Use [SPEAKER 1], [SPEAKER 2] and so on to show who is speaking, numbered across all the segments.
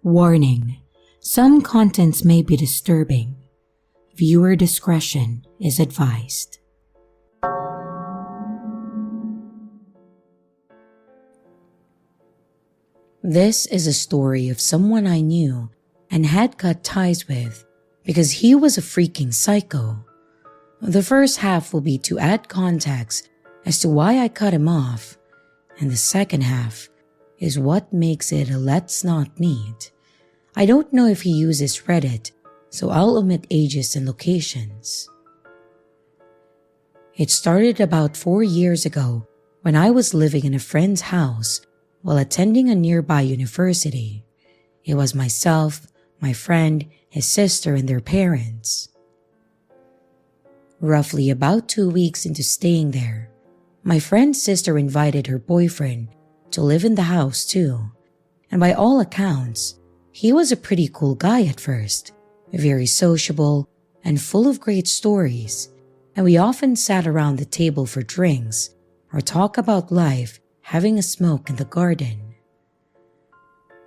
[SPEAKER 1] Warning: some contents may be disturbing. Viewer discretion is advised. This is a story of someone I knew and had cut ties with because he was a freaking psycho. The first half will be to add context as to why I cut him off, and the second half is what makes it a let's not meet. I don't know if he uses Reddit, so I'll omit ages and locations. It started about 4 years ago when I was living in a friend's house while attending a nearby university. It was myself, my friend, his sister, and their parents. Roughly about 2 weeks into staying there, my friend's sister invited her boyfriend to live in the house too, and by all accounts, he was a pretty cool guy at first, very sociable and full of great stories, and we often sat around the table for drinks or talk about life, having a smoke in the garden.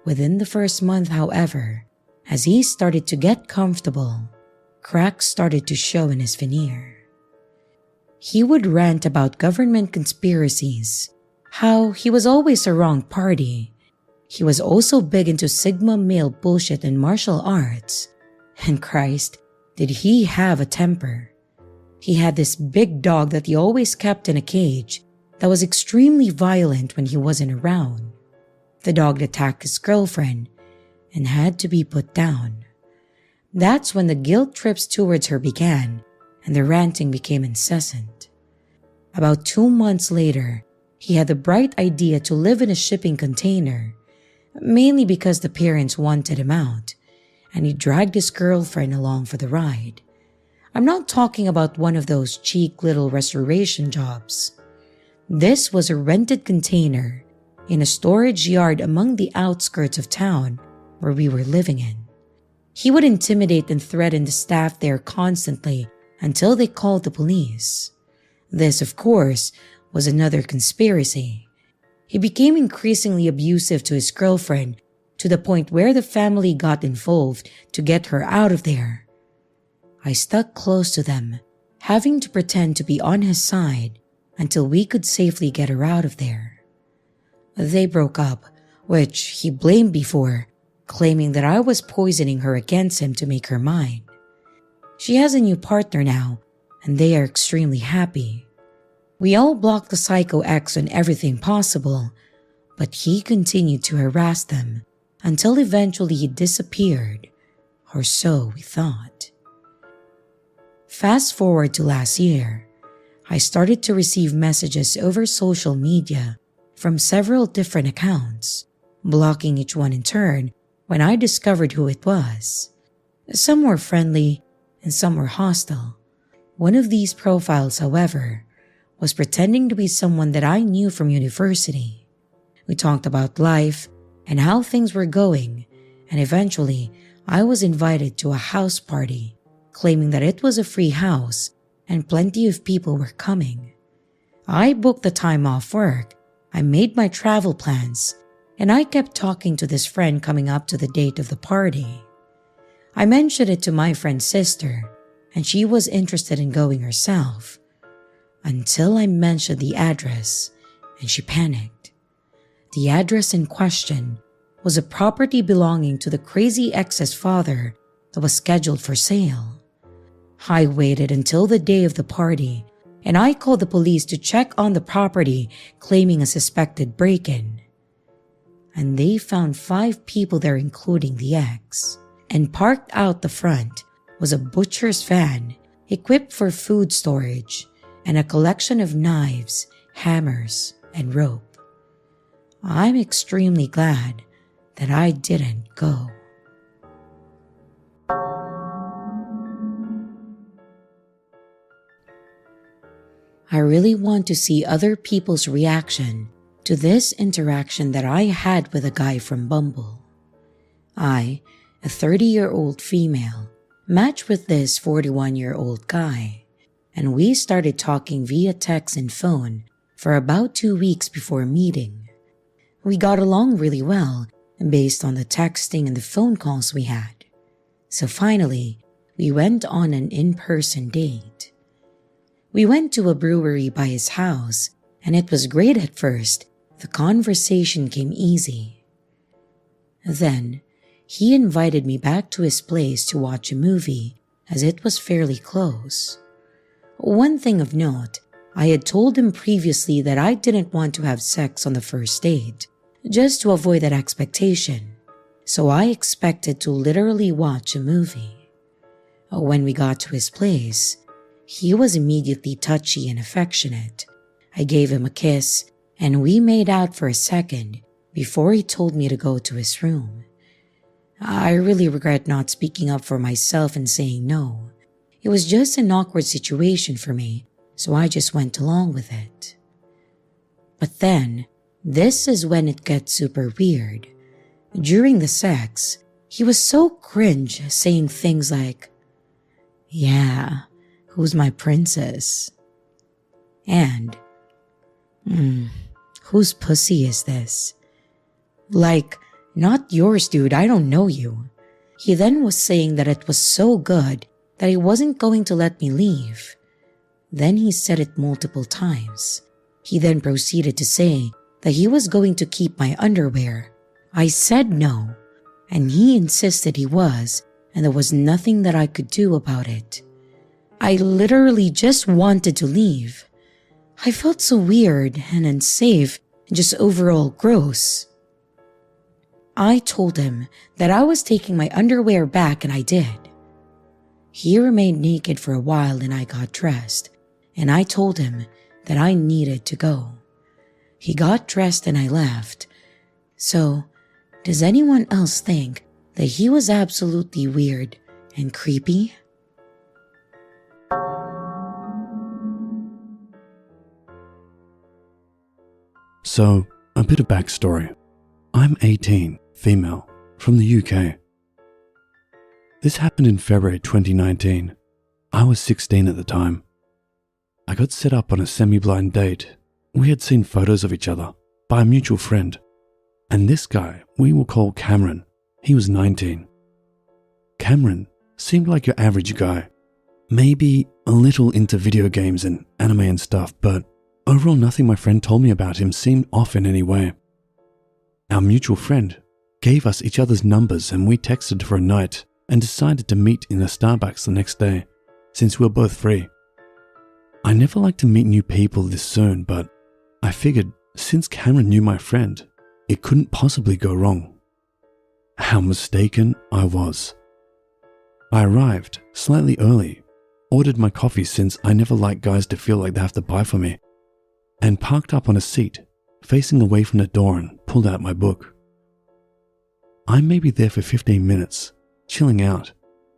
[SPEAKER 1] Within the first month, however, as he started to get comfortable, cracks started to show in his veneer. He would rant about government conspiracies, how he was always the wrong party. He was also big into Sigma male bullshit and martial arts. And Christ, did he have a temper. He had this big dog that he always kept in a cage that was extremely violent when he wasn't around. The dog attacked his girlfriend and had to be put down. That's when the guilt trips towards her began and the ranting became incessant. About 2 months later, he had the bright idea to live in a shipping container, mainly because the parents wanted him out, and he dragged his girlfriend along for the ride. I'm not talking about one of those cheap little restoration jobs. This was a rented container in a storage yard among the outskirts of town where we were living in. He would intimidate and threaten the staff there constantly until they called the police. This, of course, was another conspiracy. He became increasingly abusive to his girlfriend to the point where the family got involved to get her out of there. I stuck close to them, having to pretend to be on his side until we could safely get her out of there. They broke up, which he blamed me for, claiming that I was poisoning her against him to make her mine. She has a new partner now, and they are extremely happy. We all blocked the psycho ex on everything possible, but he continued to harass them until eventually he disappeared, or so we thought. Fast forward to last year, I started to receive messages over social media from several different accounts, blocking each one in turn when I discovered who it was. Some were friendly and some were hostile. One of these profiles, however, was pretending to be someone that I knew from university. We talked about life and how things were going, and eventually I was invited to a house party, claiming that it was a free house and plenty of people were coming. I booked the time off work, I made my travel plans, and I kept talking to this friend coming up to the date of the party. I mentioned it to my friend's sister, and she was interested in going herself, until I mentioned the address, and she panicked. The address in question was a property belonging to the crazy ex's father that was scheduled for sale. I waited until the day of the party, and I called the police to check on the property, claiming a suspected break-in. And they found 5 people there, including the ex. And parked out the front was a butcher's van equipped for food storage and a collection of knives, hammers, and rope. I'm extremely glad that I didn't go. I really want to see other people's reaction to this interaction that I had with a guy from Bumble. I, a 30-year-old female, matched with this 41-year-old guy, and we started talking via text and phone for about 2 weeks before meeting. We got along really well, based on the texting and the phone calls we had. So finally, we went on an in-person date. We went to a brewery by his house, and it was great at first. The conversation came easy. Then, he invited me back to his place to watch a movie as it was fairly close. One thing of note, I had told him previously that I didn't want to have sex on the first date, just to avoid that expectation, so I expected to literally watch a movie. When we got to his place, he was immediately touchy and affectionate. I gave him a kiss, and we made out for a second before he told me to go to his room. I really regret not speaking up for myself and saying no. It was just an awkward situation for me, so I just went along with it. But then, this is when it gets super weird. During the sex, he was so cringe saying things like, "Yeah, who's my princess?" And, "Whose pussy is this?" Like, "Not yours, dude, I don't know you." He then was saying that it was so good that he wasn't going to let me leave. Then he said it multiple times. He then proceeded to say that he was going to keep my underwear. I said no, and he insisted he was, and there was nothing that I could do about it. I literally just wanted to leave. I felt so weird and unsafe and just overall gross. I told him that I was taking my underwear back, and I did. He remained naked for a while and I got dressed, and I told him that I needed to go. He got dressed and I left. So, does anyone else think that he was absolutely weird and creepy?
[SPEAKER 2] So, a bit of backstory. I'm 18, female, from the UK. This happened in February 2019. I was 16 at the time. I got set up on a semi-blind date. We had seen photos of each other by a mutual friend. And this guy, we will call Cameron, he was 19. Cameron seemed like your average guy. Maybe a little into video games and anime and stuff, but overall nothing my friend told me about him seemed off in any way. Our mutual friend gave us each other's numbers and we texted for a night and decided to meet in a Starbucks the next day, since we were both free. I never like to meet new people this soon, but I figured since Cameron knew my friend, it couldn't possibly go wrong. How mistaken I was. I arrived slightly early, ordered my coffee since I never like guys to feel like they have to buy for me, and parked up on a seat facing away from the door and pulled out my book. I may be there for 15 minutes, chilling out,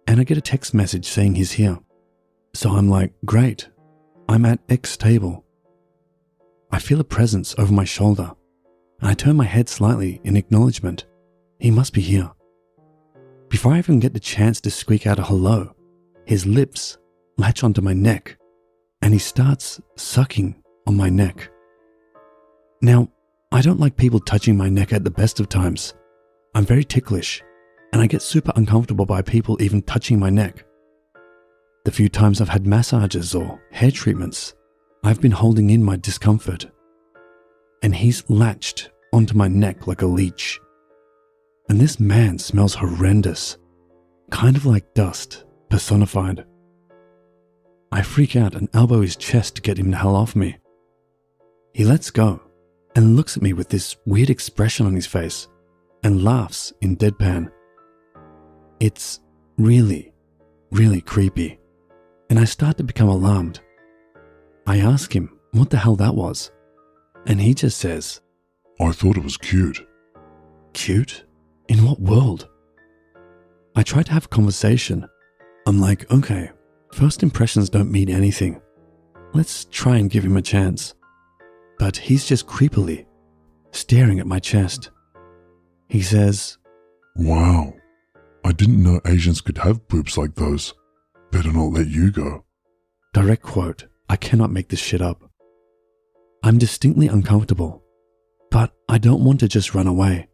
[SPEAKER 2] and I get a text message saying he's here. So I'm like, great, I'm at X table. I feel a presence over my shoulder, and I turn my head slightly in acknowledgement. He must be here. Before I even get the chance to squeak out a hello, his lips latch onto my neck, and he starts sucking on my neck. Now, I don't like people touching my neck at the best of times. I'm very ticklish, and I get super uncomfortable by people even touching my neck. The few times I've had massages or hair treatments, I've been holding in my discomfort, and he's latched onto my neck like a leech. And this man smells horrendous, kind of like dust personified. I freak out and elbow his chest to get him the hell off me. He lets go and looks at me with this weird expression on his face and laughs in deadpan. It's really, really creepy, and I start to become alarmed. I ask him what the hell that was, and he just says,
[SPEAKER 3] "I thought it was cute."
[SPEAKER 2] Cute? In what world? I try to have a conversation. I'm like, okay, first impressions don't mean anything. Let's try and give him a chance. But he's just creepily staring at my chest. He says,
[SPEAKER 3] "Wow, I didn't know Asians could have boobs like those. Better not let you go."
[SPEAKER 2] Direct quote, I cannot make this shit up. I'm distinctly uncomfortable, but I don't want to just run away.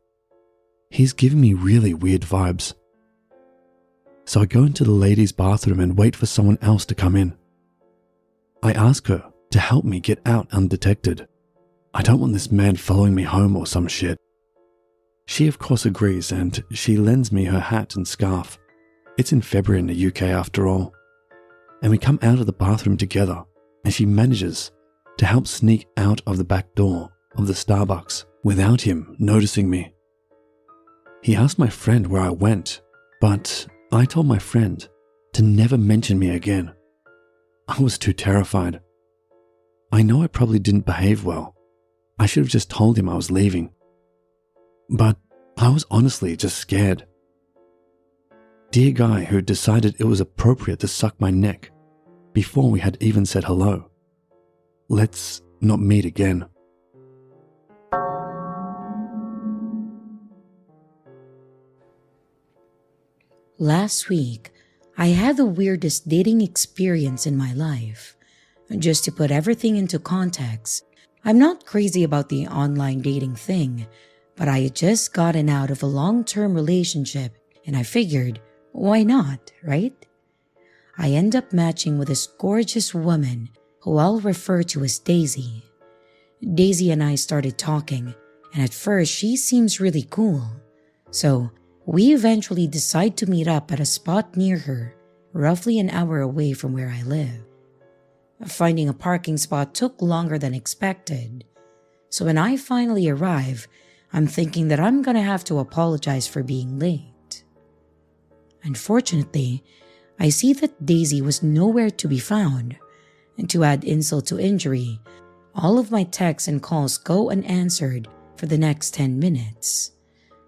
[SPEAKER 2] He's giving me really weird vibes. So I go into the ladies' bathroom and wait for someone else to come in. I ask her to help me get out undetected. I don't want this man following me home or some shit. She of course agrees and she lends me her hat and scarf. It's in February in the UK after all. And we come out of the bathroom together and she manages to help sneak out of the back door of the Starbucks without him noticing me. He asked my friend where I went, but I told my friend to never mention me again. I was too terrified. I know I probably didn't behave well. I should have just told him I was leaving. But I was honestly just scared. Dear guy who decided it was appropriate to suck my neck before we had even said hello. Let's not meet again.
[SPEAKER 1] Last week, I had the weirdest dating experience in my life. Just to put everything into context, I'm not crazy about the online dating thing, but I had just gotten out of a long-term relationship and I figured, why not, right? I end up matching with this gorgeous woman who I'll refer to as Daisy. Daisy and I started talking, and at first she seems really cool. So we eventually decide to meet up at a spot near her, roughly an hour away from where I live. Finding a parking spot took longer than expected. So when I finally arrive, I'm thinking that I'm gonna have to apologize for being late. Unfortunately, I see that Daisy was nowhere to be found. And to add insult to injury, all of my texts and calls go unanswered for the next 10 minutes.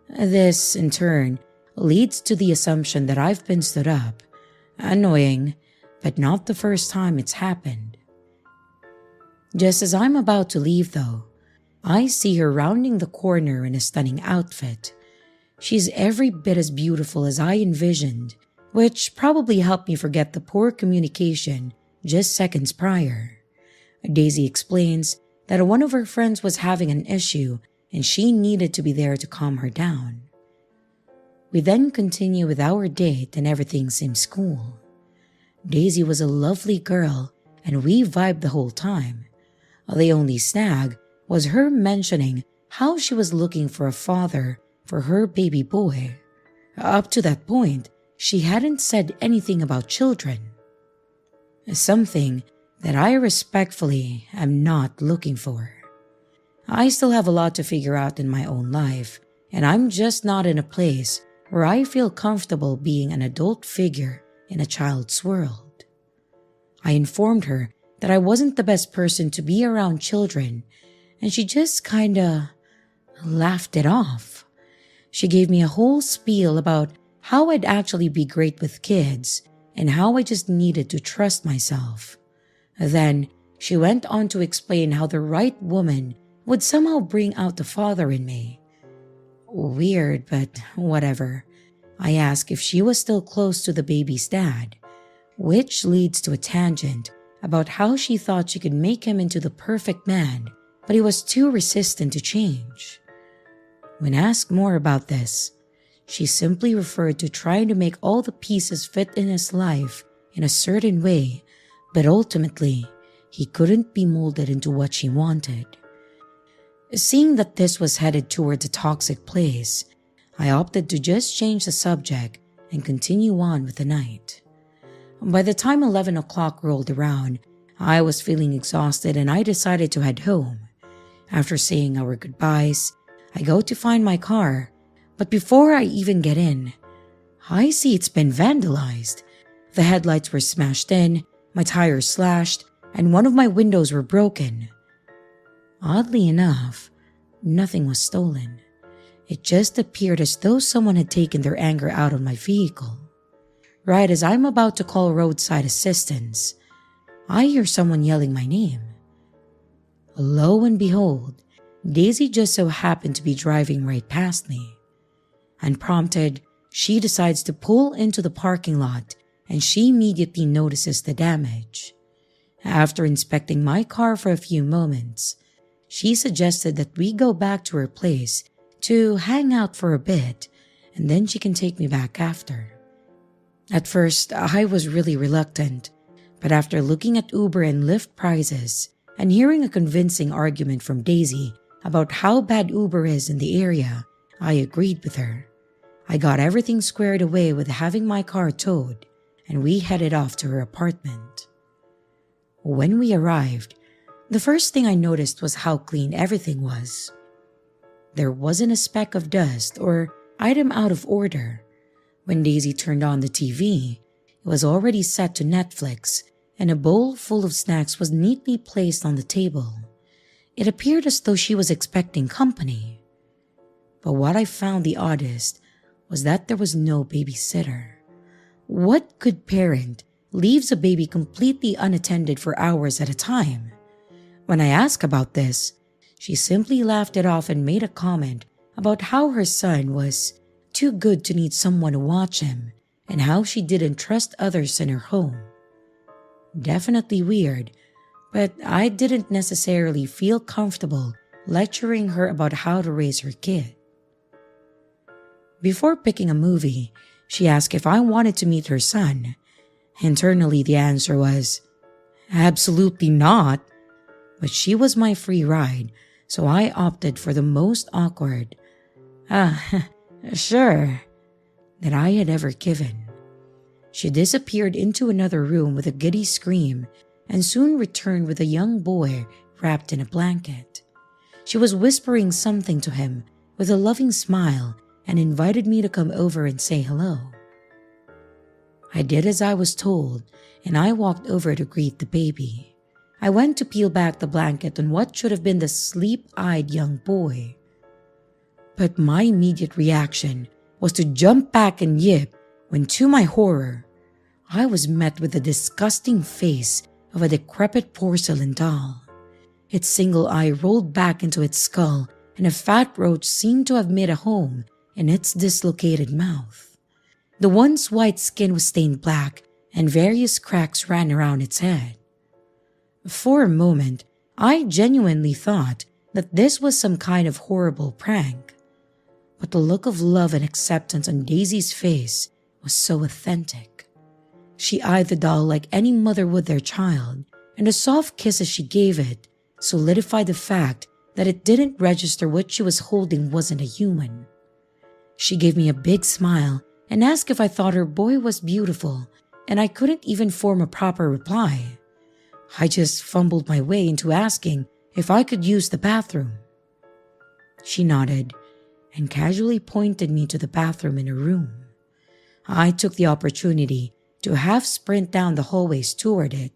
[SPEAKER 1] This, in turn, leads to the assumption that I've been stood up. Annoying, but not the first time it's happened. Just as I'm about to leave though, I see her rounding the corner in a stunning outfit. She's every bit as beautiful as I envisioned, which probably helped me forget the poor communication just seconds prior. Daisy explains that one of her friends was having an issue and she needed to be there to calm her down. We then continue with our date and everything seems cool. Daisy was a lovely girl and we vibed the whole time. The only snag was her mentioning how she was looking for a father for her baby boy. Up to that point, she hadn't said anything about children. Something that I respectfully am not looking for. I still have a lot to figure out in my own life, and I'm just not in a place where I feel comfortable being an adult figure in a child's world. I informed her that I wasn't the best person to be around children, and she just kinda laughed it off. She gave me a whole spiel about how I'd actually be great with kids and how I just needed to trust myself. Then she went on to explain how the right woman would somehow bring out the father in me. Weird, but whatever. I asked if she was still close to the baby's dad, which leads to a tangent about how she thought she could make him into the perfect man, but he was too resistant to change. When asked more about this, she simply referred to trying to make all the pieces fit in his life in a certain way, but ultimately, he couldn't be molded into what she wanted. Seeing that this was headed towards a toxic place, I opted to just change the subject and continue on with the night. By the time 11 o'clock rolled around, I was feeling exhausted and I decided to head home. After saying our goodbyes, I go to find my car, but before I even get in, I see it's been vandalized. The headlights were smashed in, my tires slashed, and one of my windows were broken. Oddly enough, nothing was stolen. It just appeared as though someone had taken their anger out on my vehicle. Right as I'm about to call roadside assistance, I hear someone yelling my name. Lo and behold, Daisy just so happened to be driving right past me. Unprompted, she decides to pull into the parking lot and she immediately notices the damage. After inspecting my car for a few moments, she suggested that we go back to her place to hang out for a bit, and then she can take me back after. At first, I was really reluctant, but after looking at Uber and Lyft prices and hearing a convincing argument from Daisy about how bad Uber is in the area, I agreed with her. I got everything squared away with having my car towed, and we headed off to her apartment. When we arrived, the first thing I noticed was how clean everything was. There wasn't a speck of dust or item out of order. When Daisy turned on the TV, it was already set to Netflix, and a bowl full of snacks was neatly placed on the table. It appeared as though she was expecting company. But what I found the oddest was that there was no babysitter. What good parent leaves a baby completely unattended for hours at a time? When I asked about this, she simply laughed it off and made a comment about how her son was too good to need someone to watch him and how she didn't trust others in her home. Definitely weird, but I didn't necessarily feel comfortable lecturing her about how to raise her kid. Before picking a movie, she asked if I wanted to meet her son. Internally, the answer was, absolutely not. But she was my free ride, so I opted for the most awkward, sure, that I had ever given. She disappeared into another room with a giddy scream and soon returned with a young boy wrapped in a blanket. She was whispering something to him with a loving smile and invited me to come over and say hello. I did as I was told, and I walked over to greet the baby. I went to peel back the blanket on what should have been the sleep-eyed young boy. But my immediate reaction was to jump back and yip when, to my horror, I was met with the disgusting face of a decrepit porcelain doll. Its single eye rolled back into its skull, and a fat roach seemed to have made a home in its dislocated mouth. The once white skin was stained black, and various cracks ran around its head. For a moment, I genuinely thought that this was some kind of horrible prank. But the look of love and acceptance on Daisy's face was so authentic. She eyed the doll like any mother would their child, and the soft kisses she gave it solidified the fact that it didn't register what she was holding wasn't a human. She gave me a big smile and asked if I thought her boy was beautiful, and I couldn't even form a proper reply. I just fumbled my way into asking if I could use the bathroom. She nodded and casually pointed me to the bathroom in her room. I took the opportunity to half sprint down the hallways toward it.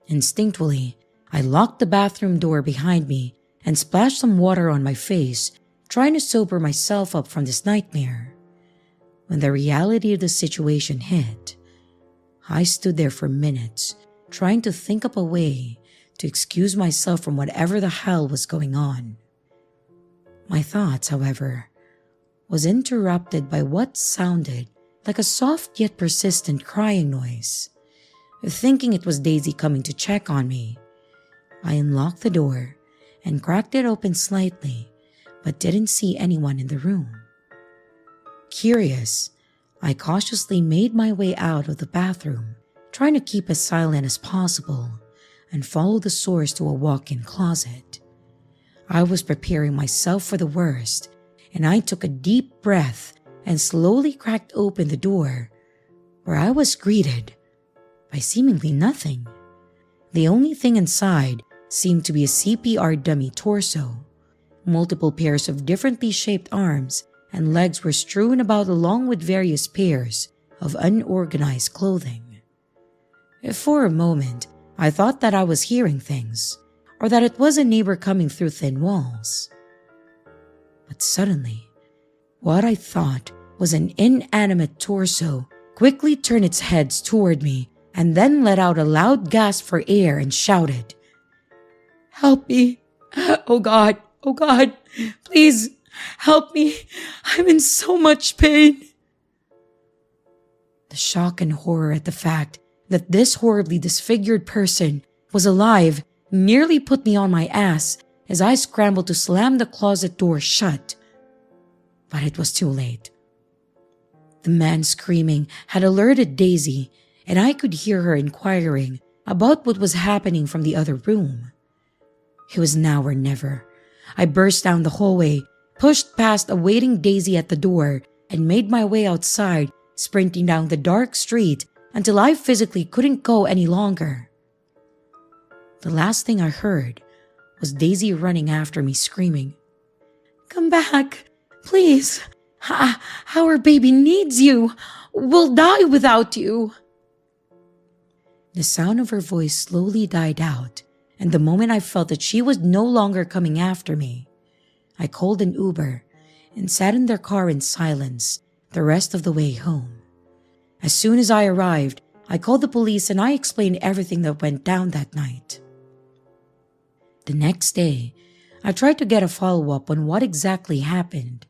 [SPEAKER 1] Instinctually, I locked the bathroom door behind me and splashed some water on my face, trying to sober myself up from this nightmare. When the reality of the situation hit, I stood there for minutes, trying to think up a way to excuse myself from whatever the hell was going on. My thoughts, however, was interrupted by what sounded like a soft yet persistent crying noise. Thinking it was Daisy coming to check on me, I unlocked the door and cracked it open slightly, but didn't see anyone in the room. Curious, I cautiously made my way out of the bathroom, trying to keep as silent as possible, and followed the source to a walk-in closet. I was preparing myself for the worst, and I took a deep breath and slowly cracked open the door, where I was greeted by seemingly nothing. The only thing inside seemed to be a CPR dummy torso. Multiple pairs of differently shaped arms and legs were strewn about along with various pairs of unorganized clothing. For a moment, I thought that I was hearing things, or that it was a neighbor coming through thin walls. But suddenly, what I thought was an inanimate torso quickly turned its head toward me and then let out a loud gasp for air and shouted, "Help me! Oh God! Oh God! Please help me! I'm in so much pain!" The shock and horror at the fact that this horribly disfigured person was alive nearly put me on my ass as I scrambled to slam the closet door shut. But it was too late. The man screaming had alerted Daisy, and I could hear her inquiring about what was happening from the other room. It was now or never. I burst down the hallway, pushed past awaiting Daisy at the door, and made my way outside, sprinting down the dark street until I physically couldn't go any longer. The last thing I heard was Daisy running after me, screaming, "Come back, please. Our baby needs you. We'll die without you." The sound of her voice slowly died out, and the moment I felt that she was no longer coming after me, I called an Uber and sat in their car in silence the rest of the way home. As soon as I arrived, I called the police and I explained everything that went down that night. The next day, I tried to get a follow-up on what exactly happened,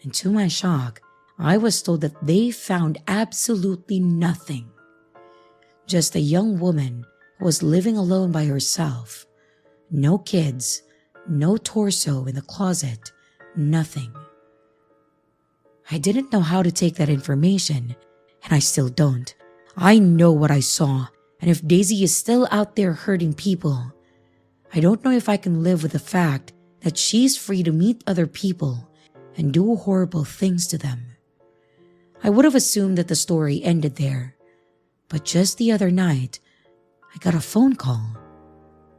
[SPEAKER 1] and to my shock, I was told that they found absolutely nothing. Just a young woman who was living alone by herself. No kids, no torso in the closet, nothing. I didn't know how to take that information, and I still don't. I know what I saw, and if Daisy is still out there hurting people, I don't know if I can live with the fact that she's free to meet other people and do horrible things to them. I would have assumed that the story ended there, but just the other night, I got a phone call.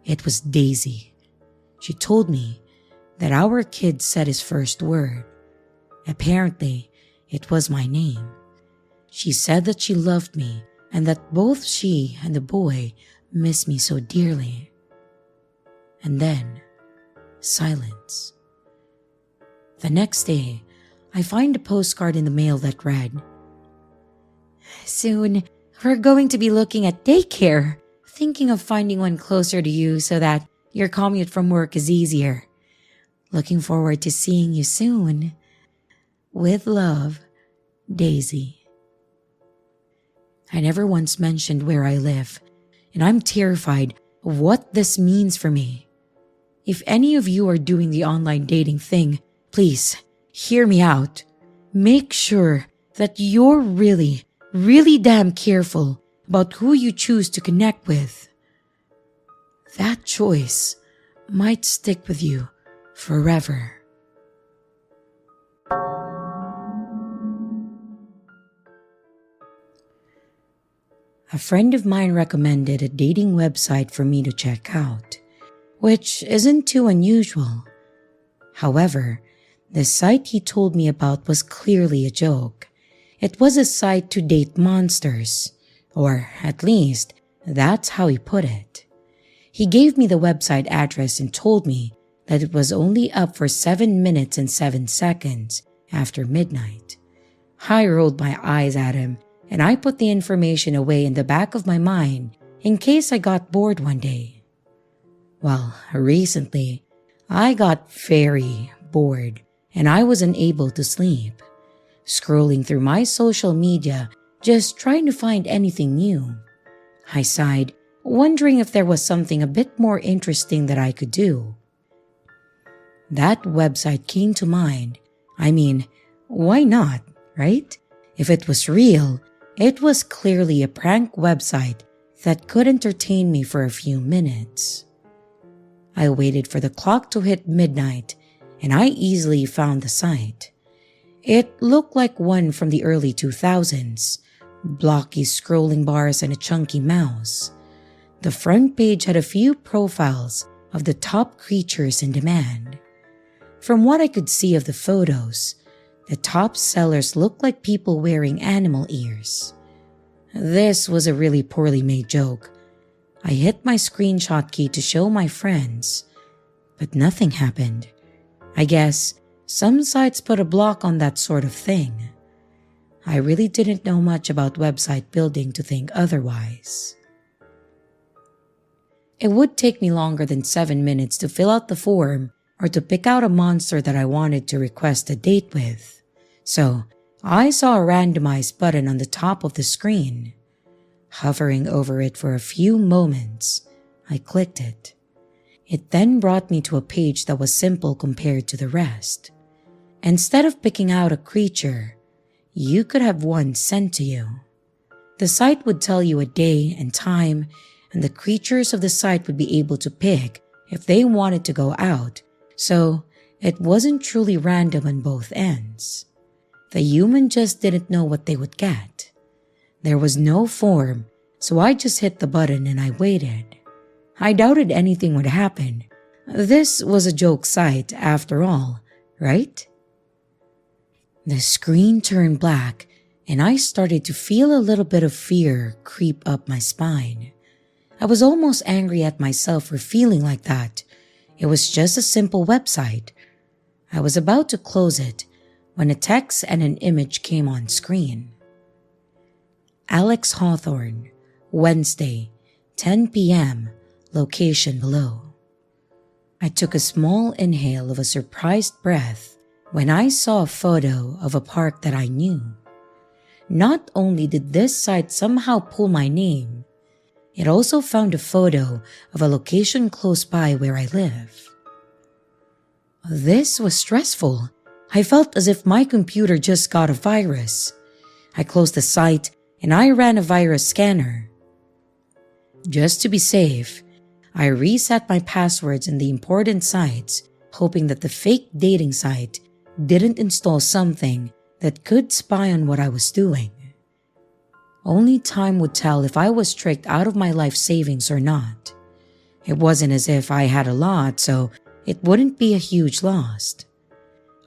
[SPEAKER 1] It was Daisy. She told me that our kid said his first word. Apparently, it was my name. She said that she loved me and that both she and the boy miss me so dearly. And then, silence. The next day, I find a postcard in the mail that read, "Soon, we're going to be looking at daycare, thinking of finding one closer to you so that your commute from work is easier. Looking forward to seeing you soon. With love, Daisy." I never once mentioned where I live, and I'm terrified of what this means for me. If any of you are doing the online dating thing, please hear me out. Make sure that you're really, really damn careful about who you choose to connect with. That choice might stick with you forever. A friend of mine recommended a dating website for me to check out, which isn't too unusual. However, the site he told me about was clearly a joke. It was a site to date monsters, or at least that's how he put it. He gave me the website address and told me that it was only up for 7 minutes and 7 seconds after midnight. I rolled my eyes at him, and I put the information away in the back of my mind in case I got bored one day. Well, recently, I got very bored and I was unable to sleep, scrolling through my social media just trying to find anything new. I sighed, wondering if there was something a bit more interesting that I could do. That website came to mind. I mean, why not, right? If it was real, it was clearly a prank website that could entertain me for a few minutes. I waited for the clock to hit midnight, and I easily found the site. It looked like one from the early 2000s, blocky scrolling bars and a chunky mouse. The front page had a few profiles of the top creatures in demand. From what I could see of the photos, the top sellers looked like people wearing animal ears. This was a really poorly made joke. I hit my screenshot key to show my friends, but nothing happened. I guess some sites put a block on that sort of thing. I really didn't know much about website building to think otherwise. It would take me longer than 7 minutes to fill out the form or to pick out a monster that I wanted to request a date with. So I saw a randomized button on the top of the screen. Hovering over it for a few moments, I clicked it. It then brought me to a page that was simple compared to the rest. Instead of picking out a creature, you could have one sent to you. The site would tell you a day and time, and the creatures of the site would be able to pick if they wanted to go out, so it wasn't truly random on both ends. The human just didn't know what they would get. There was no form, so I just hit the button and I waited. I doubted anything would happen. This was a joke site after all, right? The screen turned black and I started to feel a little bit of fear creep up my spine. I was almost angry at myself for feeling like that. It was just a simple website. I was about to close it when a text and an image came on screen. Alex Hawthorne, Wednesday, 10 p.m., location below. I took a small inhale of a surprised breath when I saw a photo of a park that I knew. Not only did this site somehow pull my name, it also found a photo of a location close by where I live. This was stressful. I felt as if my computer just got a virus. I closed the site and I ran a virus scanner. Just to be safe, I reset my passwords in the important sites, hoping that the fake dating site didn't install something that could spy on what I was doing. Only time would tell if I was tricked out of my life savings or not. It wasn't as if I had a lot, so it wouldn't be a huge loss.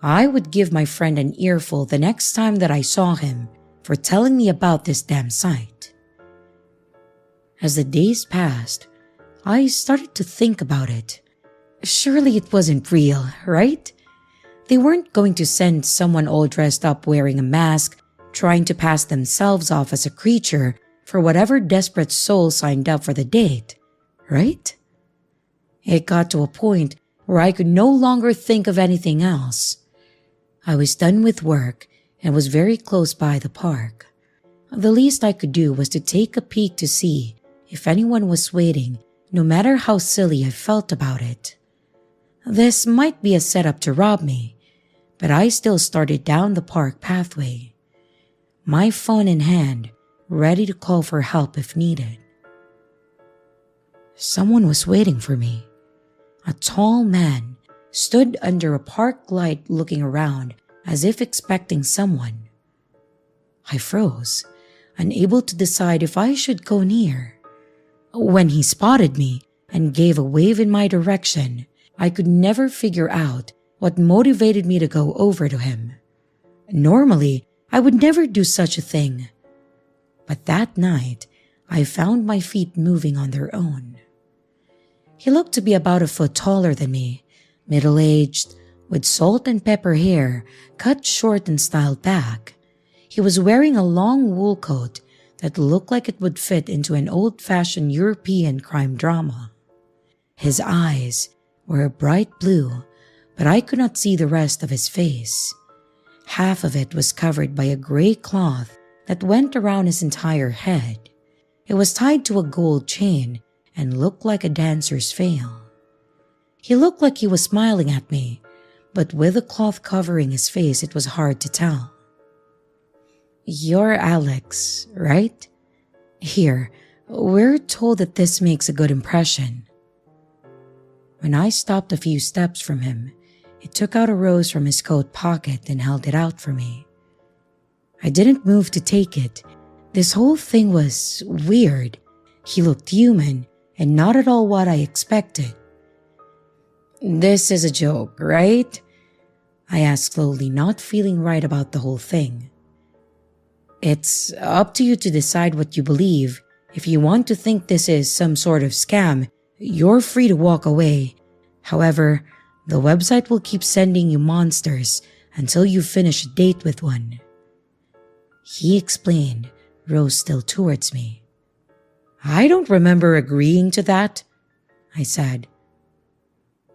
[SPEAKER 1] I would give my friend an earful the next time that I saw him for telling me about this damn site. As the days passed, I started to think about it. Surely it wasn't real, right? They weren't going to send someone all dressed up wearing a mask, trying to pass themselves off as a creature for whatever desperate soul signed up for the date, right? It got to a point where I could no longer think of anything else. I was done with work and was very close by the park. The least I could do was to take a peek to see if anyone was waiting, no matter how silly I felt about it. This might be a setup to rob me, but I still started down the park pathway, my phone in hand, ready to call for help if needed. Someone was waiting for me. A tall man stood under a park light looking around as if expecting someone. I froze, unable to decide if I should go near. When he spotted me and gave a wave in my direction, I could never figure out what motivated me to go over to him. Normally, I would never do such a thing. But that night, I found my feet moving on their own. He looked to be about a foot taller than me, middle-aged, with salt and pepper hair cut short and styled back. He was wearing a long wool coat that looked like it would fit into an old-fashioned European crime drama. His eyes were a bright blue, but I could not see the rest of his face. Half of it was covered by a gray cloth that went around his entire head. It was tied to a gold chain and looked like a dancer's veil. He looked like he was smiling at me, but with the cloth covering his face, it was hard to tell. "You're Alex, right? Here, we're told that this makes a good impression." When I stopped a few steps from him, he took out a rose from his coat pocket and held it out for me. I didn't move to take it. This whole thing was weird. He looked human and not at all what I expected. "This is a joke, right?" I asked slowly, not feeling right about the whole thing. "It's up to you to decide what you believe. If you want to think this is some sort of scam, you're free to walk away. However, the website will keep sending you monsters until you finish a date with one," he explained, rose still towards me. "I don't remember agreeing to that," I said.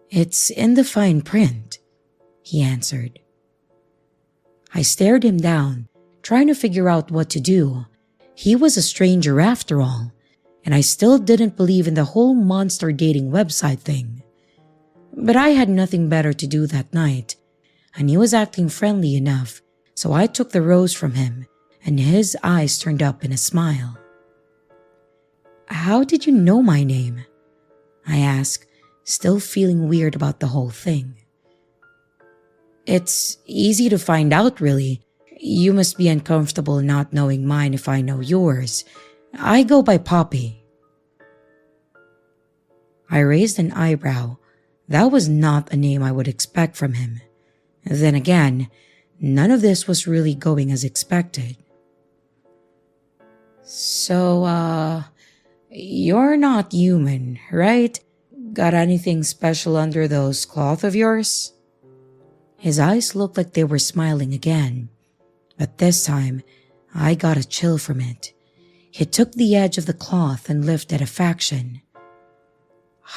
[SPEAKER 1] "It's in the fine print," he answered. I stared him down, trying to figure out what to do. He was a stranger after all, and I still didn't believe in the whole monster dating website thing. But I had nothing better to do that night, and he was acting friendly enough, so I took the rose from him, and his eyes turned up in a smile. "How did you know my name?" I asked, still feeling weird about the whole thing. "It's easy to find out, really. You must be uncomfortable not knowing mine if I know yours. I go by Poppy." I raised an eyebrow. That was not a name I would expect from him. Then again, none of this was really going as expected. "So, you're not human, right? Got anything special under those cloth of yours?" His eyes looked like they were smiling again, but this time I got a chill from it. He took the edge of the cloth and lifted a fraction.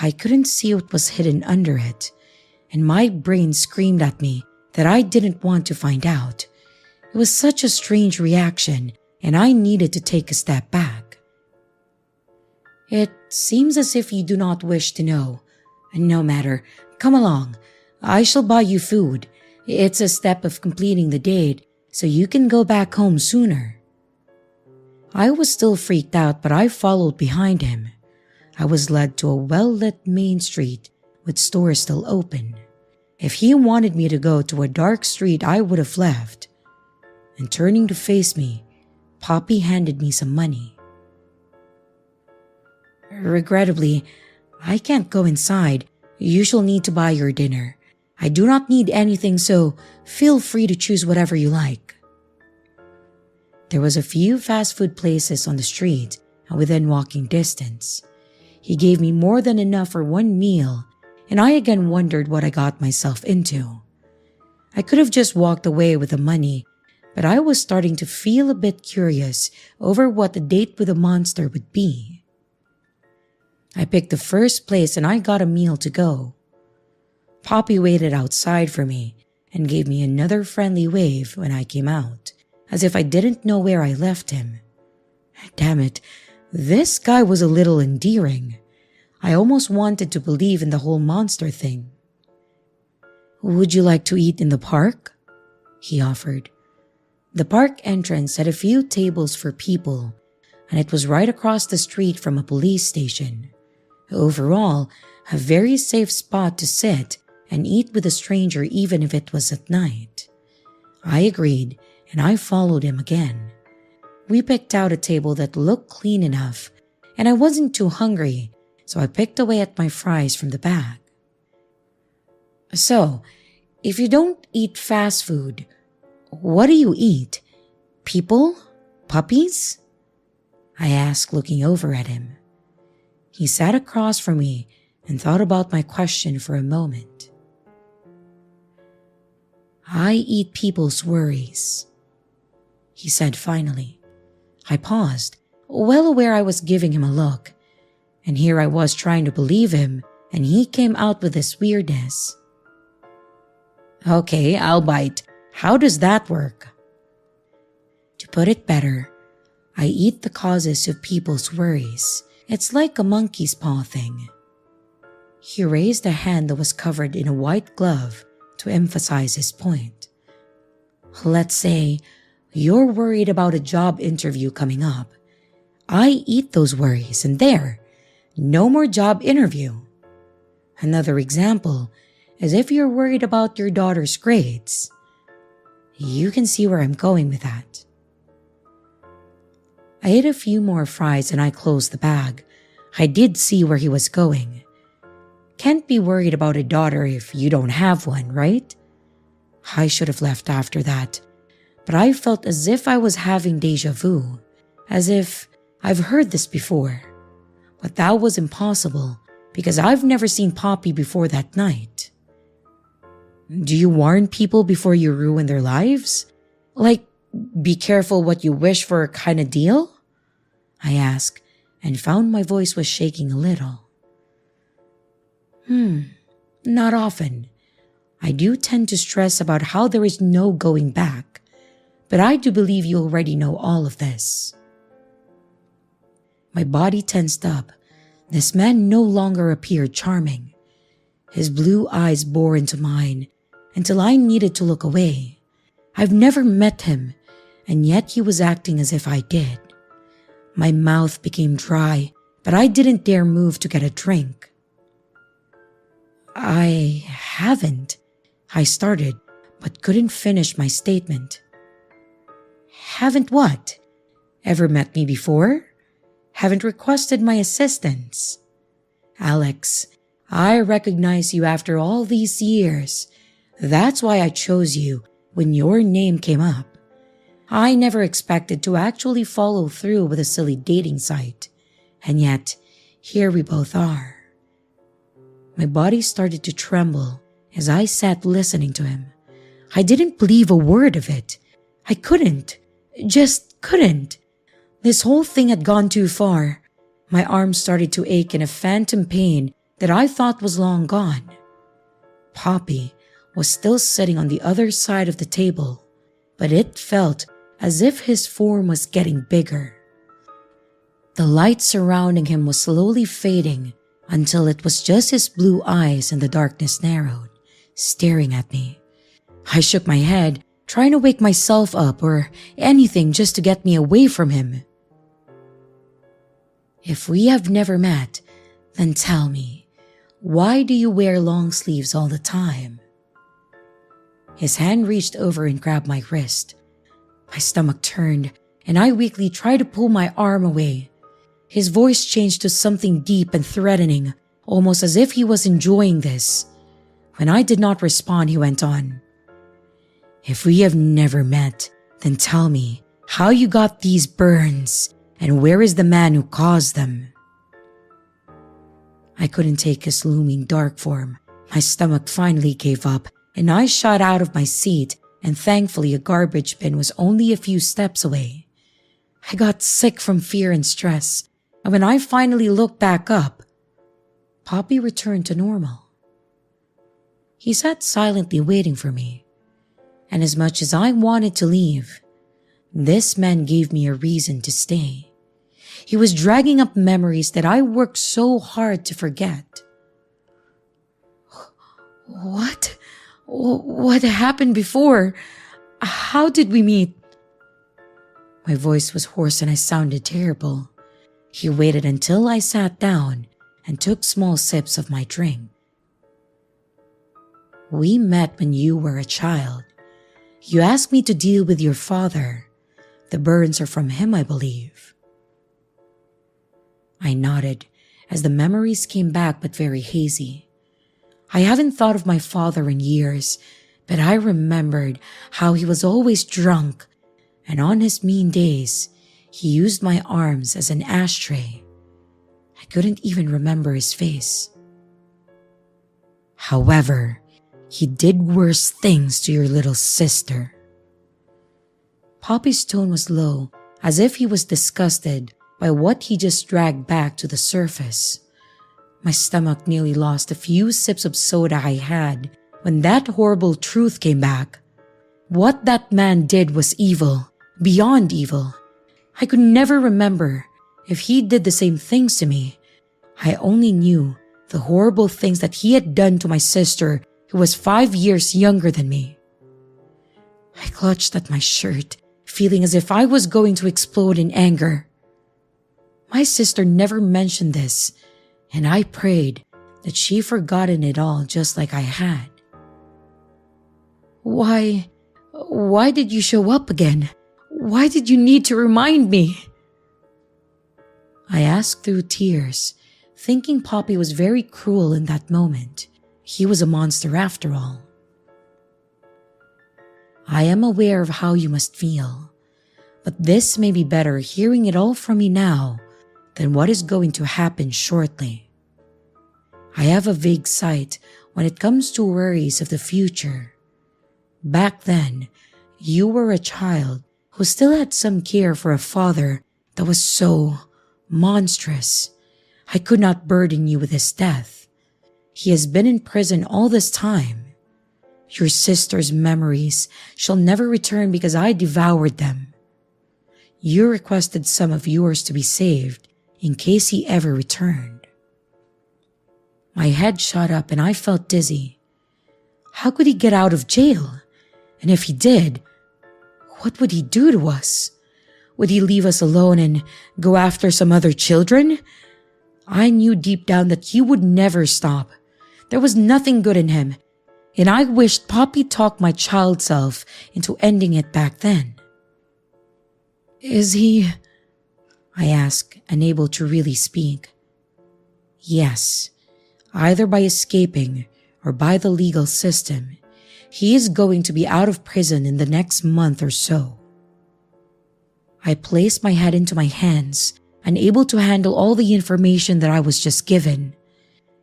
[SPEAKER 1] I couldn't see what was hidden under it, and my brain screamed at me that I didn't want to find out. It was such a strange reaction, and I needed to take a step back. "It seems as if you do not wish to know. No matter, come along. I shall buy you food. It's a step of completing the date, so you can go back home sooner." I was still freaked out, but I followed behind him. I was led to a well-lit main street with stores still open. If he wanted me to go to a dark street, I would have left. And turning to face me, Poppy handed me some money. "Regrettably, I can't go inside. You shall need to buy your dinner. I do not need anything, so feel free to choose whatever you like." There was a few fast food places on the street and within walking distance. He gave me more than enough for one meal, and I again wondered what I got myself into. I could have just walked away with the money, but I was starting to feel a bit curious over what the date with the monster would be. I picked the first place and I got a meal to go. Poppy waited outside for me and gave me another friendly wave when I came out, as if I didn't know where I left him. Damn it, this guy was a little endearing. I almost wanted to believe in the whole monster thing. "Would you like to eat in the park?" he offered. The park entrance had a few tables for people, and it was right across the street from a police station. Overall, a very safe spot to sit and eat with a stranger even if it was at night. I agreed, and I followed him again. We picked out a table that looked clean enough, and I wasn't too hungry, so I picked away at my fries from the bag. "So, if you don't eat fast food, what do you eat? People? Puppies?" I asked, looking over at him. He sat across from me and thought about my question for a moment. "I eat people's worries," he said finally. I paused, well aware I was giving him a look, and here I was trying to believe him, and he came out with this weirdness. "Okay, I'll bite. How does that work?" To put it better, I eat the causes of people's worries. It's like a monkey's paw thing. He raised a hand that was covered in a white glove to emphasize his point. "Let's say you're worried about a job interview coming up. I eat those worries, and there, no more job interview." Another example is if you're worried about your daughter's grades. You can see where I'm going with that. I ate a few more fries and I closed the bag. I did see where he was going. Can't be worried about a daughter if you don't have one, right? I should have left after that, but I felt as if I was having deja vu, as if I've heard this before. But that was impossible because I've never seen Poppy before that night. "Do you warn people before you ruin their lives? Like, be careful what you wish for kind of deal?" I asked and found my voice was shaking a little. Not often. I do tend to stress about how there is no going back, but I do believe you already know all of this. My body tensed up. This man no longer appeared charming. His blue eyes bore into mine until I needed to look away. I've never met him, and yet he was acting as if I did. My mouth became dry, but I didn't dare move to get a drink. I haven't, I started, but couldn't finish my statement. Haven't what? Ever met me before? Haven't requested my assistance? Alex, I recognize you after all these years. That's why I chose you when your name came up. I never expected to actually follow through with a silly dating site, and yet here we both are. My body started to tremble as I sat listening to him. I didn't believe a word of it. I couldn't. Just couldn't. This whole thing had gone too far. My arms started to ache in a phantom pain that I thought was long gone. Poppy was still sitting on the other side of the table, but it felt as if his form was getting bigger. The light surrounding him was slowly fading until it was just his blue eyes and the darkness narrowed, staring at me. I shook my head, trying to wake myself up or anything just to get me away from him. If we have never met, then tell me, why do you wear long sleeves all the time? His hand reached over and grabbed my wrist. My stomach turned, and I weakly tried to pull my arm away. His voice changed to something deep and threatening, almost as if he was enjoying this. When I did not respond, he went on. If we have never met, then tell me how you got these burns, and where is the man who caused them? I couldn't take his looming dark form. My stomach finally gave up, and I shot out of my seat, and thankfully a garbage bin was only a few steps away. I got sick from fear and stress, and when I finally looked back up, Poppy returned to normal. He sat silently waiting for me, and as much as I wanted to leave, this man gave me a reason to stay. He was dragging up memories that I worked so hard to forget. What happened before? How did we meet? My voice was hoarse and I sounded terrible. He waited until I sat down and took small sips of my drink. We met when you were a child. You asked me to deal with your father. The burns are from him, I believe. I nodded as the memories came back but very hazy. I haven't thought of my father in years, but I remembered how he was always drunk, and on his mean days, he used my arms as an ashtray. I couldn't even remember his face. However, he did worse things to your little sister. Poppy's tone was low, as if he was disgusted by what he just dragged back to the surface. My stomach nearly lost a few sips of soda I had when that horrible truth came back. What that man did was evil, beyond evil. I could never remember if he did the same things to me. I only knew the horrible things that he had done to my sister, who was 5 years younger than me. I clutched at my shirt, feeling as if I was going to explode in anger. My sister never mentioned this, and I prayed that she forgotten it all just like I had. Why did you show up again? Why did you need to remind me? I asked through tears, thinking Poppy was very cruel in that moment. He was a monster after all. I am aware of how you must feel, but this may be better hearing it all from me now than what is going to happen shortly. I have a vague sight when it comes to worries of the future. Back then, you were a child who still had some care for a father that was so monstrous. I could not burden you with his death. He has been in prison all this time. Your sister's memories shall never return because I devoured them. You requested some of yours to be saved in case he ever returned. My head shot up and I felt dizzy. How could he get out of jail? And if he did, what would he do to us? Would he leave us alone and go after some other children? I knew deep down that he would never stop. There was nothing good in him, and I wished Poppy talked my child self into ending it back then. Is he? I asked, unable to really speak. Yes, either by escaping or by the legal system, he is going to be out of prison in the next month or so. I placed my head into my hands, unable to handle all the information that I was just given.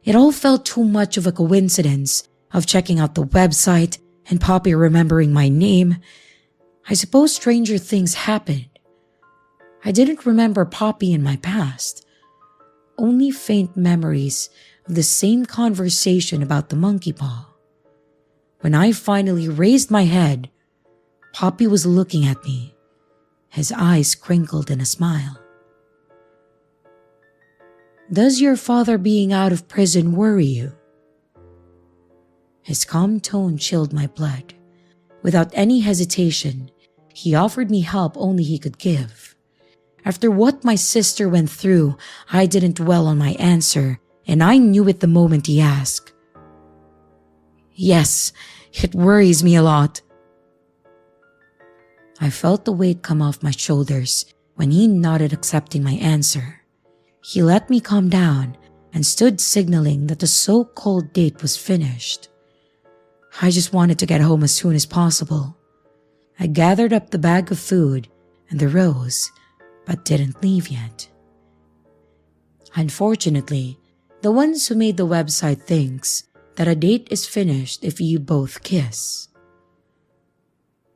[SPEAKER 1] It all felt too much of a coincidence of checking out the website and Poppy remembering my name. I suppose stranger things happened. I didn't remember Poppy in my past. Only faint memories of the same conversation about the monkey paw. When I finally raised my head, Poppy was looking at me, his eyes crinkled in a smile. Does your father being out of prison worry you? His calm tone chilled my blood. Without any hesitation, he offered me help only he could give. After what my sister went through, I didn't dwell on my answer, and I knew it the moment he asked. Yes, it worries me a lot. I felt the weight come off my shoulders when he nodded, accepting my answer. He let me calm down and stood signaling that the so-called date was finished. I just wanted to get home as soon as possible. I gathered up the bag of food and the rose, but didn't leave yet. Unfortunately, the ones who made the website thinks that a date is finished if you both kiss.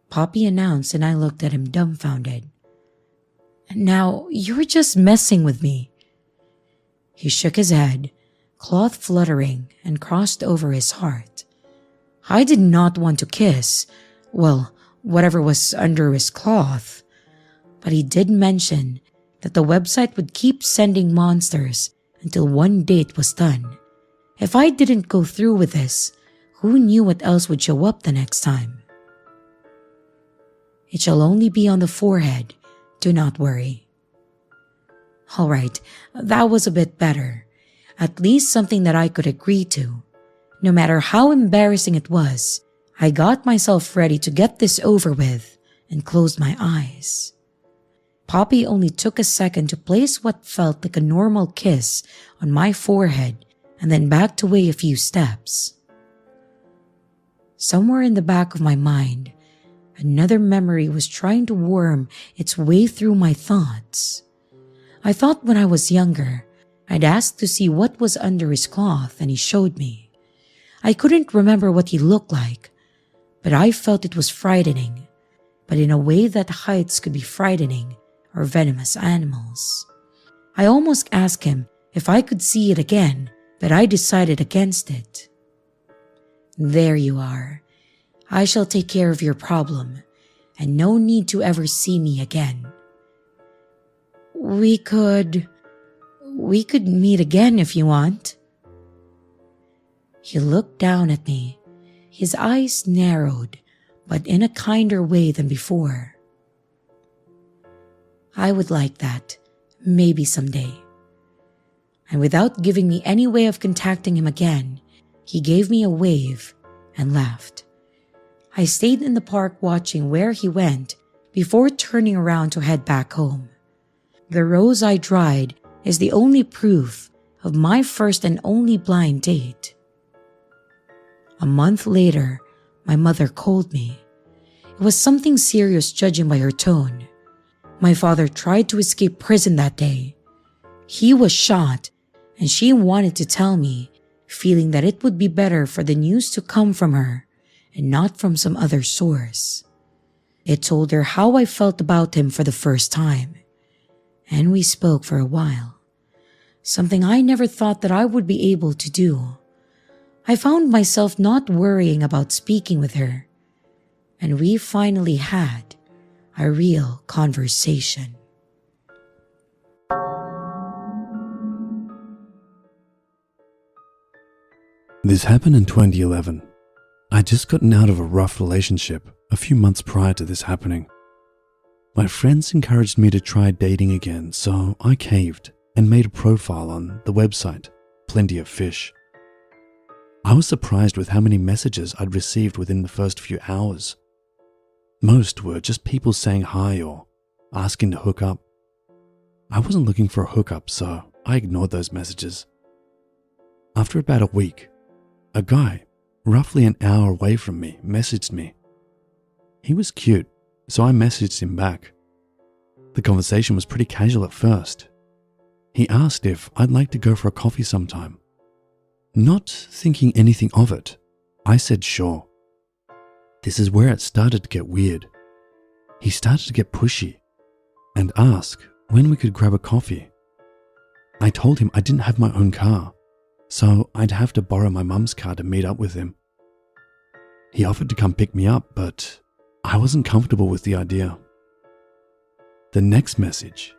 [SPEAKER 1] Poppy announced and I looked at him dumbfounded. Now, you're just messing with me. He shook his head, cloth fluttering, and crossed over his heart. I did not want to kiss, well, whatever was under his cloth. But he did mention that the website would keep sending monsters until one date was done. If I didn't go through with this, who knew what else would show up the next time? It shall only be on the forehead, do not worry. All right, that was a bit better. At least something that I could agree to. No matter how embarrassing it was, I got myself ready to get this over with and closed my eyes. Poppy only took a second to place what felt like a normal kiss on my forehead and then backed away a few steps. Somewhere in the back of my mind, another memory was trying to worm its way through my thoughts. I thought when I was younger, I'd asked to see what was under his cloth and he showed me. I couldn't remember what he looked like, but I felt it was frightening, but in a way that heights could be frightening or venomous animals. I almost asked him if I could see it again, but I decided against it. There you are. I shall take care of your problem, and no need to ever see me again. We could meet again if you want. He looked down at me, his eyes narrowed, but in a kinder way than before. I would like that, maybe someday. And without giving me any way of contacting him again, he gave me a wave and left. I stayed in the park watching where he went before turning around to head back home. The rose I dried is the only proof of my first and only blind date. A month later, my mother called me. It was something serious judging by her tone. My father tried to escape prison that day. He was shot, and she wanted to tell me, feeling that it would be better for the news to come from her and not from some other source. It told her how I felt about him for the first time, and we spoke for a while, something I never thought that I would be able to do. I found myself not worrying about speaking with her, and we finally had a real conversation.
[SPEAKER 2] This happened in 2011. I'd just gotten out of a rough relationship a few months prior to this happening. My friends encouraged me to try dating again, so I caved and made a profile on the website, Plenty of Fish. I was surprised with how many messages I'd received within the first few hours. Most were just people saying hi or asking to hook up. I wasn't looking for a hookup, so I ignored those messages. After about a week, a guy, roughly an hour away from me, messaged me. He was cute, so I messaged him back. The conversation was pretty casual at first. He asked if I'd like to go for a coffee sometime. Not thinking anything of it, I said sure. This is where it started to get weird. He started to get pushy and ask when we could grab a coffee. I told him I didn't have my own car, so I'd have to borrow my mum's car to meet up with him. He offered to come pick me up, but I wasn't comfortable with the idea. The next message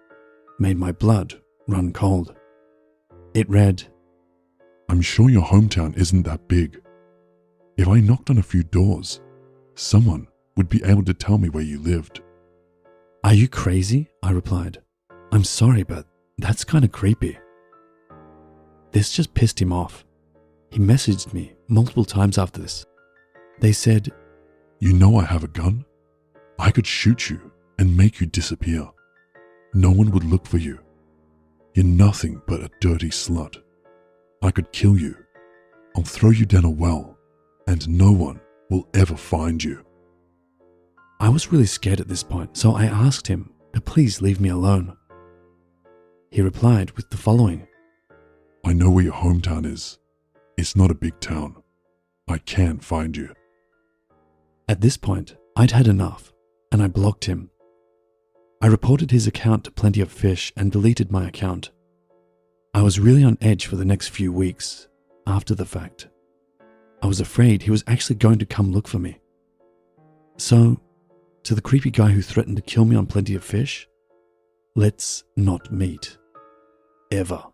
[SPEAKER 2] made my blood run cold. It read,
[SPEAKER 3] I'm sure your hometown isn't that big. If I knocked on a few doors, someone would be able to tell me where you lived.
[SPEAKER 2] Are you crazy? I replied. I'm sorry, but that's kind of creepy. This just pissed him off. He messaged me multiple times after this. They said,
[SPEAKER 3] You know I have a gun? I could shoot you and make you disappear. No one would look for you. You're nothing but a dirty slut. I could kill you. I'll throw you down a well, and no one will ever find you.
[SPEAKER 2] I was really scared at this point, so I asked him to please leave me alone. He replied with the following.
[SPEAKER 3] I know where your hometown is. It's not a big town. I can find you.
[SPEAKER 2] At this point, I'd had enough, and I blocked him. I reported his account to Plenty of Fish and deleted my account. I was really on edge for the next few weeks after the fact. I was afraid he was actually going to come look for me. So, to the creepy guy who threatened to kill me on Plenty of Fish, let's not meet. Ever.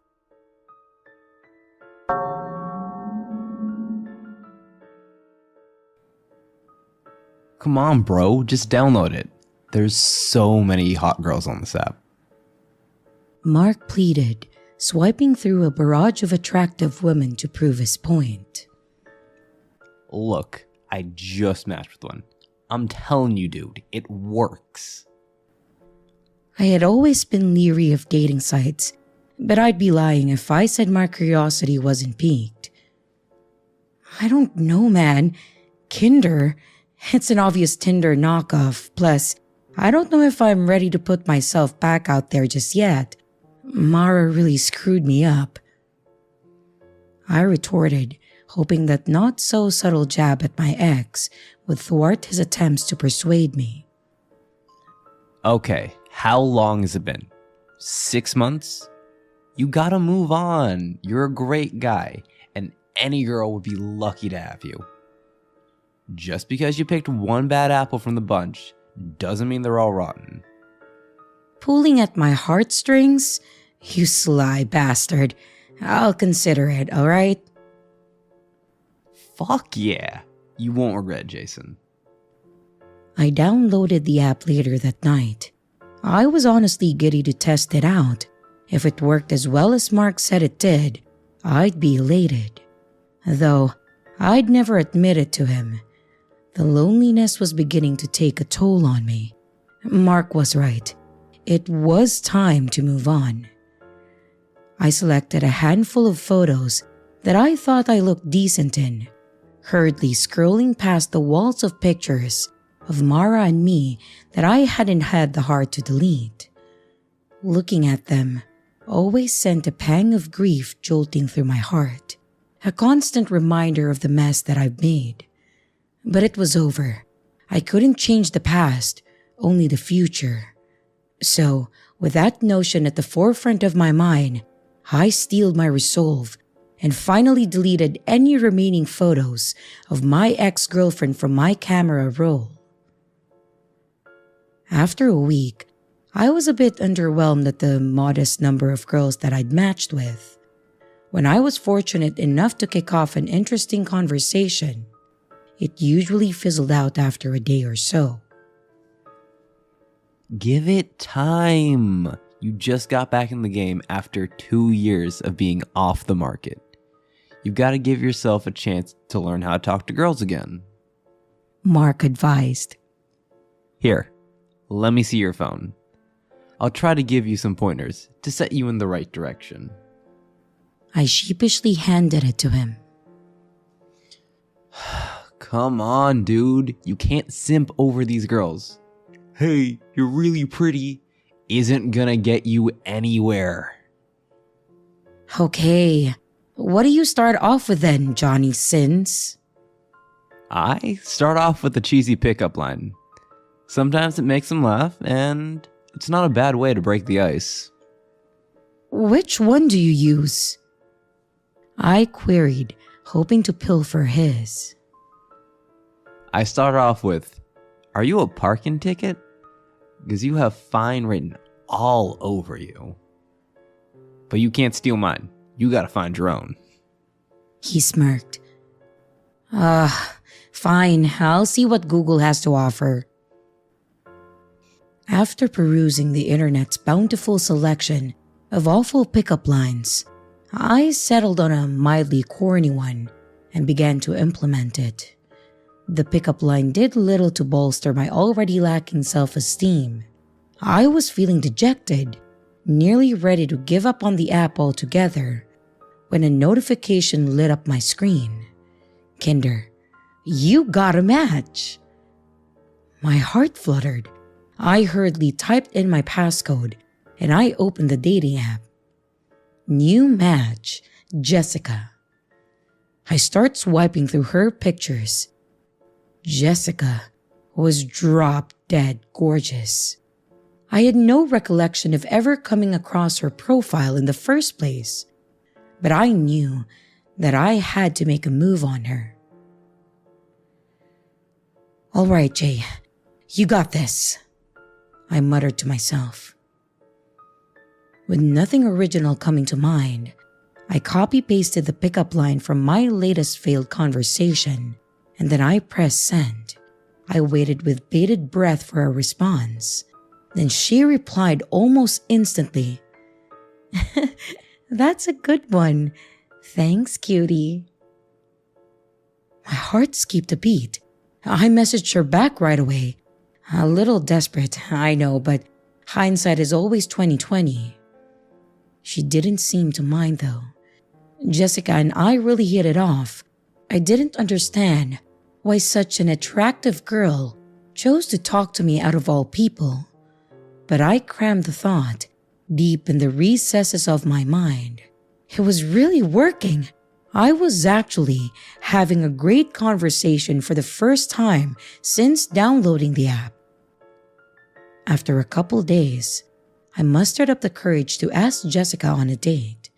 [SPEAKER 4] Come on, bro, just download it. There's so many hot girls on this app.
[SPEAKER 1] Mark pleaded, swiping through a barrage of attractive women to prove his point.
[SPEAKER 4] Look, I just matched with one. I'm telling you, dude, it works.
[SPEAKER 1] I had always been leery of dating sites, but I'd be lying if I said my curiosity wasn't piqued. I don't know, man. Kinder? It's an obvious Tinder knockoff. Plus, I don't know if I'm ready to put myself back out there just yet. Mara really screwed me up. I retorted, hoping that not so subtle jab at my ex would thwart his attempts to persuade me.
[SPEAKER 4] Okay, how long has it been? 6 months? You gotta move on. You're a great guy, and any girl would be lucky to have you. Just because you picked one bad apple from the bunch doesn't mean they're all rotten.
[SPEAKER 1] Pulling at my heartstrings? You sly bastard. I'll consider it, alright?
[SPEAKER 4] Fuck yeah. You won't regret, Jason.
[SPEAKER 1] I downloaded the app later that night. I was honestly giddy to test it out. If it worked as well as Mark said it did, I'd be elated. Though, I'd never admit it to him. The loneliness was beginning to take a toll on me. Mark was right. It was time to move on. I selected a handful of photos that I thought I looked decent in, hurriedly scrolling past the walls of pictures of Mara and me that I hadn't had the heart to delete. Looking at them always sent a pang of grief jolting through my heart, a constant reminder of the mess that I've made. But it was over. I couldn't change the past, only the future. So, with that notion at the forefront of my mind, I steeled my resolve and finally deleted any remaining photos of my ex-girlfriend from my camera roll. After a week, I was a bit underwhelmed at the modest number of girls that I'd matched with. When I was fortunate enough to kick off an interesting conversation, it usually fizzled out after a day or so.
[SPEAKER 4] Give it time. You just got back in the game after 2 years of being off the market. You've got to give yourself a chance to learn how to talk to girls again.
[SPEAKER 1] Mark advised.
[SPEAKER 4] Here, let me see your phone. I'll try to give you some pointers to set you in the right direction.
[SPEAKER 1] I sheepishly handed it to him.
[SPEAKER 4] Come on, dude. You can't simp over these girls. Hey, you're really pretty. Isn't gonna get you anywhere.
[SPEAKER 1] Okay, what do you start off with then, Johnny Sins?
[SPEAKER 4] I start off with a cheesy pickup line. Sometimes it makes them laugh, and it's not a bad way to break the ice.
[SPEAKER 1] Which one do you use? I queried, hoping to pilfer his.
[SPEAKER 4] I start off with, are you a parking ticket? Because you have fine written all over you. But you can't steal mine. You gotta find your own.
[SPEAKER 1] He smirked. Fine, I'll see what Google has to offer. After perusing the internet's bountiful selection of awful pickup lines, I settled on a mildly corny one and began to implement it. The pickup line did little to bolster my already lacking self-esteem. I was feeling dejected, nearly ready to give up on the app altogether, when a notification lit up my screen. Kinder, you got a match! My heart fluttered. I hurriedly typed in my passcode and I opened the dating app. New match, Jessica. I start swiping through her pictures. Jessica was drop dead gorgeous. I had no recollection of ever coming across her profile in the first place, but I knew that I had to make a move on her. All right, Jay, you got this, I muttered to myself. With nothing original coming to mind, I copy-pasted the pickup line from my latest failed conversation, and then I pressed send. I waited with bated breath for a response. Then she replied almost instantly. That's a good one. Thanks, cutie. My heart skipped a beat. I messaged her back right away. A little desperate, I know, but hindsight is always 20/20. She didn't seem to mind though. Jessica and I really hit it off. I didn't understand why such an attractive girl chose to talk to me out of all people. But I crammed the thought deep in the recesses of my mind. It was really working. I was actually having a great conversation for the first time since downloading the app. After a couple days, I mustered up the courage to ask Jessica on a date.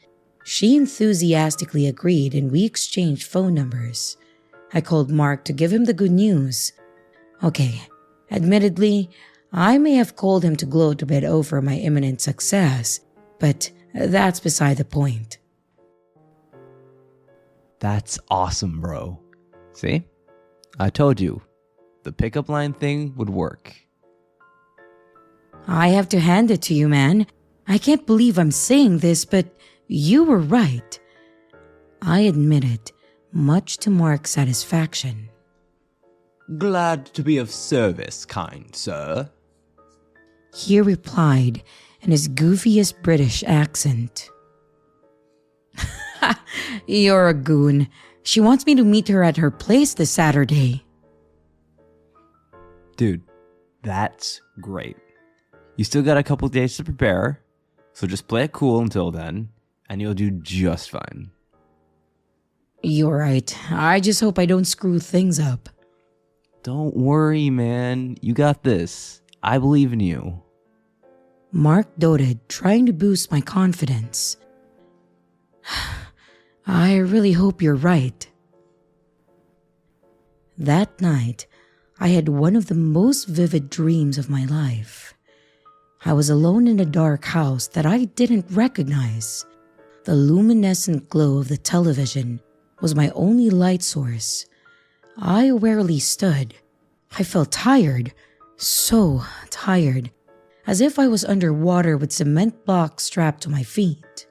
[SPEAKER 1] She enthusiastically agreed and we exchanged phone numbers. I called Mark to give him the good news. Okay, admittedly, I may have called him to gloat a bit over my imminent success, but that's beside the point.
[SPEAKER 4] That's awesome, bro. See? I told you, the pickup line thing would work.
[SPEAKER 1] I have to hand it to you, man. I can't believe I'm saying this, but you were right. I admitted, much to Mark's satisfaction.
[SPEAKER 4] Glad to be of service, kind sir.
[SPEAKER 1] He replied in his goofiest British accent. You're a goon. She wants me to meet her at her place this Saturday.
[SPEAKER 4] Dude, that's great. You still got a couple days to prepare, so just play it cool until then, and you'll do just fine.
[SPEAKER 1] You're right. I just hope I don't screw things up.
[SPEAKER 4] Don't worry, man. You got this. I believe in you.
[SPEAKER 1] Mark doted, trying to boost my confidence. I really hope you're right. That night, I had one of the most vivid dreams of my life. I was alone in a dark house that I didn't recognize. The luminescent glow of the television was my only light source. I warily stood. I felt tired, so tired, as if I was underwater with cement blocks strapped to my feet.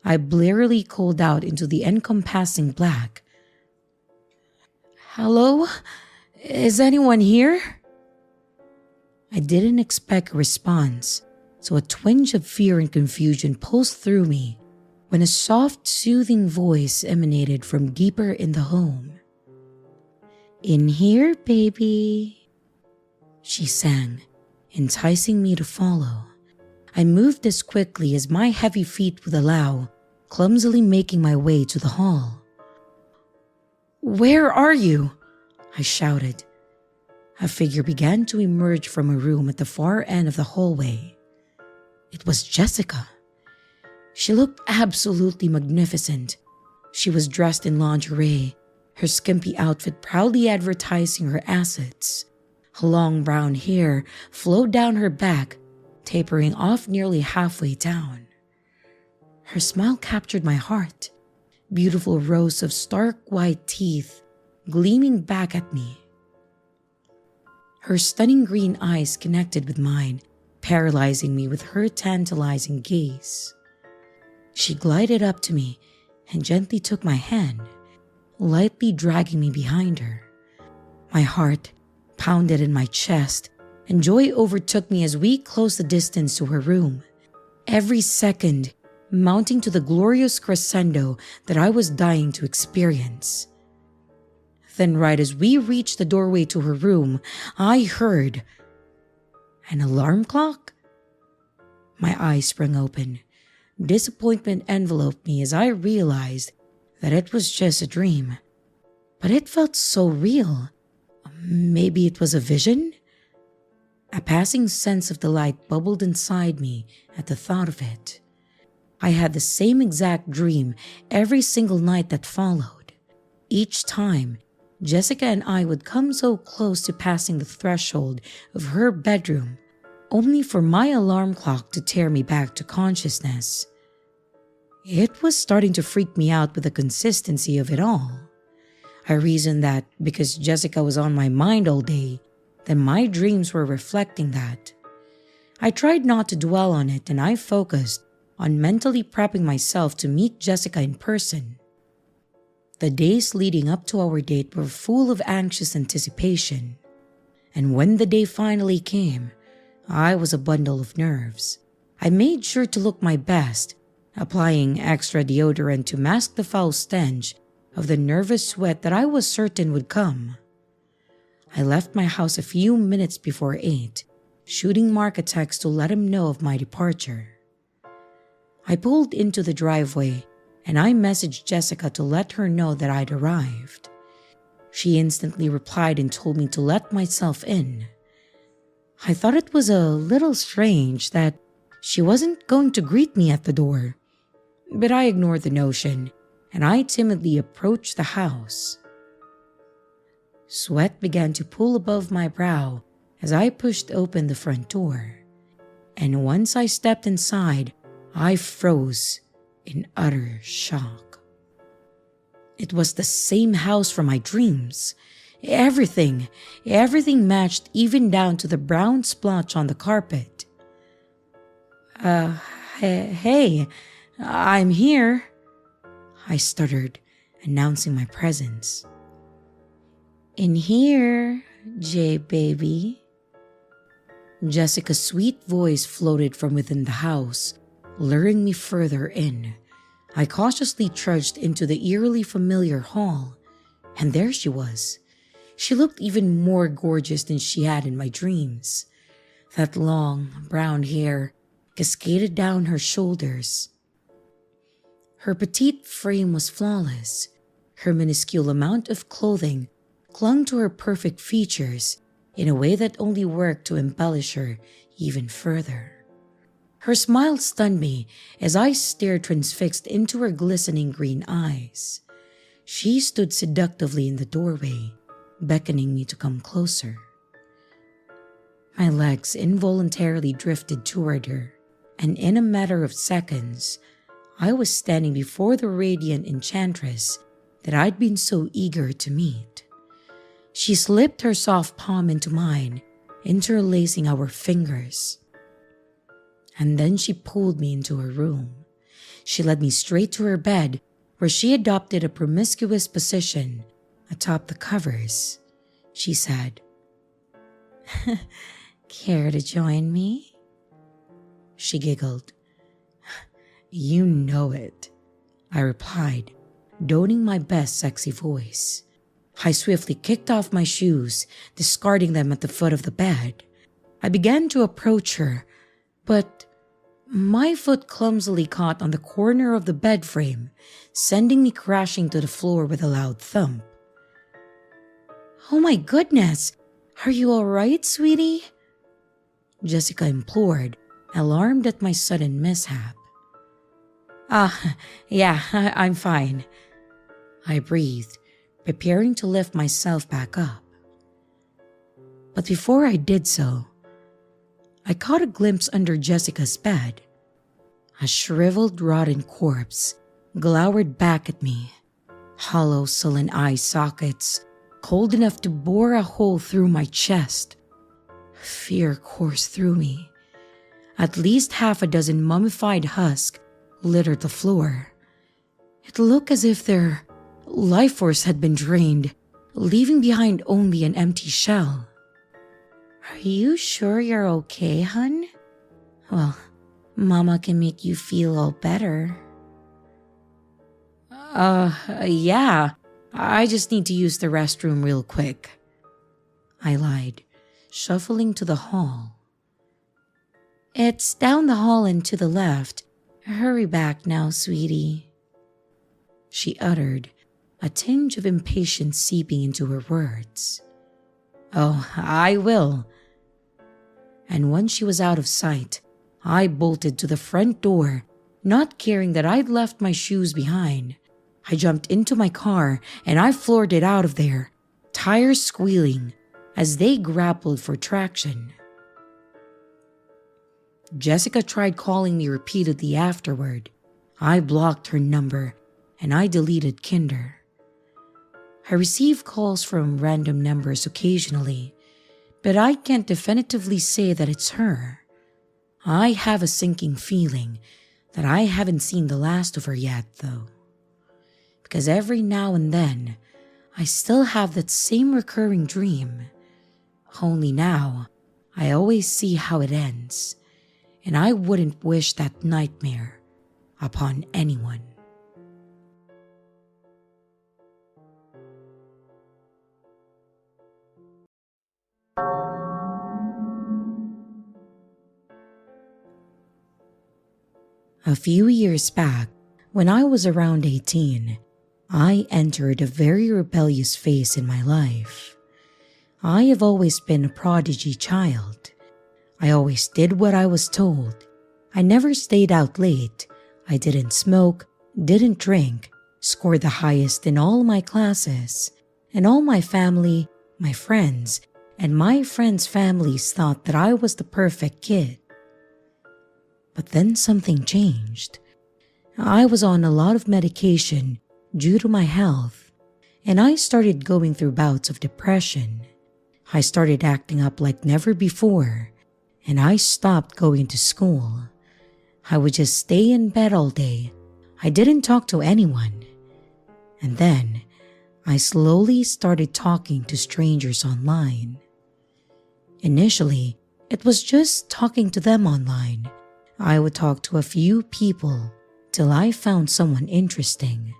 [SPEAKER 1] I blearily called out into the encompassing black. "Hello? Is anyone here?" I didn't expect a response, so a twinge of fear and confusion pulsed through me when a soft, soothing voice emanated from deeper in the home. "In here, baby," she sang, enticing me to follow. I moved as quickly as my heavy feet would allow, clumsily making my way to the hall. "Where are you?" I shouted. A figure began to emerge from a room at the far end of the hallway. It was Jessica. She looked absolutely magnificent. She was dressed in lingerie, her skimpy outfit proudly advertising her assets. Her long brown hair flowed down her back, tapering off nearly halfway down. Her smile captured my heart, beautiful rows of stark white teeth gleaming back at me. Her stunning green eyes connected with mine, paralyzing me with her tantalizing gaze. She glided up to me and gently took my hand, lightly dragging me behind her. My heart pounded in my chest, and joy overtook me as we closed the distance to her room, every second mounting to the glorious crescendo that I was dying to experience. Then right as we reached the doorway to her room, I heard an alarm clock. My eyes sprang open. Disappointment enveloped me as I realized that it was just a dream. But it felt so real. Maybe it was a vision? A passing sense of delight bubbled inside me at the thought of it. I had the same exact dream every single night that followed. Each time, Jessica and I would come so close to passing the threshold of her bedroom, only for my alarm clock to tear me back to consciousness. It was starting to freak me out with the consistency of it all. I reasoned that because Jessica was on my mind all day, then my dreams were reflecting that. I tried not to dwell on it, and I focused on mentally prepping myself to meet Jessica in person. The days leading up to our date were full of anxious anticipation, and when the day finally came, I was a bundle of nerves. I made sure to look my best, applying extra deodorant to mask the foul stench of the nervous sweat that I was certain would come. I left my house a few minutes before 8, shooting Mark a text to let him know of my departure. I pulled into the driveway and I messaged Jessica to let her know that I'd arrived. She instantly replied and told me to let myself in. I thought it was a little strange that she wasn't going to greet me at the door, but I ignored the notion and I timidly approached the house. Sweat began to pool above my brow as I pushed open the front door, and once I stepped inside, I froze in utter shock. It was the same house from my dreams. Everything matched, even down to the brown splotch on the carpet. Hey, I'm here," I stuttered, announcing my presence. "In here, J baby." Jessica's sweet voice floated from within the house, luring me further in. I cautiously trudged into the eerily familiar hall, and there she was. She looked even more gorgeous than she had in my dreams. That long, brown hair cascaded down her shoulders. Her petite frame was flawless. Her minuscule amount of clothing clung to her perfect features in a way that only worked to embellish her even further. Her smile stunned me as I stared transfixed into her glistening green eyes. She stood seductively in the doorway, beckoning me to come closer. My legs involuntarily drifted toward her, and in a matter of seconds, I was standing before the radiant enchantress that I'd been so eager to meet. She slipped her soft palm into mine, interlacing our fingers. And then she pulled me into her room. She led me straight to her bed, where she adopted a promiscuous position atop the covers. She said, "Care to join me?" She giggled. "You know it," I replied, donning my best sexy voice. I swiftly kicked off my shoes, discarding them at the foot of the bed. I began to approach her, but my foot clumsily caught on the corner of the bed frame, sending me crashing to the floor with a loud thump. "Oh my goodness, are you all right, sweetie?" Jessica implored, alarmed at my sudden mishap. Yeah, I'm fine," I breathed, preparing to lift myself back up. But before I did so, I caught a glimpse under Jessica's bed. A shriveled, rotten corpse glowered back at me, hollow, sullen eye sockets, cold enough to bore a hole through my chest. Fear coursed through me. At least half a dozen mummified husks littered the floor. It looked as if their life force had been drained, leaving behind only an empty shell. "Are you sure you're okay, hun? Well, Mama can make you feel all better." Yeah, I just need to use the restroom real quick," I lied, shuffling to the hall. "It's down the hall and to the left. Hurry back now, sweetie," she uttered, a tinge of impatience seeping into her words. "Oh, I will." And once she was out of sight, I bolted to the front door, not caring that I'd left my shoes behind. I jumped into my car and I floored it out of there, tires squealing as they grappled for traction. Jessica tried calling me repeatedly afterward. I blocked her number and I deleted Kinder. I receive calls from random numbers occasionally, but I can't definitively say that it's her. I have a sinking feeling that I haven't seen the last of her yet, though. Because every now and then, I still have that same recurring dream. Only now, I always see how it ends, and I wouldn't wish that nightmare upon anyone. A few years back, when I was around 18, I entered a very rebellious phase in my life. I have always been a prodigy child. I always did what I was told. I never stayed out late. I didn't smoke, didn't drink, scored the highest in all my classes, and all my family, my friends, and my friends' families thought that I was the perfect kid. But then something changed. I was on a lot of medication due to my health, and I started going through bouts of depression. I started acting up like never before, and I stopped going to school. I would just stay in bed all day. I didn't talk to anyone. And then, I slowly started talking to strangers online. Initially, it was just talking to them online. I would talk to a few people till I found someone interesting.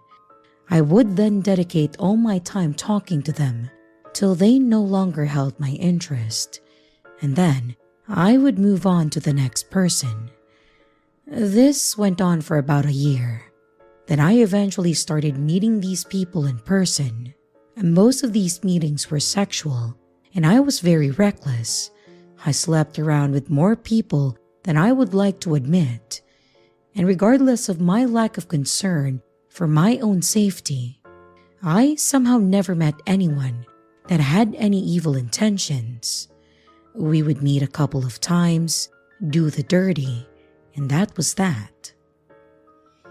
[SPEAKER 1] I would then dedicate all my time talking to them till they no longer held my interest, and then I would move on to the next person. This went on for about a year. Then I eventually started meeting these people in person, and most of these meetings were sexual, and I was very reckless. I slept around with more people than I would like to admit, and regardless of my lack of concern for my own safety, I somehow never met anyone that had any evil intentions. We would meet a couple of times, do the dirty, and that was that.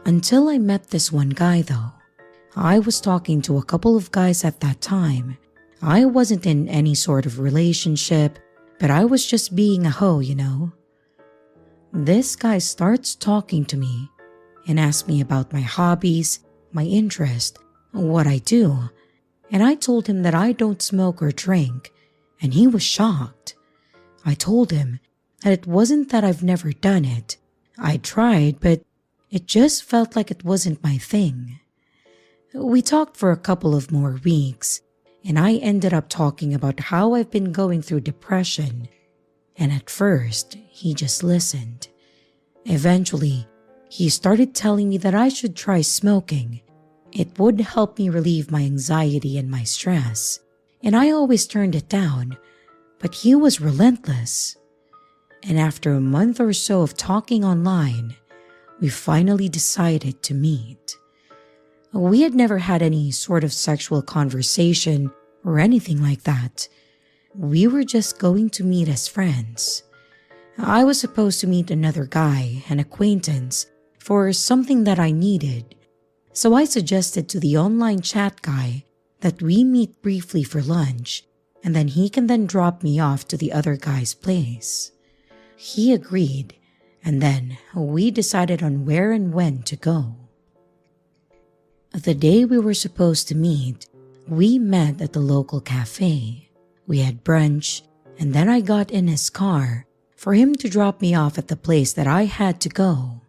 [SPEAKER 1] Until I met this one guy though. I was talking to a couple of guys at that time. I wasn't in any sort of relationship, but I was just being a hoe, you know. This guy starts talking to me and asks me about my hobbies, my interest, what I do, and I told him that I don't smoke or drink, and he was shocked. I told him that it wasn't that I've never done it. I tried, but it just felt like it wasn't my thing. We talked for a couple of more weeks, and I ended up talking about how I've been going through depression. And at first, he just listened. Eventually, he started telling me that I should try smoking. It would help me relieve my anxiety and my stress, and I always turned it down, but he was relentless. And after a month or so of talking online, we finally decided to meet. We had never had any sort of sexual conversation or anything like that. We were just going to meet as friends. I was supposed to meet another guy, an acquaintance, for something that I needed. So I suggested to the online chat guy that we meet briefly for lunch, and then he can then drop me off to the other guy's place. He agreed, and then we decided on where and when to go. The day we were supposed to meet, we met at the local cafe. We had brunch, and then I got in his car for him to drop me off at the place that I had to go.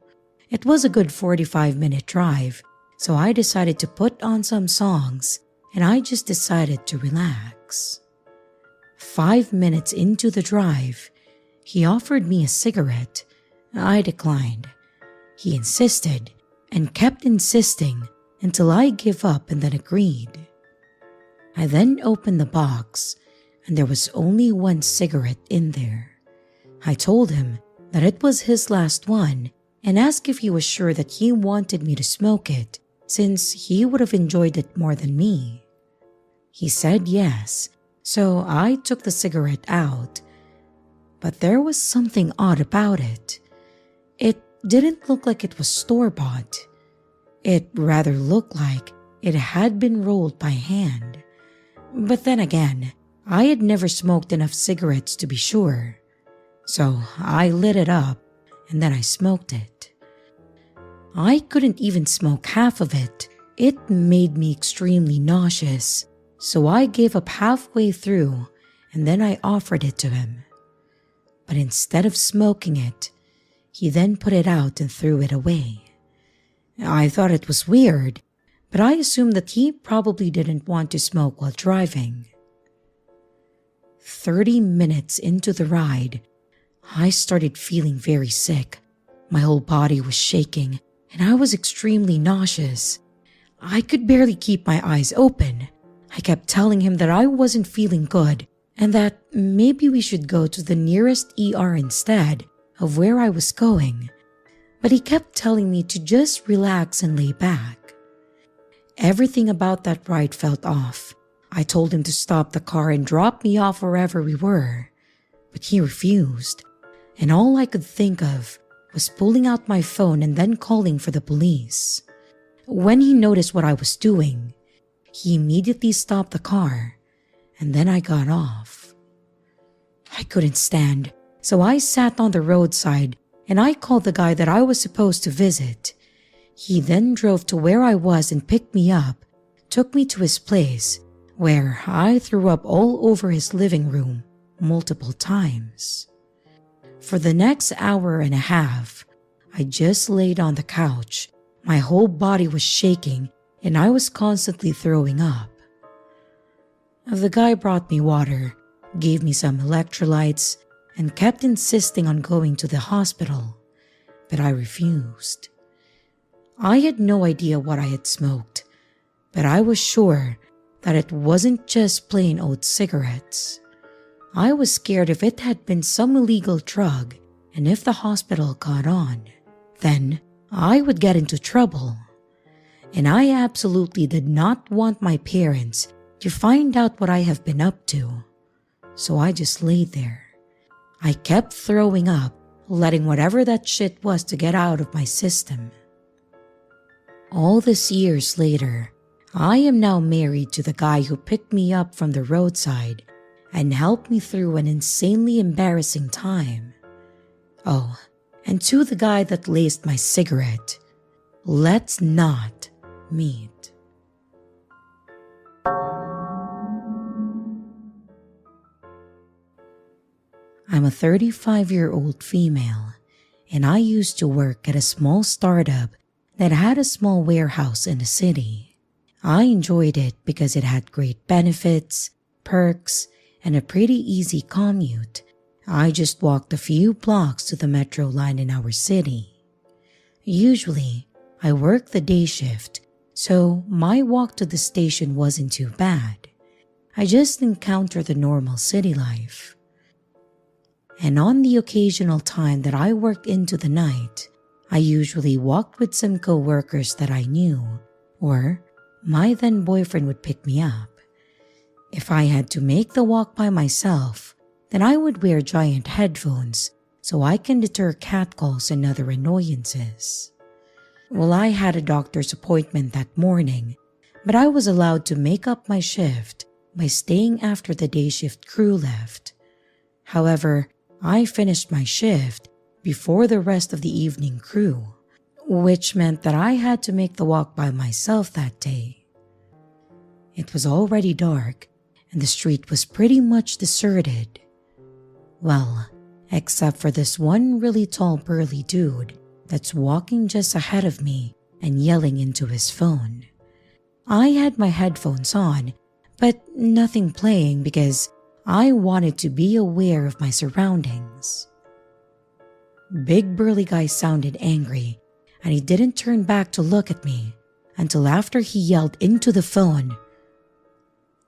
[SPEAKER 1] It was a good 45-minute drive, so I decided to put on some songs, and I just decided to relax. 5 minutes into the drive, he offered me a cigarette. I declined. He insisted and kept insisting until I gave up and then agreed. I then opened the box, and there was only one cigarette in there. I told him that it was his last one and asked if he was sure that he wanted me to smoke it, since he would have enjoyed it more than me. He said yes, so I took the cigarette out. But there was something odd about it. It didn't look like it was store-bought. It rather looked like it had been rolled by hand. But then again, I had never smoked enough cigarettes to be sure. So I lit it up, and then I smoked it. I couldn't even smoke half of it. It made me extremely nauseous, so I gave up halfway through, and then I offered it to him. But instead of smoking it, he then put it out and threw it away. I thought it was weird, but I assumed that he probably didn't want to smoke while driving. 30 minutes into the ride, I started feeling very sick. My whole body was shaking, and I was extremely nauseous. I could barely keep my eyes open. I kept telling him that I wasn't feeling good, and that maybe we should go to the nearest ER instead of where I was going. But he kept telling me to just relax and lay back. Everything about that ride felt off. I told him to stop the car and drop me off wherever we were, but he refused, and all I could think of was pulling out my phone and then calling for the police. When he noticed what I was doing, he immediately stopped the car, and then I got off. I couldn't stand, so I sat on the roadside and I called the guy that I was supposed to visit. He then drove to where I was and picked me up, took me to his place, where I threw up all over his living room multiple times. For the next hour and a half, I just laid on the couch. My whole body was shaking and I was constantly throwing up. The guy brought me water, gave me some electrolytes, and kept insisting on going to the hospital, but I refused. I had no idea what I had smoked, but I was sure that it wasn't just plain old cigarettes. I was scared if it had been some illegal drug, and if the hospital caught on, then I would get into trouble. And I absolutely did not want my parents to find out what I have been up to. So I just laid there. I kept throwing up, letting whatever that shit was to get out of my system. All these years later, I am now married to the guy who picked me up from the roadside and helped me through an insanely embarrassing time. Oh, and to the guy that laced my cigarette, let's not meet. I'm a 35-year-old female, and I used to work at a small startup that had a small warehouse in the city. I enjoyed it because it had great benefits, perks, and a pretty easy commute. I just walked a few blocks to the metro line in our city. Usually, I worked the day shift, so my walk to the station wasn't too bad. I just encountered the normal city life. And on the occasional time that I worked into the night, I usually walked with some co-workers that I knew, or my then boyfriend would pick me up. If I had to make the walk by myself, then I would wear giant headphones so I can deter catcalls and other annoyances. Well, I had a doctor's appointment that morning, but I was allowed to make up my shift by staying after the day shift crew left. However, I finished my shift before the rest of the evening crew, which meant that I had to make the walk by myself that day. It was already dark, and the street was pretty much deserted. Well, except for this one really tall burly dude that's walking just ahead of me and yelling into his phone. I had my headphones on, but nothing playing because I wanted to be aware of my surroundings. Big burly guy sounded angry, and he didn't turn back to look at me until after he yelled into the phone,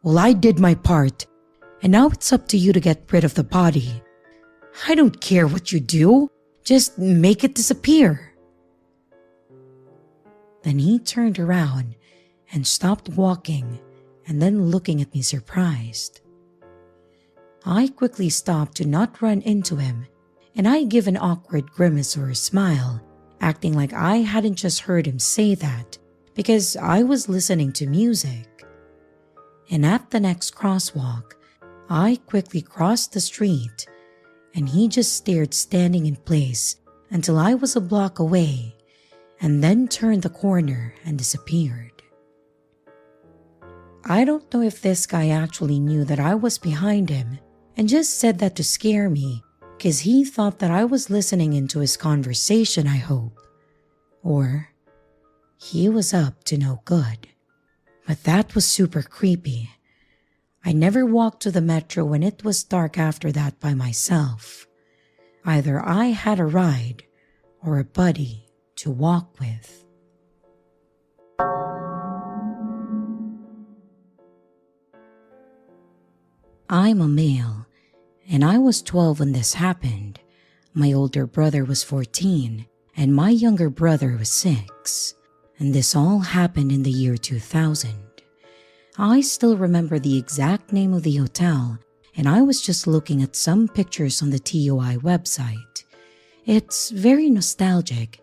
[SPEAKER 1] "Well, I did my part, and now it's up to you to get rid of the body. I don't care what you do, just make it disappear." Then he turned around and stopped walking and then looking at me surprised. I quickly stopped to not run into him, and I give an awkward grimace or a smile, acting like I hadn't just heard him say that because I was listening to music. And at the next crosswalk, I quickly crossed the street, and he just stared standing in place until I was a block away, and then turned the corner and disappeared. I don't know if this guy actually knew that I was behind him and just said that to scare me because he thought that I was listening into his conversation, I hope. Or he was up to no good. But that was super creepy. I never walked to the metro when it was dark after that by myself. Either I had a ride or a buddy to walk with. I'm a male, and I was 12 when this happened. My older brother was 14, and my younger brother was 6. And this all happened in the year 2000. I still remember the exact name of the hotel, and I was just looking at some pictures on the TOI website. It's very nostalgic,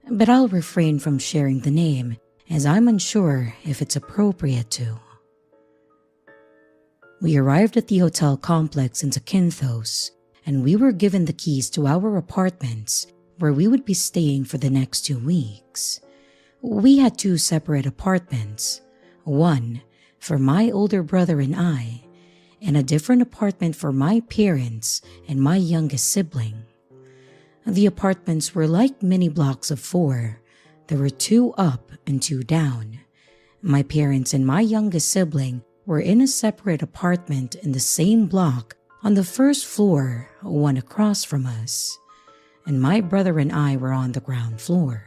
[SPEAKER 1] but I'll refrain from sharing the name as I'm unsure if it's appropriate to. We arrived at the hotel complex in Zakynthos, and we were given the keys to our apartments where we would be staying for the next 2 weeks. We had 2 separate apartments, one for my older brother and I, and a different apartment for my parents and my youngest sibling. The apartments were like mini blocks of 4. There were 2 up and 2 down. My parents and my youngest sibling were in a separate apartment in the same block on the first floor, one across from us, and my brother and I were on the ground floor.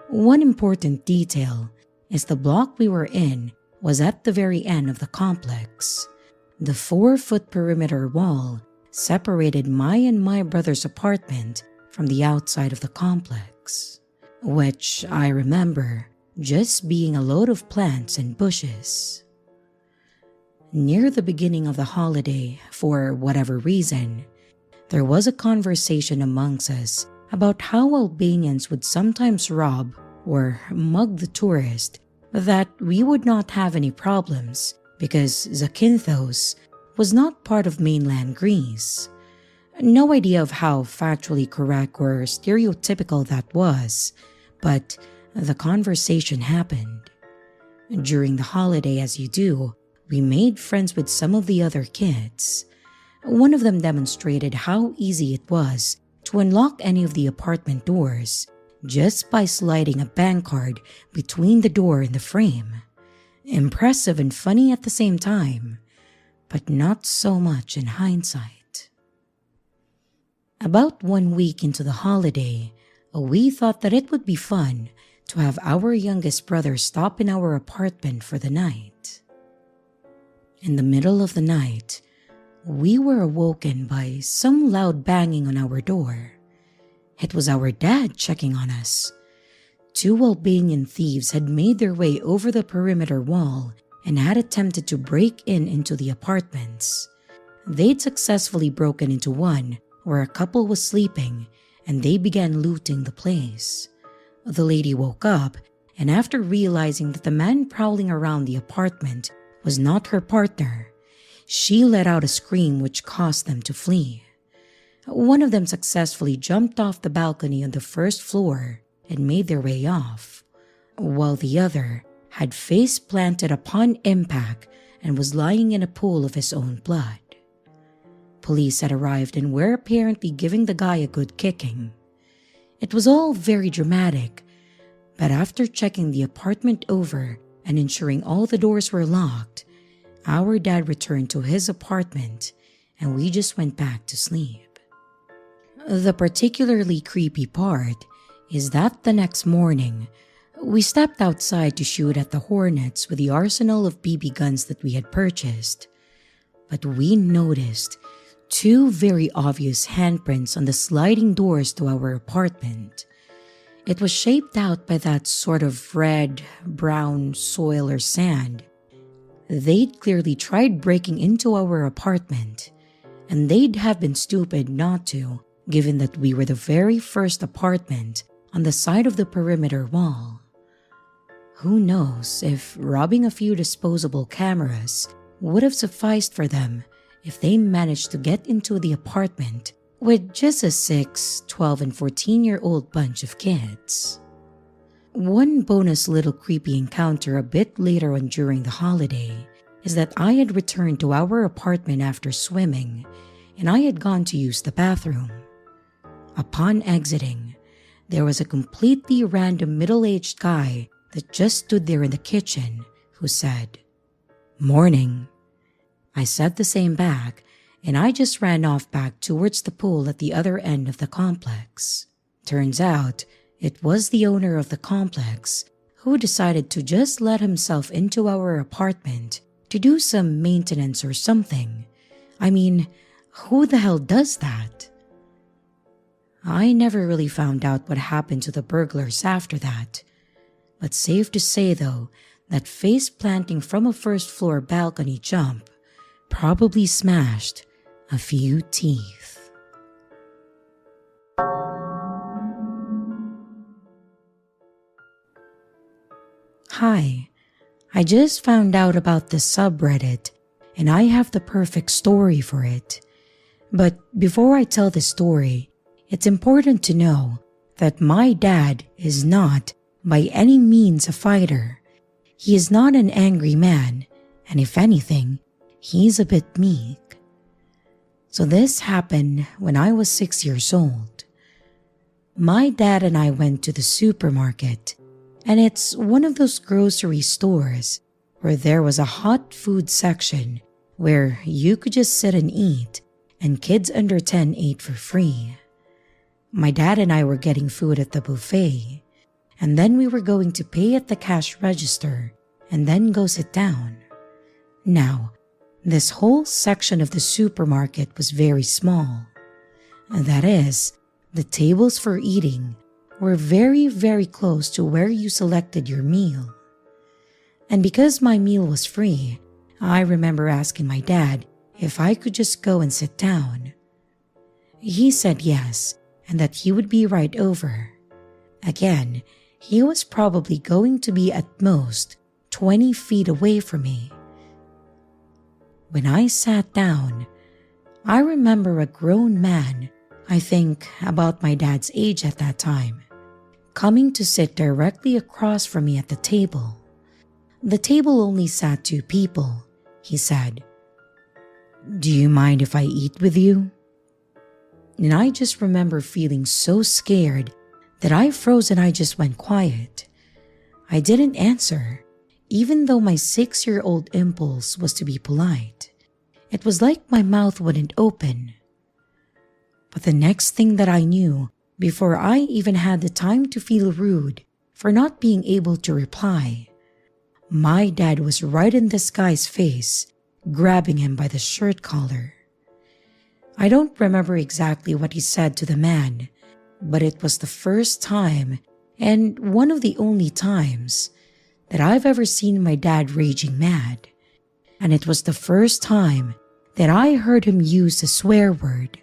[SPEAKER 1] One important detail is the block we were in was at the very end of the complex. The 4-foot perimeter wall separated my and my brother's apartment from the outside of the complex, which I remember just being a load of plants and bushes. Near the beginning of the holiday, for whatever reason, there was a conversation amongst us about how Albanians would sometimes rob or mug the tourist that we would not have any problems because Zakynthos was not part of mainland Greece. No idea of how factually correct or stereotypical that was, but the conversation happened. During the holiday, as you do, we made friends with some of the other kids. One of them demonstrated how easy it was to unlock any of the apartment doors just by sliding a bank card between the door and the frame. Impressive and funny at the same time, but not so much in hindsight. About 1 week into the holiday, we thought that it would be fun to have our youngest brother stop in our apartment for the night. In the middle of the night, we were awoken by some loud banging on our door. It was our dad checking on us. 2 Albanian thieves had made their way over the perimeter wall and had attempted to break into the apartments. They'd successfully broken into one where a couple was sleeping, and they began looting the place. The lady woke up, and after realizing that the man prowling around the apartment was not her partner, she let out a scream which caused them to flee. One of them successfully jumped off the balcony on the first floor and made their way off, while the other had face planted upon impact and was lying in a pool of his own blood. Police had arrived and were apparently giving the guy a good kicking. It was all very dramatic, but after checking the apartment over and ensuring all the doors were locked, our dad returned to his apartment and we just went back to sleep. The particularly creepy part is that the next morning, we stepped outside to shoot at the hornets with the arsenal of BB guns that we had purchased, but we noticed 2 very obvious handprints on the sliding doors to our apartment. It was shaped out by that sort of red-brown soil or sand. They'd clearly tried breaking into our apartment, and they'd have been stupid not to, given that we were the very first apartment on the side of the perimeter wall. Who knows if robbing a few disposable cameras would have sufficed for them if they managed to get into the apartment with just a 6, 12, and 14-year-old bunch of kids. One bonus little creepy encounter a bit later on during the holiday is that I had returned to our apartment after swimming and I had gone to use the bathroom. Upon exiting, there was a completely random middle-aged guy that just stood there in the kitchen who said, "Morning." I said the same back, and I just ran off back towards the pool at the other end of the complex. Turns out, it was the owner of the complex who decided to just let himself into our apartment to do some maintenance or something. I mean, who the hell does that? I never really found out what happened to the burglars after that. But safe to say though, that face planting from a first floor balcony jump probably smashed a few teeth. Hi, I just found out about this subreddit and I have the perfect story for it. But before I tell the story, it's important to know that my dad is not by any means a fighter. He is not an angry man, and if anything, he's a bit meek. So this happened when I was 6 years old. My dad and I went to the supermarket, and it's one of those grocery stores where there was a hot food section where you could just sit and eat, and kids under 10 ate for free. My dad and I were getting food at the buffet, and then we were going to pay at the cash register and then go sit down. Now, this whole section of the supermarket was very small. That is, the tables for eating were very, very close to where you selected your meal. And because my meal was free, I remember asking my dad if I could just go and sit down. He said yes, and that he would be right over. Again, he was probably going to be at most 20 feet away from me. When I sat down, I remember a grown man, I think about my dad's age at that time, coming to sit directly across from me at the table. The table only sat 2 people, he said. "Do you mind if I eat with you?" And I just remember feeling so scared that I froze and I just went quiet. I didn't answer, even though my 6-year-old impulse was to be polite. It was like my mouth wouldn't open. But the next thing that I knew, before I even had the time to feel rude for not being able to reply, my dad was right in this guy's face, grabbing him by the shirt collar. I don't remember exactly what he said to the man, but it was the first time, and one of the only times, that I've ever seen my dad raging mad. And it was the first time that I heard him use a swear word.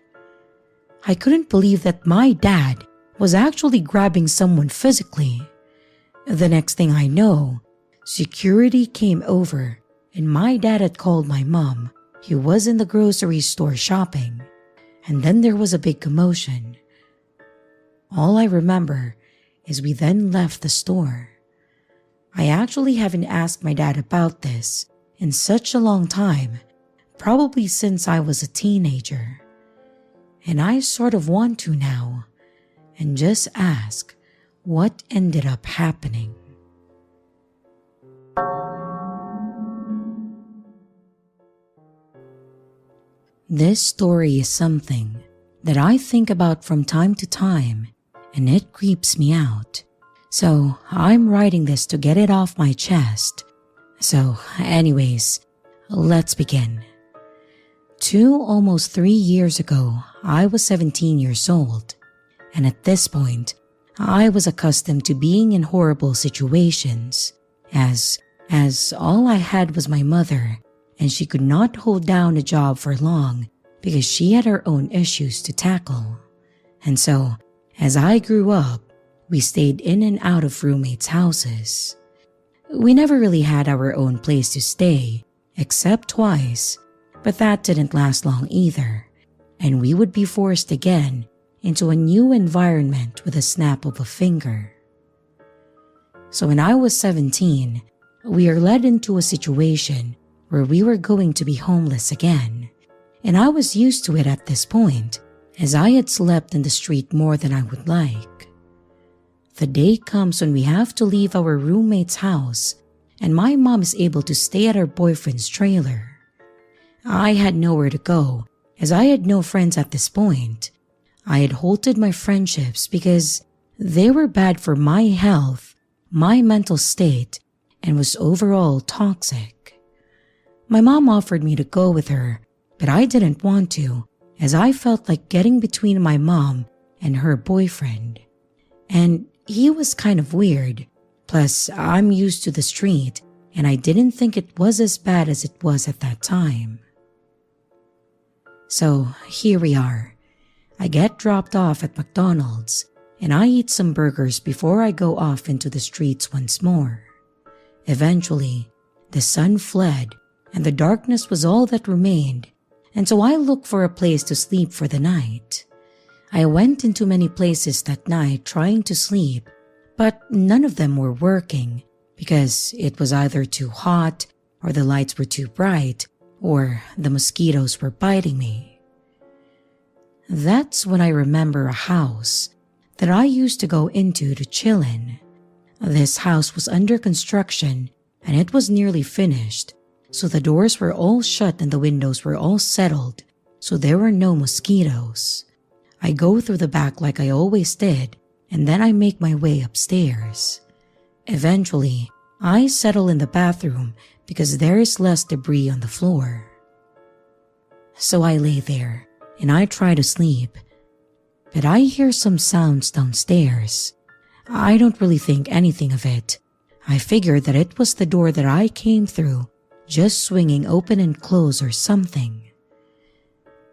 [SPEAKER 1] I couldn't believe that my dad was actually grabbing someone physically. The next thing I know, security came over and my dad had called my mom, who was in the grocery store shopping, and then there was a big commotion. All I remember is we then left the store. I actually haven't asked my dad about this in such a long time, probably since I was a teenager. And I sort of want to now, and just ask what ended up happening. This story is something that I think about from time to time, and it creeps me out. So I'm writing this to get it off my chest. So anyways, let's begin. almost 3 years ago, I was 17 years old. And at this point, I was accustomed to being in horrible situations, as all I had was my mother, and she could not hold down a job for long because she had her own issues to tackle. And so, as I grew up, we stayed in and out of roommates' houses. We never really had our own place to stay, except twice, but that didn't last long either, and we would be forced again into a new environment with a snap of a finger. So when I was 17, we were led into a situation where we were going to be homeless again, and I was used to it at this point, as I had slept in the street more than I would like. The day comes when we have to leave our roommate's house, and my mom is able to stay at her boyfriend's trailer. I had nowhere to go, as I had no friends at this point. I had halted my friendships because they were bad for my health, my mental state, and was overall toxic. My mom offered me to go with her, but I didn't want to, as I felt like getting between my mom and her boyfriend. And he was kind of weird, plus I'm used to the street, and I didn't think it was as bad as it was at that time. So here we are. I get dropped off at McDonald's, and I eat some burgers before I go off into the streets once more. Eventually, the sun fled, and the darkness was all that remained, and so I looked for a place to sleep for the night. I went into many places that night trying to sleep, but none of them were working because it was either too hot, or the lights were too bright, or the mosquitoes were biting me. That's when I remember a house that I used to go into to chill in. This house was under construction and it was nearly finished, so the doors were all shut and the windows were all settled, so there were no mosquitoes. I go through the back like I always did, and then I make my way upstairs. Eventually, I settle in the bathroom because there is less debris on the floor. So I lay there, and I try to sleep, but I hear some sounds downstairs. I don't really think anything of it. I figured that it was the door that I came through, just swinging open and close or something.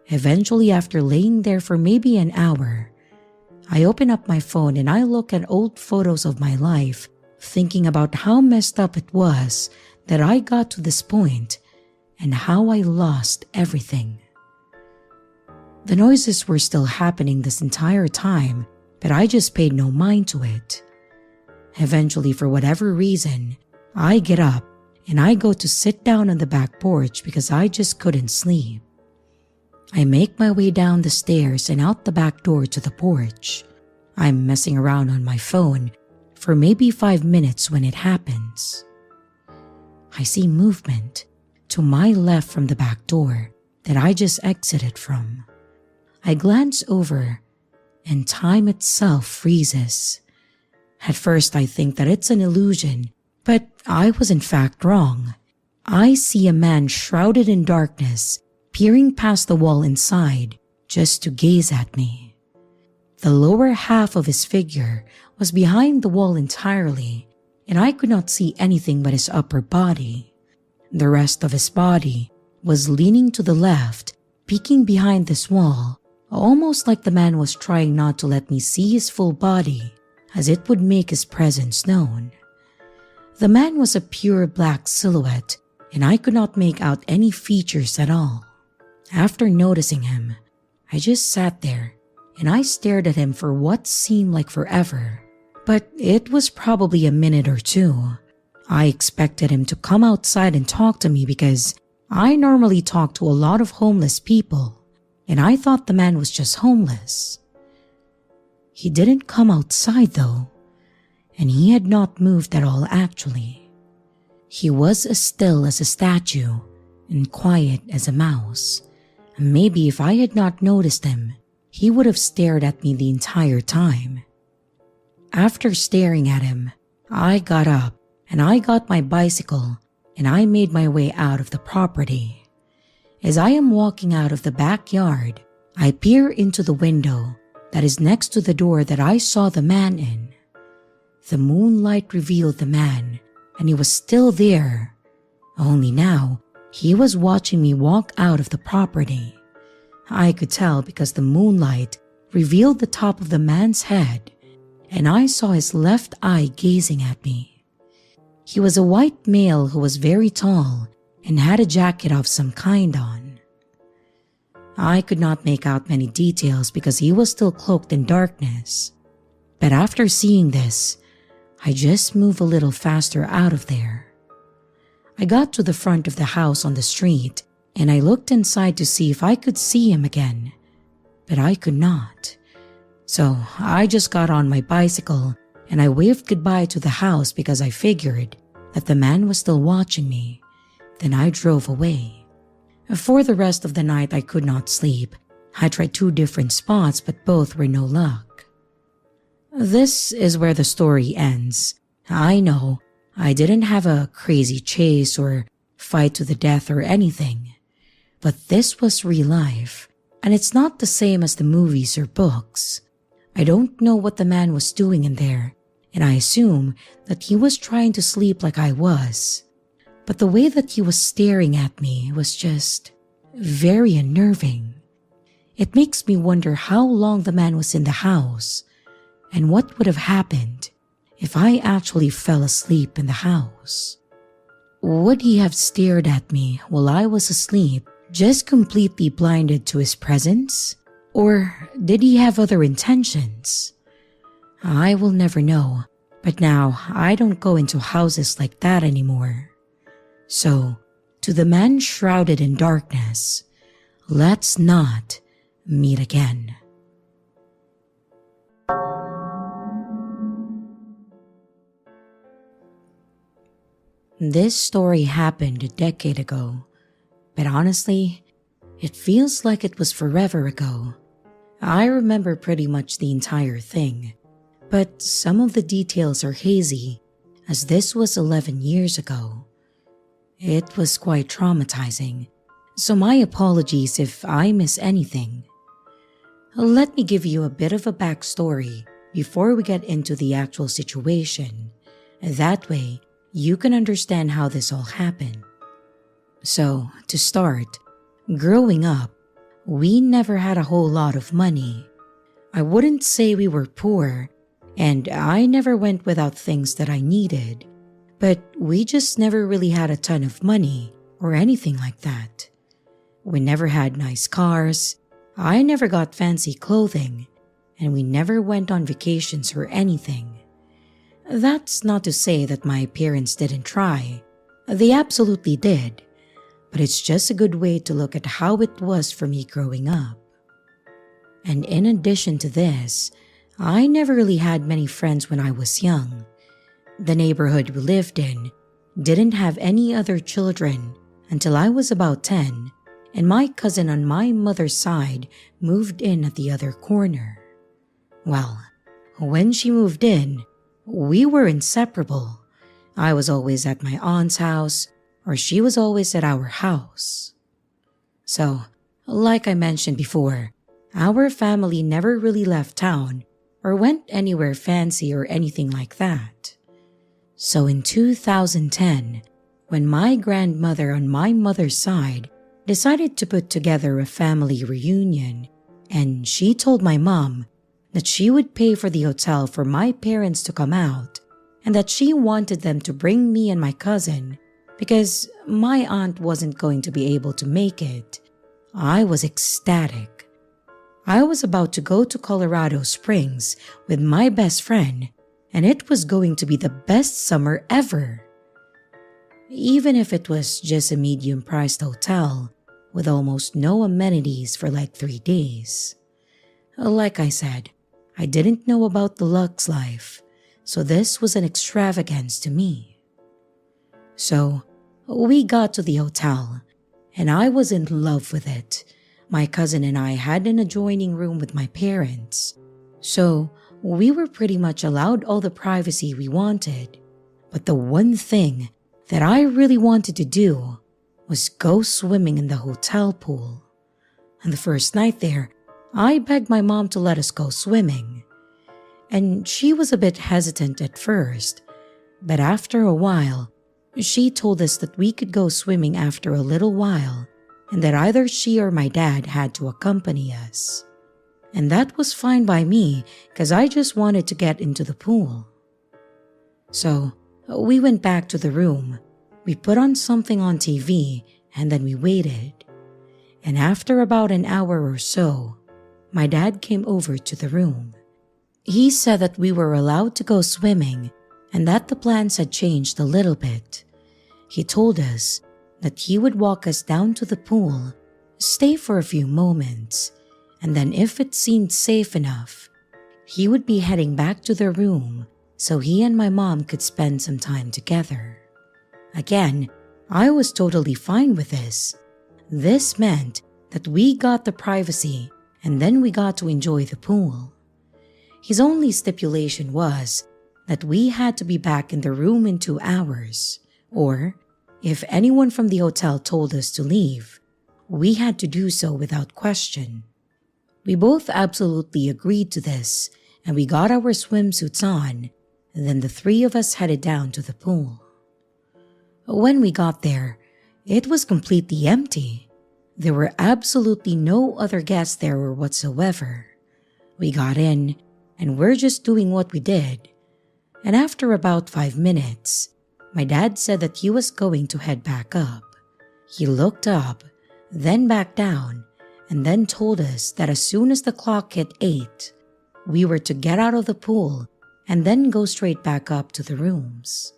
[SPEAKER 1] Eventually, after laying there for maybe an hour, I open up my phone and I look at old photos of my life, thinking about how messed up it was that I got to this point and how I lost everything. The noises were still happening this entire time, but I just paid no mind to it. Eventually, for whatever reason, I get up and I go to sit down on the back porch because I just couldn't sleep. I make my way down the stairs and out the back door to the porch. I'm messing around on my phone for maybe 5 minutes when it happens. I see movement to my left from the back door that I just exited from. I glance over and time itself freezes. At first I think that it's an illusion, but I was in fact wrong. I see a man shrouded in darkness peering past the wall inside just to gaze at me. The lower half of his figure was behind the wall entirely, and I could not see anything but his upper body. The rest of his body was leaning to the left, peeking behind this wall, almost like the man was trying not to let me see his full body, as it would make his presence known. The man was a pure black silhouette, and I could not make out any features at all. After noticing him, I just sat there and I stared at him for what seemed like forever, but it was probably a minute or two. I expected him to come outside and talk to me because I normally talk to a lot of homeless people, and I thought the man was just homeless. He didn't come outside though, and he had not moved at all actually. He was as still as a statue and quiet as a mouse. Maybe if I had not noticed him, he would have stared at me the entire time. After staring at him, I got up and I got my bicycle and I made my way out of the property. As I am walking out of the backyard, I peer into the window that is next to the door that I saw the man in. The moonlight revealed the man, and he was still there, only now he was watching me walk out of the property. I could tell because the moonlight revealed the top of the man's head, and I saw his left eye gazing at me. He was a white male who was very tall and had a jacket of some kind on. I could not make out many details because he was still cloaked in darkness, but after seeing this, I just moved a little faster out of there. I got to the front of the house on the street and I looked inside to see if I could see him again, but I could not. So I just got on my bicycle and I waved goodbye to the house because I figured that the man was still watching me. Then I drove away. For the rest of the night I could not sleep. I tried 2 different spots but both were no luck. This is where the story ends. I know I didn't have a crazy chase or fight to the death or anything, but this was real life, and it's not the same as the movies or books. I don't know what the man was doing in there, and I assume that he was trying to sleep like I was, but the way that he was staring at me was just very unnerving. It makes me wonder how long the man was in the house, and what would have happened if I actually fell asleep in the house. Would he have stared at me while I was asleep, just completely blinded to his presence? Or did he have other intentions? I will never know, but now I don't go into houses like that anymore. So, to the man shrouded in darkness, let's not meet again. This story happened a decade ago, but honestly, it feels like it was forever ago. I remember pretty much the entire thing, but some of the details are hazy, as this was 11 years ago. It was quite traumatizing, so my apologies if I miss anything. Let me give you a bit of a backstory before we get into the actual situation. That way, you can understand how this all happened. So, to start, growing up, we never had a whole lot of money. I wouldn't say we were poor, and I never went without things that I needed, but we just never really had a ton of money or anything like that. We never had nice cars, I never got fancy clothing, and we never went on vacations or anything. That's not to say that my parents didn't try. They absolutely did, but it's just a good way to look at how it was for me growing up. And in addition to this, I never really had many friends when I was young. The neighborhood we lived in didn't have any other children until I was about 10, and my cousin on my mother's side moved in at the other corner. Well, when she moved in, we were inseparable. I was always at my aunt's house, or she was always at our house. So, like I mentioned before, our family never really left town or went anywhere fancy or anything like that. So in 2010, when my grandmother on my mother's side decided to put together a family reunion, and she told my mom that she would pay for the hotel for my parents to come out, and that she wanted them to bring me and my cousin because my aunt wasn't going to be able to make it, I was ecstatic. I was about to go to Colorado Springs with my best friend, and it was going to be the best summer ever. Even if it was just a medium-priced hotel with almost no amenities for like 3 days. Like I said, I didn't know about the Lux life, so this was an extravagance to me. So, we got to the hotel, and I was in love with it. My cousin and I had an adjoining room with my parents, so we were pretty much allowed all the privacy we wanted. But the one thing that I really wanted to do was go swimming in the hotel pool. On the first night there, I begged my mom to let us go swimming. And she was a bit hesitant at first, but after a while, she told us that we could go swimming after a little while and that either she or my dad had to accompany us. And that was fine by me because I just wanted to get into the pool. So, we went back to the room, we put on something on TV, and then we waited. And after about an hour or so, my dad came over to the room. He said that we were allowed to go swimming and that the plans had changed a little bit. He told us that he would walk us down to the pool, stay for a few moments, and then if it seemed safe enough, he would be heading back to the room so he and my mom could spend some time together. Again, I was totally fine with this. This meant that we got the privacy and then we got to enjoy the pool. His only stipulation was that we had to be back in the room in 2 hours, or if anyone from the hotel told us to leave, we had to do so without question. We both absolutely agreed to this, and we got our swimsuits on, and then the 3 of us headed down to the pool. When we got there, it was completely empty. There were absolutely no other guests there or whatsoever. We got in, and we're just doing what we did. And after about 5 minutes, my dad said that he was going to head back up. He looked up, then back down, and then told us that as soon as the clock hit 8, we were to get out of the pool and then go straight back up to the rooms.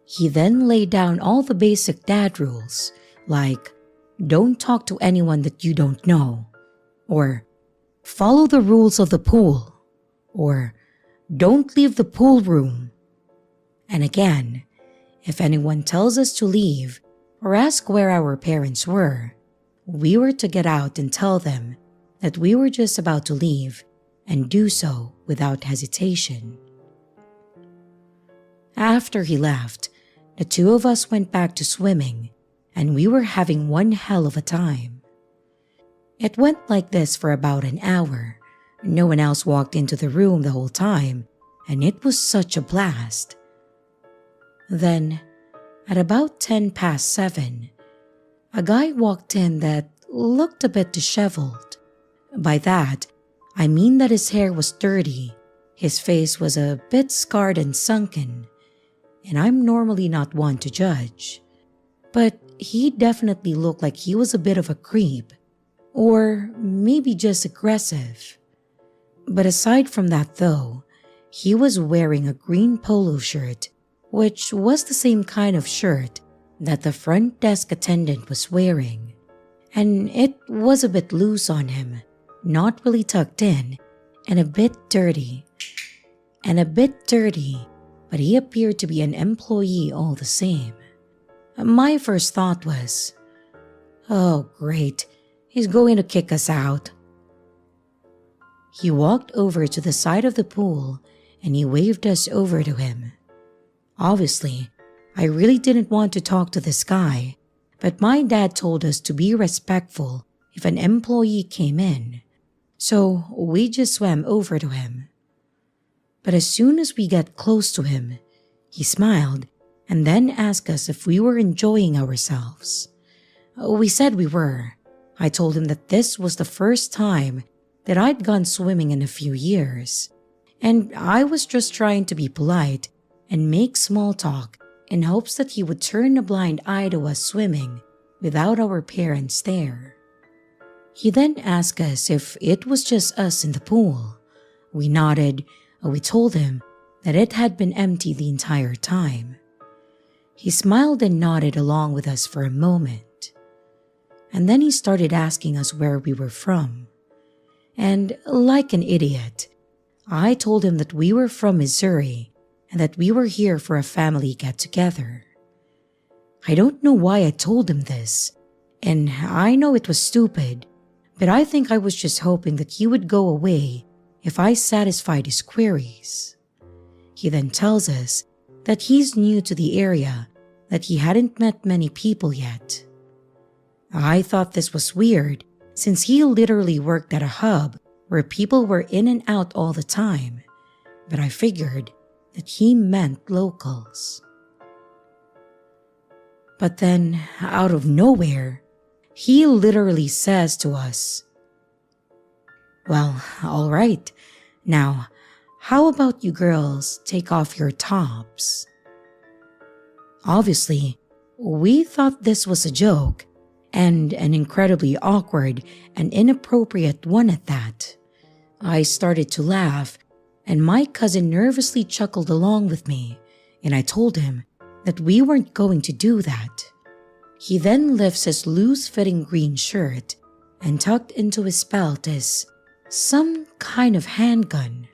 [SPEAKER 1] He then laid down all the basic dad rules, like don't talk to anyone that you don't know, or follow the rules of the pool, or don't leave the pool room. And again, if anyone tells us to leave or ask where our parents were, we were to get out and tell them that we were just about to leave and do so without hesitation. After he left, the 2 of us went back to swimming and we were having one hell of a time. It went like this for about an hour. No one else walked into the room the whole time, and it was such a blast. Then, at about 7:10, a guy walked in that looked a bit disheveled. By that, I mean that his hair was dirty, his face was a bit scarred and sunken, and I'm normally not one to judge. But he definitely looked like he was a bit of a creep, or maybe just aggressive. But aside from that though, he was wearing a green polo shirt, which was the same kind of shirt that the front desk attendant was wearing. And it was a bit loose on him, not really tucked in, and a bit dirty. But he appeared to be an employee all the same. My first thought was, oh great, he's going to kick us out. He walked over to the side of the pool and he waved us over to him. Obviously, I really didn't want to talk to this guy, but my dad told us to be respectful if an employee came in, so we just swam over to him. But as soon as we got close to him, he smiled and then asked us if we were enjoying ourselves. We said we were. I told him that this was the first time that I'd gone swimming in a few years, and I was just trying to be polite and make small talk in hopes that he would turn a blind eye to us swimming without our parents there. He then asked us if it was just us in the pool. We nodded, and we told him that it had been empty the entire time. He smiled and nodded along with us for a moment, and then he started asking us where we were from. And like an idiot, I told him that we were from Missouri and that we were here for a family get-together. I don't know why I told him this, and I know it was stupid, but I think I was just hoping that he would go away if I satisfied his queries. He then tells us that he's new to the area, that he hadn't met many people yet. I thought this was weird since he literally worked at a hub where people were in and out all the time, but I figured that he meant locals. But then, out of nowhere, he literally says to us, "Well, all right. Now, how about you girls take off your tops?" Obviously, we thought this was a joke, and an incredibly awkward and inappropriate one at that. I started to laugh, and my cousin nervously chuckled along with me, and I told him that we weren't going to do that. He then lifts his loose-fitting green shirt, and tucked into his belt is some kind of handgun.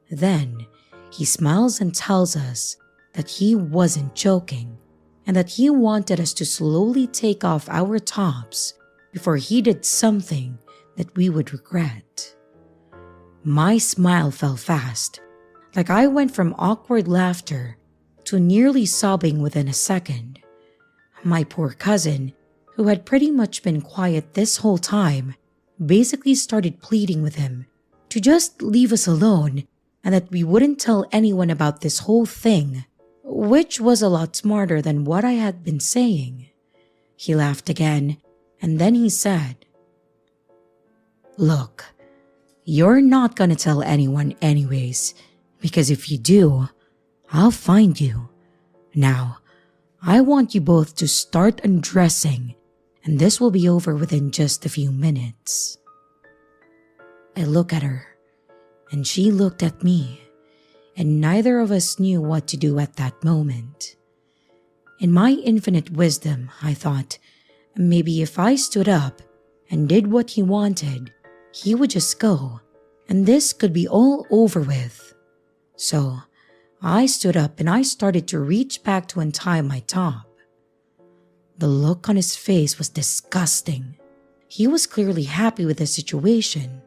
[SPEAKER 1] Then, he smiles and tells us that he wasn't joking, and that he wanted us to slowly take off our tops before he did something that we would regret. My smile fell fast, like I went from awkward laughter to nearly sobbing within a second. My poor cousin, who had pretty much been quiet this whole time, basically started pleading with him to just leave us alone and that we wouldn't tell anyone about this whole thing, which was a lot smarter than what I had been saying. He laughed again, and then he said, "Look, you're not gonna tell anyone anyways, because if you do, I'll find you. Now, I want you both to start undressing, and this will be over within just a few minutes." I look at her, and she looked at me, and neither of us knew what to do at that moment. In my infinite wisdom, I thought, maybe if I stood up and did what he wanted, he would just go, and this could be all over with. So, I stood up and I started to reach back to untie my top. The look on his face was disgusting. He was clearly happy with the situation.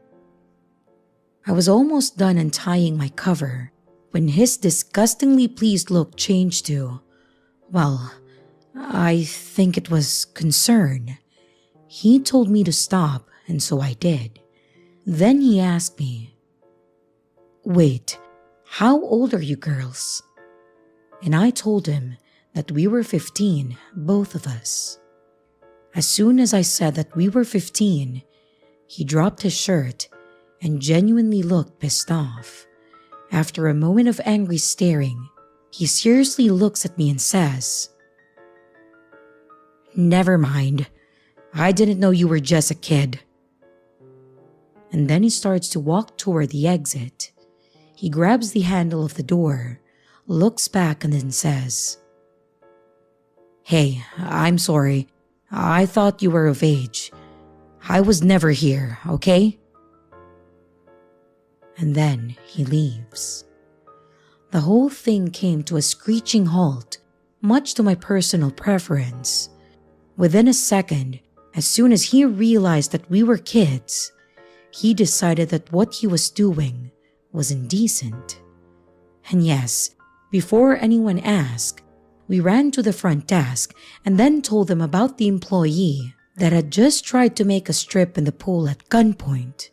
[SPEAKER 1] I was almost done untying my cover when his disgustingly pleased look changed to, well, I think it was concern. He told me to stop, and so I did. Then he asked me, "Wait, how old are you girls?" And I told him that we were 15, both of us. As soon as I said that we were 15, he dropped his shirt, and genuinely looked pissed off. After a moment of angry staring, he seriously looks at me and says, "Never mind. I didn't know you were just a kid." And then he starts to walk toward the exit. He grabs the handle of the door, looks back, and then says, "Hey, I'm sorry. I thought you were of age. I was never here, okay?" And then he leaves. The whole thing came to a screeching halt, much to my personal preference. Within a second, as soon as he realized that we were kids, he decided that what he was doing was indecent. And yes, before anyone asked, we ran to the front desk and then told them about the employee that had just tried to make us strip in the pool at gunpoint.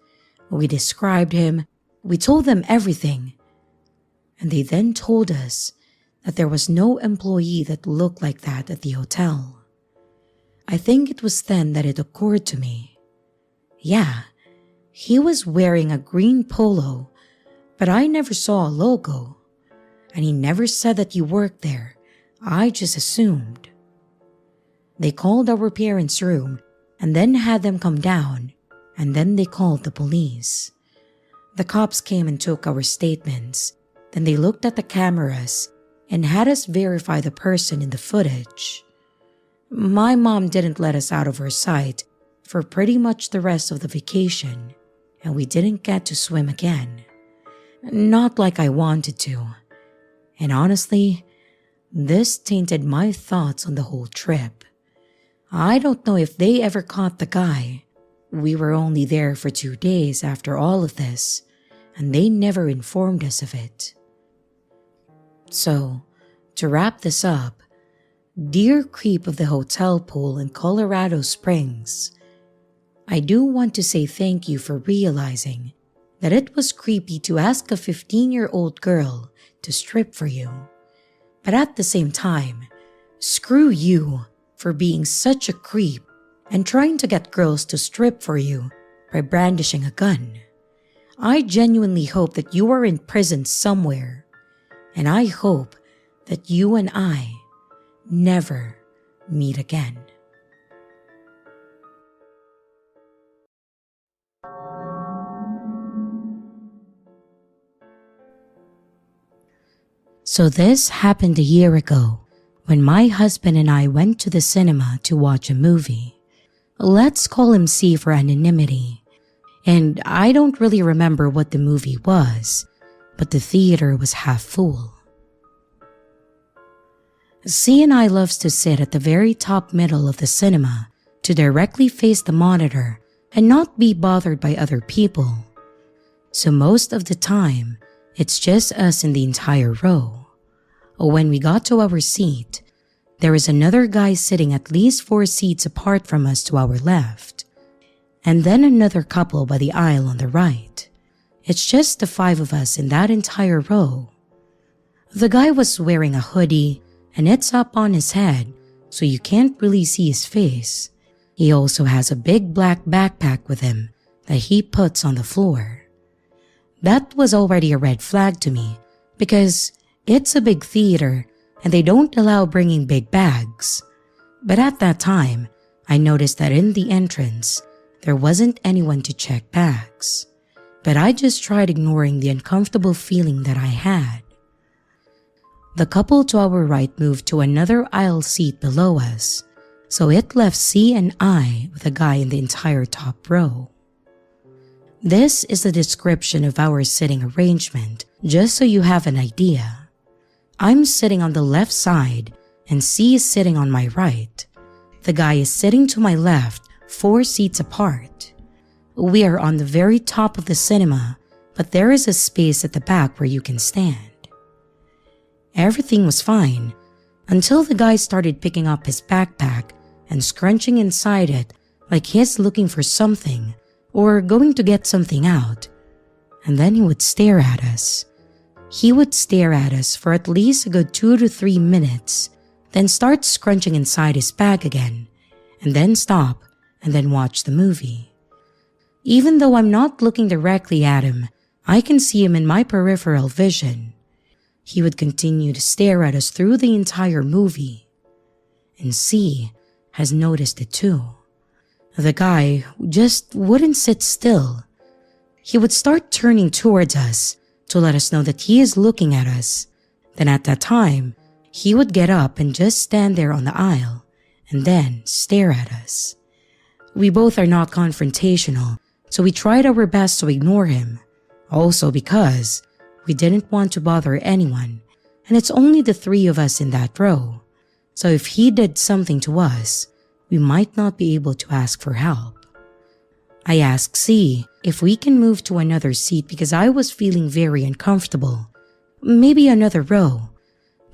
[SPEAKER 1] We described him, we told them everything, and they then told us that there was no employee that looked like that at the hotel. I think it was then that it occurred to me. Yeah, he was wearing a green polo, but I never saw a logo, and he never said that he worked there. I just assumed. They called our parents' room and then had them come down, and then they called the police. The cops came and took our statements. Then they looked at the cameras and had us verify the person in the footage. My mom didn't let us out of her sight for pretty much the rest of the vacation, and we didn't get to swim again. Not like I wanted to. And honestly, this tainted my thoughts on the whole trip. I don't know if they ever caught the guy. We were only there for 2 days after all of this, and they never informed us of it. So, to wrap this up, dear creep of the hotel pool in Colorado Springs, I do want to say thank you for realizing that it was creepy to ask a 15-year-old girl to strip for you. But at the same time, screw you for being such a creep and trying to get girls to strip for you by brandishing a gun. I genuinely hope that you are in prison somewhere, and I hope that you and I never meet again. So this happened a year ago when my husband and I went to the cinema to watch a movie. Let's call him C for anonymity. And I don't really remember what the movie was, but the theater was half full. C and I loves to sit at the very top middle of the cinema to directly face the monitor and not be bothered by other people. So most of the time, it's just us in the entire row. When we got to our seat, there was another guy sitting at least 4 seats apart from us to our left, and then another couple by the aisle on the right. It's just the 5 of us in that entire row. The guy was wearing a hoodie, and it's up on his head, so you can't really see his face. He also has a big black backpack with him that he puts on the floor. That was already a red flag to me, because it's a big theater and they don't allow bringing big bags. But at that time, I noticed that in the entrance, there wasn't anyone to check bags. But I just tried ignoring the uncomfortable feeling that I had. The couple to our right moved to another aisle seat below us, so it left C and I with a guy in the entire top row. This is the description of our sitting arrangement, just so you have an idea. I'm sitting on the left side and C is sitting on my right. The guy is sitting to my left, 4 seats apart. We are on the very top of the cinema, but there is a space at the back where you can stand. Everything was fine until the guy started picking up his backpack and scrunching inside it like he's looking for something or going to get something out. And then he would stare at us. He would stare at us for at least a good 2 to 3 minutes, then start scrunching inside his bag again, and then stop and then watch the movie. Even though I'm not looking directly at him, I can see him in my peripheral vision. He would continue to stare at us through the entire movie. And C has noticed it too. The guy just wouldn't sit still. He would start turning towards us to let us know that he is looking at us. Then at that time, he would get up and just stand there on the aisle and then stare at us. We both are not confrontational, so we tried our best to ignore him. Also because we didn't want to bother anyone, and it's only the three of us in that row. So if he did something to us, we might not be able to ask for help. I asked C if we can move to another seat because I was feeling very uncomfortable. Maybe another row.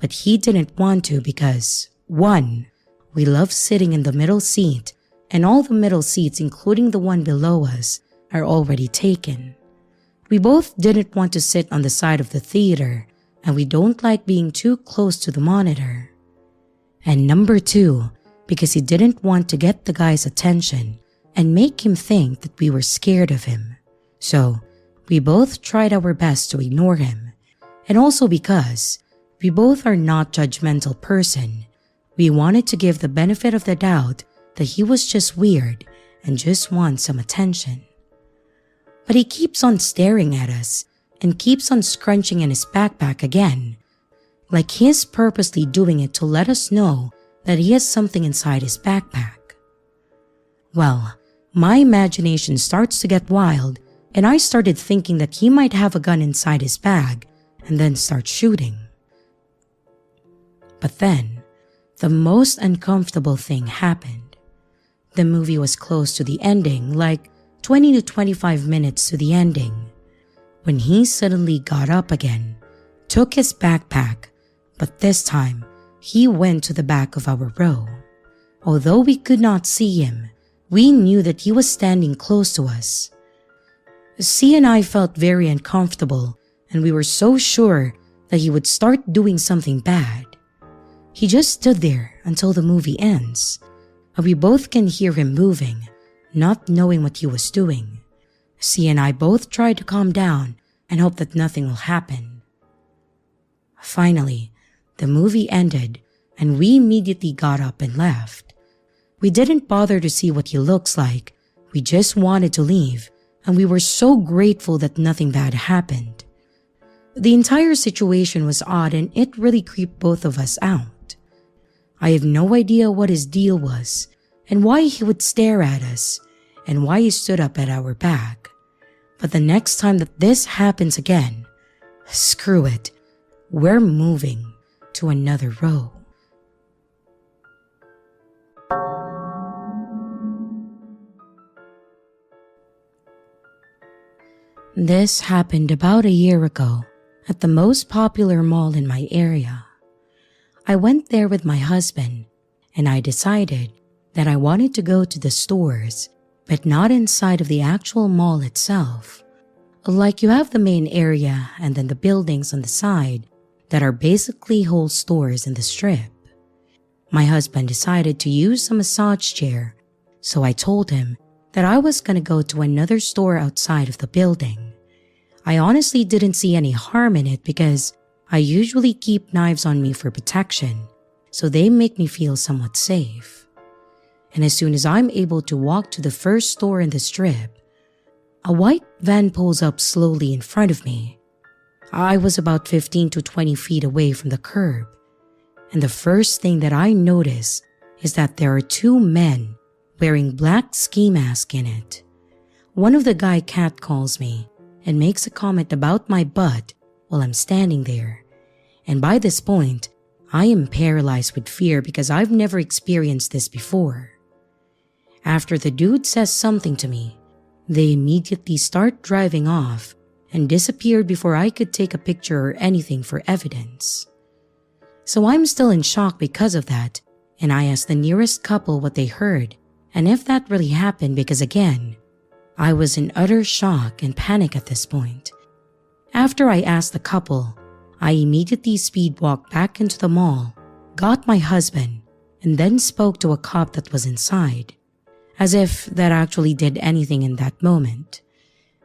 [SPEAKER 1] But he didn't want to because, 1, we love sitting in the middle seat, and all the middle seats, including the one below us, are already taken. We both didn't want to sit on the side of the theater, and we don't like being too close to the monitor. And number 2, because he didn't want to get the guy's attention and make him think that we were scared of him. So, we both tried our best to ignore him. And also because we both are not judgmental person, we wanted to give the benefit of the doubt that he was just weird and just wants some attention. But he keeps on staring at us and keeps on scrunching in his backpack again, like he's purposely doing it to let us know that he has something inside his backpack. Well, my imagination starts to get wild, and I started thinking that he might have a gun inside his bag and then start shooting. But then, the most uncomfortable thing happened. The movie was close to the ending, like 20 to 25 minutes to the ending, when he suddenly got up again, took his backpack, but this time, he went to the back of our row. Although we could not see him, we knew that he was standing close to us. C and I felt very uncomfortable, and we were so sure that he would start doing something bad. He just stood there until the movie ends, and we both can hear him moving, not knowing what he was doing. C and I both tried to calm down and hope that nothing will happen. Finally, the movie ended, and we immediately got up and left. We didn't bother to see what he looks like. We just wanted to leave, and we were so grateful that nothing bad happened. The entire situation was odd, and it really creeped both of us out. I have no idea what his deal was, and why he would stare at us, and why he stood up at our back. But the next time that this happens again, screw it, we're moving to another row. This happened about a year ago at the most popular mall in my area. I went there with my husband, and I decided that I wanted to go to the stores, but not inside of the actual mall itself. Like you have the main area and then the buildings on the side that are basically whole stores in the strip. My husband decided to use a massage chair, so I told him that I was gonna go to another store outside of the building. I honestly didn't see any harm in it because I usually keep knives on me for protection, so they make me feel somewhat safe. And as soon as I'm able to walk to the first store in the strip, a white van pulls up slowly in front of me. I was about 15 to 20 feet away from the curb, and the first thing that I notice is that there are 2 men wearing black ski masks in it. One of the guy catcalls me and makes a comment about my butt while I'm standing there, and by this point, I am paralyzed with fear because I've never experienced this before. After the dude says something to me, they immediately start driving off and disappeared before I could take a picture or anything for evidence. So I'm still in shock because of that, and I asked the nearest couple what they heard and if that really happened because again, I was in utter shock and panic at this point. After I asked the couple, I immediately speed walked back into the mall, got my husband, and then spoke to a cop that was inside. as if that actually did anything in that moment.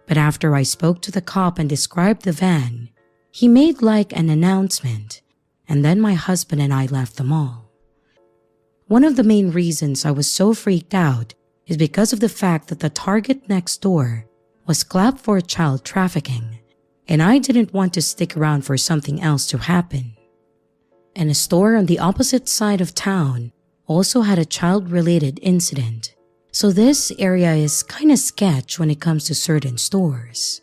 [SPEAKER 1] But after I spoke to the cop and described the van, he made like an announcement, and then my husband and I left the mall. One of the main reasons I was so freaked out is because of the fact that the Target next door was clapped for child trafficking, and I didn't want to stick around for something else to happen. And a store on the opposite side of town also had a child-related incident, so this area is kinda sketch when it comes to certain stores.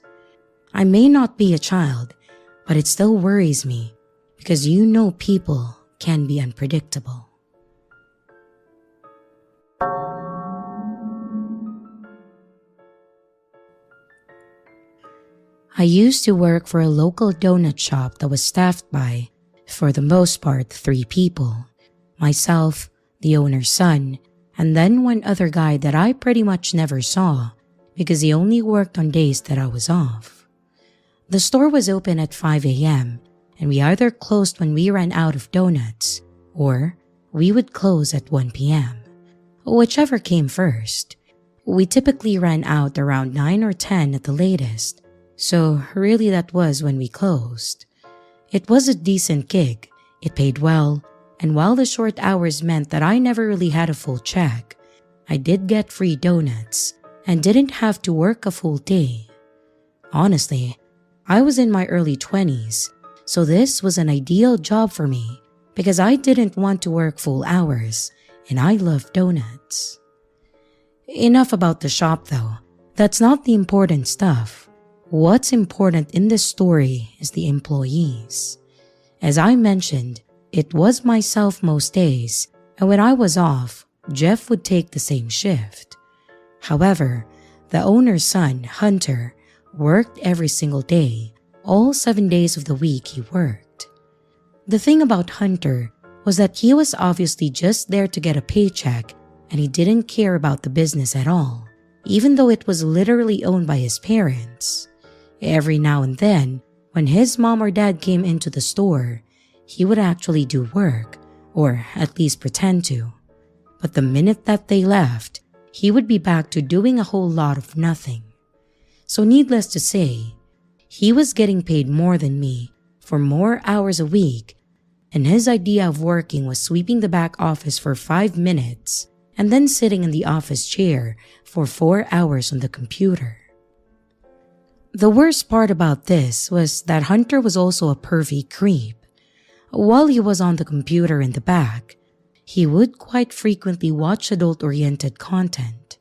[SPEAKER 1] I may not be a child, but it still worries me because people can be unpredictable. I used to work for a local donut shop that was staffed by, for the most part, 3 people. Myself, the owner's son, and then one other guy that I pretty much never saw because he only worked on days that I was off. The store was open at 5 a.m. and we either closed when we ran out of donuts or we would close at 1 p.m. Whichever came first. We typically ran out around 9 or 10 at the latest, so really that was when we closed. It was a decent gig, it paid well, and while the short hours meant that I never really had a full check, I did get free donuts and didn't have to work a full day. Honestly, I was in my early 20s, so this was an ideal job for me because I didn't want to work full hours and I love donuts. Enough about the shop though, that's not the important stuff. What's important in this story is the employees. As I mentioned, it was myself most days, and when I was off, Jeff would take the same shift. However, the owner's son, Hunter, worked every single day, all 7 days of the week he worked. The thing about Hunter was that he was obviously just there to get a paycheck and he didn't care about the business at all, even though it was literally owned by his parents. Every now and then, when his mom or dad came into the store, he would actually do work, or at least pretend to. But the minute that they left, he would be back to doing a whole lot of nothing. So needless to say, he was getting paid more than me for more hours a week, and his idea of working was sweeping the back office for 5 minutes and then sitting in the office chair for 4 hours on the computer. The worst part about this was that Hunter was also a pervy creep. While he was on the computer in the back, he would quite frequently watch adult-oriented content.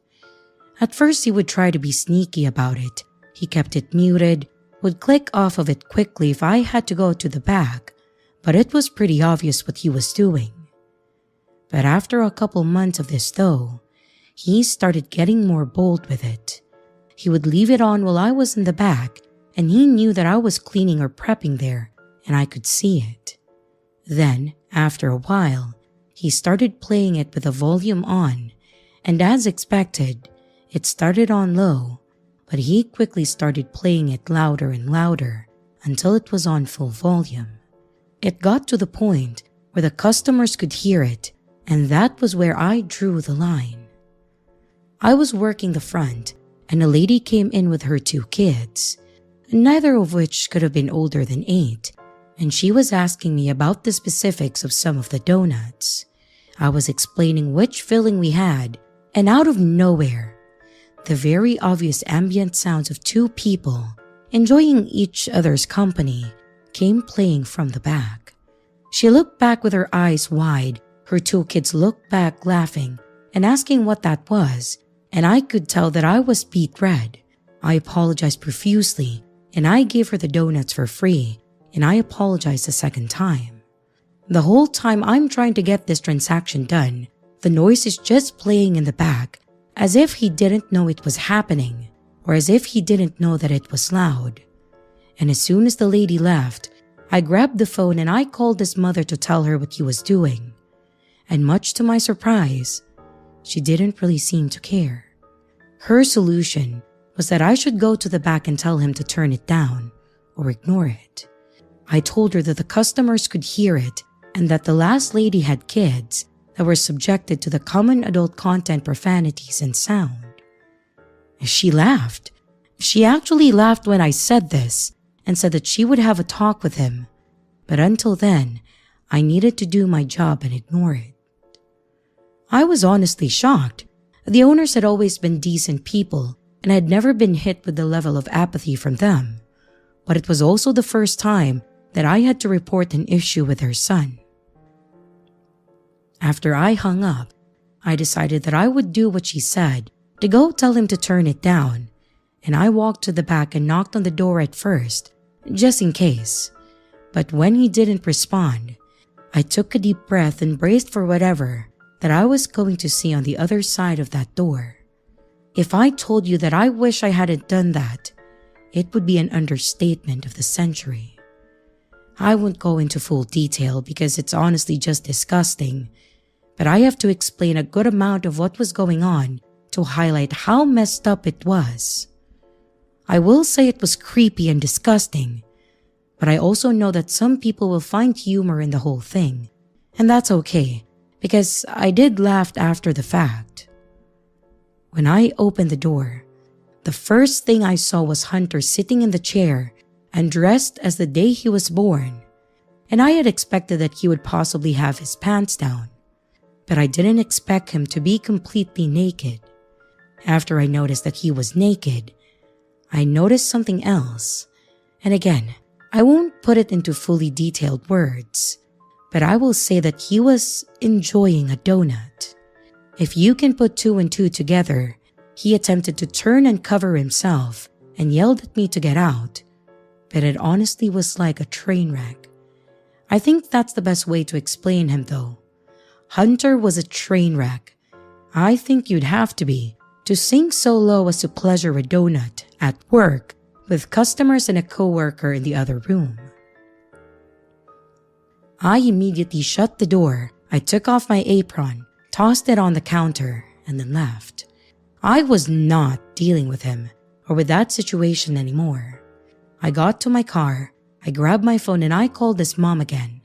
[SPEAKER 1] At first, he would try to be sneaky about it. He kept it muted, would click off of it quickly if I had to go to the back, but it was pretty obvious what he was doing. But after a couple months of this though, he started getting more bold with it. He would leave it on while I was in the back, and he knew that I was cleaning or prepping there, and I could see it. Then, after a while, he started playing it with the volume on, and as expected, it started on low, but he quickly started playing it louder and louder until it was on full volume. It got to the point where the customers could hear it, and that was where I drew the line. I was working the front, and a lady came in with her 2 kids, neither of which could have been older than 8, and she was asking me about the specifics of some of the donuts. I was explaining which filling we had, and out of nowhere, the very obvious ambient sounds of 2 people enjoying each other's company came playing from the back. She looked back with her eyes wide, her 2 kids looked back laughing and asking what that was, and I could tell that I was beet red. I apologized profusely, and I gave her the donuts for free, and I apologized a second time. The whole time I'm trying to get this transaction done, the noise is just playing in the back, as if he didn't know it was happening, or as if he didn't know that it was loud. And as soon as the lady left, I grabbed the phone and I called his mother to tell her what he was doing. And much to my surprise, she didn't really seem to care. Her solution was that I should go to the back and tell him to turn it down or ignore it. I told her that the customers could hear it and that the last lady had kids that were subjected to the common adult content profanities and sound. She laughed. She actually laughed when I said this and said that she would have a talk with him, but until then, I needed to do my job and ignore it. I was honestly shocked. The owners had always been decent people and had never been hit with the level of apathy from them, but it was also the first time that I had to report an issue with her son. After I hung up, I decided that I would do what she said to go tell him to turn it down, and I walked to the back and knocked on the door at first, just in case. But when he didn't respond, I took a deep breath and braced for whatever that I was going to see on the other side of that door. If I told you that I wish I hadn't done that, it would be an understatement of the century. I won't go into full detail because it's honestly just disgusting, but I have to explain a good amount of what was going on to highlight how messed up it was. I will say it was creepy and disgusting, but I also know that some people will find humor in the whole thing, and that's okay, because I did laugh after the fact. When I opened the door, the first thing I saw was Hunter sitting in the chair and dressed as the day he was born, and I had expected that he would possibly have his pants down, but I didn't expect him to be completely naked. After I noticed that he was naked, I noticed something else, and again, I won't put it into fully detailed words, but I will say that he was enjoying a donut. If you can put two and two together, he attempted to turn and cover himself and yelled at me to get out, but it honestly was like a train wreck. I think that's the best way to explain him though. Hunter was a train wreck. I think you'd have to be to sink so low as to pleasure a donut at work with customers and a coworker in the other room. I immediately shut the door. I took off my apron, tossed it on the counter, and then left. I was not dealing with him or with that situation anymore. I got to my car, I grabbed my phone and I called his mom again.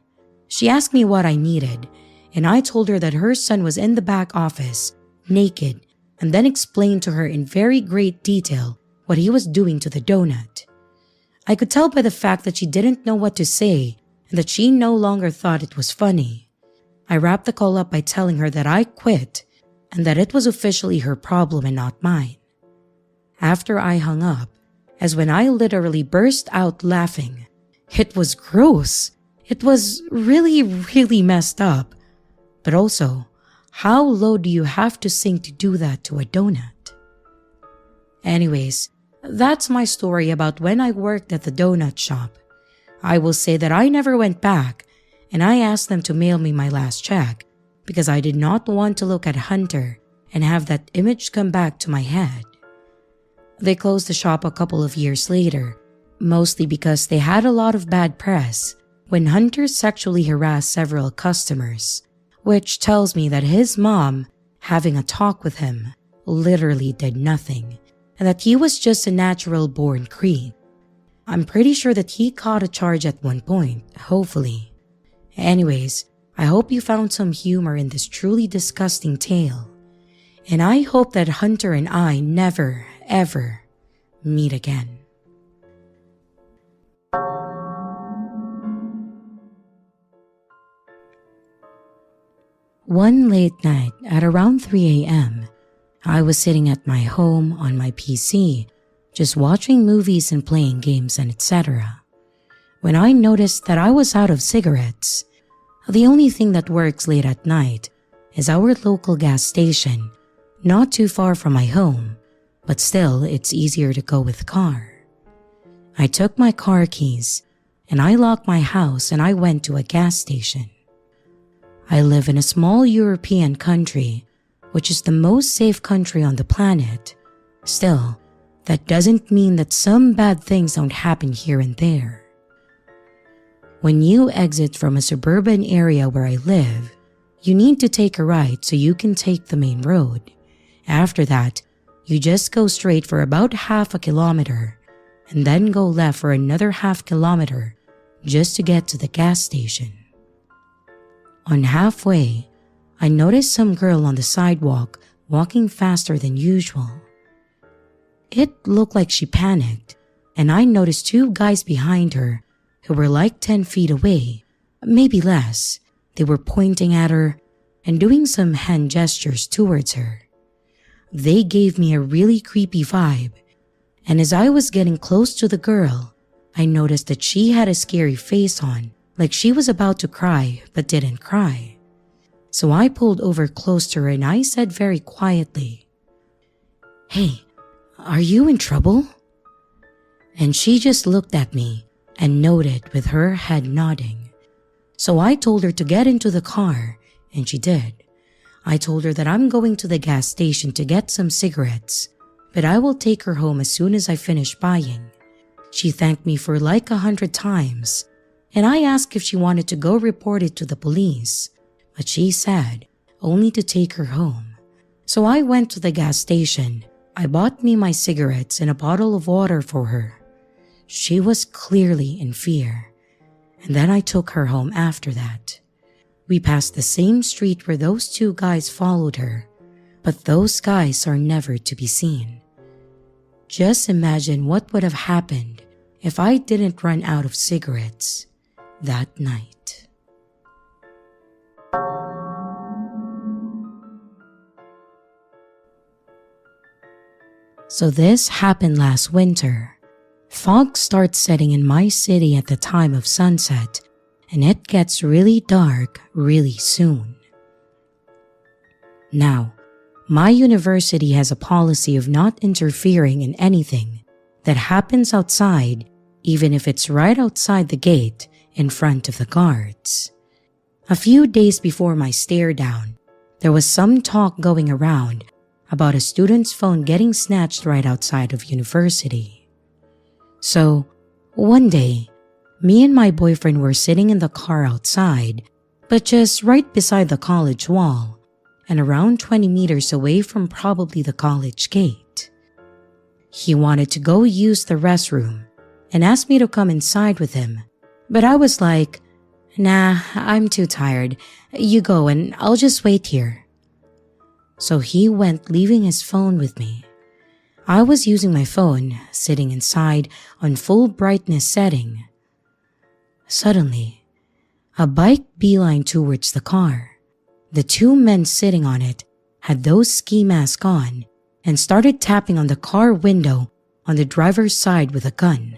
[SPEAKER 1] She asked me what I needed, and I told her that her son was in the back office, naked, and then explained to her in very great detail what he was doing to the donut. I could tell by the fact that she didn't know what to say and that she no longer thought it was funny. I wrapped the call up by telling her that I quit and that it was officially her problem and not mine. After I hung up, as when I literally burst out laughing. It was gross. It was really messed up. But also, how low do you have to sink to do that to a donut? Anyways, that's my story about when I worked at the donut shop. I will say that I never went back, and I asked them to mail me my last check because I did not want to look at Hunter and have that image come back to my head. They closed the shop a couple of years later, mostly because they had a lot of bad press when Hunter sexually harassed several customers, which tells me that his mom, having a talk with him, literally did nothing, and that he was just a natural-born creep. I'm pretty sure that he caught a charge at one point, hopefully. Anyways, I hope you found some humor in this truly disgusting tale, and I hope that Hunter and I never, ever meet again. One late night at around 3 a.m., I was sitting at my home on my PC, just watching movies and playing games and etc., when I noticed that I was out of cigarettes. The only thing that works late at night is our local gas station, not too far from my home, but still it's easier to go with car. I took my car keys and I locked my house and I went to a gas station. I live in a small European country, which is the most safe country on the planet. Still, that doesn't mean that some bad things don't happen here and there. When you exit from a suburban area where I live, you need to take a right so you can take the main road. After that, you just go straight for about half a kilometer and then go left for another half kilometer just to get to the gas station. On halfway, I noticed some girl on the sidewalk walking faster than usual. It looked like she panicked, and I noticed two guys behind her who were like 10 feet away, maybe less. They were pointing at her and doing some hand gestures towards her. They gave me a really creepy vibe, and as I was getting close to the girl, I noticed that she had a scary face on, like she was about to cry but didn't cry. So I pulled over close to her and I said very quietly, "Hey, are you in trouble?" And she just looked at me and nodded with her head nodding. So I told her to get into the car, and she did. I told her that I'm going to the gas station to get some cigarettes, but I will take her home as soon as I finish buying. She thanked me for like 100 times, and I asked if she wanted to go report it to the police, but she said only to take her home. So I went to the gas station. I bought me my cigarettes and a bottle of water for her. She was clearly in fear, and then I took her home after that. We passed the same street where those two guys followed her, but those guys are never to be seen. Just imagine what would have happened if I didn't run out of cigarettes that night. So this happened last winter. Fog starts setting in my city at the time of sunset, and it gets really dark really soon. Now, my university has a policy of not interfering in anything that happens outside, even if it's right outside the gate in front of the guards. A few days before my stare down, there was some talk going around about a student's phone getting snatched right outside of university. So, one day, me and my boyfriend were sitting in the car outside, but just right beside the college wall and around 20 meters away from probably the college gate. He wanted to go use the restroom and asked me to come inside with him, but I was like, "Nah, I'm too tired. You go and I'll just wait here." So he went, leaving his phone with me. I was using my phone, sitting inside on full brightness setting. Suddenly, a bike beelined towards the car. The two men sitting on it had those ski masks on and started tapping on the car window on the driver's side with a gun.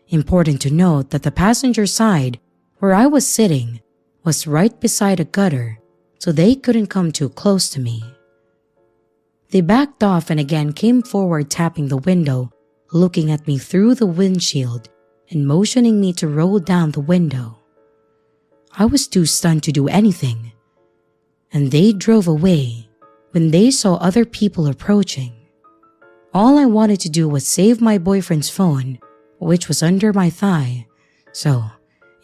[SPEAKER 1] Important to note that the passenger side, where I was sitting, was right beside a gutter, so they couldn't come too close to me. They backed off and again came forward, tapping the window, looking at me through the windshield and motioning me to roll down the window. I was too stunned to do anything, and they drove away when they saw other people approaching. All I wanted to do was save my boyfriend's phone, which was under my thigh, so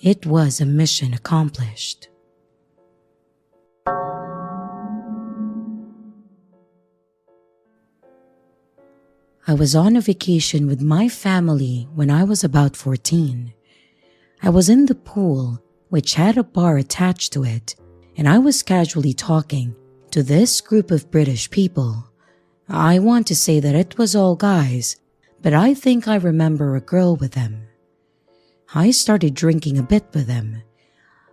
[SPEAKER 1] it was a mission accomplished. I was on a vacation with my family when I was about 14. I was in the pool, which had a bar attached to it, and I was casually talking to this group of British people. I want to say that it was all guys, but I think I remember a girl with them. I started drinking a bit with them.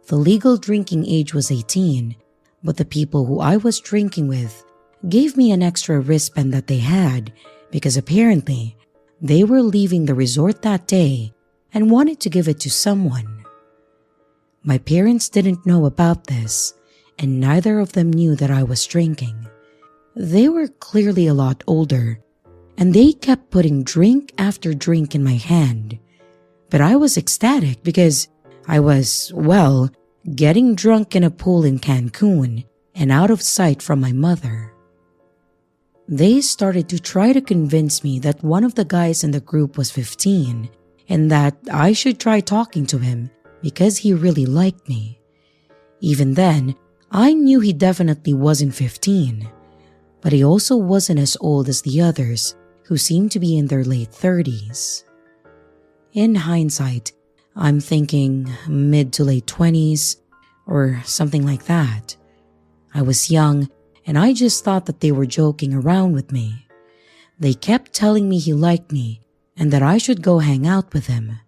[SPEAKER 1] The legal drinking age was 18, but the people who I was drinking with gave me an extra wristband that they had, because apparently they were leaving the resort that day and wanted to give it to someone. My parents didn't know about this, and neither of them knew that I was drinking. They were clearly a lot older, and they kept putting drink after drink in my hand. But I was ecstatic because I was, well, getting drunk in a pool in Cancun and out of sight from my mother. They started to try to convince me that one of the guys in the group was 15 and that I should try talking to him because he really liked me. Even then, I knew he definitely wasn't 15, but he also wasn't as old as the others who seemed to be in their late 30s. In hindsight, I'm thinking mid to late 20s or something like that. I was young and I just thought that they were joking around with me. They kept telling me he liked me and that I should go hang out with him.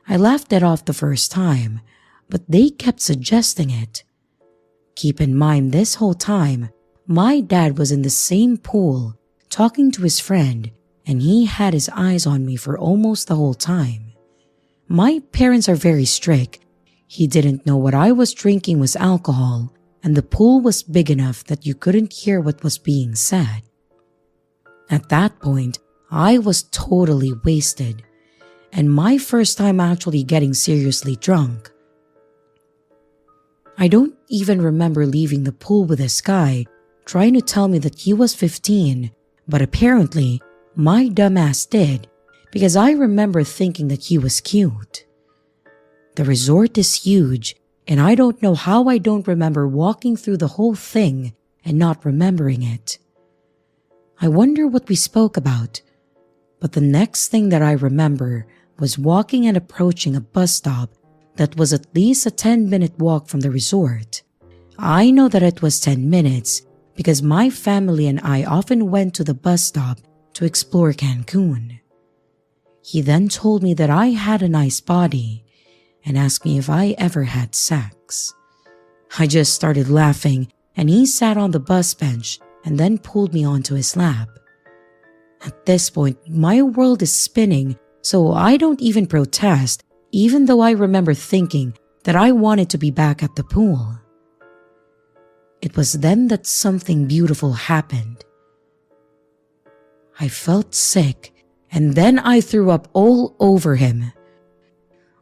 [SPEAKER 1] I laughed it off the first time, but they kept suggesting it. Keep in mind, this whole time, my dad was in the same pool talking to his friend, and he had his eyes on me for almost the whole time. My parents are very strict. He didn't know what I was drinking was alcohol, and the pool was big enough that you couldn't hear what was being said. At that point, I was totally wasted, and my first time actually getting seriously drunk. I don't even remember leaving the pool with this guy trying to tell me that he was 15, but apparently my dumbass did, because I remember thinking that he was cute. The resort is huge, and I don't know how I don't remember walking through the whole thing and not remembering it. I wonder what we spoke about, but the next thing that I remember was walking and approaching a bus stop that was at least a 10-minute walk from the resort. I know that it was 10 minutes because my family and I often went to the bus stop to explore Cancun. He then told me that I had a nice body and asked me if I ever had sex. I just started laughing and he sat on the bus bench and then pulled me onto his lap. At this point, my world is spinning, so I don't even protest, even though I remember thinking that I wanted to be back at the pool. It was then that something beautiful happened. I felt sick, and then I threw up all over him.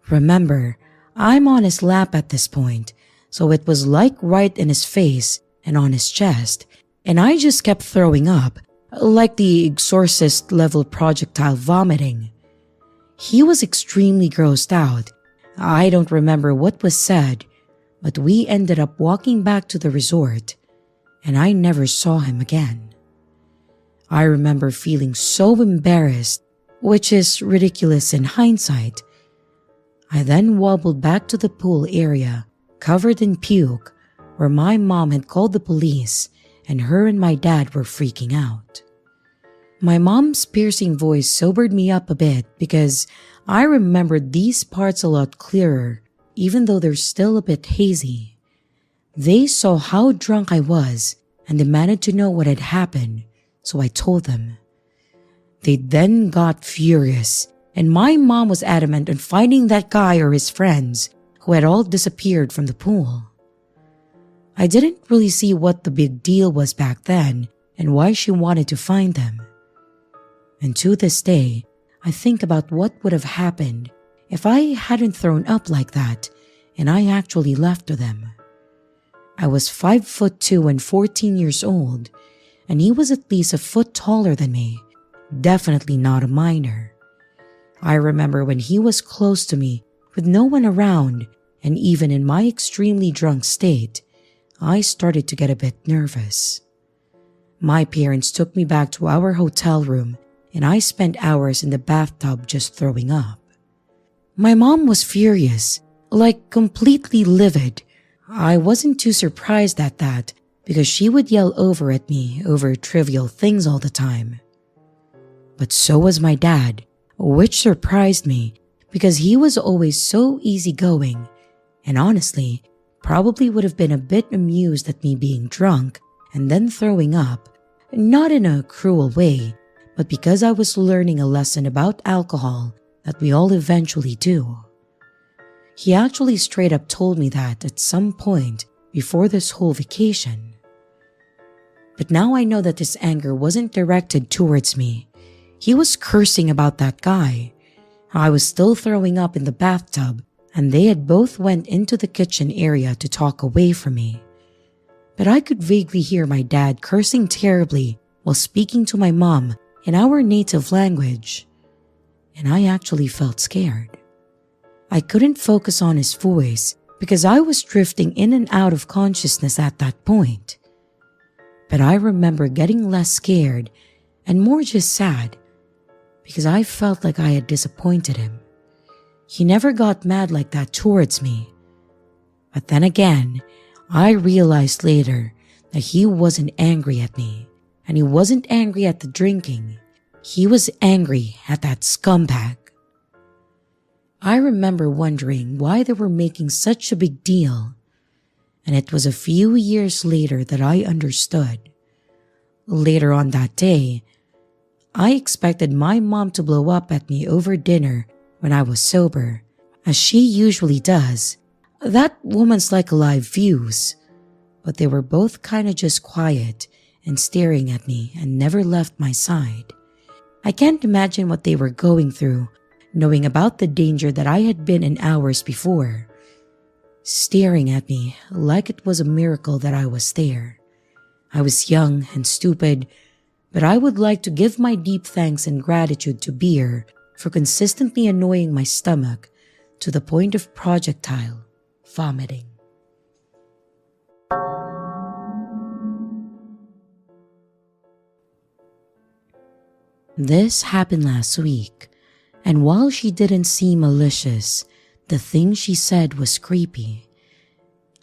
[SPEAKER 1] Remember, I'm on his lap at this point, so it was like right in his face and on his chest, and I just kept throwing up, like the exorcist level projectile vomiting. He was extremely grossed out. I don't remember what was said, but we ended up walking back to the resort, and I never saw him again. I remember feeling so embarrassed, which is ridiculous in hindsight. I then wobbled back to the pool area, covered in puke, where my mom had called the police, and her and my dad were freaking out. My mom's piercing voice sobered me up a bit because I remembered these parts a lot clearer, even though they're still a bit hazy. They saw how drunk I was and demanded to know what had happened, so I told them. They then got furious, and my mom was adamant on finding that guy or his friends who had all disappeared from the pool. I didn't really see what the big deal was back then and why she wanted to find them. And to this day, I think about what would have happened if I hadn't thrown up like that and I actually left to them. I was 5'2" and 14 years old, and he was at least a foot taller than me, definitely not a minor. I remember when he was close to me with no one around, and even in my extremely drunk state, I started to get a bit nervous. My parents took me back to our hotel room, and I spent hours in the bathtub just throwing up. My mom was furious, like completely livid. I wasn't too surprised at that because she would yell over at me over trivial things all the time. But so was my dad, which surprised me because he was always so easygoing, and honestly, probably would have been a bit amused at me being drunk and then throwing up, not in a cruel way, but because I was learning a lesson about alcohol that we all eventually do. He actually straight up told me that at some point before this whole vacation. But now I know that his anger wasn't directed towards me. He was cursing about that guy. I was still throwing up in the bathtub, and they had both went into the kitchen area to talk away from me. But I could vaguely hear my dad cursing terribly while speaking to my mom in our native language, and I actually felt scared. I couldn't focus on his voice because I was drifting in and out of consciousness at that point. But I remember getting less scared and more just sad because I felt like I had disappointed him. He never got mad like that towards me. But then again, I realized later that he wasn't angry at me, and he wasn't angry at the drinking. He was angry at that scumbag. I remember wondering why they were making such a big deal, and it was a few years later that I understood. Later on that day, I expected my mom to blow up at me over dinner when I was sober, as she usually does. That woman's like a live fuse. But they were both kinda just quiet and staring at me and never left my side. I can't imagine what they were going through, knowing about the danger that I had been in hours before. Staring at me like it was a miracle that I was there. I was young and stupid, but I would like to give my deep thanks and gratitude to beer for consistently annoying my stomach to the point of projectile vomiting. This happened last week, and while she didn't seem malicious, the thing she said was creepy.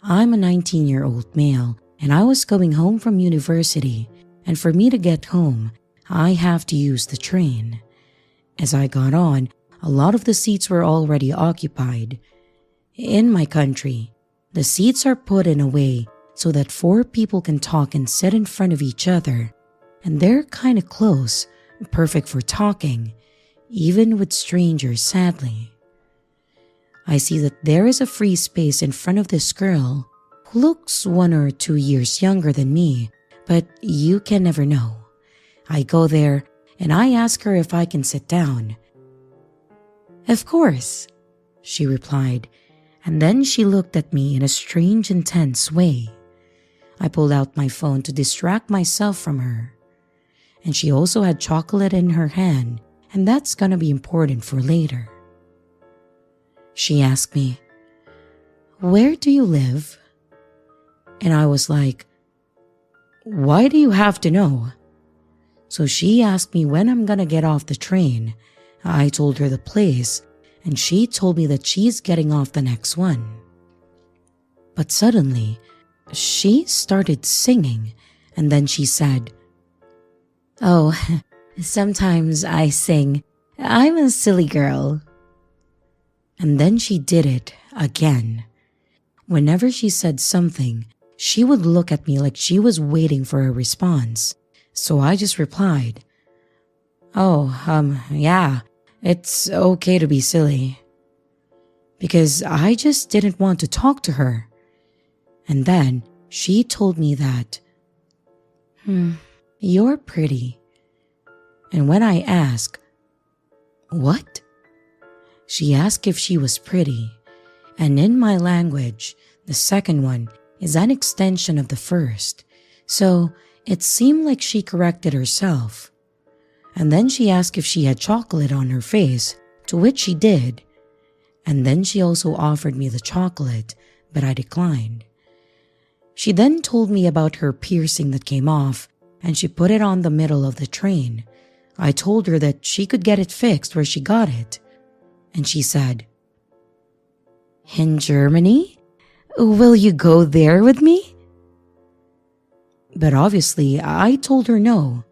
[SPEAKER 1] I'm a 19-year-old male, and I was going home from university, and for me to get home, I have to use the train. As I got on, a lot of the seats were already occupied. In my country, the seats are put in a way so that 4 people can talk and sit in front of each other, and they're kinda close, perfect for talking, even with strangers, sadly. I see that there is a free space in front of this girl who looks 1 or 2 years younger than me, but you can never know. I go there and I ask her if I can sit down. "Of course," she replied, and then she looked at me in a strange, intense way. I pulled out my phone to distract myself from her. And she also had chocolate in her hand, and that's gonna be important for later. She asked me, "Where do you live?" And I was like, "Why do you have to know?" So she asked me when I'm gonna get off the train. I told her the place, and she told me that she's getting off the next one. But suddenly, she started singing, and then she said, "Oh, sometimes I sing. I'm a silly girl." And then she did it again. Whenever she said something, she would look at me like she was waiting for a response. So I just replied, "Oh, yeah, it's okay to be silly." Because I just didn't want to talk to her. And then she told me that, "You're pretty." And when I asked, "What?" she asked if she was pretty. And in my language, the second one is an extension of the first. So it seemed like she corrected herself. And then she asked if she had chocolate on her face, to which she did. And then she also offered me the chocolate, but I declined. She then told me about her piercing that came off, and she put it on the middle of the train. I told her that she could get it fixed where she got it. And she said, "In Germany? Will you go there with me?" But obviously, I told her no.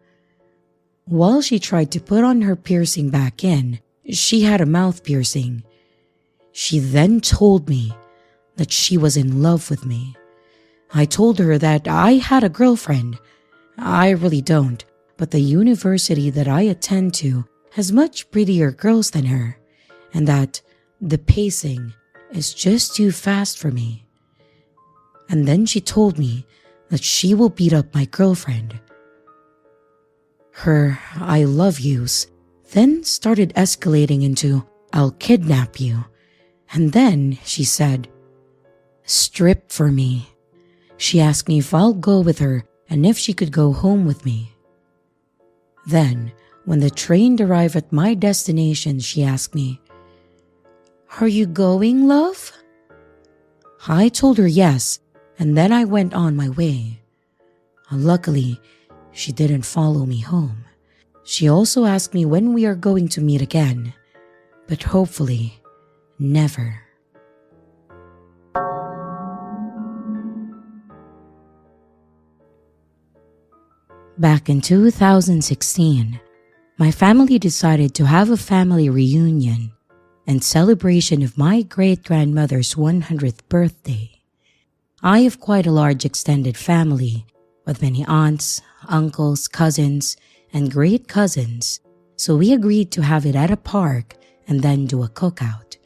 [SPEAKER 1] While she tried to put on her piercing back in, she had a mouth piercing. She then told me that she was in love with me. I told her that I had a girlfriend. I really don't, but the university that I attend to has much prettier girls than her, and that the pacing is just too fast for me. And then she told me that she will beat up my girlfriend. Her "I love yous" then started escalating into "I'll kidnap you." And then she said, "Strip for me." She asked me if I'll go with her and if she could go home with me. Then, when the train arrived at my destination, she asked me, "Are you going, love?" I told her yes, and then I went on my way. Luckily, she didn't follow me home. She also asked me when we are going to meet again, but hopefully, never. Back in 2016, my family decided to have a family reunion and celebration of my great-grandmother's 100th birthday. I have quite a large extended family with many aunts, uncles, cousins, and great cousins, so we agreed to have it at a park and then do a cookout.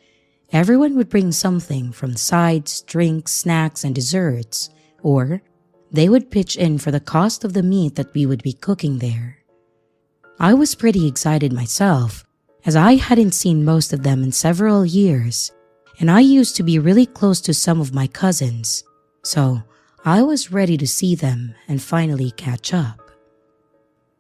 [SPEAKER 1] Everyone would bring something from sides, drinks, snacks, and desserts, or they would pitch in for the cost of the meat that we would be cooking there. I was pretty excited myself, as I hadn't seen most of them in several years, and I used to be really close to some of my cousins, so I was ready to see them and finally catch up.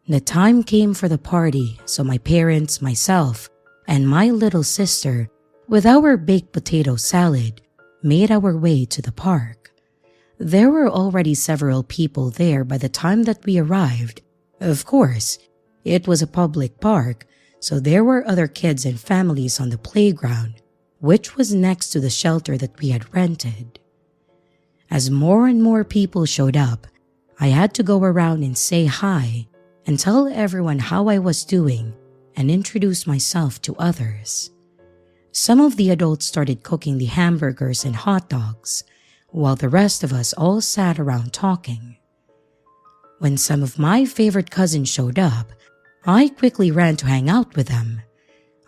[SPEAKER 1] The time came for the party, so my parents, myself, and my little sister, with our baked potato salad, made our way to the park. There were already several people there by the time that we arrived. Of course, it was a public park, so there were other kids and families on the playground, which was next to the shelter that we had rented. As more and more people showed up, I had to go around and say hi and tell everyone how I was doing and introduce myself to others. Some of the adults started cooking the hamburgers and hot dogs, while the rest of us all sat around talking. When some of my favorite cousins showed up, I quickly ran to hang out with them.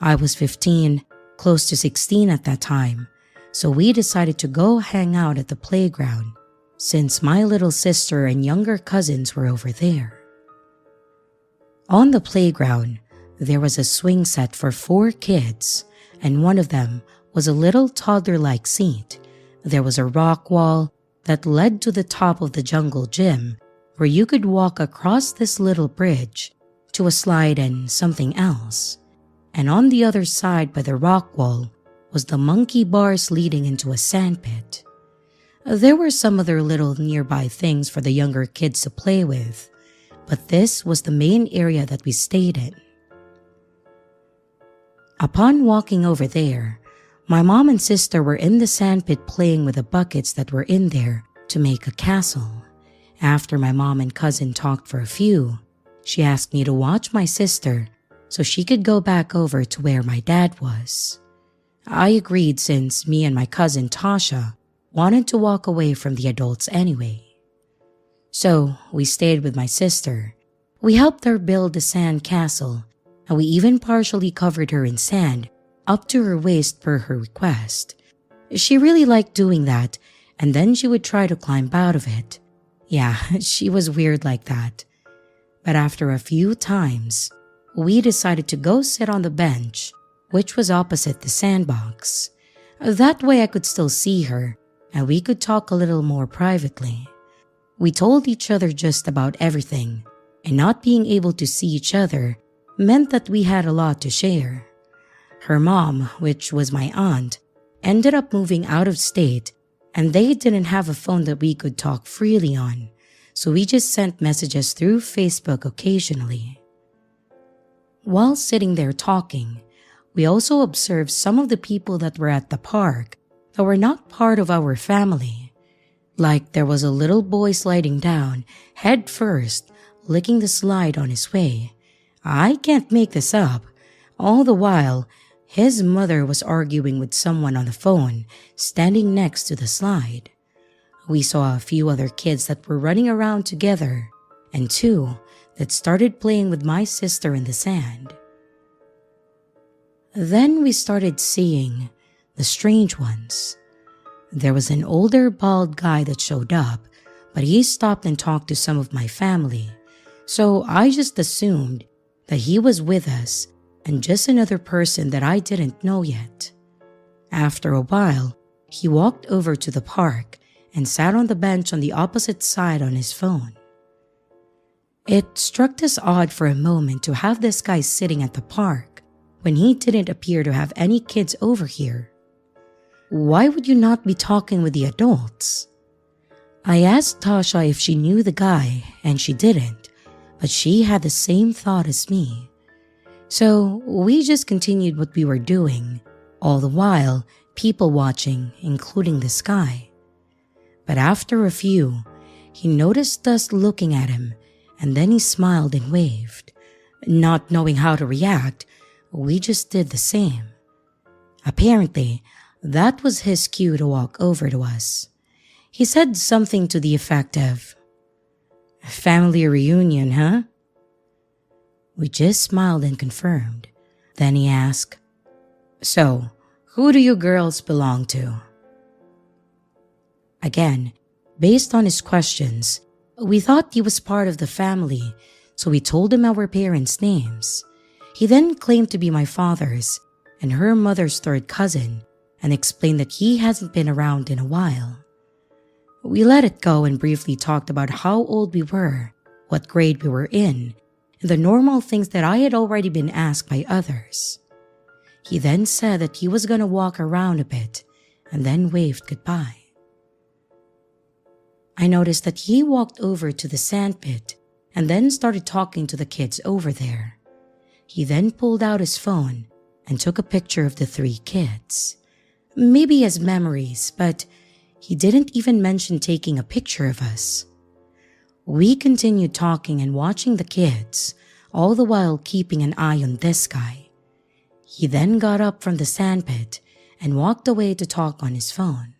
[SPEAKER 1] I was 15, close to 16 at that time, so we decided to go hang out at the playground since my little sister and younger cousins were over there. On the playground, there was a swing set for 4 kids, and one of them was a little toddler-like seat. There was a rock wall that led to the top of the jungle gym where you could walk across this little bridge to a slide and something else. And on the other side by the rock wall was the monkey bars leading into a sandpit. There were some other little nearby things for the younger kids to play with, but this was the main area that we stayed in. Upon walking over there, my mom and sister were in the sandpit playing with the buckets that were in there to make a castle. After my mom and cousin talked for a few, she asked me to watch my sister so she could go back over to where my dad was. I agreed since me and my cousin Tasha wanted to walk away from the adults anyway. So we stayed with my sister. We helped her build the sand castle, and we even partially covered her in sand up to her waist per her request. She really liked doing that, and then she would try to climb out of it. Yeah, she was weird like that. But after a few times, we decided to go sit on the bench, which was opposite the sandbox. That way I could still see her, and we could talk a little more privately. We told each other just about everything, and not being able to see each other meant that we had a lot to share. Her mom, which was my aunt, ended up moving out of state, and they didn't have a phone that we could talk freely on, so we just sent messages through Facebook occasionally. While sitting there talking, we also observed some of the people that were at the park that were not part of our family. Like there was a little boy sliding down, head first, licking the slide on his way. I can't make this up. All the while, his mother was arguing with someone on the phone, standing next to the slide. We saw a few other kids that were running around together, and 2 that started playing with my sister in the sand. Then we started seeing the strange ones. There was an older bald guy that showed up, but he stopped and talked to some of my family, so I just assumed that he was with us and just another person that I didn't know yet. After a while, he walked over to the park and sat on the bench on the opposite side on his phone. It struck us odd for a moment to have this guy sitting at the park when he didn't appear to have any kids over here. Why would you not be talking with the adults? I asked Tasha if she knew the guy, and she didn't, but she had the same thought as me. So we just continued what we were doing, all the while people watching, including this guy. But after a few, he noticed us looking at him and then he smiled and waved. Not knowing how to react, we just did the same. Apparently, that was his cue to walk over to us. He said something to the effect of, "Family reunion, huh?" We just smiled and confirmed. Then he asked, "So, who do you girls belong to?" Again, based on his questions, we thought he was part of the family, so we told him our parents' names. He then claimed to be my father's and her mother's third cousin and explained that he hasn't been around in a while. We let it go and briefly talked about how old we were, what grade we were in, and the normal things that I had already been asked by others. He then said that he was going to walk around a bit and then waved goodbye. I noticed that he walked over to the sandpit and then started talking to the kids over there. He then pulled out his phone and took a picture of the 3 kids. Maybe as memories, but he didn't even mention taking a picture of us. We continued talking and watching the kids, all the while keeping an eye on this guy. He then got up from the sandpit and walked away to talk on his phone.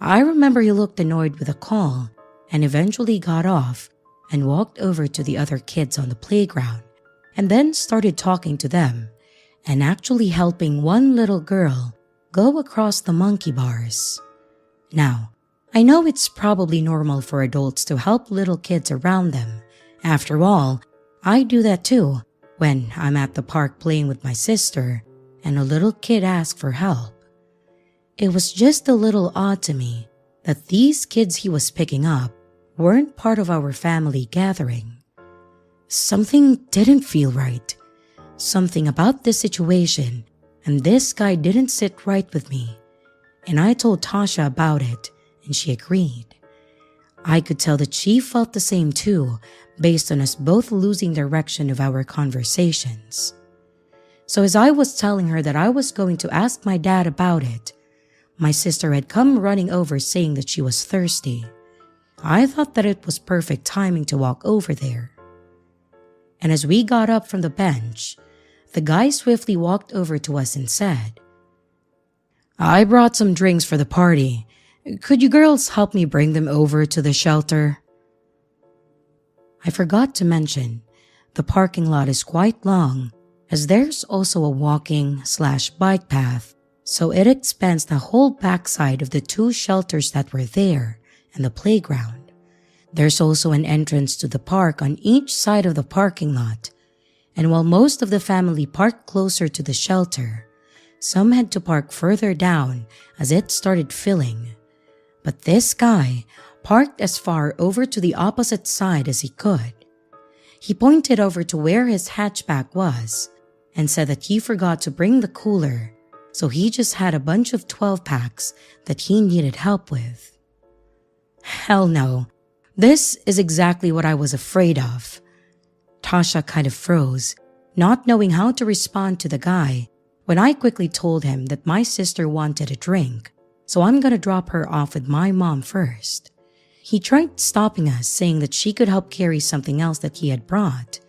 [SPEAKER 1] I remember he looked annoyed with a call and eventually got off and walked over to the other kids on the playground and then started talking to them and actually helping one little girl go across the monkey bars. Now, I know it's probably normal for adults to help little kids around them. After all, I do that too when I'm at the park playing with my sister and a little kid asks for help. It was just a little odd to me that these kids he was picking up weren't part of our family gathering. Something didn't feel right. Something about this situation and this guy didn't sit right with me. And I told Tasha about it and she agreed. I could tell that she felt the same too based on us both losing direction of our conversations. So as I was telling her that I was going to ask my dad about it, my sister had come running over saying that she was thirsty. I thought that it was perfect timing to walk over there. And as we got up from the bench, the guy swiftly walked over to us and said, "I brought some drinks for the party. Could you girls help me bring them over to the shelter?" I forgot to mention, the parking lot is quite long as there's also a walking/bike path, so it expands the whole backside of the 2 shelters that were there and the playground. There's also an entrance to the park on each side of the parking lot, and while most of the family parked closer to the shelter, some had to park further down as it started filling. But this guy parked as far over to the opposite side as he could. He pointed over to where his hatchback was and said that he forgot to bring the cooler, so he just had a bunch of 12-packs that he needed help with. Hell no, this is exactly what I was afraid of. Tasha kind of froze, not knowing how to respond to the guy, when I quickly told him that my sister wanted a drink, so I'm gonna drop her off with my mom first. He tried stopping us, saying that she could help carry something else that he had brought,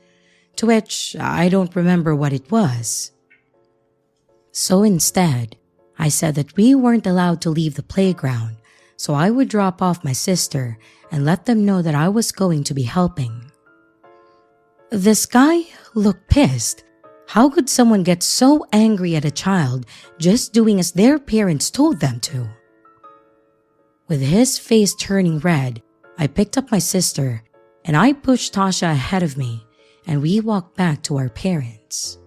[SPEAKER 1] to which I don't remember what it was. So instead, I said that we weren't allowed to leave the playground, so I would drop off my sister and let them know that I was going to be helping. This guy looked pissed. How could someone get so angry at a child just doing as their parents told them to? With his face turning red, I picked up my sister and I pushed Tasha ahead of me and we walked back to our parents.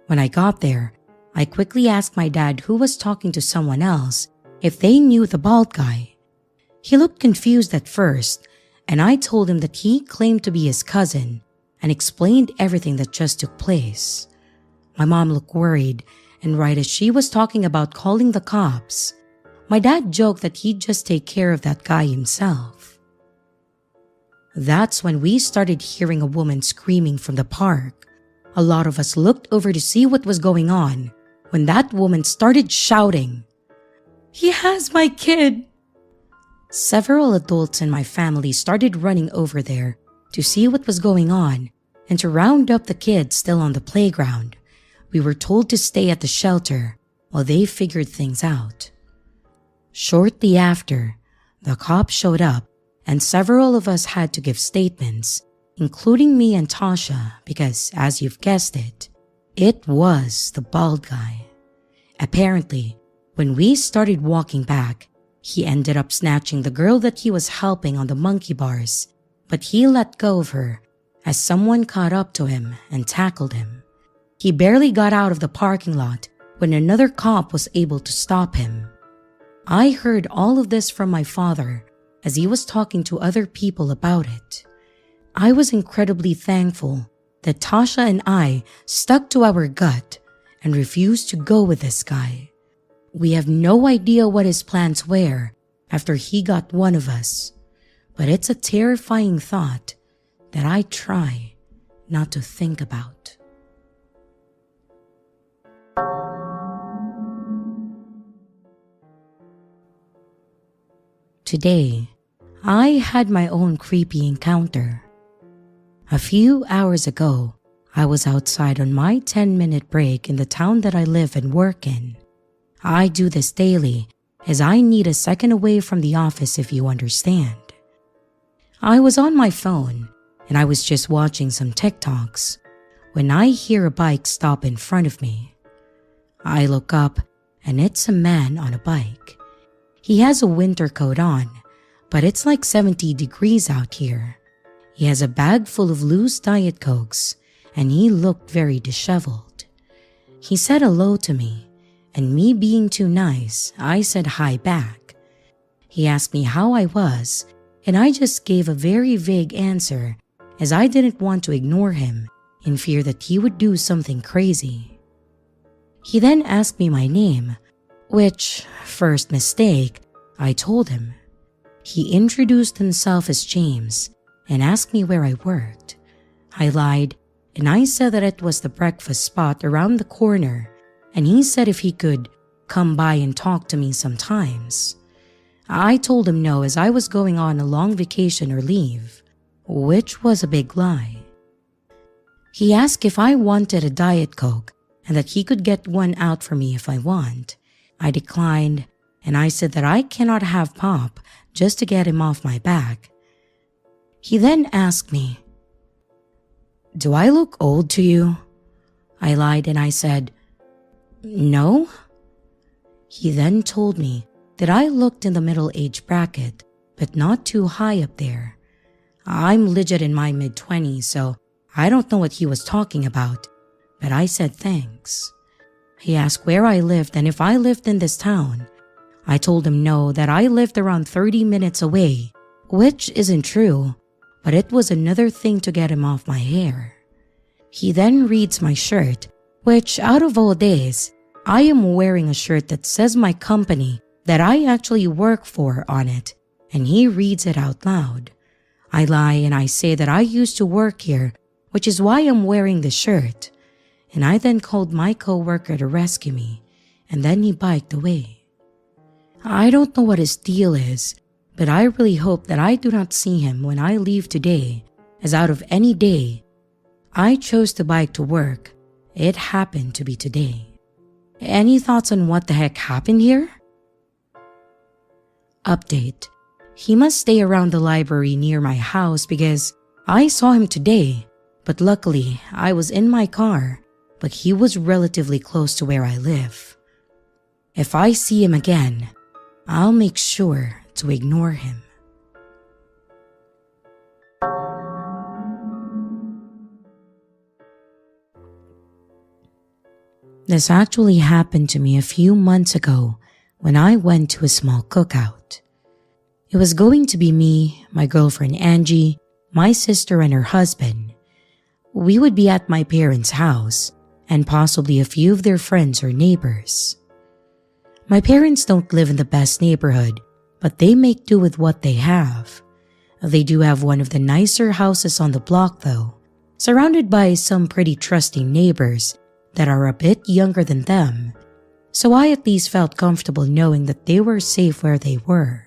[SPEAKER 1] When I got there, I quickly asked my dad, who was talking to someone else, if they knew the bald guy. He looked confused at first, and I told him that he claimed to be his cousin and explained everything that just took place. My mom looked worried, and right as she was talking about calling the cops, my dad joked that he'd just take care of that guy himself. That's when we started hearing a woman screaming from the park. A lot of us looked over to see what was going on when that woman started shouting, "He has my kid!" Several adults in my family started running over there, to see what was going on and to round up the kids still on the playground. We were told to stay at the shelter while they figured things out. Shortly after, the cops showed up and several of us had to give statements, including me and Tasha, because as you've guessed it was the bald guy. Apparently, when we started walking back, he ended up snatching the girl that he was helping on the monkey bars, but he let go of her as someone caught up to him and tackled him. He barely got out of the parking lot when another cop was able to stop him. I heard all of this from my father as he was talking to other people about it. I was incredibly thankful that Tasha and I stuck to our gut and refused to go with this guy. We have no idea what his plans were after he got one of us, but it's a terrifying thought that I try not to think about. Today, I had my own creepy encounter. A few hours ago, I was outside on my 10-minute break in the town that I live and work in. I do this daily as I need a second away from the office, if you understand. I was on my phone and I was just watching some TikToks when I hear a bike stop in front of me. I look up and it's a man on a bike. He has a winter coat on, but it's like 70 degrees out here. He has a bag full of loose Diet Cokes and he looked very disheveled. He said hello to me, and me being too nice, I said hi back. He asked me how I was, and I just gave a very vague answer as I didn't want to ignore him in fear that he would do something crazy. He then asked me my name, which, first mistake, I told him. He introduced himself as James and asked me where I worked. I lied, and I said that it was the breakfast spot around the corner, and he said if he could come by and talk to me sometimes. I told him no, as I was going on a long vacation or leave, which was a big lie. He asked if I wanted a Diet Coke and that he could get one out for me if I want. I declined, and I said that I cannot have pop just to get him off my back. He then asked me, "Do I look old to you?" I lied and I said, "No." He then told me that I looked in the middle age bracket, but not too high up there. I'm legit in my mid-20s, so I don't know what he was talking about, but I said thanks. He asked where I lived and if I lived in this town. I told him no, that I lived around 30 minutes away, which isn't true, but it was another thing to get him off my hair. He then reads my shirt, which out of all days, I am wearing a shirt that says my company that I actually work for on it, and he reads it out loud. I lie and I say that I used to work here, which is why I'm wearing the shirt, and I then called my coworker to rescue me, and then he biked away. I don't know what his deal is, but I really hope that I do not see him when I leave today, as out of any day, I chose to bike to work. It happened to be today. Any thoughts on what the heck happened here? Update. He must stay around the library near my house because I saw him today, but luckily I was in my car, but he was relatively close to where I live. If I see him again, I'll make sure to ignore him. This actually happened to me a few months ago when I went to a small cookout. It was going to be me, my girlfriend Angie, my sister and her husband. We would be at my parents' house and possibly a few of their friends or neighbors. My parents don't live in the best neighborhood, but they make do with what they have. They do have one of the nicer houses on the block though, surrounded by some pretty trusting neighbors that are a bit younger than them, so I at least felt comfortable knowing that they were safe where they were.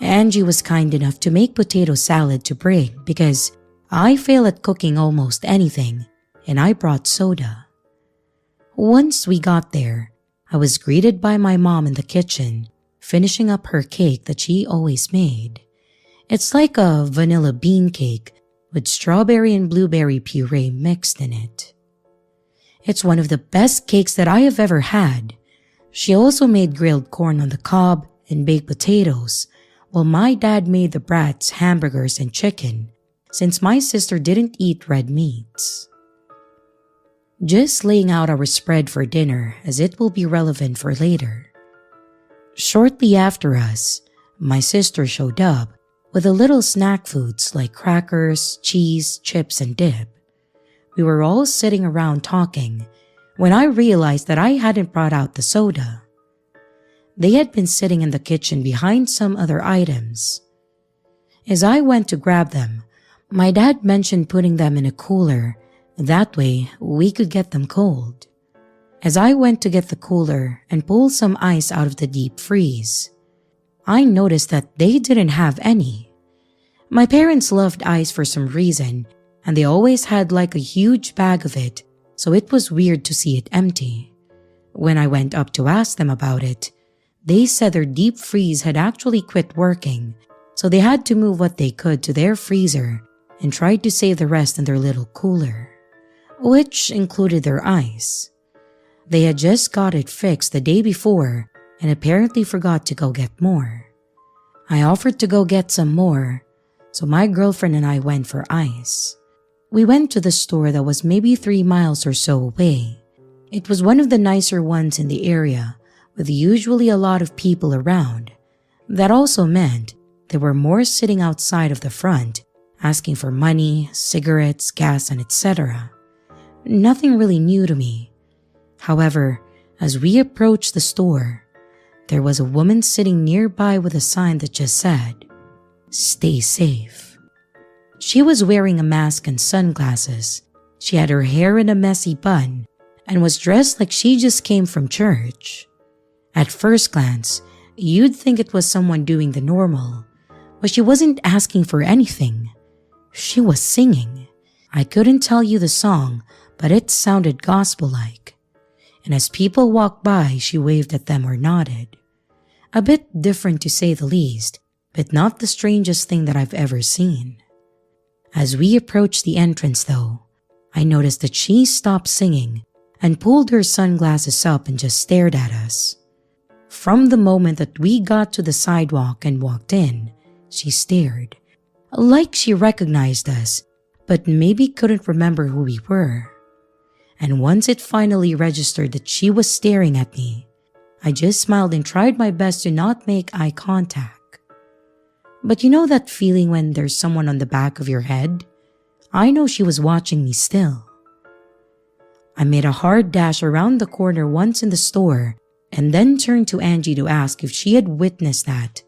[SPEAKER 1] Angie was kind enough to make potato salad to bring because I fail at cooking almost anything, and I brought soda. Once we got there, I was greeted by my mom in the kitchen, finishing up her cake that she always made. It's like a vanilla bean cake with strawberry and blueberry puree mixed in it. It's one of the best cakes that I have ever had. She also made grilled corn on the cob and baked potatoes, while my dad made the brats hamburgers and chicken, since my sister didn't eat red meats. Just laying out our spread for dinner as it will be relevant for later. Shortly after us, my sister showed up with a little snack foods like crackers, cheese, chips, and dip. We were all sitting around talking when I realized that I hadn't brought out the soda. They had been sitting in the kitchen behind some other items. As I went to grab them, my dad mentioned putting them in a cooler. That way, we could get them cold. As I went to get the cooler and pull some ice out of the deep freeze, I noticed that they didn't have any. My parents loved ice for some reason, and they always had like a huge bag of it, so it was weird to see it empty. When I went up to ask them about it, they said their deep freeze had actually quit working, so they had to move what they could to their freezer and tried to save the rest in their little cooler, which included their ice. They had just got it fixed the day before and apparently forgot to go get more. I offered to go get some more, so my girlfriend and I went for ice. We went to the store that was maybe 3 miles or so away. It was one of the nicer ones in the area, with usually a lot of people around. That also meant there were more sitting outside of the front, asking for money, cigarettes, gas, and etc. Nothing really new to me. However, as we approached the store, there was a woman sitting nearby with a sign that just said, "Stay safe." She was wearing a mask and sunglasses. She had her hair in a messy bun and was dressed like she just came from church. At first glance, you'd think it was someone doing the normal, but she wasn't asking for anything. She was singing. I couldn't tell you the song, but it sounded gospel-like. And as people walked by, she waved at them or nodded. A bit different to say the least, but not the strangest thing that I've ever seen. As we approached the entrance though, I noticed that she stopped singing and pulled her sunglasses up and just stared at us. From the moment that we got to the sidewalk and walked in, she stared, like she recognized us, but maybe couldn't remember who we were. And once it finally registered that she was staring at me, I just smiled and tried my best to not make eye contact. But you know that feeling when there's someone on the back of your head? I know she was watching me still. I made a hard dash around the corner once in the store and then turned to Angie to ask if she had witnessed that.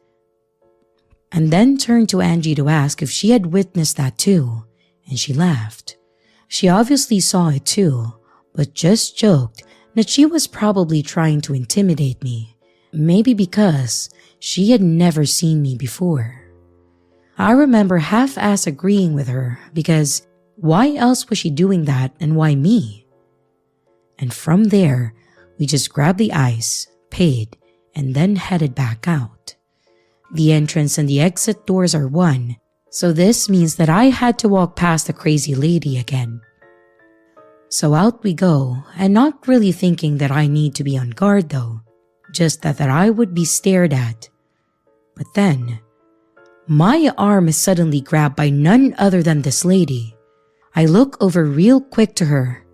[SPEAKER 1] Too, and she laughed. She obviously saw it too, but just joked that she was probably trying to intimidate me, maybe because she had never seen me before. I remember half-ass agreeing with her because why else was she doing that and why me? And from there, we just grabbed the ice, paid, and then headed back out. The entrance and the exit doors are one, so this means that I had to walk past the crazy lady again. So out we go, and not really thinking that I need to be on guard though, just that I would be stared at. But then, my arm is suddenly grabbed by none other than this lady. I look over real quick to her,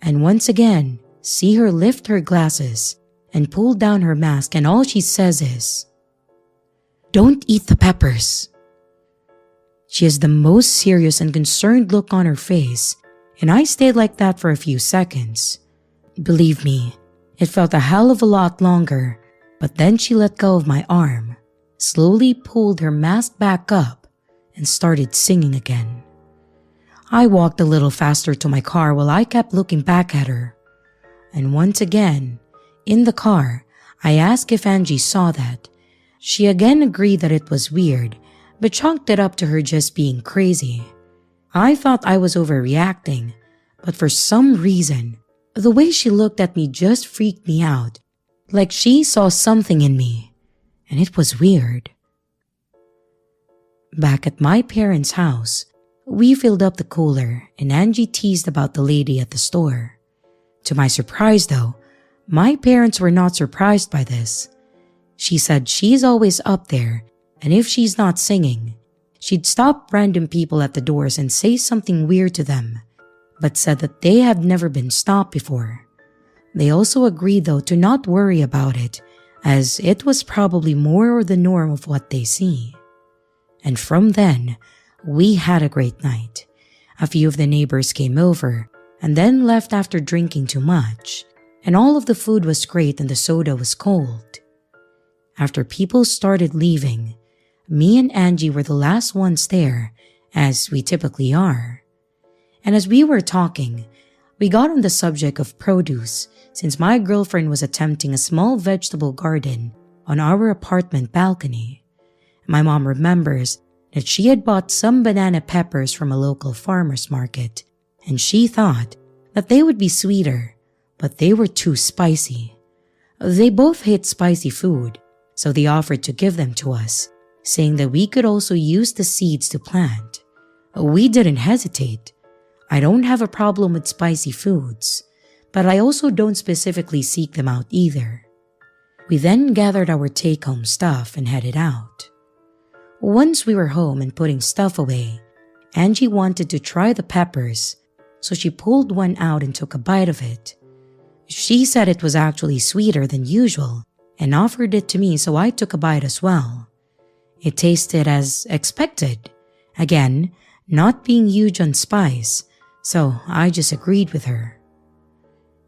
[SPEAKER 1] and once again, see her lift her glasses and pull down her mask, and all she says is, "Don't eat the peppers." She has the most serious and concerned look on her face, and I stayed like that for a few seconds. Believe me, it felt a hell of a lot longer, but then she let go of my arm, slowly pulled her mask back up, and started singing again. I walked a little faster to my car while I kept looking back at her. And once again, in the car, I asked if Angie saw that, She again agreed that it was weird, but chalked it up to her just being crazy. I thought I was overreacting, but for some reason, the way she looked at me just freaked me out, like she saw something in me, and it was weird. Back at my parents' house, we filled up the cooler and Angie teased about the lady at the store. To my surprise though, my parents were not surprised by this. She said she's always up there, and if she's not singing, she'd stop random people at the doors and say something weird to them, but said that they had never been stopped before. They also agreed though to not worry about it, as it was probably more the norm of what they see. And from then, we had a great night. A few of the neighbors came over and then left after drinking too much, and all of the food was great and the soda was cold. After people started leaving, me and Angie were the last ones there, as we typically are. And as we were talking, we got on the subject of produce since my girlfriend was attempting a small vegetable garden on our apartment balcony. My mom remembers that she had bought some banana peppers from a local farmer's market, and she thought that they would be sweeter, but they were too spicy. They both hate spicy food, so they offered to give them to us, saying that we could also use the seeds to plant. We didn't hesitate. I don't have a problem with spicy foods, but I also don't specifically seek them out either. We then gathered our take-home stuff and headed out. Once we were home and putting stuff away, Angie wanted to try the peppers, so she pulled one out and took a bite of it. She said it was actually sweeter than usual and offered it to me, so I took a bite as well. It tasted as expected, again, not being huge on spice, so I just agreed with her.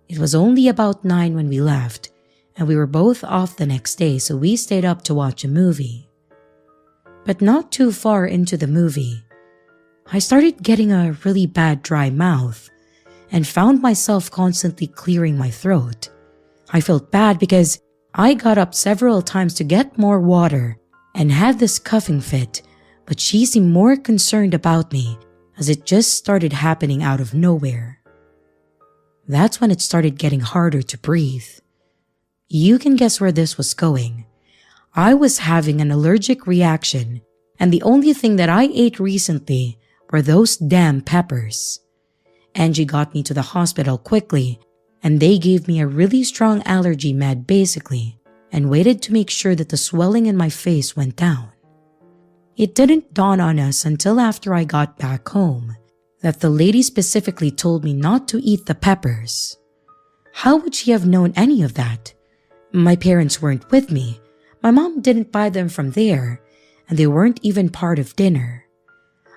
[SPEAKER 1] It was only about 9 when we left, and we were both off the next day, so we stayed up to watch a movie. But not too far into the movie, I started getting a really bad dry mouth and found myself constantly clearing my throat. I felt bad because I got up several times to get more water and had this coughing fit, but she seemed more concerned about me as it just started happening out of nowhere. That's when it started getting harder to breathe. You can guess where this was going. I was having an allergic reaction, and the only thing that I ate recently were those damn peppers. Angie got me to the hospital quickly, and they gave me a really strong allergy med basically, and waited to make sure that the swelling in my face went down. It didn't dawn on us until after I got back home that the lady specifically told me not to eat the peppers. How would she have known any of that? My parents weren't with me. My mom didn't buy them from there, and they weren't even part of dinner.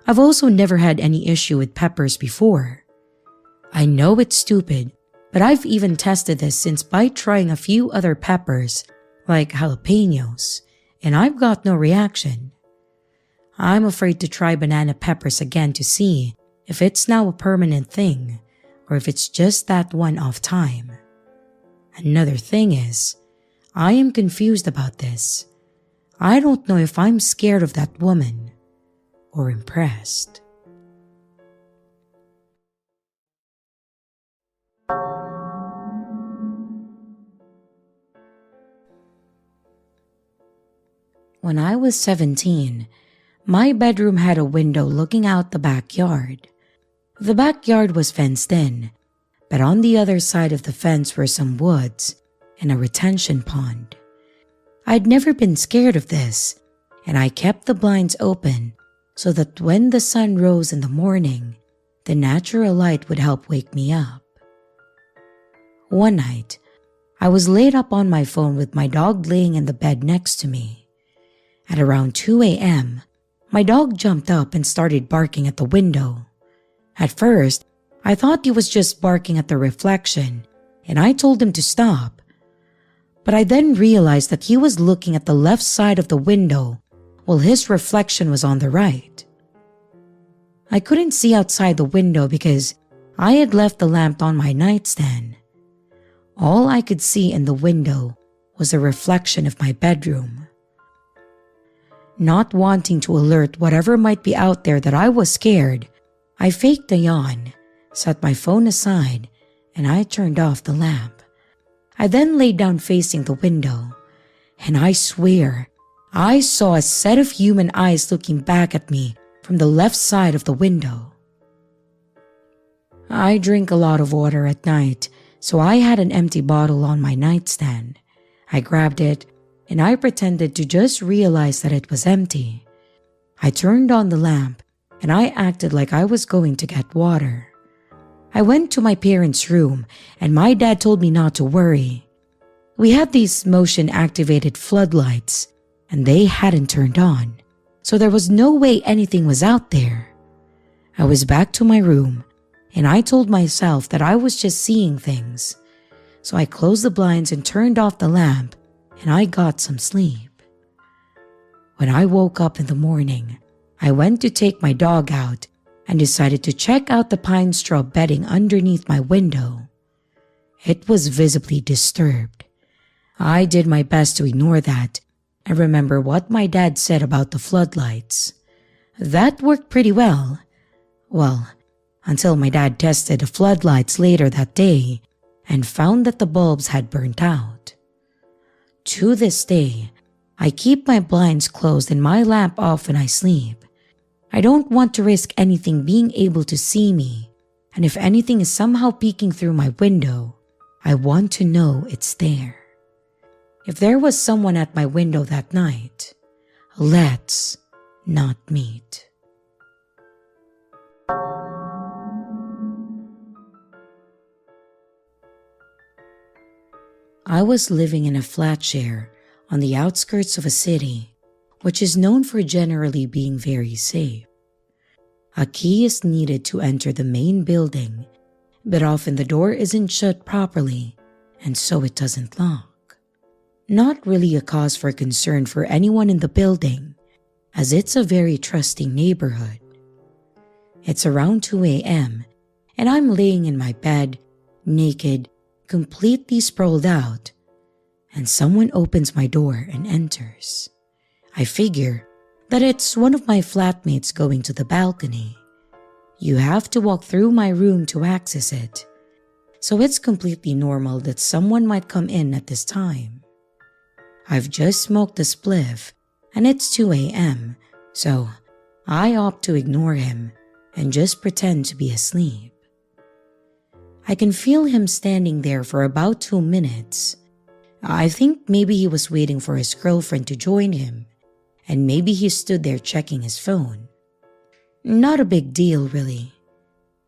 [SPEAKER 1] I've also never had any issue with peppers before. I know it's stupid, but I've even tested this since by trying a few other peppers, like jalapenos, and I've got no reaction. I'm afraid to try banana peppers again to see if it's now a permanent thing, or if it's just that one-off time. Another thing is, I am confused about this. I don't know if I'm scared of that woman or impressed. When I was 17, my bedroom had a window looking out the backyard. The backyard was fenced in, but on the other side of the fence were some woods and a retention pond. I'd never been scared of this, and I kept the blinds open so that when the sun rose in the morning, the natural light would help wake me up. One night, I was laid up on my phone with my dog laying in the bed next to me. At around 2 a.m., my dog jumped up and started barking at the window. At first, I thought he was just barking at the reflection, and I told him to stop. But I then realized that he was looking at the left side of the window while his reflection was on the right. I couldn't see outside the window because I had left the lamp on my nightstand. All I could see in the window was a reflection of my bedroom. Not wanting to alert whatever might be out there that I was scared, I faked a yawn, set my phone aside, and I turned off the lamp. I then laid down facing the window, and I swear, I saw a set of human eyes looking back at me from the left side of the window. I drink a lot of water at night, so I had an empty bottle on my nightstand. I grabbed it, and I pretended to just realize that it was empty. I turned on the lamp, and I acted like I was going to get water. I went to my parents' room, and my dad told me not to worry. We had these motion-activated floodlights, and they hadn't turned on, so there was no way anything was out there. I was back to my room, and I told myself that I was just seeing things. So I closed the blinds and turned off the lamp, and I got some sleep. When I woke up in the morning, I went to take my dog out and decided to check out the pine straw bedding underneath my window. It was visibly disturbed. I did my best to ignore that and remember what my dad said about the floodlights. That worked pretty well. Well, until my dad tested the floodlights later that day and found that the bulbs had burnt out. To this day, I keep my blinds closed and my lamp off when I sleep. I don't want to risk anything being able to see me, and if anything is somehow peeking through my window, I want to know it's there. If there was someone at my window that night, let's not meet. I was living in a flat share on the outskirts of a city, which is known for generally being very safe. A key is needed to enter the main building, but often the door isn't shut properly, and so it doesn't lock. Not really a cause for concern for anyone in the building, as it's a very trusting neighborhood. It's around 2 a.m., and I'm laying in my bed, naked, completely sprawled out, and someone opens my door and enters. I figure that it's one of my flatmates going to the balcony. You have to walk through my room to access it, so it's completely normal that someone might come in at this time. I've just smoked a spliff, and it's 2 a.m., so I opt to ignore him and just pretend to be asleep. I can feel him standing there for about 2 minutes. I think maybe he was waiting for his girlfriend to join him, and maybe he stood there checking his phone. Not a big deal, really.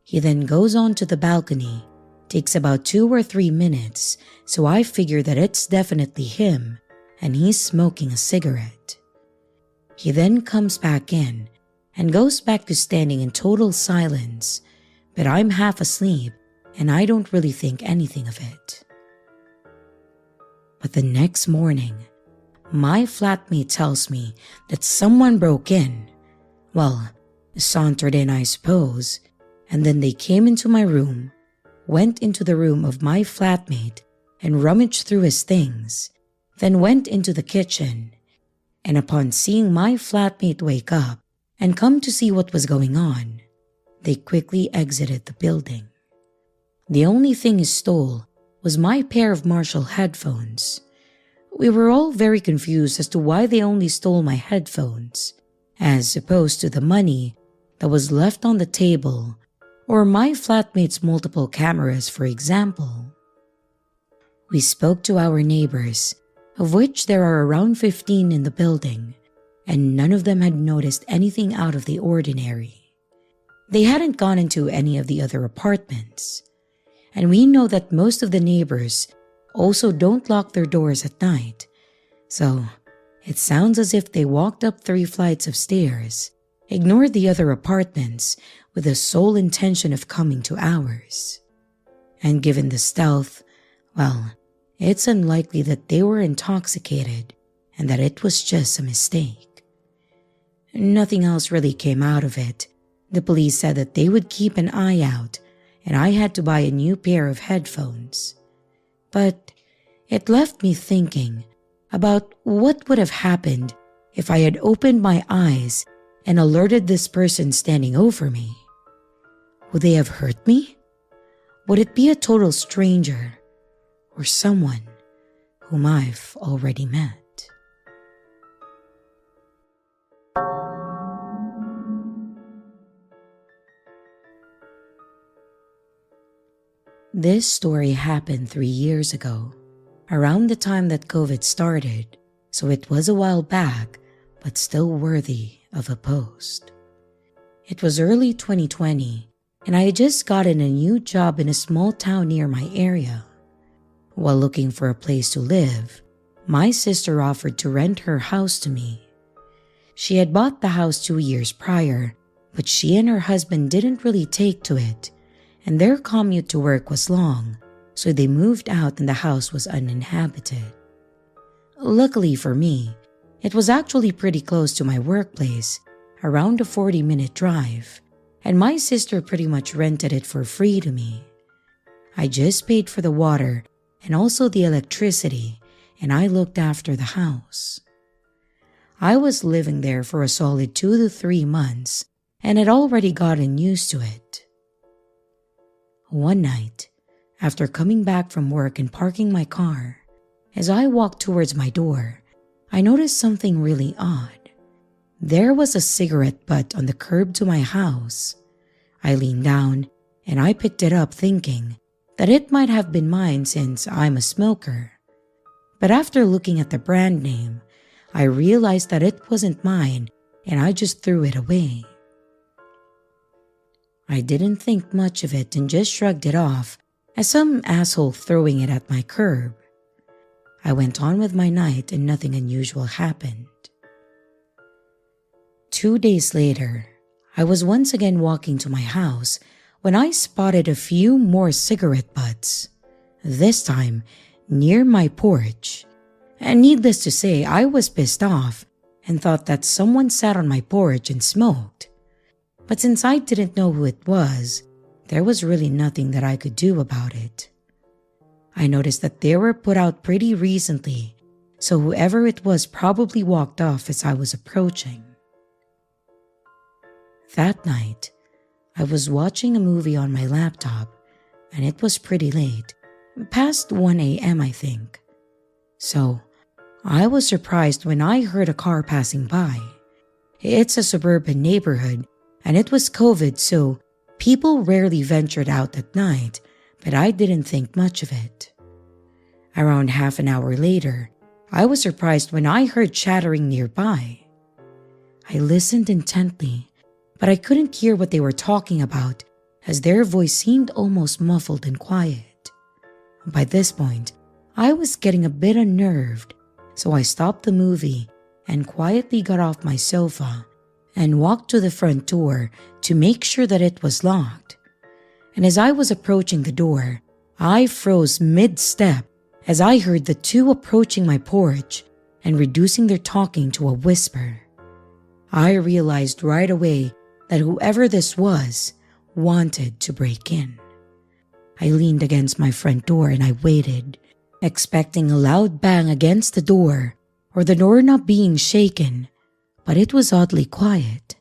[SPEAKER 1] He then goes on to the balcony, takes about 2 or 3 minutes, so I figure that it's definitely him, and he's smoking a cigarette. He then comes back in and goes back to standing in total silence, but I'm half asleep and I don't really think anything of it. But the next morning, my flatmate tells me that someone broke in. Well, sauntered in, I suppose, and then they came into my room, went into the room of my flatmate and rummaged through his things, then went into the kitchen, and upon seeing my flatmate wake up and come to see what was going on, they quickly exited the building. The only thing he stole was my pair of Marshall headphones. We were all very confused as to why they only stole my headphones, as opposed to the money that was left on the table or my flatmate's multiple cameras, for example. We spoke to our neighbors, of which there are around 15 in the building, and none of them had noticed anything out of the ordinary. They hadn't gone into any of the other apartments, and we know that most of the neighbors also don't lock their doors at night, so it sounds as if they walked up 3 flights of stairs, ignored the other apartments with the sole intention of coming to ours. And given the stealth, well, it's unlikely that they were intoxicated and that it was just a mistake. Nothing else really came out of it. The police said that they would keep an eye out, and I had to buy a new pair of headphones. But it left me thinking about what would have happened if I had opened my eyes and alerted this person standing over me? Would they have hurt me? Would it be a total stranger or someone whom I've already met? This story happened 3 years ago, around the time that COVID started, so it was a while back, but still worthy of a post. It was early 2020, and I had just gotten a new job in a small town near my area. While looking for a place to live, my sister offered to rent her house to me. She had bought the house 2 years prior, but she and her husband didn't really take to it, and their commute to work was long, so they moved out and the house was uninhabited. Luckily for me, it was actually pretty close to my workplace, around a 40-minute drive, and my sister pretty much rented it for free to me. I just paid for the water and also the electricity, and I looked after the house. I was living there for a solid 2 to 3 months and had already gotten used to it. One night, after coming back from work and parking my car, as I walked towards my door, I noticed something really odd. There was a cigarette butt on the curb to my house. I leaned down and I picked it up thinking that it might have been mine since I'm a smoker. But after looking at the brand name, I realized that it wasn't mine and I just threw it away. I didn't think much of it and just shrugged it off as some asshole throwing it at my curb. I went on with my night and nothing unusual happened. 2 days later, I was once again walking to my house when I spotted a few more cigarette butts, this time near my porch. And needless to say, I was pissed off and thought that someone sat on my porch and smoked. But since I didn't know who it was, there was really nothing that I could do about it. I noticed that they were put out pretty recently, so whoever it was probably walked off as I was approaching. That night, I was watching a movie on my laptop, and it was pretty late, past 1 a.m. I think. So, I was surprised when I heard a car passing by. It's a suburban neighborhood, and it was COVID, so people rarely ventured out at night, but I didn't think much of it. Around half an hour later, I was surprised when I heard chattering nearby. I listened intently, but I couldn't hear what they were talking about as their voice seemed almost muffled and quiet. By this point, I was getting a bit unnerved, so I stopped the movie and quietly got off my sofa and walked to the front door to make sure that it was locked. And as I was approaching the door, I froze mid-step as I heard the two approaching my porch and reducing their talking to a whisper. I realized right away that whoever this was wanted to break in. I leaned against my front door and I waited, expecting a loud bang against the door or the doorknob being shaken, but it was oddly quiet.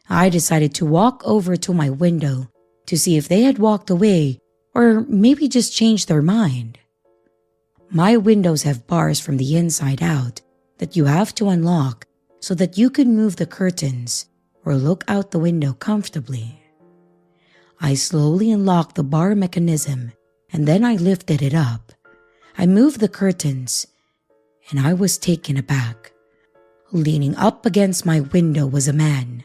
[SPEAKER 1] I decided to walk over to my window to see if they had walked away or maybe just changed their mind. My windows have bars from the inside out that you have to unlock so that you can move the curtains or look out the window comfortably. I slowly unlocked the bar mechanism and then I lifted it up. I moved the curtains and I was taken aback. Leaning up against my window was a man.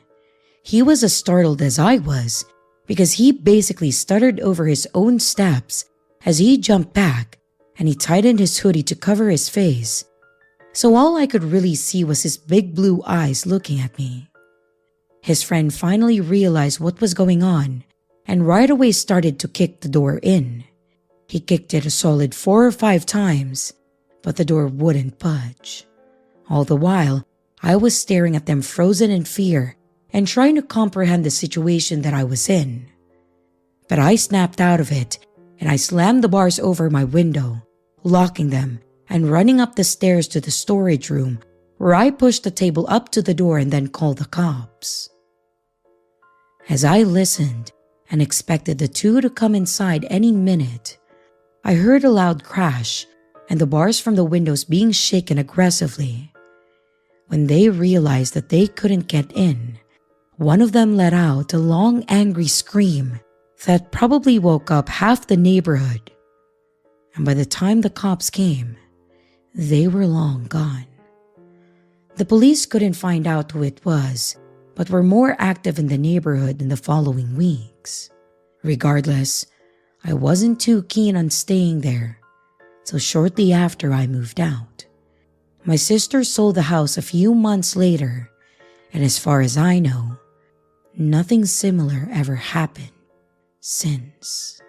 [SPEAKER 1] He was as startled as I was because he basically stuttered over his own steps as he jumped back and he tightened his hoodie to cover his face. So all I could really see was his big blue eyes looking at me. His friend finally realized what was going on and right away started to kick the door in. He kicked it a solid 4 or 5 times, but the door wouldn't budge. All the while, I was staring at them frozen in fear and trying to comprehend the situation that I was in. But I snapped out of it and I slammed the bars over my window, locking them and running up the stairs to the storage room where I pushed the table up to the door and then called the cops. As I listened and expected the two to come inside any minute, I heard a loud crash and the bars from the windows being shaken aggressively. When they realized that they couldn't get in, one of them let out a long, angry scream that probably woke up half the neighborhood. And by the time the cops came, they were long gone. The police couldn't find out who it was, but were more active in the neighborhood in the following weeks. Regardless, I wasn't too keen on staying there, so shortly after I moved out. My sister sold the house a few months later, and as far as I know, nothing similar ever happened since.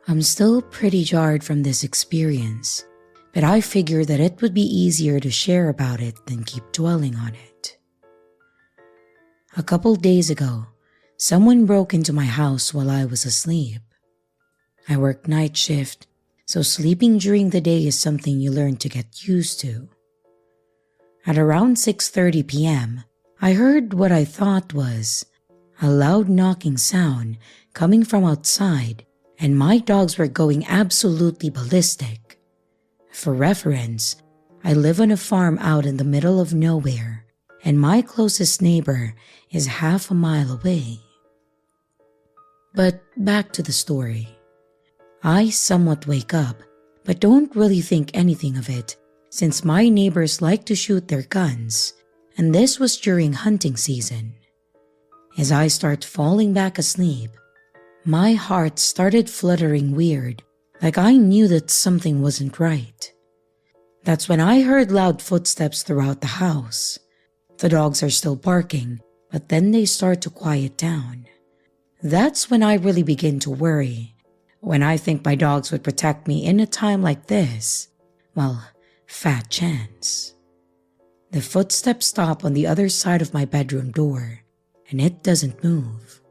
[SPEAKER 1] I'm still pretty jarred from this experience, but I figured that it would be easier to share about it than keep dwelling on it. A couple days ago, someone broke into my house while I was asleep. I work night shift, so sleeping during the day is something you learn to get used to. At around 6:30 p.m., I heard what I thought was a loud knocking sound coming from outside, and my dogs were going absolutely ballistic. For reference, I live on a farm out in the middle of nowhere, and my closest neighbor is half a mile away. But back to the story. I somewhat wake up, but don't really think anything of it, since my neighbors like to shoot their guns, and this was during hunting season. As I start falling back asleep, my heart started fluttering weird, like I knew that something wasn't right. That's when I heard loud footsteps throughout the house. The dogs are still barking, but then they start to quiet down. That's when I really begin to worry. When I think my dogs would protect me in a time like this, well, fat chance. The footsteps stop on the other side of my bedroom door, and it doesn't move.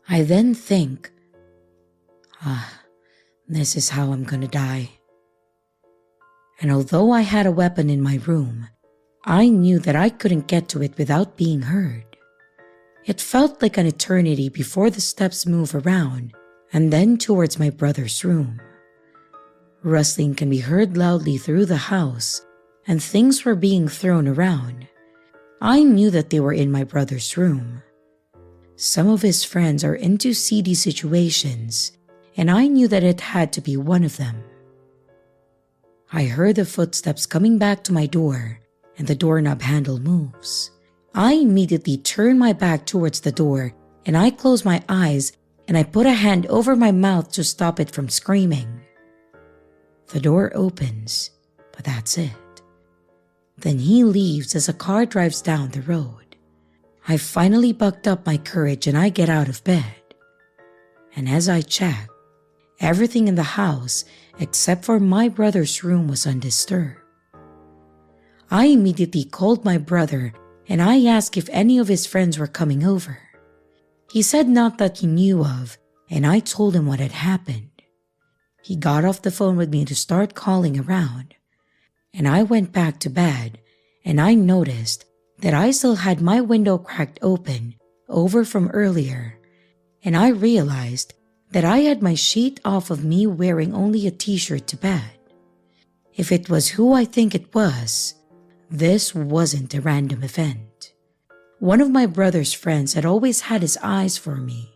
[SPEAKER 1] I then think, this is how I'm gonna die. And although I had a weapon in my room, I knew that I couldn't get to it without being heard. It felt like an eternity before the steps move around and then towards my brother's room. Rustling can be heard loudly through the house, and things were being thrown around. I knew that they were in my brother's room. Some of his friends are into seedy situations, and I knew that it had to be one of them. I heard the footsteps coming back to my door, and the doorknob handle moves. I immediately turn my back towards the door, and I close my eyes, and I put a hand over my mouth to stop it from screaming. The door opens, but that's it. Then he leaves as a car drives down the road. I finally bucked up my courage and I get out of bed. And as I check, everything in the house except for my brother's room was undisturbed. I immediately called my brother and I asked if any of his friends were coming over. He said not that he knew of, and I told him what had happened. He got off the phone with me to start calling around, and I went back to bed and I noticed that I still had my window cracked open over from earlier, and I realized that I had my sheet off of me wearing only a t-shirt to bed. If it was who I think it was, this wasn't a random event. One of my brother's friends had always had his eyes for me,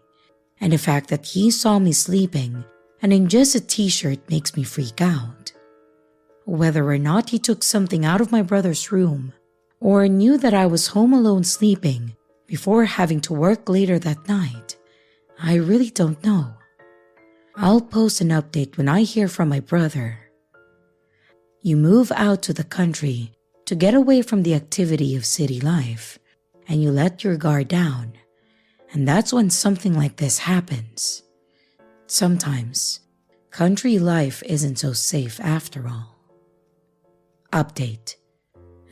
[SPEAKER 1] and the fact that he saw me sleeping and in just a t-shirt makes me freak out. Whether or not he took something out of my brother's room, or knew that I was home alone sleeping before having to work later that night, I really don't know. I'll post an update when I hear from my brother. You move out to the country to get away from the activity of city life, and you let your guard down, and that's when something like this happens. Sometimes, country life isn't so safe after all. Update.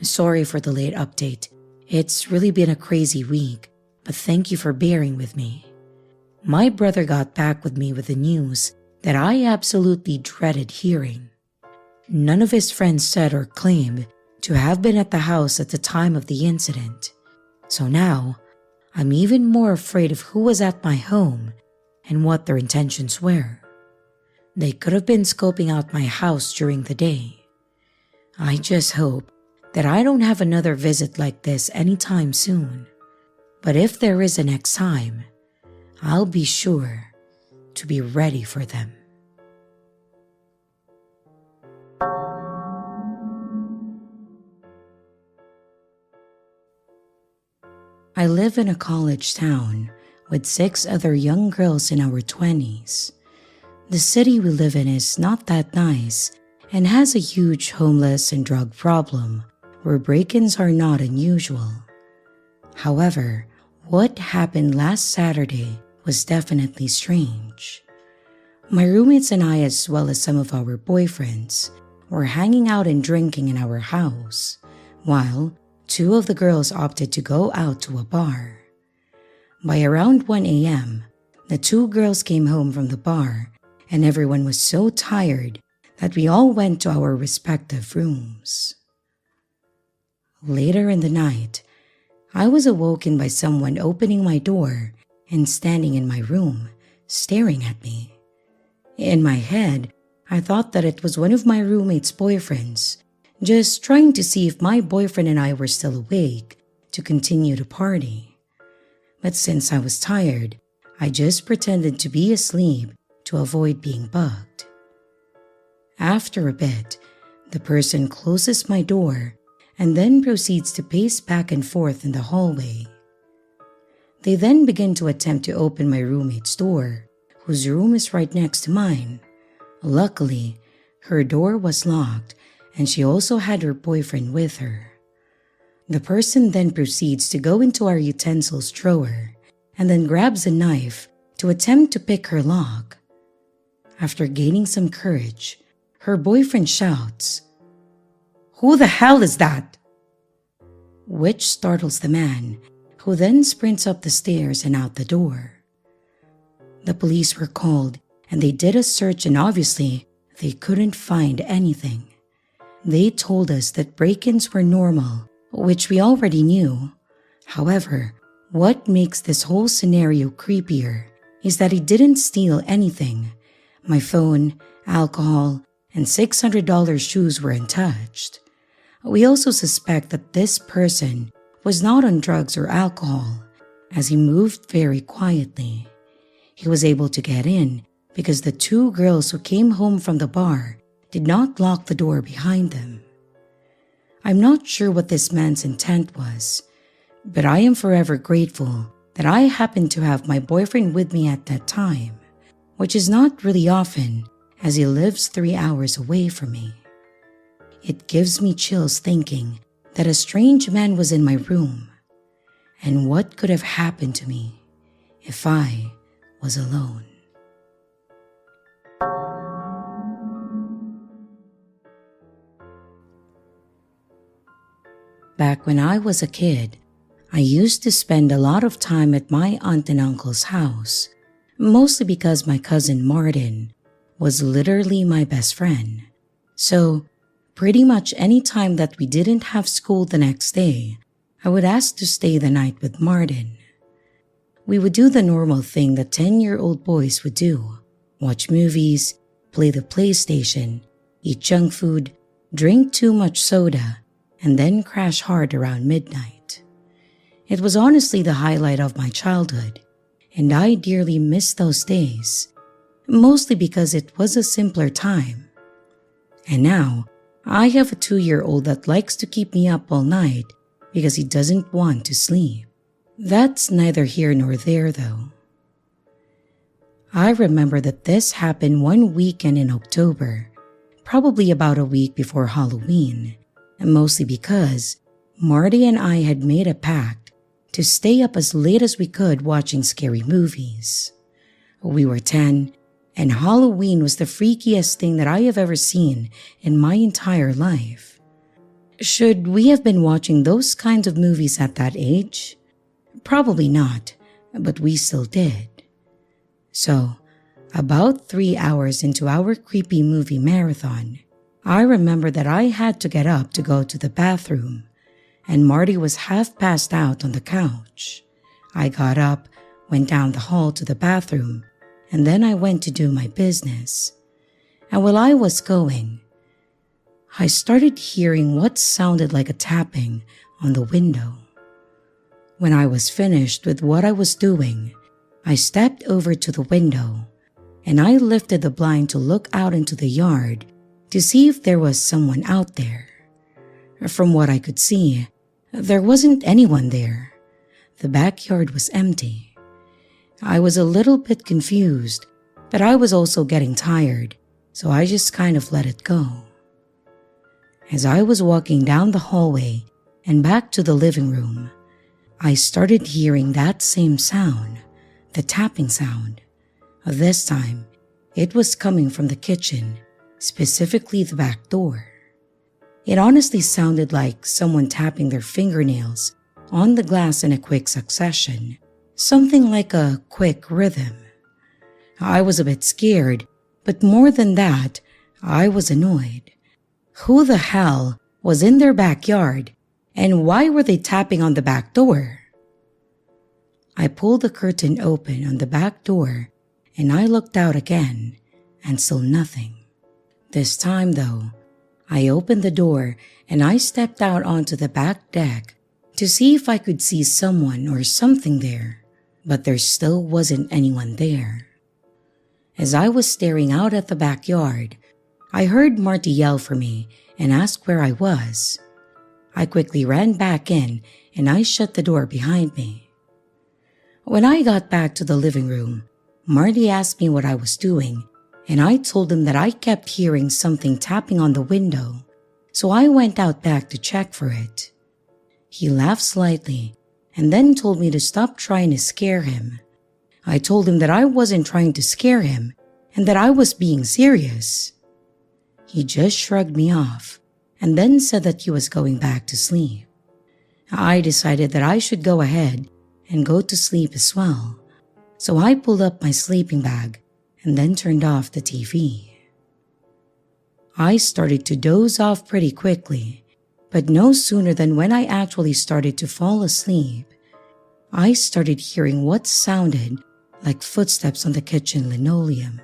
[SPEAKER 1] Sorry for the late update. It's really been a crazy week, but thank you for bearing with me. my brother got back with me with the news that I absolutely dreaded hearing. None of his friends said or claimed to have been at the house at the time of the incident. So now, I'm even more afraid of who was at my home and what their intentions were. They could have been scoping out my house during the day. I just hope that I don't have another visit like this anytime soon. But if there is a next time, I'll be sure to be ready for them. I live in a college town with 6 other young girls in our 20s. The city we live in is not that nice and has a huge homeless and drug problem where break-ins are not unusual. However, what happened last Saturday was definitely strange. My roommates and I, as well as some of our boyfriends, were hanging out and drinking in our house, while 2 of the girls opted to go out to a bar. By around 1 a.m., the 2 girls came home from the bar and everyone was so tired that we all went to our respective rooms. Later in the night, I was awoken by someone opening my door and standing in my room, staring at me. In my head, I thought that it was one of my roommate's boyfriends, just trying to see if my boyfriend and I were still awake to continue to party. But since I was tired, I just pretended to be asleep to avoid being bugged. After a bit, the person closes my door and then proceeds to pace back and forth in the hallway. They then begin to attempt to open my roommate's door, whose room is right next to mine. Luckily, her door was locked and she also had her boyfriend with her. The person then proceeds to go into our utensils drawer and then grabs a knife to attempt to pick her lock. After gaining some courage, her boyfriend shouts, "Who the hell is that?" which startles the man, who then sprints up the stairs and out the door. The police were called and they did a search and obviously they couldn't find anything. They told us that break-ins were normal, which we already knew. However, what makes this whole scenario creepier is that he didn't steal anything. My phone, alcohol, and $600 shoes were untouched. We also suspect that this person was not on drugs or alcohol, as he moved very quietly. He was able to get in because the 2 girls who came home from the bar did not lock the door behind them. I'm not sure what this man's intent was, but I am forever grateful that I happened to have my boyfriend with me at that time, which is not really often as he lives 3 hours away from me. It gives me chills thinking that a strange man was in my room, and what could have happened to me if I was alone. Back when I was a kid, I used to spend a lot of time at my aunt and uncle's house, mostly because my cousin Martin was literally my best friend. So, pretty much any time that we didn't have school the next day, I would ask to stay the night with Martin. We would do the normal thing that 10-year-old boys would do: watch movies, play the PlayStation, eat junk food, drink too much soda, and then crash hard around midnight. It was honestly the highlight of my childhood, and I dearly miss those days, mostly because it was a simpler time. And now, I have a 2-year-old that likes to keep me up all night because he doesn't want to sleep. That's neither here nor there though. I remember that this happened one weekend in October, probably about a week before Halloween, and mostly because Marty and I had made a pact to stay up as late as we could watching scary movies. We were 10, and Halloween was the freakiest thing that I have ever seen in my entire life. Should we have been watching those kinds of movies at that age? Probably not, but we still did. So, about 3 hours into our creepy movie marathon, I remember that I had to get up to go to the bathroom, and Marty was half passed out on the couch. I got up, went down the hall to the bathroom, and then I went to do my business. And while I was going, I started hearing what sounded like a tapping on the window. When I was finished with what I was doing, I stepped over to the window and I lifted the blind to look out into the yard to see if there was someone out there. From what I could see, there wasn't anyone there. The backyard was empty. I was a little bit confused, but I was also getting tired, so I just kind of let it go. As I was walking down the hallway and back to the living room, I started hearing that same sound, the tapping sound. This time, it was coming from the kitchen, specifically the back door. It honestly sounded like someone tapping their fingernails on the glass in a quick succession, something like a quick rhythm. I was a bit scared, but more than that, I was annoyed. Who the hell was in their backyard, and why were they tapping on the back door? I pulled the curtain open on the back door and I looked out again, and still nothing. This time though, I opened the door and I stepped out onto the back deck to see if I could see someone or something there, but there still wasn't anyone there. As I was staring out at the backyard, I heard Marty yell for me and ask where I was. I quickly ran back in and I shut the door behind me. When I got back to the living room, Marty asked me what I was doing, and I told him that I kept hearing something tapping on the window, so I went out back to check for it. He laughed slightly and then told me to stop trying to scare him. I told him that I wasn't trying to scare him and that I was being serious. He just shrugged me off and then said that he was going back to sleep. I decided that I should go ahead and go to sleep as well, so I pulled up my sleeping bag and then turned off the TV. I started to doze off pretty quickly, but no sooner than when I actually started to fall asleep, I started hearing what sounded like footsteps on the kitchen linoleum.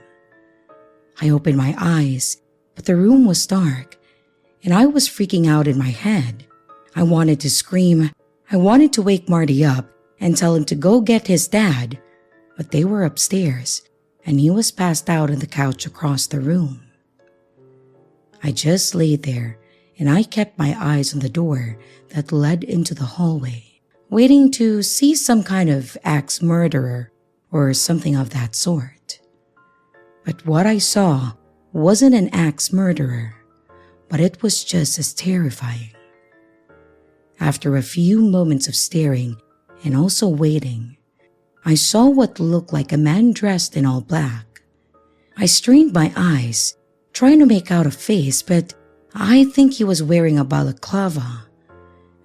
[SPEAKER 1] I opened my eyes, but the room was dark, and I was freaking out in my head. I wanted to scream. I wanted to wake Marty up and tell him to go get his dad, but they were upstairs, and he was passed out on the couch across the room. I just lay there, and I kept my eyes on the door that led into the hallway, waiting to see some kind of axe murderer or something of that sort. But what I saw wasn't an axe murderer, but it was just as terrifying. After a few moments of staring and also waiting, I saw what looked like a man dressed in all black. I strained my eyes, trying to make out a face, but I think he was wearing a balaclava,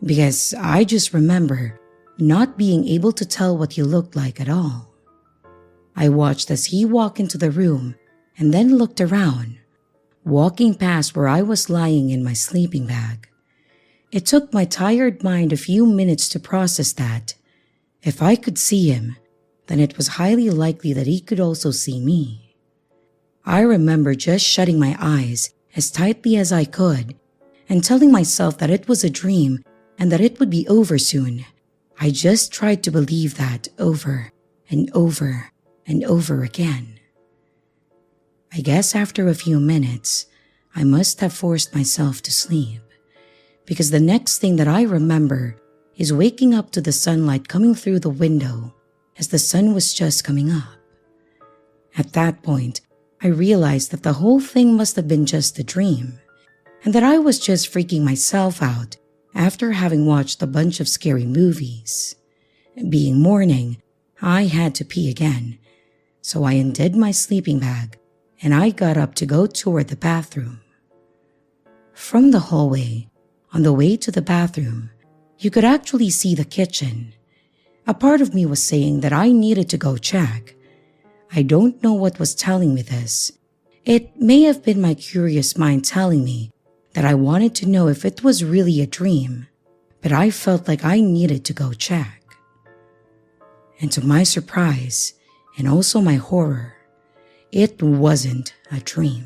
[SPEAKER 1] because I just remember not being able to tell what he looked like at all. I watched as he walked into the room and then looked around, walking past where I was lying in my sleeping bag. It took my tired mind a few minutes to process that if I could see him, then it was highly likely that he could also see me. I remember just shutting my eyes as tightly as I could and telling myself that it was a dream and that it would be over soon. I just tried to believe that over and over and over again. I guess after a few minutes, I must have forced myself to sleep, because the next thing that I remember is waking up to the sunlight coming through the window as the sun was just coming up. At that point, I realized that the whole thing must have been just a dream, and that I was just freaking myself out after having watched a bunch of scary movies. Being morning, I had to pee again, so I undid my sleeping bag and I got up to go toward the bathroom. From the hallway, on the way to the bathroom, you could actually see the kitchen. A part of me was saying that I needed to go check. I don't know what was telling me this. It may have been my curious mind telling me that I wanted to know if it was really a dream, but I felt like I needed to go check. And to my surprise, and also my horror, it wasn't a dream.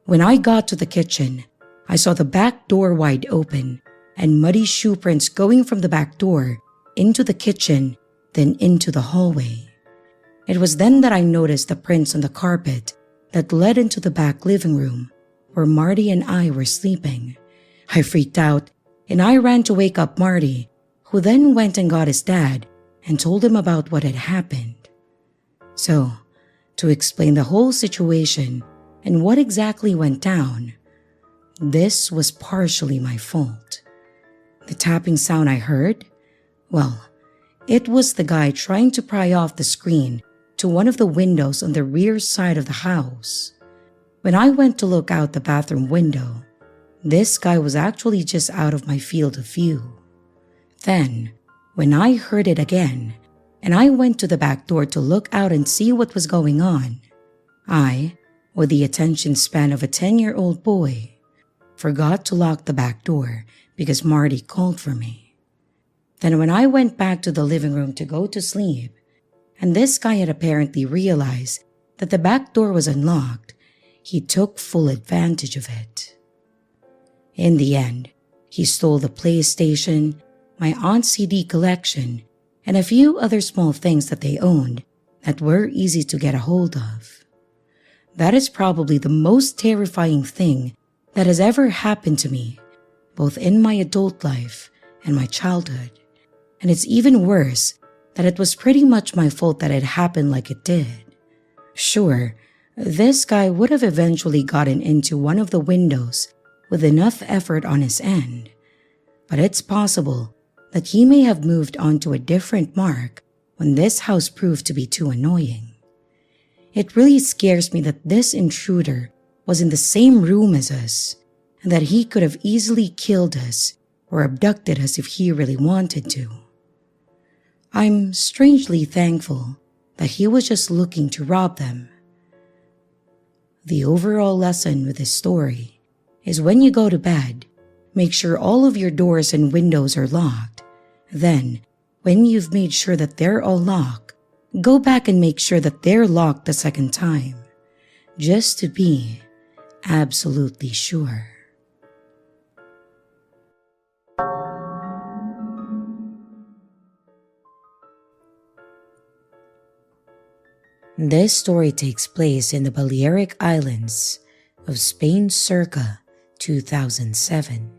[SPEAKER 1] When I got to the kitchen, I saw the back door wide open and muddy shoe prints going from the back door into the kitchen, then into the hallway. It was then that I noticed the prints on the carpet that led into the back living room where Marty and I were sleeping. I freaked out and I ran to wake up Marty, who then went and got his dad and told him about what had happened. So, to explain the whole situation and what exactly went down, this was partially my fault. The tapping sound I heard? Well, it was the guy trying to pry off the screen to one of the windows on the rear side of the house. When I went to look out the bathroom window, this guy was actually just out of my field of view. Then, when I heard it again, and I went to the back door to look out and see what was going on, I, with the attention span of a 10-year-old boy, forgot to lock the back door because Marty called for me. Then when I went back to the living room to go to sleep, and this guy had apparently realized that the back door was unlocked, he took full advantage of it. In the end, he stole the PlayStation, my aunt's CD collection, and a few other small things that they owned that were easy to get a hold of. That is probably the most terrifying thing that has ever happened to me, both in my adult life and my childhood. And it's even worse that it was pretty much my fault that it happened like it did. Sure, this guy would have eventually gotten into one of the windows with enough effort on his end, but it's possible that he may have moved on to a different mark when this house proved to be too annoying. It really scares me that this intruder was in the same room as us, and that he could have easily killed us or abducted us if he really wanted to. I'm strangely thankful that he was just looking to rob them. The overall lesson with this story is when you go to bed, make sure all of your doors and windows are locked. Then, when you've made sure that they're all locked, go back and make sure that they're locked the second time, just to be absolutely sure. This story takes place in the Balearic Islands of Spain circa 2007.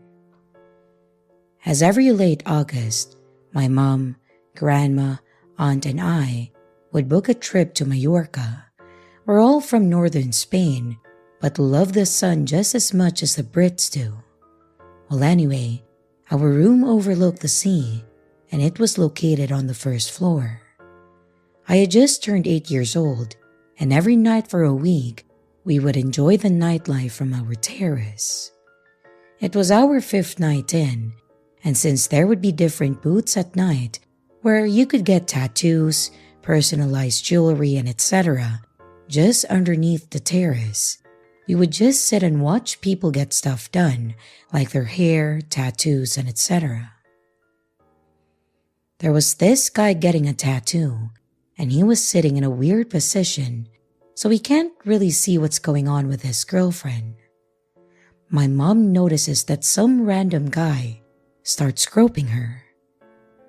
[SPEAKER 1] As every late August, my mom, grandma, aunt, and I would book a trip to Mallorca. We're all from northern Spain, but love the sun just as much as the Brits do. Well, anyway, our room overlooked the sea, and it was located on the first floor. I had just turned 8 years old, and every night for a week, we would enjoy the nightlife from our terrace. It was our 5th night in, and since there would be different booths at night where you could get tattoos, personalized jewelry, and etc., just underneath the terrace, we would just sit and watch people get stuff done, like their hair, tattoos, and etc. There was this guy getting a tattoo, and he was sitting in a weird position, so we can't really see what's going on with his girlfriend. My mom notices that some random guy starts groping her.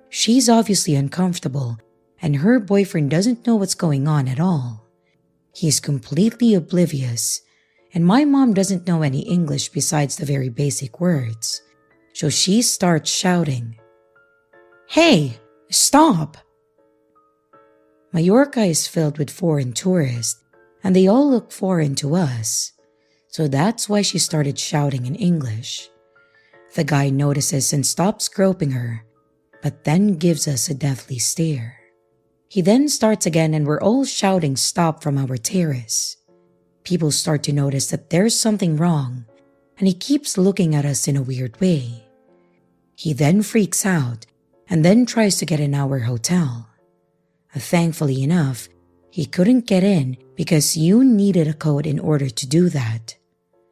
[SPEAKER 1] She's obviously uncomfortable, and her boyfriend doesn't know what's going on at all. He's completely oblivious, and my mom doesn't know any English besides the very basic words, so she starts shouting, "Hey, stop!" Mallorca is filled with foreign tourists, and they all look foreign to us, so that's why she started shouting in English. The guy notices and stops groping her, but then gives us a deathly stare. He then starts again, and we're all shouting stop from our terrace. People start to notice that there's something wrong, and he keeps looking at us in a weird way. He then freaks out and then tries to get in our hotel. Thankfully enough, he couldn't get in because you needed a code in order to do that.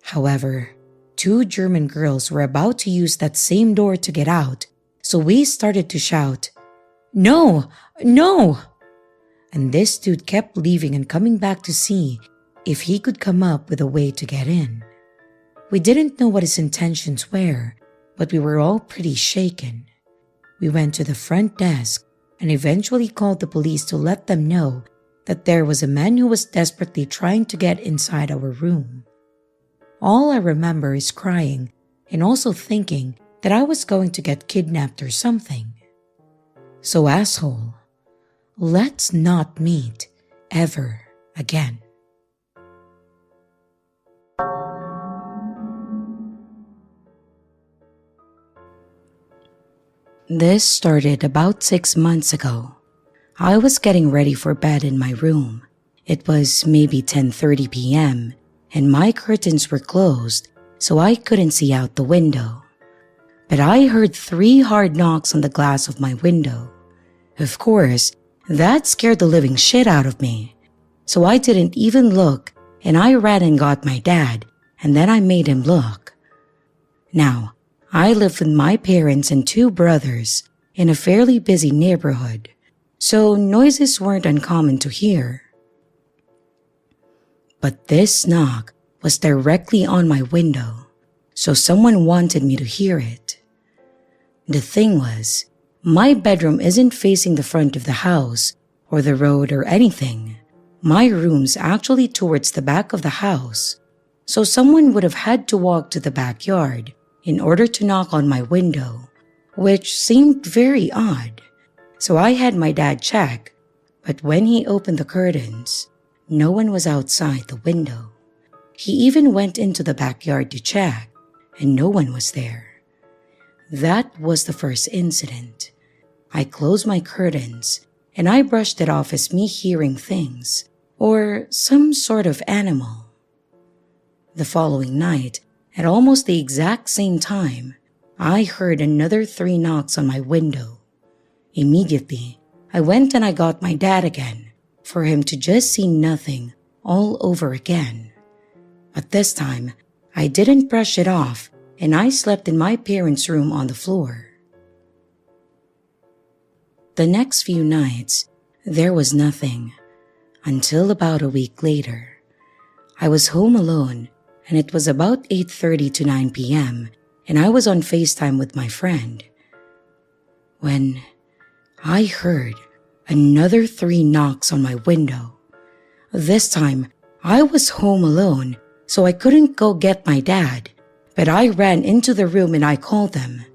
[SPEAKER 1] However, 2 German girls were about to use that same door to get out, so we started to shout, "No! No!" And this dude kept leaving and coming back to see if he could come up with a way to get in. We didn't know what his intentions were, but we were all pretty shaken. We went to the front desk and eventually called the police to let them know that there was a man who was desperately trying to get inside our room. All I remember is crying and also thinking that I was going to get kidnapped or something. So asshole, let's not meet ever again. This started about 6 months ago. I was getting ready for bed in my room. It was maybe 10:30 p.m. and my curtains were closed, so I couldn't see out the window. But I heard 3 hard knocks on the glass of my window. Of course, that scared the living shit out of me. So I didn't even look and I ran and got my dad, and then I made him look. Now, I lived with my parents and 2 brothers in a fairly busy neighborhood, so noises weren't uncommon to hear. But this knock was directly on my window, so someone wanted me to hear it. The thing was, my bedroom isn't facing the front of the house or the road or anything. My room's actually towards the back of the house, so someone would have had to walk to the backyard in order to knock on my window, which seemed very odd. So I had my dad check, but when he opened the curtains, no one was outside the window. He even went into the backyard to check, and no one was there. That was the first incident. I closed my curtains, and I brushed it off as me hearing things, or some sort of animal. The following night, at almost the exact same time, I heard another 3 knocks on my window. Immediately, I went and I got my dad again for him to just see nothing all over again. But this time, I didn't brush it off and I slept in my parents' room on the floor. The next few nights, there was nothing until about a week later. I was home alone and it was about 8:30 to 9 p.m. and I was on FaceTime with my friend when I heard another 3 knocks on my window. This time, I was home alone, so I couldn't go get my dad, but I ran into the room and I called them.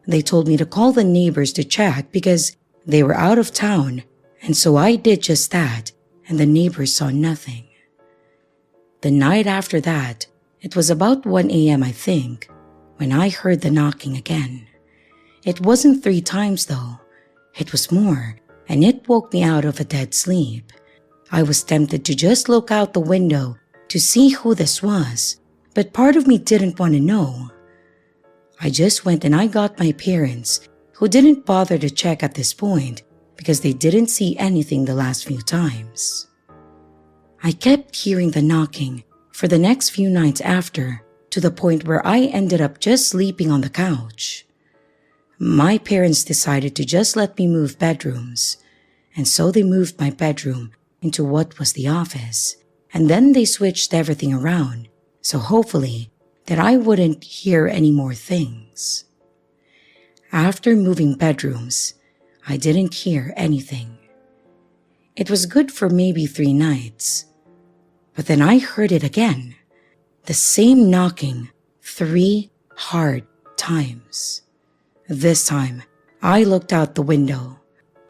[SPEAKER 1] They told me to call the neighbors to check because they were out of town, and so I did just that, and the neighbors saw nothing. The night after that, it was about 1 a.m. I think, when I heard the knocking again. It wasn't 3 times though, it was more, and it woke me out of a dead sleep. I was tempted to just look out the window to see who this was, but part of me didn't want to know. I just went and I got my parents, who didn't bother to check at this point because they didn't see anything the last few times. I kept hearing the knocking for the next few nights after, to the point where I ended up just sleeping on the couch. My parents decided to just let me move bedrooms, and so they moved my bedroom into what was the office, and then they switched everything around, so hopefully that I wouldn't hear any more things. After moving bedrooms, I didn't hear anything. It was good for maybe 3 nights, but then I heard it again, the same knocking 3 hard times. This time, I looked out the window.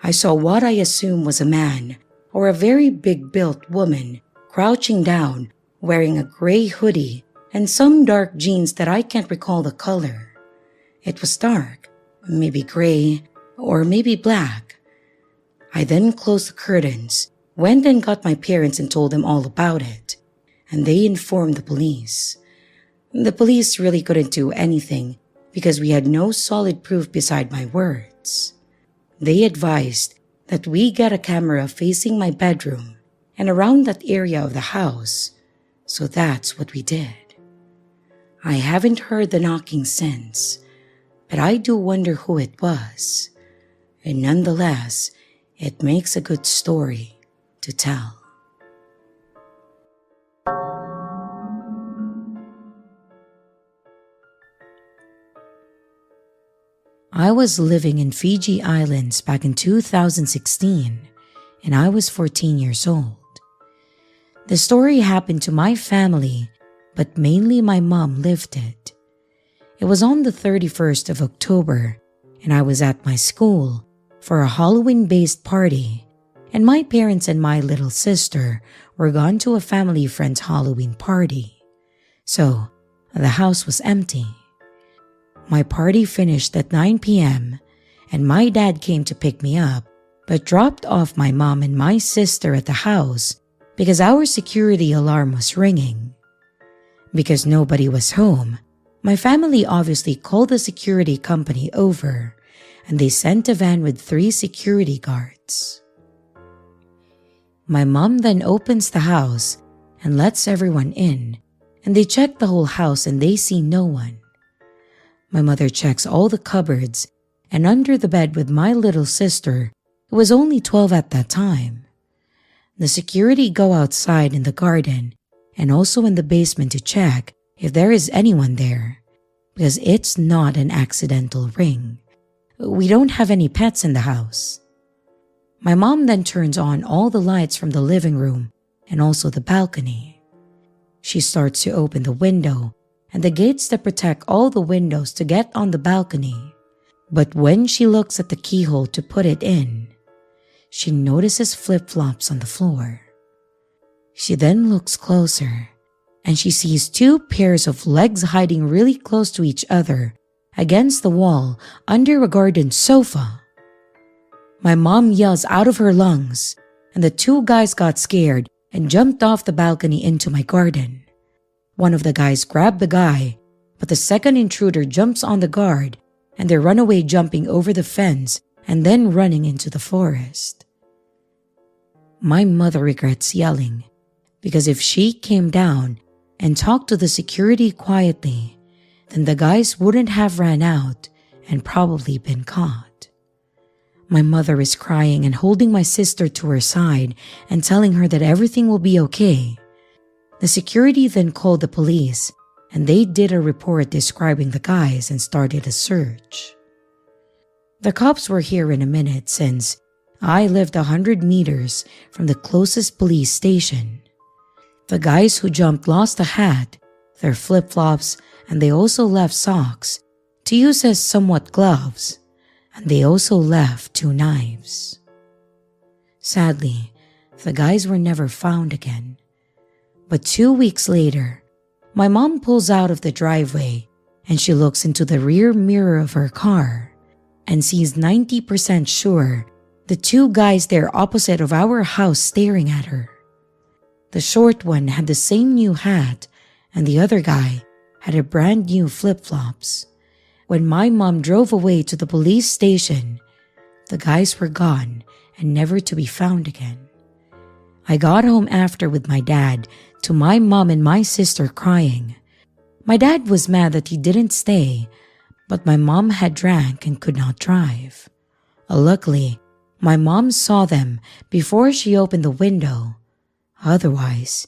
[SPEAKER 1] I saw what I assumed was a man or a very big-built woman crouching down, wearing a gray hoodie and some dark jeans that I can't recall the color. It was dark, maybe gray or maybe black. I then closed the curtains, went and got my parents and told them all about it, and they informed the police. The police really couldn't do anything because we had no solid proof beside my words. They advised that we get a camera facing my bedroom and around that area of the house, so that's what we did. I haven't heard the knocking since, but I do wonder who it was, and nonetheless, it makes a good story to tell. I was living in Fiji Islands back in 2016, and I was 14 years old. The story happened to my family, but mainly my mom lived it. It was on the 31st of October, and I was at my school for a Halloween-based party, and my parents and my little sister were gone to a family friend's Halloween party. So, the house was empty. My party finished at 9 p.m. and my dad came to pick me up, but dropped off my mom and my sister at the house because our security alarm was ringing. Because nobody was home, my family obviously called the security company over, and they sent a van with 3 security guards. My mom then opens the house and lets everyone in, and they check the whole house and they see no one. My mother checks all the cupboards, and under the bed with my little sister, who was only 12 at that time. The security go outside in the garden and also in the basement to check if there is anyone there, because it's not an accidental ring. We don't have any pets in the house. My mom then turns on all the lights from the living room and also the balcony. She starts to open the window and the gates that protect all the windows to get on the balcony. But when she looks at the keyhole to put it in, she notices flip-flops on the floor. She then looks closer, and she sees 2 pairs of legs hiding really close to each other against the wall under a garden sofa. My mom yells out of her lungs, and the 2 guys got scared and jumped off the balcony into my garden. One of the guys grabbed the guy, but the second intruder jumps on the guard, and they run away jumping over the fence and then running into the forest. My mother regrets yelling, because if she came down and talked to the security quietly, then the guys wouldn't have ran out and probably been caught. My mother is crying and holding my sister to her side and telling her that everything will be okay. The security then called the police, and they did a report describing the guys and started a search. The cops were here in a minute since I lived 100 meters from the closest police station. The guys who jumped lost a hat, their flip-flops, and they also left socks to use as somewhat gloves, and they also left 2 knives. Sadly, the guys were never found again. But 2 weeks later, my mom pulls out of the driveway and she looks into the rear mirror of her car and sees 90% sure the 2 guys there opposite of our house staring at her. The short one had the same new hat and the other guy had a brand new flip-flops. When my mom drove away to the police station, the guys were gone and never to be found again. I got home after with my dad to my mom and my sister crying. My dad was mad that he didn't stay, but my mom had drank and could not drive. Luckily, my mom saw them before she opened the window. Otherwise,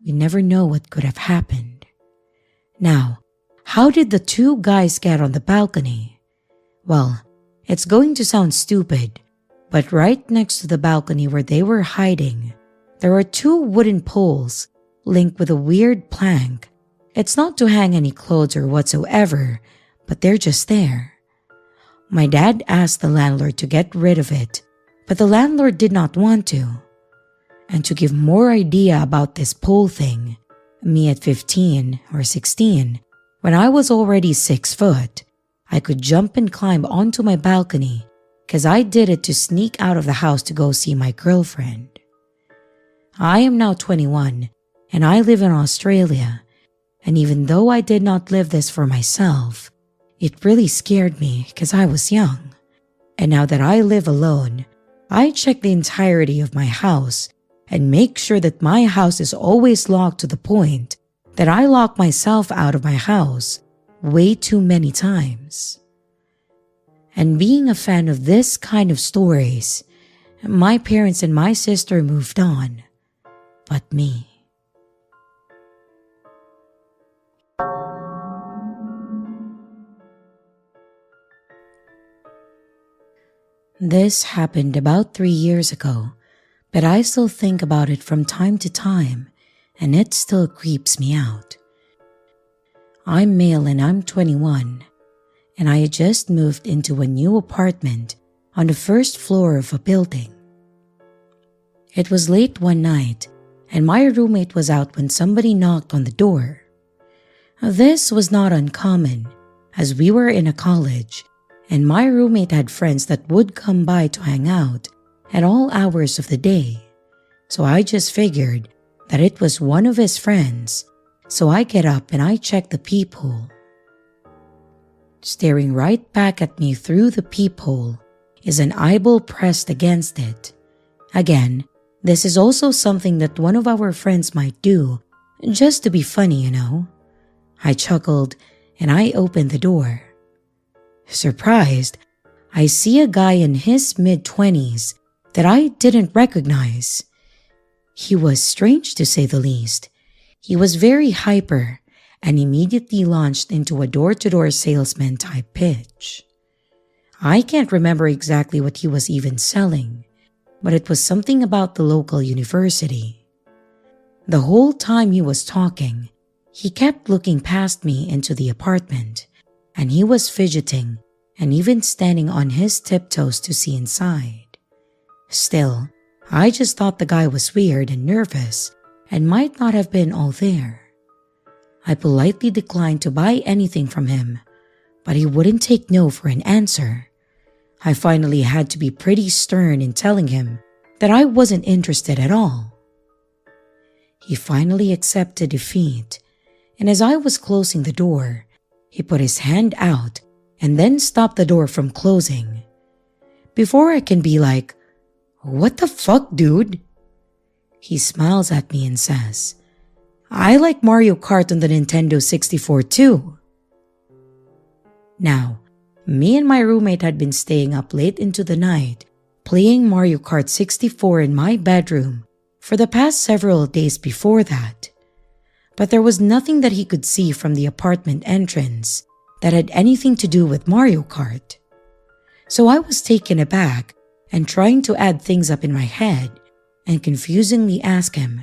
[SPEAKER 1] we never know what could have happened. Now, how did the 2 guys get on the balcony? Well, it's going to sound stupid, but right next to the balcony where they were hiding, there are 2 wooden poles linked with a weird plank. It's not to hang any clothes or whatsoever, but they're just there. My dad asked the landlord to get rid of it, but the landlord did not want to. And to give more idea about this pole thing, me at 15 or 16, when I was already 6 foot, I could jump and climb onto my balcony because I did it to sneak out of the house to go see my girlfriend. I am now 21 and I live in Australia, and even though I did not live this for myself, it really scared me because I was young. And now that I live alone, I check the entirety of my house and make sure that my house is always locked to the point that I lock myself out of my house way too many times. And being a fan of this kind of stories, my parents and my sister moved on, but me. This happened about 3 years ago, but I still think about it from time to time, and it still creeps me out. I'm male and I'm 21, and I had just moved into a new apartment on the first floor of a building. It was late one night, and my roommate was out when somebody knocked on the door. This was not uncommon, as we were in a college, and my roommate had friends that would come by to hang out at all hours of the day. So I just figured that it was one of his friends, so I get up and I check the peephole. Staring right back at me through the peephole is an eyeball pressed against it. Again, this is also something that one of our friends might do, just to be funny, you know. I chuckled and I opened the door. Surprised, I see a guy in his mid-20s that I didn't recognize. He was strange to say the least. He was very hyper and immediately launched into a door-to-door salesman type pitch. I can't remember exactly what he was even selling, but it was something about the local university. The whole time he was talking, he kept looking past me into the apartment, and he was fidgeting and even standing on his tiptoes to see inside. Still, I just thought the guy was weird and nervous and might not have been all there. I politely declined to buy anything from him, but he wouldn't take no for an answer. I finally had to be pretty stern in telling him that I wasn't interested at all. He finally accepted defeat, and as I was closing the door, he put his hand out and then stopped the door from closing. Before I can be like, "What the fuck, dude?" he smiles at me and says, "I like Mario Kart on the Nintendo 64 too." Now, me and my roommate had been staying up late into the night playing Mario Kart 64 in my bedroom for the past several days before that. But there was nothing that he could see from the apartment entrance that had anything to do with Mario Kart. So I was taken aback and trying to add things up in my head and confusingly asked him,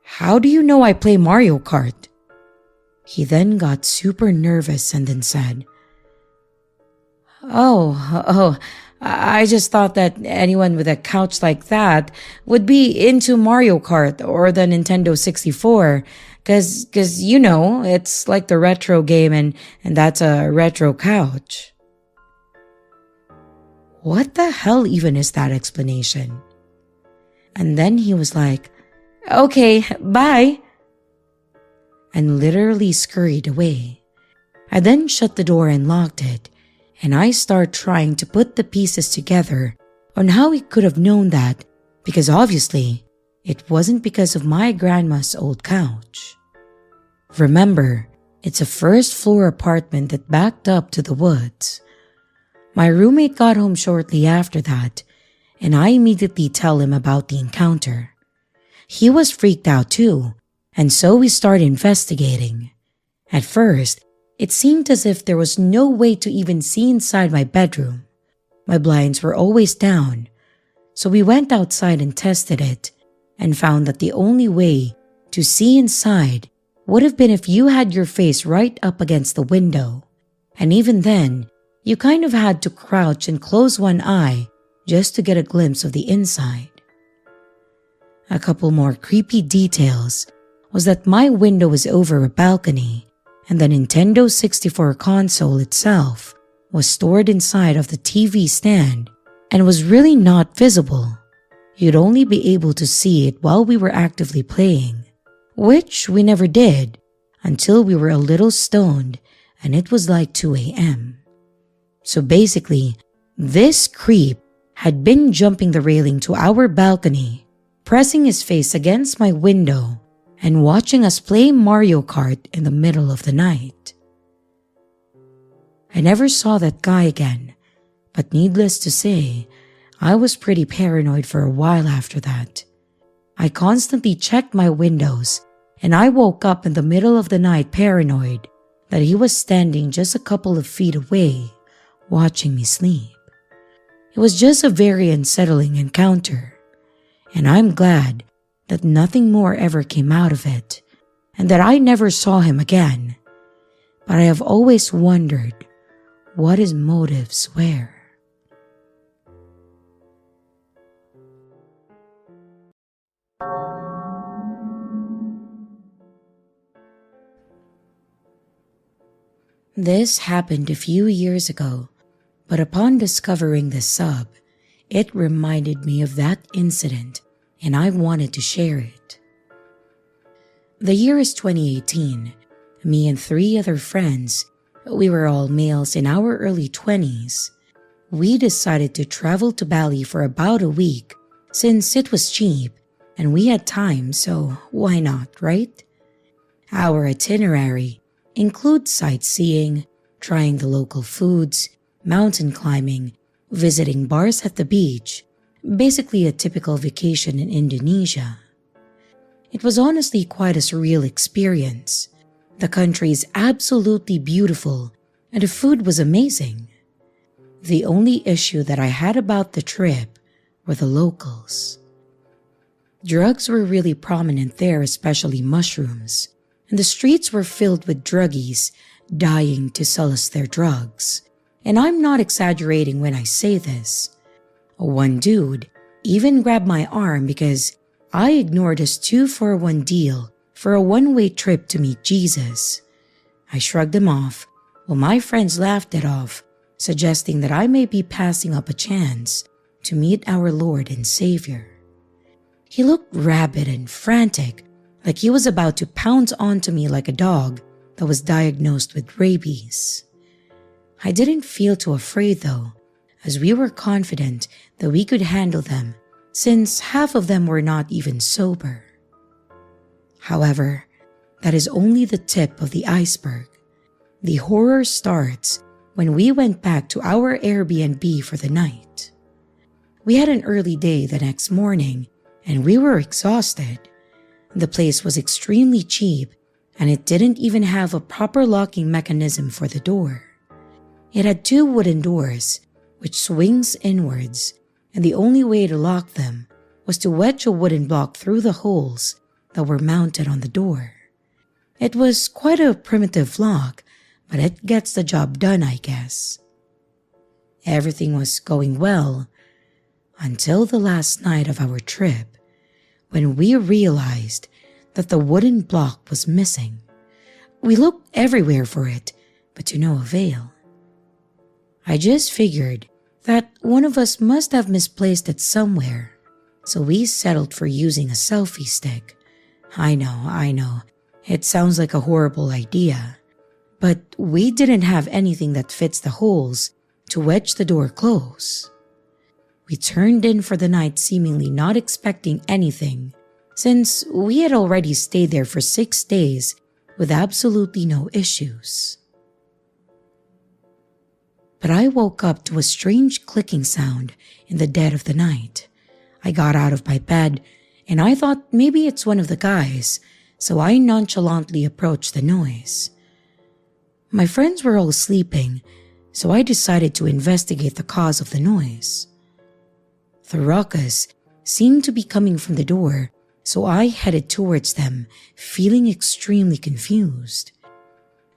[SPEAKER 1] "How do you know I play Mario Kart?" He then got super nervous and then said, Oh, I just thought that anyone with a couch like that would be into Mario Kart or the Nintendo 64, cause you know, it's like the retro game and that's a retro couch. What the hell even is that explanation? And then he was like, "Okay, bye," and literally scurried away. I then shut the door and locked it, and I start trying to put the pieces together on how he could have known that, because obviously, it wasn't because of my grandma's old couch. Remember, it's a first-floor apartment that backed up to the woods. My roommate got home shortly after that, and I immediately tell him about the encounter. He was freaked out too, and so we started investigating. At first, it seemed as if there was no way to even see inside my bedroom. My blinds were always down, so we went outside and tested it, and found that the only way to see inside would have been if you had your face right up against the window, and even then, you kind of had to crouch and close one eye just to get a glimpse of the inside. A couple more creepy details was that my window was over a balcony, and the Nintendo 64 console itself was stored inside of the TV stand and was really not visible. You'd only be able to see it while we were actively playing, which we never did until we were a little stoned and it was like 2 a.m. So basically, this creep had been jumping the railing to our balcony pressing his face against my window and watching us play Mario Kart in the middle of the night. I never saw that guy again, but needless to say, I was pretty paranoid for a while after that. I constantly checked my windows, and I woke up in the middle of the night paranoid that he was standing just a couple of feet away, watching me sleep. It was just a very unsettling encounter, and I'm glad that nothing more ever came out of it, and that I never saw him again. But I have always wondered what his motives were. This happened a few years ago, but upon discovering this sub, it reminded me of that incident and I wanted to share it. The year is 2018. Me and 3 other friends, we were all males in our early 20s, we decided to travel to Bali for about a week since it was cheap and we had time, so why not, right? Our itinerary includes sightseeing, trying the local foods, mountain climbing, visiting bars at the beach, basically a typical vacation in Indonesia. It was honestly quite a surreal experience. The country is absolutely beautiful and the food was amazing. The only issue that I had about the trip were the locals. Drugs were really prominent there, especially mushrooms, and the streets were filled with druggies dying to sell us their drugs. And I'm not exaggerating when I say this. One dude even grabbed my arm because I ignored his 2-for-1 deal for a one-way trip to meet Jesus. I shrugged him off while my friends laughed it off, suggesting that I may be passing up a chance to meet our Lord and Savior. He looked rabid and frantic, like he was about to pounce onto me like a dog that was diagnosed with rabies. I didn't feel too afraid though, as we were confident that we could handle them since half of them were not even sober. However, that is only the tip of the iceberg. The horror starts when we went back to our Airbnb for the night. We had an early day the next morning and we were exhausted. The place was extremely cheap and it didn't even have a proper locking mechanism for the door. It had 2 wooden doors, which swings inwards, and the only way to lock them was to wedge a wooden block through the holes that were mounted on the door. It was quite a primitive lock, but it gets the job done, I guess. Everything was going well until the last night of our trip, when we realized that the wooden block was missing. We looked everywhere for it, but to no avail. I just figured that one of us must have misplaced it somewhere, so we settled for using a selfie stick. I know, it sounds like a horrible idea, but we didn't have anything that fits the holes to wedge the door close. We turned in for the night seemingly not expecting anything, since we had already stayed there for 6 days with absolutely no issues. But I woke up to a strange clicking sound in the dead of the night. I got out of my bed and I thought maybe it's one of the guys, so I nonchalantly approached the noise. My friends were all sleeping, so I decided to investigate the cause of the noise. The ruckus seemed to be coming from the door, so I headed towards them, feeling extremely confused.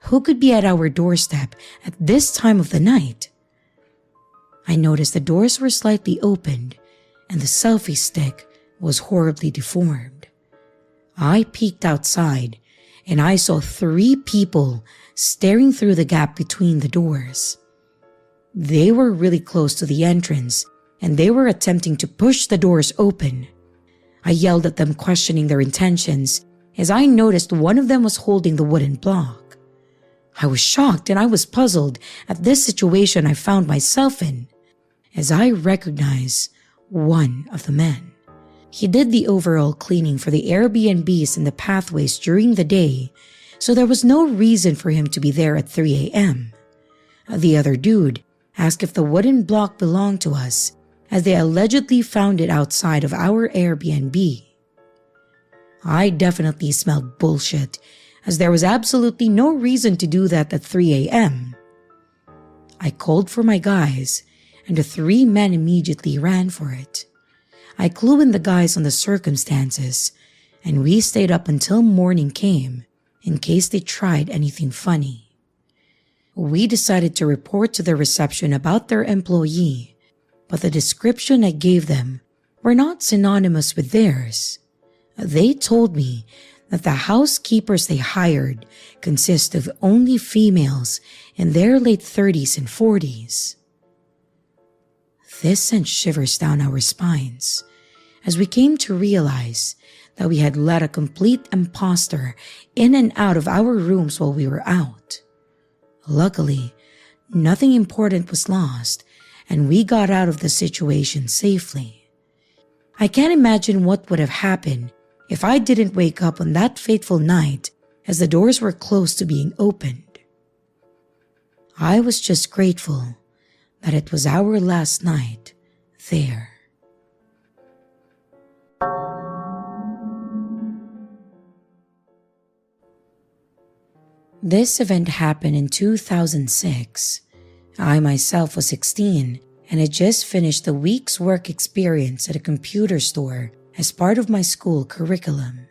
[SPEAKER 1] Who could be at our doorstep at this time of the night? I noticed the doors were slightly opened and the selfie stick was horribly deformed. I peeked outside and I saw 3 people staring through the gap between the doors. They were really close to the entrance and they were attempting to push the doors open. I yelled at them, questioning their intentions, as I noticed one of them was holding the wooden block. I was shocked and I was puzzled at this situation I found myself in, as I recognized one of the men. He did the overall cleaning for the Airbnbs and the pathways during the day, so there was no reason for him to be there at 3 a.m. The other dude asked if the wooden block belonged to us, as they allegedly found it outside of our Airbnb. I definitely smelled bullshit, as there was absolutely no reason to do that at 3 a.m. I called for my guys, and the 3 men immediately ran for it. I clued in the guys on the circumstances, and we stayed up until morning came in case they tried anything funny. We decided to report to the reception about their employee, but the description I gave them were not synonymous with theirs. They told me that the housekeepers they hired consist of only females in their late 30s and 40s. This sent shivers down our spines as we came to realize that we had let a complete impostor in and out of our rooms while we were out. Luckily, nothing important was lost and we got out of the situation safely. I can't imagine what would have happened if I didn't wake up on that fateful night as the doors were close to being opened. I was just grateful that it was our last night there. This event happened in 2006. I myself was 16 and had just finished a week's work experience at a computer store as part of my school curriculum.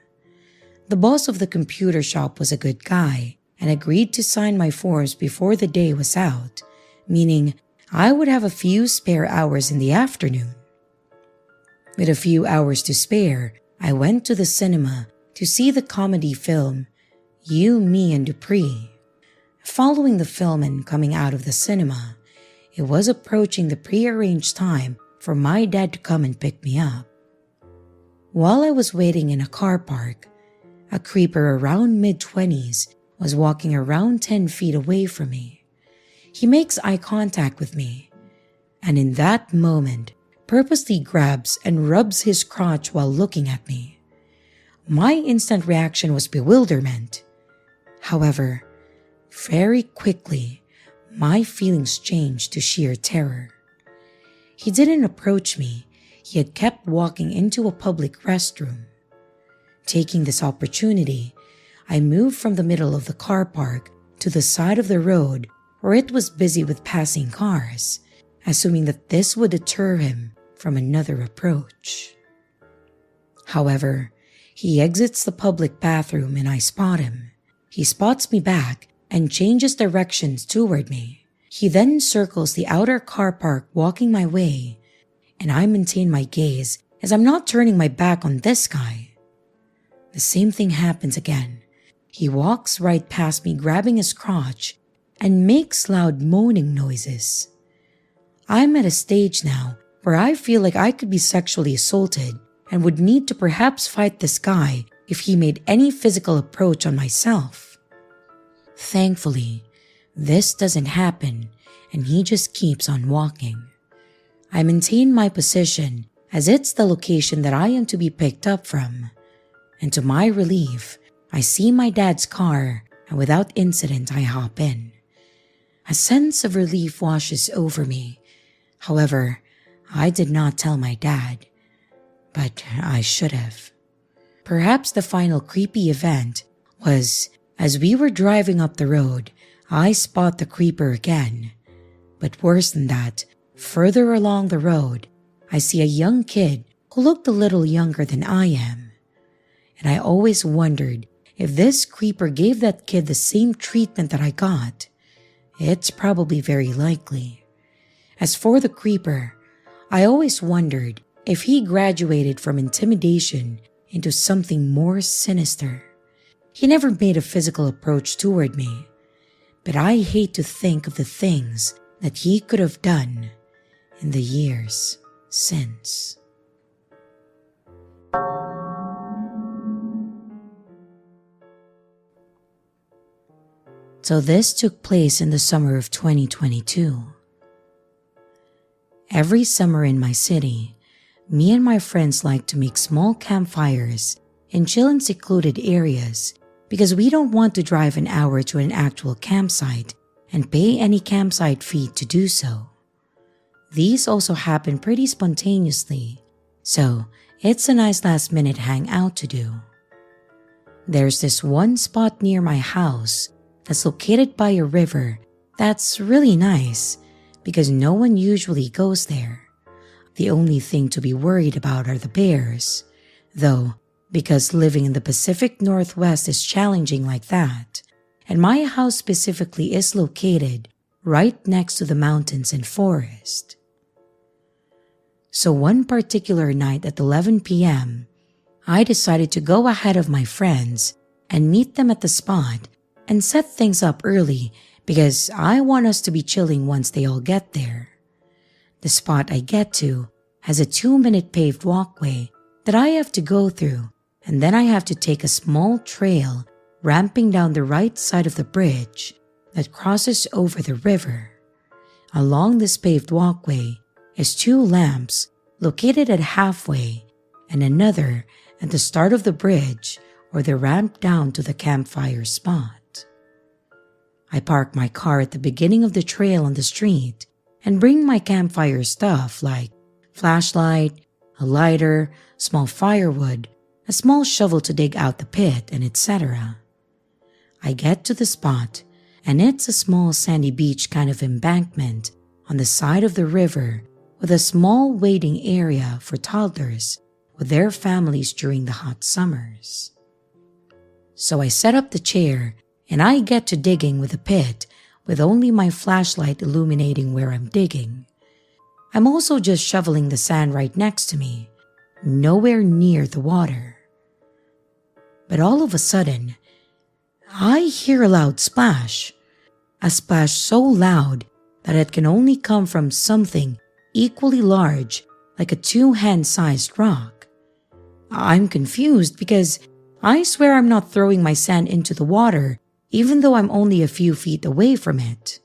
[SPEAKER 1] The boss of the computer shop was a good guy and agreed to sign my forms before the day was out, meaning I would have a few spare hours in the afternoon. With a few hours to spare, I went to the cinema to see the comedy film You, Me, and Dupree. Following the film and coming out of the cinema, it was approaching the prearranged time for my dad to come and pick me up. While I was waiting in a car park, a creeper around mid-20s was walking around 10 feet away from me. He makes eye contact with me, and in that moment, purposely grabs and rubs his crotch while looking at me. My instant reaction was bewilderment. However, very quickly, my feelings changed to sheer terror. He didn't approach me. He had kept walking into a public restroom. Taking this opportunity, I moved from the middle of the car park to the side of the road where it was busy with passing cars, assuming that this would deter him from another approach. However, he exits the public bathroom and I spot him. He spots me back and changes directions toward me. He then circles the outer car park walking my way, and I maintain my gaze as I'm not turning my back on this guy. The same thing happens again. He walks right past me grabbing his crotch and makes loud moaning noises. I'm at a stage now where I feel like I could be sexually assaulted and would need to perhaps fight this guy if he made any physical approach on myself. Thankfully, this doesn't happen and he just keeps on walking. I maintain my position as it's the location that I am to be picked up from, and to my relief, I see my dad's car and without incident I hop in. A sense of relief washes over me. However, I did not tell my dad, but I should have. Perhaps the final creepy event was as we were driving up the road, I spot the creeper again. But worse than that, further along the road, I see a young kid who looked a little younger than I am. And I always wondered if this creeper gave that kid the same treatment that I got. It's probably very likely. As for the creeper, I always wondered if he graduated from intimidation into something more sinister. He never made a physical approach toward me, but I hate to think of the things that he could have done in the years since. So this took place in the summer of 2022. Every summer in my city, Me and my friends like to make small campfires and chill in secluded areas because we don't want to drive an hour to an actual campsite and pay any campsite fee to do so. These also happen pretty spontaneously, so it's a nice last-minute hangout to do. There's this one spot near my house that's located by a river that's really nice because no one usually goes there. The only thing to be worried about are the bears, though because living in the Pacific Northwest is challenging like that, and my house specifically is located right next to the mountains and forest. So one particular night at 11 p.m., I decided to go ahead of my friends and meet them at the spot and set things up early because I want us to be chilling once they all get there. The spot I get to has a 2-minute paved walkway that I have to go through, and then I have to take a small trail ramping down the right side of the bridge that crosses over the river. Along this paved walkway is 2 lamps located at halfway and another at the start of the bridge or the ramp down to the campfire spot. I park my car at the beginning of the trail on the street and bring my campfire stuff like flashlight, a lighter, small firewood, a small shovel to dig out the pit, and etc. I get to the spot, and it's a small sandy beach kind of embankment on the side of the river with a small waiting area for toddlers with their families during the hot summers. So I set up the chair and I get to digging with a pit with only my flashlight illuminating where I'm digging. I'm also just shoveling the sand right next to me, nowhere near the water. But all of a sudden, I hear a loud splash. A splash so loud that it can only come from something equally large, like a 2-hand-sized rock. I'm confused because I swear I'm not throwing my sand into the water, even though I'm only a few feet away from it.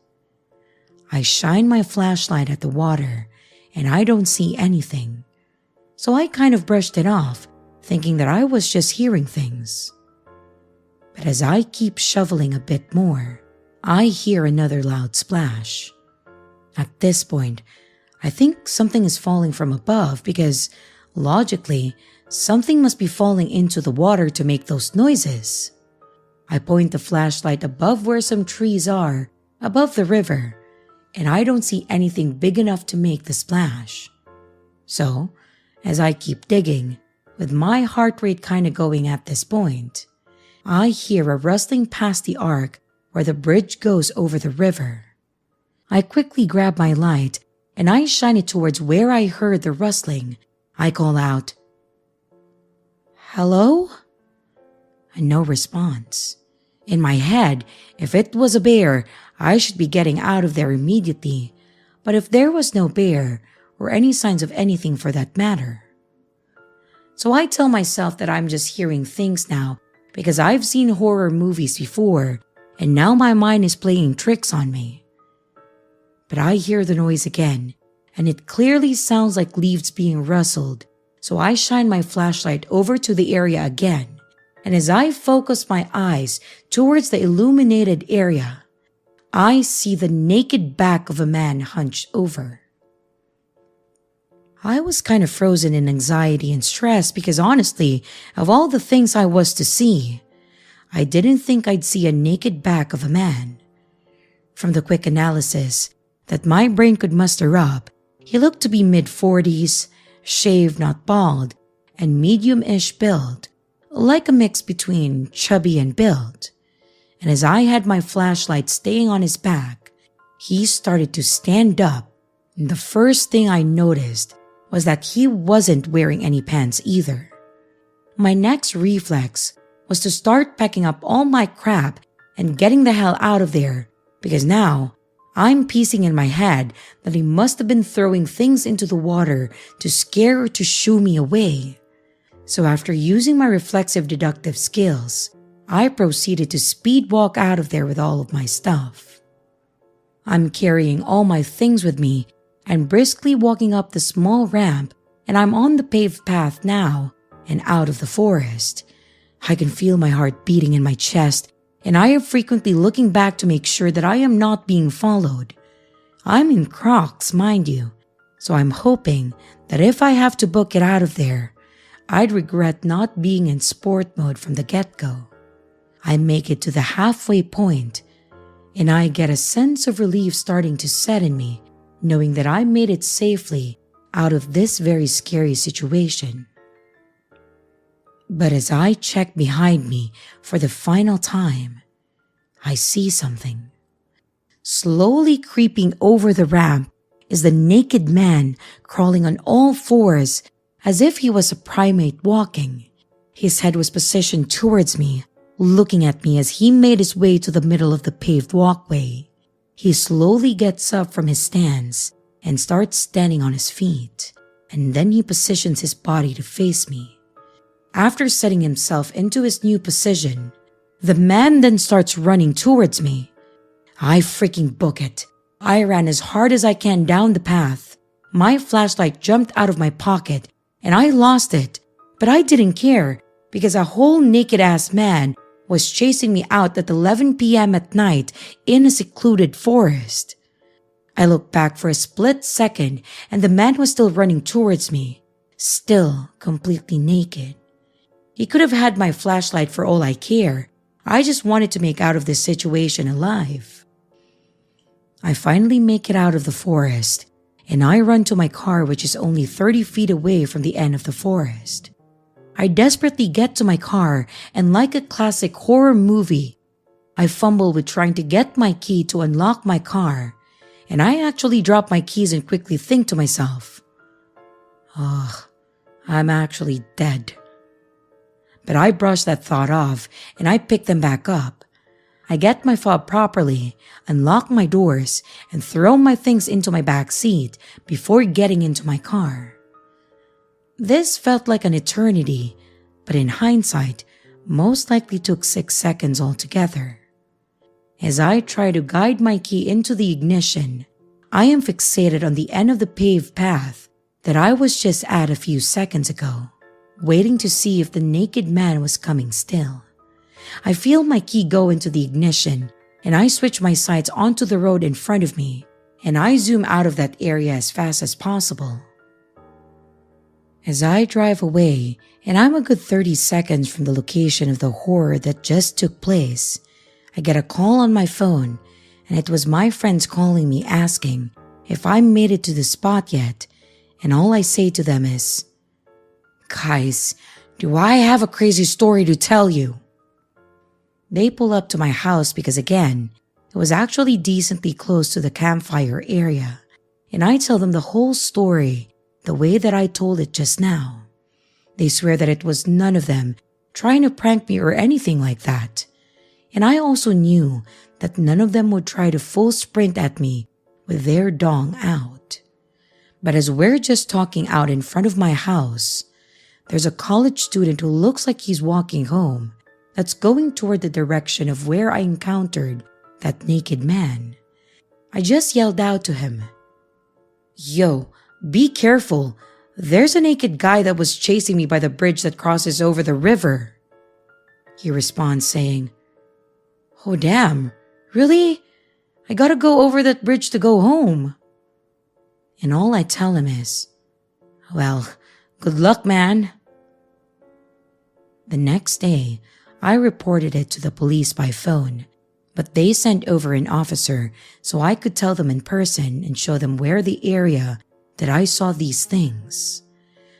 [SPEAKER 1] I shine my flashlight at the water and I don't see anything. So I kind of brushed it off, thinking that I was just hearing things. But as I keep shoveling a bit more, I hear another loud splash. At this point, I think something is falling from above because, logically, something must be falling into the water to make those noises. I point the flashlight above where some trees are, above the river, and I don't see anything big enough to make the splash. So, as I keep digging, with my heart rate kind of going at this point, I hear a rustling past the arc where the bridge goes over the river. I quickly grab my light and I shine it towards where I heard the rustling. I call out, "Hello?" And no response. In my head, if it was a bear, I should be getting out of there immediately. But if there was no bear, or any signs of anything for that matter. So I tell myself that I'm just hearing things now because I've seen horror movies before and now my mind is playing tricks on me. But I hear the noise again and it clearly sounds like leaves being rustled, so I shine my flashlight over to the area again, and as I focus my eyes towards the illuminated area, I see the naked back of a man hunched over. I was kind of frozen in anxiety and stress because honestly, of all the things I was to see, I didn't think I'd see a naked back of a man. From the quick analysis that my brain could muster up, he looked to be mid-40s, shaved not bald, and medium-ish build, like a mix between chubby and built. And as I had my flashlight staying on his back, he started to stand up, and the first thing I noticed was that he wasn't wearing any pants either. My next reflex was to start packing up all my crap and getting the hell out of there, because now I'm piecing in my head that he must have been throwing things into the water to scare or to shoo me away. So after using my reflexive deductive skills, I proceeded to speed walk out of there with all of my stuff. I'm carrying all my things with me and briskly walking up the small ramp and I'm on the paved path now and out of the forest. I can feel my heart beating in my chest, and I am frequently looking back to make sure that I am not being followed. I'm in Crocs, mind you, so I'm hoping that if I have to book it out of there, I'd regret not being in sport mode from the get-go. I make it to the halfway point, and I get a sense of relief starting to set in me, knowing that I made it safely out of this very scary situation. But as I check behind me for the final time, I see something. Slowly creeping over the ramp is the naked man crawling on all fours as if he was a primate walking. His head was positioned towards me, looking at me as he made his way to the middle of the paved walkway. He slowly gets up from his stance and starts standing on his feet, and then he positions his body to face me. After setting himself into his new position, the man then starts running towards me. I freaking book it. I ran as hard as I can down the path. My flashlight jumped out of my pocket and I lost it, but I didn't care because a whole naked-ass man was chasing me out at 11 p.m. at night in a secluded forest. I looked back for a split second and the man was still running towards me, still completely naked. He could have had my flashlight for all I care. I just wanted to make out of this situation alive. I finally make it out of the forest, and I run to my car, which is only 30 feet away from the end of the forest. I desperately get to my car, and like a classic horror movie, I fumble with trying to get my key to unlock my car, and I actually drop my keys and quickly think to myself, I'm actually dead. But I brush that thought off and I pick them back up. I get my fob properly, unlock my doors, and throw my things into my back seat before getting into my car. This felt like an eternity, but in hindsight, most likely took 6 seconds altogether. As I try to guide my key into the ignition, I am fixated on the end of the paved path that I was just at a few seconds ago, waiting to see if the naked man was coming still. I feel my key go into the ignition, and I switch my sights onto the road in front of me, and I zoom out of that area as fast as possible. As I drive away, and I'm a good 30 seconds from the location of the horror that just took place, I get a call on my phone, and it was my friends calling me asking if I made it to the spot yet, and all I say to them is, "Guys, do I have a crazy story to tell you?" They pull up to my house because again, it was actually decently close to the campfire area, and I tell them the whole story the way that I told it just now. They swear that it was none of them trying to prank me or anything like that, and I also knew that none of them would try to full sprint at me with their dong out. But as we're just talking out in front of my house, there's a college student who looks like he's walking home that's going toward the direction of where I encountered that naked man. I just yelled out to him, "Yo, be careful. There's a naked guy that was chasing me by the bridge that crosses over the river." He responds saying, "Oh damn, really? I gotta go over that bridge to go home." And all I tell him is, "Well, good luck, man." The next day, I reported it to the police by phone, but they sent over an officer so I could tell them in person and show them where the area that I saw these things.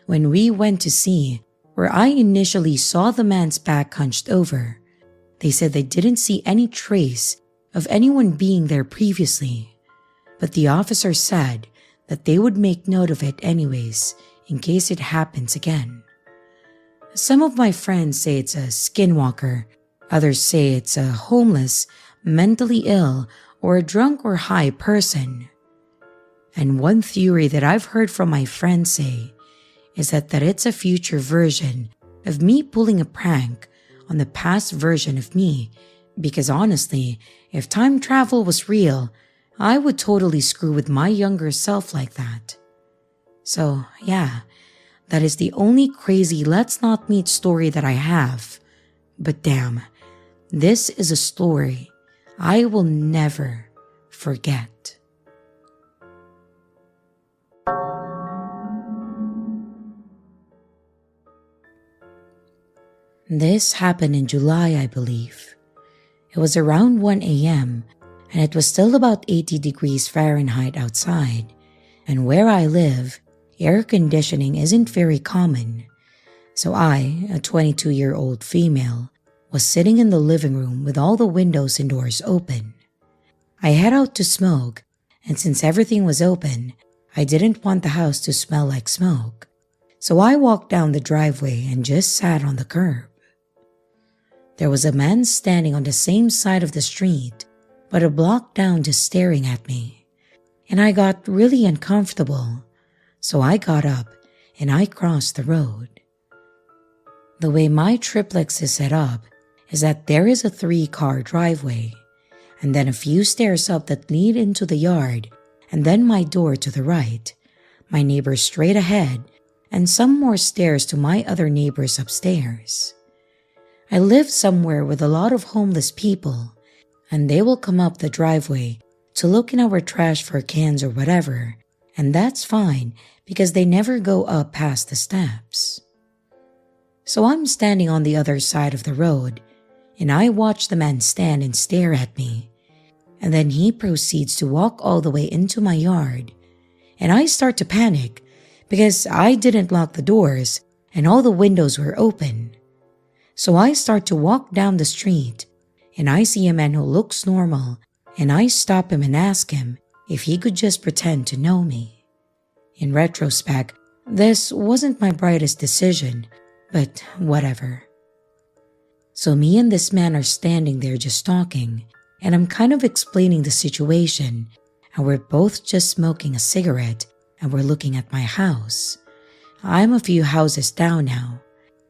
[SPEAKER 1] When we went to see where I initially saw the man's back hunched over, they said they didn't see any trace of anyone being there previously, but the officer said that they would make note of it anyways in case it happens again. Some of my friends say it's a skinwalker, others say it's a homeless, mentally ill, or a drunk or high person. And one theory that I've heard from my friends say is that it's a future version of me pulling a prank on the past version of me, because honestly, if time travel was real, I would totally screw with my younger self like that. So yeah, That is the only crazy let's not meet story that I have. But damn, this is a story I will never forget. This happened in July, I believe. It was around 1 a.m. and it was still about 80 degrees Fahrenheit outside. And where I live, air conditioning isn't very common. So I, a 22-year-old female, was sitting in the living room with all the windows and doors open. I head out to smoke, and since everything was open, I didn't want the house to smell like smoke. So I walked down the driveway and just sat on the curb. There was a man standing on the same side of the street, but a block down just staring at me. And I got really uncomfortable. So I got up and I crossed the road. The way my triplex is set up is that there is a 3-car driveway, and then a few stairs up that lead into the yard, and then my door to the right, my neighbor straight ahead, and some more stairs to my other neighbors upstairs. I live somewhere with a lot of homeless people, and they will come up the driveway to look in our trash for cans or whatever, and that's fine because they never go up past the steps. So I'm standing on the other side of the road, and I watch the man stand and stare at me, and then he proceeds to walk all the way into my yard, and I start to panic because I didn't lock the doors and all the windows were open. So I start to walk down the street, and I see a man who looks normal, and I stop him and ask him if he could just pretend to know me. In retrospect, this wasn't my brightest decision, but whatever. So me and this man are standing there just talking, and I'm kind of explaining the situation, and we're both just smoking a cigarette, and we're looking at my house. I'm a few houses down now,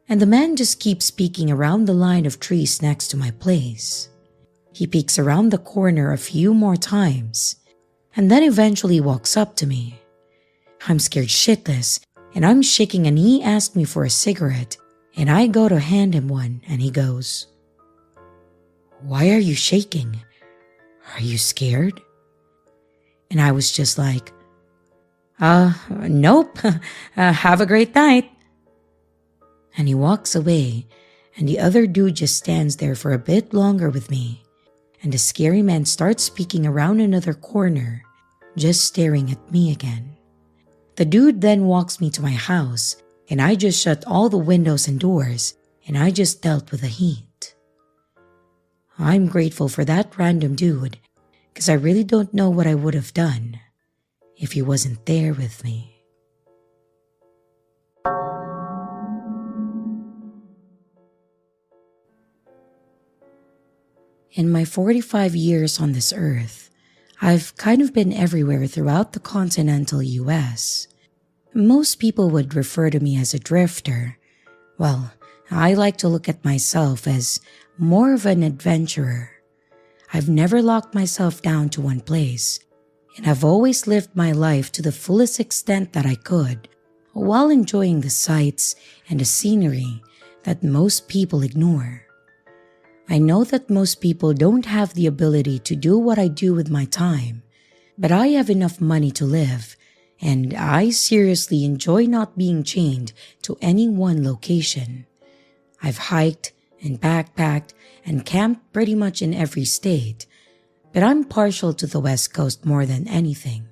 [SPEAKER 1] and the man just keeps peeking around the line of trees next to my place. He peeks around the corner a few more times, and then eventually walks up to me. I'm scared shitless, and I'm shaking, and he asked me for a cigarette, and I go to hand him one, and he goes, "Why are you shaking? Are you scared?" And I was just like, nope, have a great night." And he walks away, and the other dude just stands there for a bit longer with me, and the scary man starts peeking around another corner, just staring at me again. The dude then walks me to my house, and I just shut all the windows and doors, and I just dealt with the heat. I'm grateful for that random dude, because I really don't know what I would have done if he wasn't there with me. In my 45 years on this earth, I've kind of been everywhere throughout the continental US. Most people would refer to me as a drifter. Well, I like to look at myself as more of an adventurer. I've never locked myself down to one place, and I've always lived my life to the fullest extent that I could, while enjoying the sights and the scenery that most people ignore. I know that most people don't have the ability to do what I do with my time, but I have enough money to live, and I seriously enjoy not being chained to any one location. I've hiked and backpacked and camped pretty much in every state, but I'm partial to the West Coast more than anything.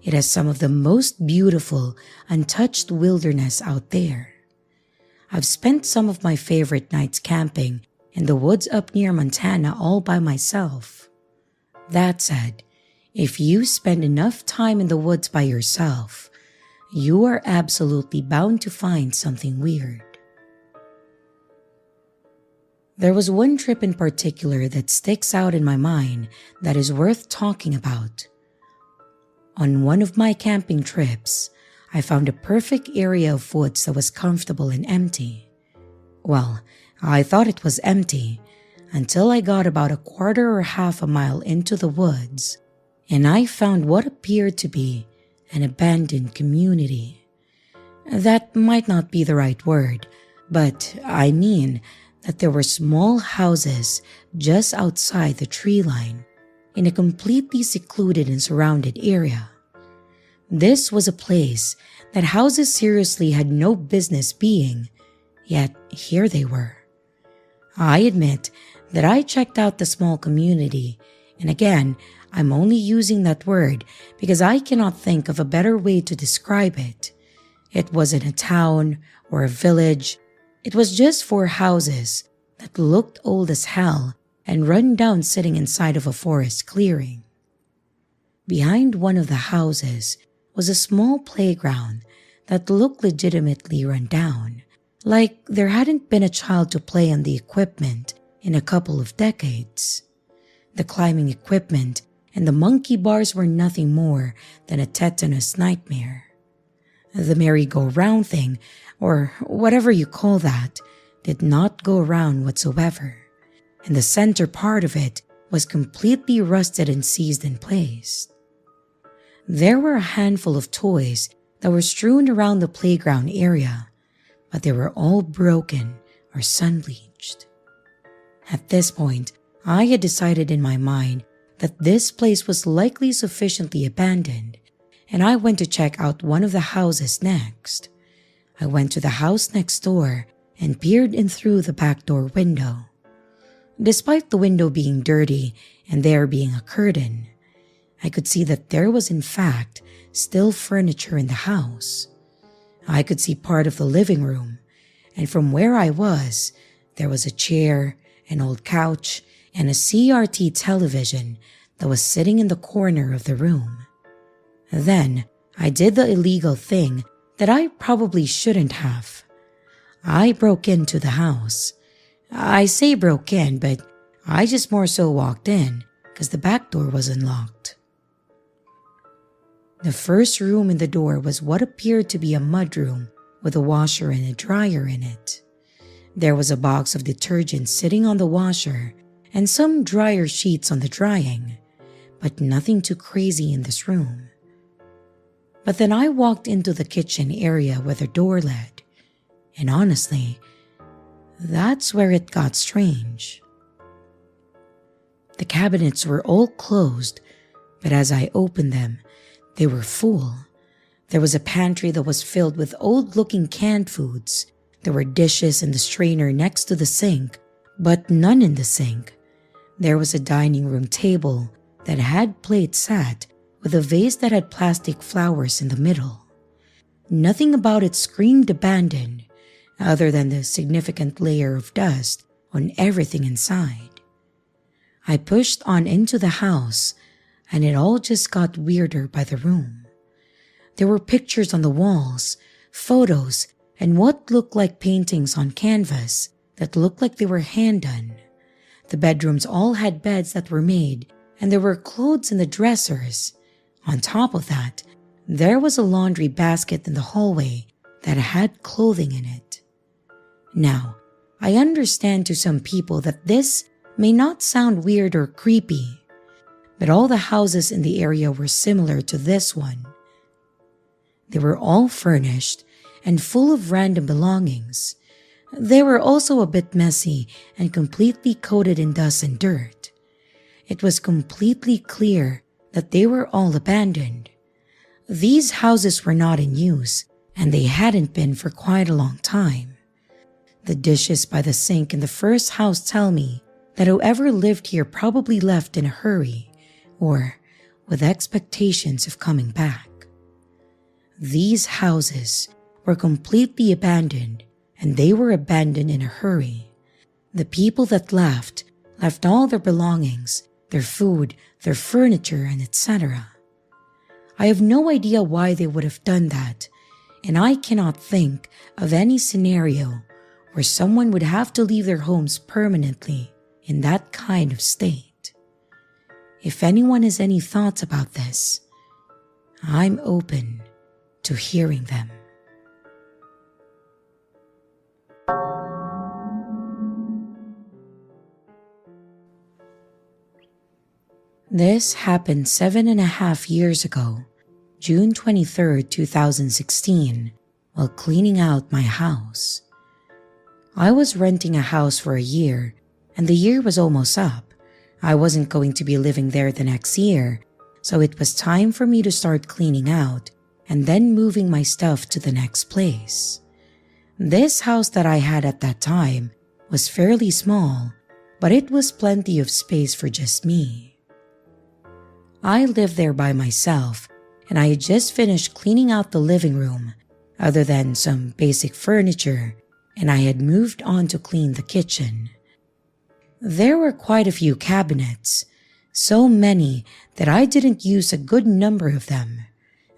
[SPEAKER 1] It has some of the most beautiful, untouched wilderness out there. I've spent some of my favorite nights camping in the woods up near Montana all by myself. That said, if you spend enough time in the woods by yourself, you are absolutely bound to find something weird. There was one trip in particular that sticks out in my mind that is worth talking about. On one of my camping trips, I found a perfect area of woods that was comfortable and empty. Well, I thought it was empty until I got about a quarter or half a mile into the woods, and I found what appeared to be an abandoned community. That might not be the right word, but I mean that there were small houses just outside the tree line in a completely secluded and surrounded area. This was a place that houses seriously had no business being, yet here they were. I admit that I checked out the small community, and again, I'm only using that word because I cannot think of a better way to describe it. It wasn't a town or a village. It was just 4 houses that looked old as hell and run down, sitting inside of a forest clearing. Behind one of the houses was a small playground that looked legitimately run down, like there hadn't been a child to play on the equipment in a couple of decades. The climbing equipment and the monkey bars were nothing more than a tetanus nightmare. The merry-go-round thing, or whatever you call that, did not go around whatsoever, and the center part of it was completely rusted and seized in place. There were a handful of toys that were strewn around the playground area, but they were all broken or sun-bleached. At this point, I had decided in my mind that this place was likely sufficiently abandoned, and I went to check out one of the houses next. I went to the house next door and peered in through the back door window. Despite the window being dirty and there being a curtain, I could see that there was in fact still furniture in the house. I could see part of the living room, and from where I was, there was a chair, an old couch, and a CRT television that was sitting in the corner of the room. Then, I did the illegal thing that I probably shouldn't have. I broke into the house. I say broke in, but I just more so walked in because the back door was unlocked. The first room in the door was what appeared to be a mudroom with a washer and a dryer in it. There was a box of detergent sitting on the washer and some dryer sheets on the drying, but nothing too crazy in this room. But then I walked into the kitchen area where the door led, and honestly, that's where it got strange. The cabinets were all closed, but as I opened them, they were full. There was a pantry that was filled with old-looking canned foods. There were dishes in the strainer next to the sink, but none in the sink. There was a dining room table that had plates set with a vase that had plastic flowers in the middle. Nothing about it screamed abandoned, other than the significant layer of dust on everything inside. I pushed on into the house, and it all just got weirder by the room. There were pictures on the walls, photos, and what looked like paintings on canvas that looked like they were hand-done. The bedrooms all had beds that were made, and there were clothes in the dressers. On top of that, there was a laundry basket in the hallway that had clothing in it. Now, I understand to some people that this may not sound weird or creepy, but all the houses in the area were similar to this one. They were all furnished and full of random belongings. They were also a bit messy and completely coated in dust and dirt. It was completely clear that they were all abandoned. These houses were not in use, and they hadn't been for quite a long time. The dishes by the sink in the first house tell me that whoever lived here probably left in a hurry, or with expectations of coming back. These houses were completely abandoned, and they were abandoned in a hurry. The people that left all their belongings, their food, their furniture, and etc. I have no idea why they would have done that, and I cannot think of any scenario where someone would have to leave their homes permanently in that kind of state. If anyone has any thoughts about this, I'm open to hearing them. This happened 7.5 years ago, June 23, 2016, while cleaning out my house. I was renting a house for a year, and the year was almost up. I wasn't going to be living there the next year, so it was time for me to start cleaning out and then moving my stuff to the next place. This house that I had at that time was fairly small, but it was plenty of space for just me. I lived there by myself, and I had just finished cleaning out the living room, other than some basic furniture, and I had moved on to clean the kitchen. There were quite a few cabinets, so many that I didn't use a good number of them.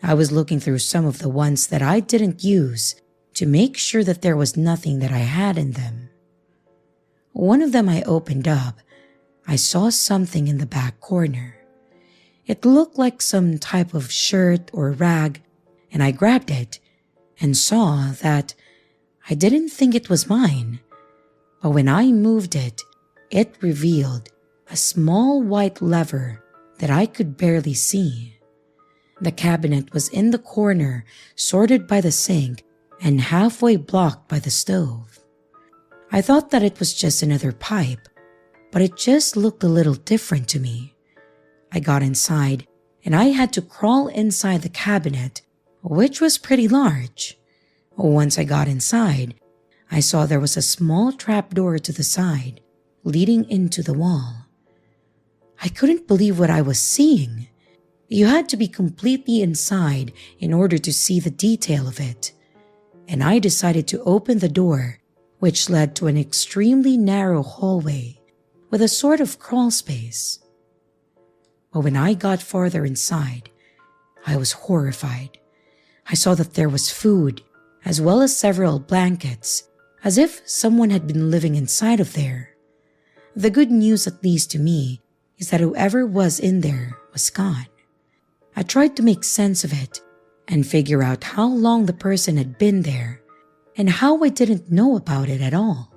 [SPEAKER 1] I was looking through some of the ones that I didn't use to make sure that there was nothing that I had in them. One of them I opened up. I saw something in the back corner. It looked like some type of shirt or rag, and I grabbed it and saw that I didn't think it was mine. But when I moved it, it revealed a small white lever that I could barely see. The cabinet was in the corner, sorted by the sink, and halfway blocked by the stove. I thought that it was just another pipe, but it just looked a little different to me. I got inside, and I had to crawl inside the cabinet, which was pretty large. Once I got inside, I saw there was a small trapdoor to the side, leading into the wall. I couldn't believe what I was seeing. You had to be completely inside in order to see the detail of it, and I decided to open the door, which led to an extremely narrow hallway with a sort of crawl space. But when I got farther inside, I was horrified. I saw that there was food, as well as several blankets, as if someone had been living inside of there. The good news, at least to me, is that whoever was in there was gone. I tried to make sense of it and figure out how long the person had been there and how I didn't know about it at all.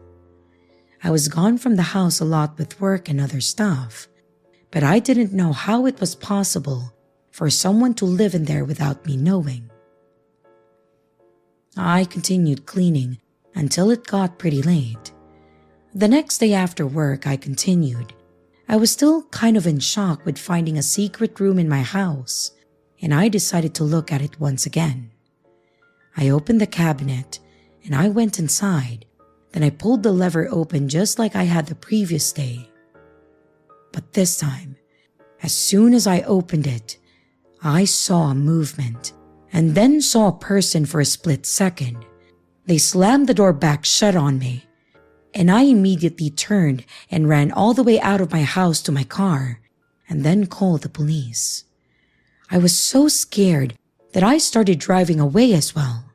[SPEAKER 1] I was gone from the house a lot with work and other stuff, but I didn't know how it was possible for someone to live in there without me knowing. I continued cleaning until it got pretty late. The next day after work, I continued. I was still kind of in shock with finding a secret room in my house, and I decided to look at it once again. I opened the cabinet and I went inside. Then I pulled the lever open just like I had the previous day. But this time, as soon as I opened it, I saw a movement and then saw a person for a split second. They slammed the door back shut on me, and I immediately turned and ran all the way out of my house to my car and then called the police. I was so scared that I started driving away as well.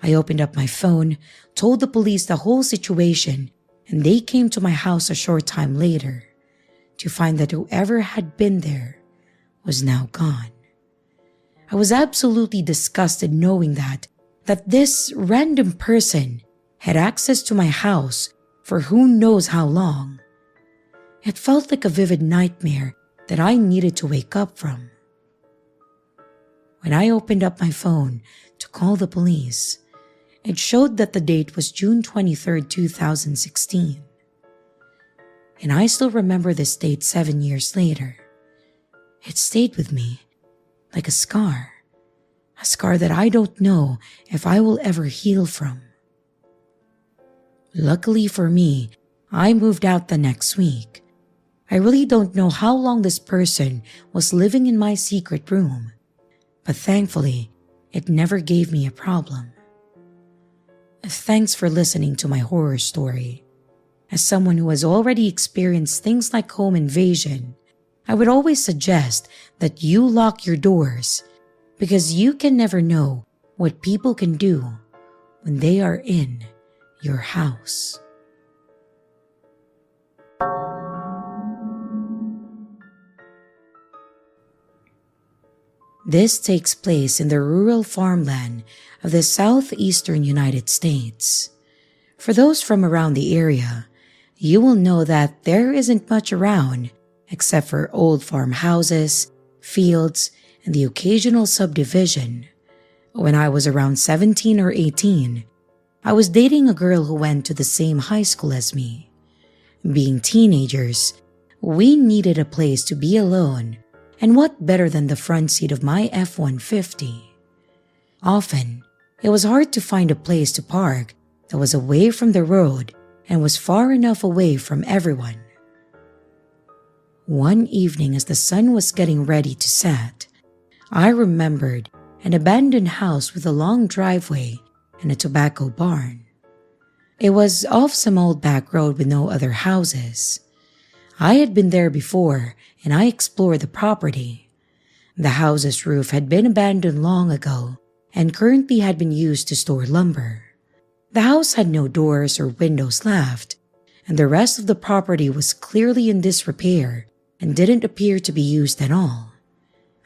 [SPEAKER 1] I opened up my phone, told the police the whole situation, and they came to my house a short time later to find that whoever had been there was now gone. I was absolutely disgusted knowing that this random person had access to my house for who knows how long. It felt like a vivid nightmare that I needed to wake up from. When I opened up my phone to call the police, it showed that the date was June 23rd, 2016. And I still remember this date 7 years later. It stayed with me like a scar that I don't know if I will ever heal from. Luckily for me, I moved out the next week. I really don't know how long this person was living in my secret room, but thankfully, it never gave me a problem. Thanks for listening to my horror story. As someone who has already experienced things like home invasion, I would always suggest that you lock your doors because you can never know what people can do when they are in your house. This takes place in the rural farmland of the southeastern United States. For those from around the area, you will know that there isn't much around except for old farmhouses, fields, and the occasional subdivision. When I was around 17 or 18, I was dating a girl who went to the same high school as me. Being teenagers, we needed a place to be alone, and what better than the front seat of my F-150? Often, it was hard to find a place to park that was away from the road and was far enough away from everyone. One evening as the sun was getting ready to set, I remembered an abandoned house with a long driveway and a tobacco barn. It was off some old back road with no other houses. I had been there before and I explored the property. The house's roof had been abandoned long ago and currently had been used to store lumber. The house had no doors or windows left, and the rest of the property was clearly in disrepair and didn't appear to be used at all.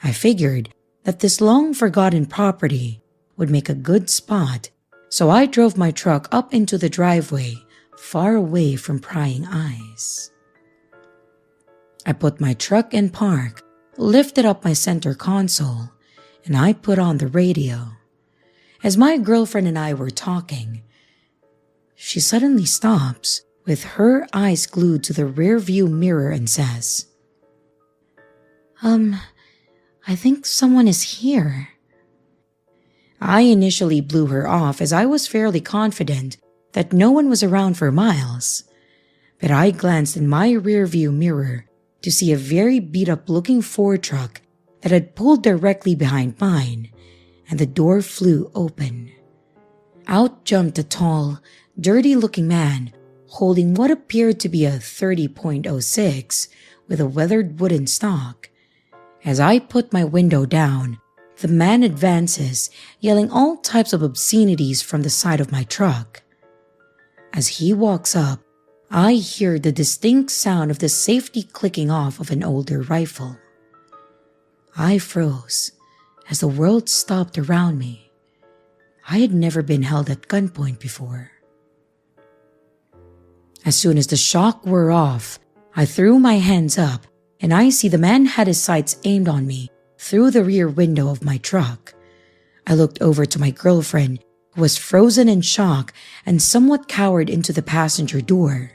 [SPEAKER 1] I figured that this long-forgotten property would make a good spot, so I drove my truck up into the driveway, far away from prying eyes. I put my truck in park, lifted up my center console, and I put on the radio. As my girlfriend and I were talking, she suddenly stops with her eyes glued to the rear view mirror and says, I think someone is here. I initially blew her off as I was fairly confident that no one was around for miles. But I glanced in my rear view mirror to see a very beat-up looking Ford truck that had pulled directly behind mine, and the door flew open. Out jumped a tall, dirty-looking man holding what appeared to be a 30.06 with a weathered wooden stock. As I put my window down, the man advances, yelling all types of obscenities from the side of my truck. As he walks up, I hear the distinct sound of the safety clicking off of an older rifle. I froze as the world stopped around me. I had never been held at gunpoint before. As soon as the shock wore off, I threw my hands up and I see the man had his sights aimed on me through the rear window of my truck. I looked over to my girlfriend, who was frozen in shock and somewhat cowered into the passenger door.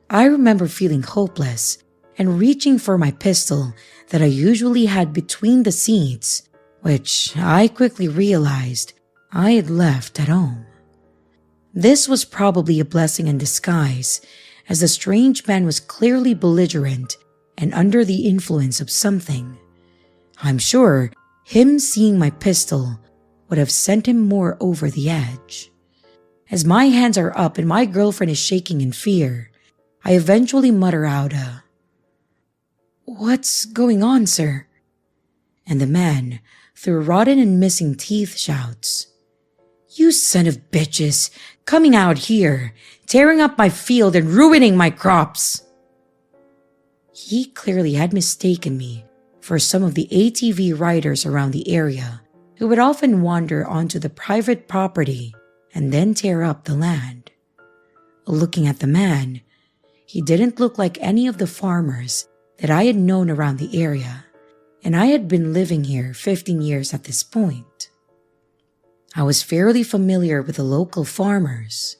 [SPEAKER 1] I remember feeling hopeless and reaching for my pistol that I usually had between the seats, which I quickly realized I had left at home. This was probably a blessing in disguise, as the strange man was clearly belligerent and under the influence of something. I'm sure him seeing my pistol would have sent him more over the edge. As my hands are up and my girlfriend is shaking in fear, I eventually mutter out "What's going on, sir?" And the man, through rotten and missing teeth, shouts, "You son of bitches, coming out here, tearing up my field and ruining my crops." He clearly had mistaken me for some of the ATV riders around the area who would often wander onto the private property and then tear up the land. Looking at the man, he didn't look like any of the farmers that I had known around the area, and I had been living here 15 years at this point. I was fairly familiar with the local farmers.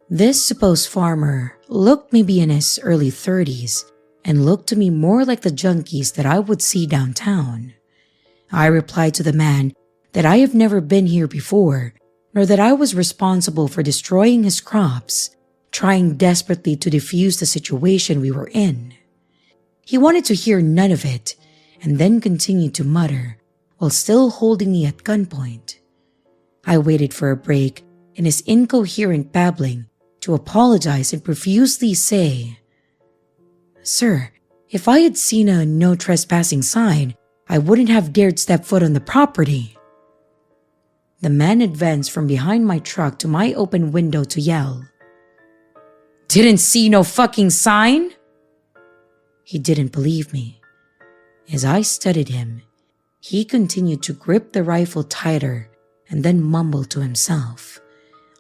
[SPEAKER 1] This supposed farmer looked maybe in his early 30s and looked to me more like the junkies that I would see downtown. I replied to the man that I have never been here before, nor that I was responsible for destroying his crops, trying desperately to defuse the situation we were in. He wanted to hear none of it, and then continued to mutter while still holding me at gunpoint. I waited for a break in his incoherent babbling to apologize and profusely say, "Sir, if I had seen a no trespassing sign, I wouldn't have dared step foot on the property." The man advanced from behind my truck to my open window to yell, "Didn't see no fucking sign?" He didn't believe me. As I studied him, he continued to grip the rifle tighter and then mumbled to himself.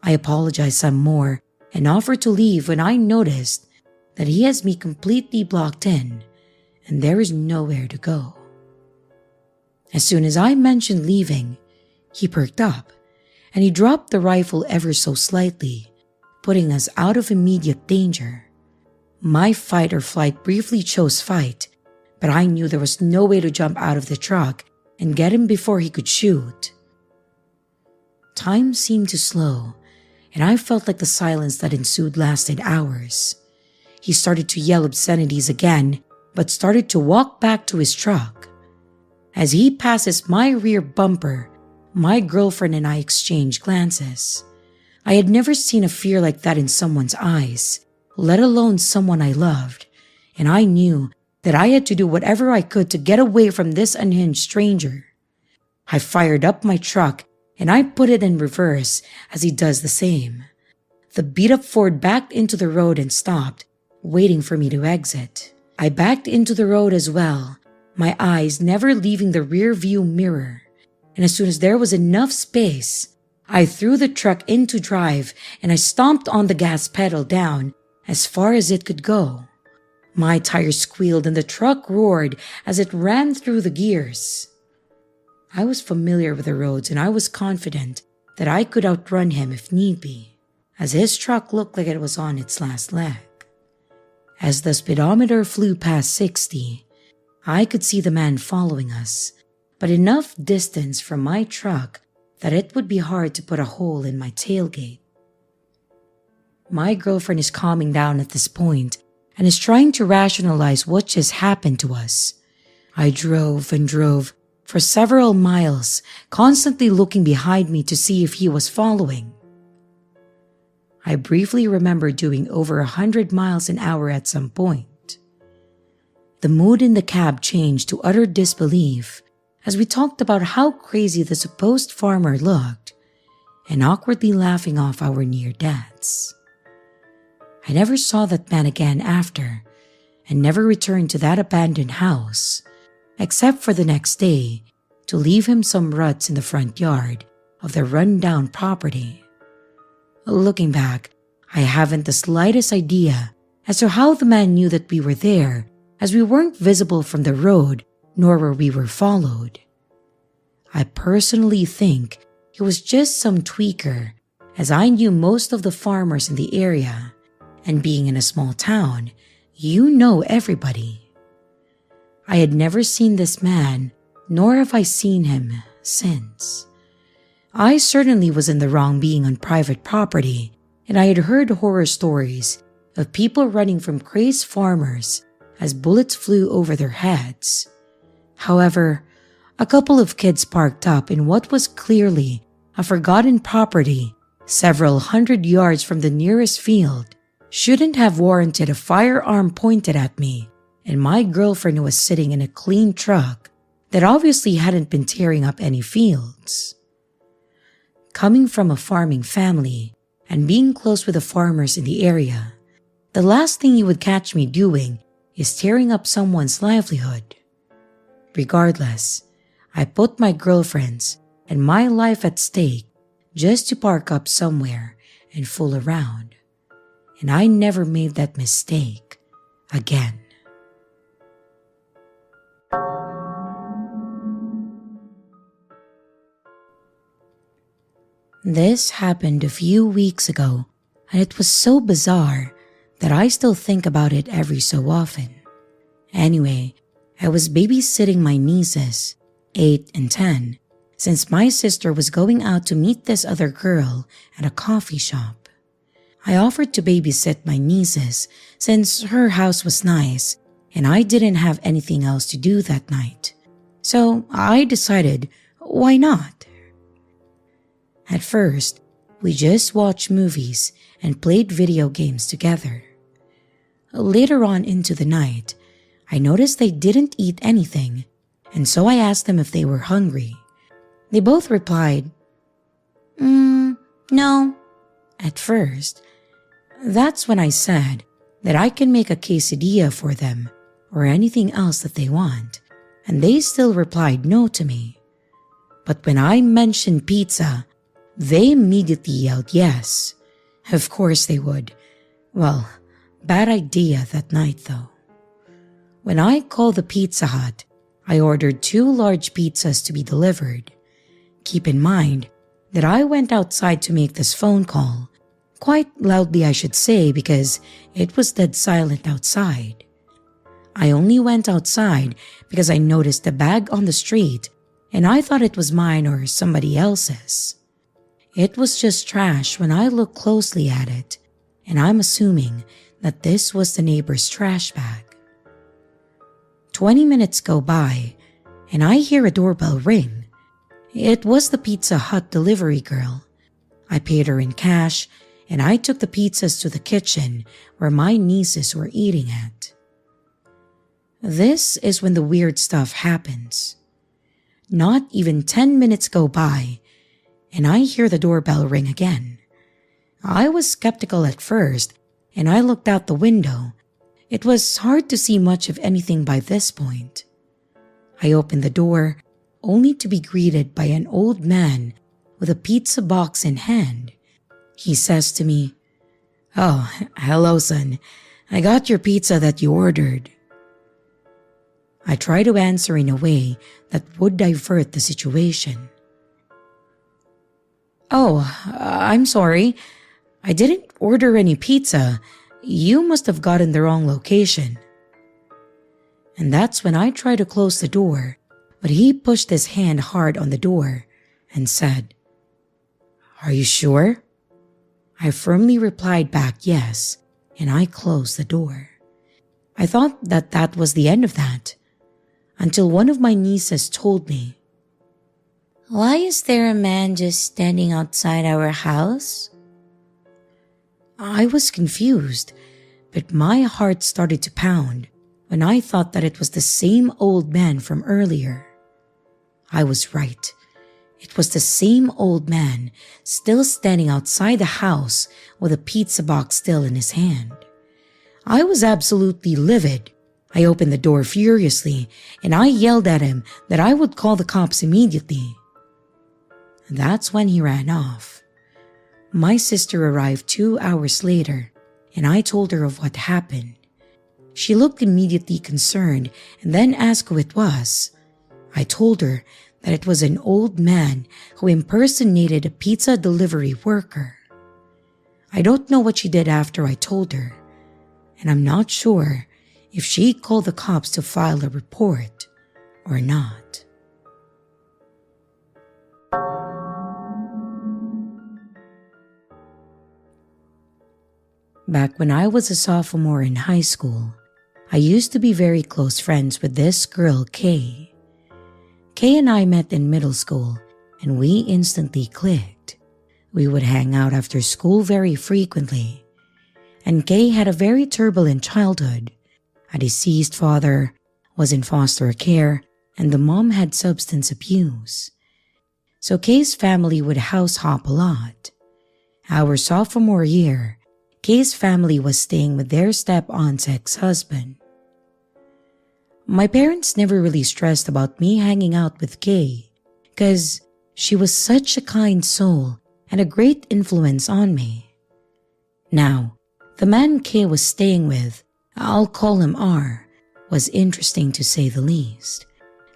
[SPEAKER 1] I apologized some more and offered to leave when I noticed that he has me completely blocked in and there is nowhere to go. As soon as I mentioned leaving, He perked up, and he dropped the rifle ever so slightly, putting us out of immediate danger. My fight or flight briefly chose fight, but I knew there was no way to jump out of the truck and get him before he could shoot. Time seemed to slow, and I felt like the silence that ensued lasted hours. He started to yell obscenities again, but started to walk back to his truck. As he passes my rear bumper, my girlfriend and I exchanged glances. I had never seen a fear like that in someone's eyes, let alone someone I loved, and I knew that I had to do whatever I could to get away from this unhinged stranger. I fired up my truck and I put it in reverse as he does the same. The beat-up Ford backed into the road and stopped, waiting for me to exit. I backed into the road as well, my eyes never leaving the rear view mirror, and as soon as there was enough space, I threw the truck into drive and I stomped on the gas pedal down as far as it could go. My tires squealed and the truck roared as it ran through the gears. I was familiar with the roads and I was confident that I could outrun him if need be, as his truck looked like it was on its last leg. As the speedometer flew past 60, I could see the man following us, but enough distance from my truck that it would be hard to put a hole in my tailgate. My girlfriend is calming down at this point and is trying to rationalize what just happened to us. I drove and drove for several miles, constantly looking behind me to see if he was following. I briefly remember doing over 100 miles an hour at some point. The mood in the cab changed to utter disbelief as we talked about how crazy the supposed farmer looked and awkwardly laughing off our near deaths. I never saw that man again after and never returned to that abandoned house, except for the next day to leave him some ruts in the front yard of the run-down property. Looking back, I haven't the slightest idea as to how the man knew that we were there, as we weren't visible from the road nor were we were followed. I personally think he was just some tweaker, as I knew most of the farmers in the area, and being in a small town, you know everybody. I had never seen this man, nor have I seen him since. I certainly was in the wrong being on private property, and I had heard horror stories of people running from crazed farmers as bullets flew over their heads. However, a couple of kids parked up in what was clearly a forgotten property several hundred yards from the nearest field shouldn't have warranted a firearm pointed at me and my girlfriend who was sitting in a clean truck that obviously hadn't been tearing up any fields. Coming from a farming family and being close with the farmers in the area, the last thing you would catch me doing is tearing up someone's livelihood. Regardless, I put my girlfriend's and my life at stake just to park up somewhere and fool around, and I never made that mistake again. This happened a few weeks ago, and it was so bizarre that I still think about it every so often. Anyway, I was babysitting my nieces, 8 and 10, since my sister was going out to meet this other girl at a coffee shop. I offered to babysit my nieces since her house was nice and I didn't have anything else to do that night. So I decided, why not? At first, we just watched movies and played video games together. Later on into the night, I noticed they didn't eat anything, and so I asked them if they were hungry. They both replied, no. At first, that's when I said that I can make a quesadilla for them or anything else that they want, and they still replied no to me. But when I mentioned pizza, they immediately yelled yes. Of course they would. Well, bad idea that night though. When I called the Pizza Hut, I ordered 2 large pizzas to be delivered. Keep in mind that I went outside to make this phone call, quite loudly I should say because it was dead silent outside. I only went outside because I noticed a bag on the street and I thought it was mine or somebody else's. It was just trash when I looked closely at it, and I'm assuming that this was the neighbor's trash bag. 20 minutes go by and I hear a doorbell ring. It was the Pizza Hut delivery girl. I paid her in cash and I took the pizzas to the kitchen where my nieces were eating at. This is when the weird stuff happens. Not even 10 minutes go by and I hear the doorbell ring again. I was skeptical at first and I looked out the window. It was hard to see much of anything by this point. I opened the door only to be greeted by an old man with a pizza box in hand. He says to me, "Oh, hello son. I got your pizza that you ordered." I try to answer in a way that would divert the situation. "Oh, I'm sorry. I didn't order any pizza. You must have gotten the wrong location." And that's when I tried to close the door, but he pushed his hand hard on the door and said, "Are you sure?" I firmly replied back yes, and I closed the door. I thought that that was the end of that, until one of my nieces told me, "Why is there a man just standing outside our house?" I was confused, but my heart started to pound when I thought that it was the same old man from earlier. I was right. It was the same old man still standing outside the house with a pizza box still in his hand. I was absolutely livid. I opened the door furiously and I yelled at him that I would call the cops immediately. That's when he ran off. My sister arrived 2 hours later and I told her of what happened. She looked immediately concerned and then asked who it was. I told her that it was an old man who impersonated a pizza delivery worker. I don't know what she did after I told her, and I'm not sure if she called the cops to file a report or not. Back when I was a sophomore in high school, I used to be very close friends with this girl, Kay. Kay and I met in middle school and we instantly clicked. We would hang out after school very frequently. And Kay had a very turbulent childhood. A deceased father, was in foster care, and the mom had substance abuse. So Kay's family would house hop a lot. Our sophomore year, Kay's family was staying with their step-aunt's ex-husband. My parents never really stressed about me hanging out with Kay because she was such a kind soul and a great influence on me. Now, the man Kay was staying with, I'll call him R, was interesting to say the least.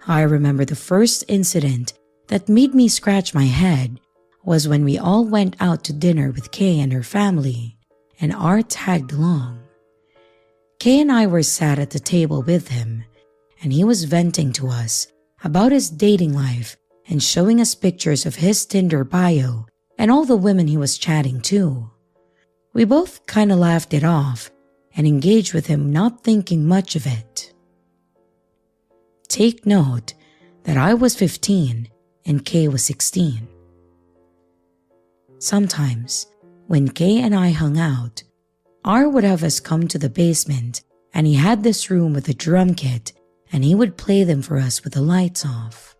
[SPEAKER 1] I remember the first incident that made me scratch my head was when we all went out to dinner with Kay and her family, and R tagged along. Kay and I were sat at the table with him, and he was venting to us about his dating life and showing us pictures of his Tinder bio and all the women he was chatting to. We both kinda laughed it off and engaged with him, not thinking much of it. Take note that I was 15 and Kay was 16. Sometimes, when Kay and I hung out, R would have us come to the basement and he had this room with a drum kit and he would play them for us with the lights off.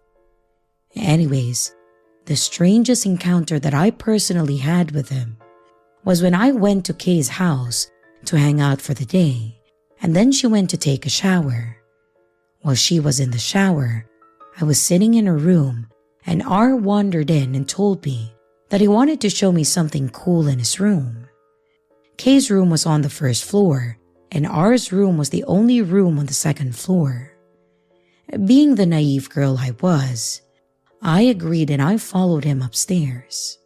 [SPEAKER 1] Anyways, the strangest encounter that I personally had with him was when I went to Kay's house to hang out for the day, and then she went to take a shower. While she was in the shower, I was sitting in her room and R wandered in and told me that he wanted to show me something cool in his room. Kay's room was on the first floor and R's room was the only room on the second floor. Being the naive girl I was, I agreed and I followed him upstairs.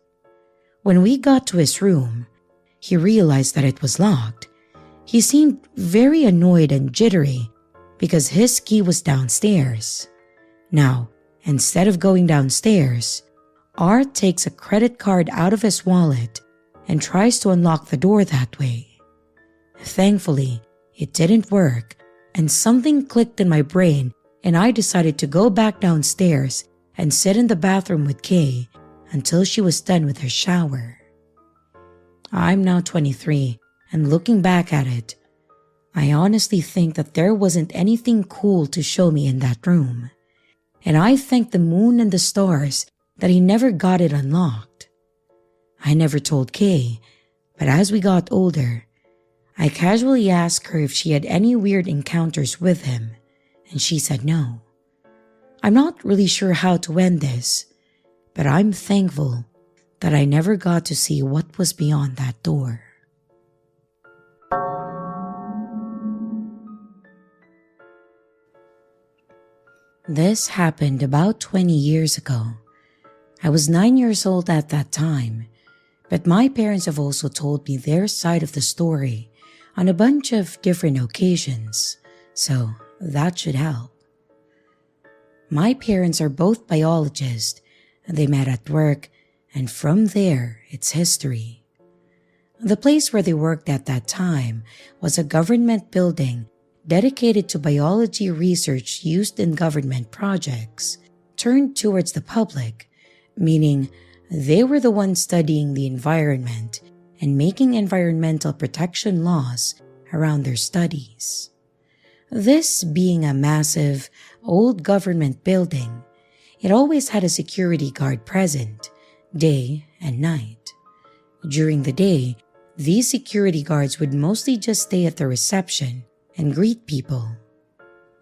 [SPEAKER 1] When we got to his room, he realized that it was locked. He seemed very annoyed and jittery because his key was downstairs. Now, instead of going downstairs, Art takes a credit card out of his wallet and tries to unlock the door that way. Thankfully, it didn't work, and something clicked in my brain, and I decided to go back downstairs and sit in the bathroom with Kay until she was done with her shower. I'm now 23, and looking back at it, I honestly think that there wasn't anything cool to show me in that room, and I thank the moon and the stars that he never got it unlocked. I never told Kay, but as we got older, I casually asked her if she had any weird encounters with him, and she said no. I'm not really sure how to end this, but I'm thankful that I never got to see what was beyond that door. This happened about 20 years ago. I was 9 years old at that time, but my parents have also told me their side of the story on a bunch of different occasions, so that should help. My parents are both biologists, and they met at work, and from there, it's history. The place where they worked at that time was a government building dedicated to biology research used in government projects, turned towards the public, meaning they were the ones studying the environment and making environmental protection laws around their studies. This being a massive, old government building, it always had a security guard present, day and night. During the day, these security guards would mostly just stay at the reception and greet people.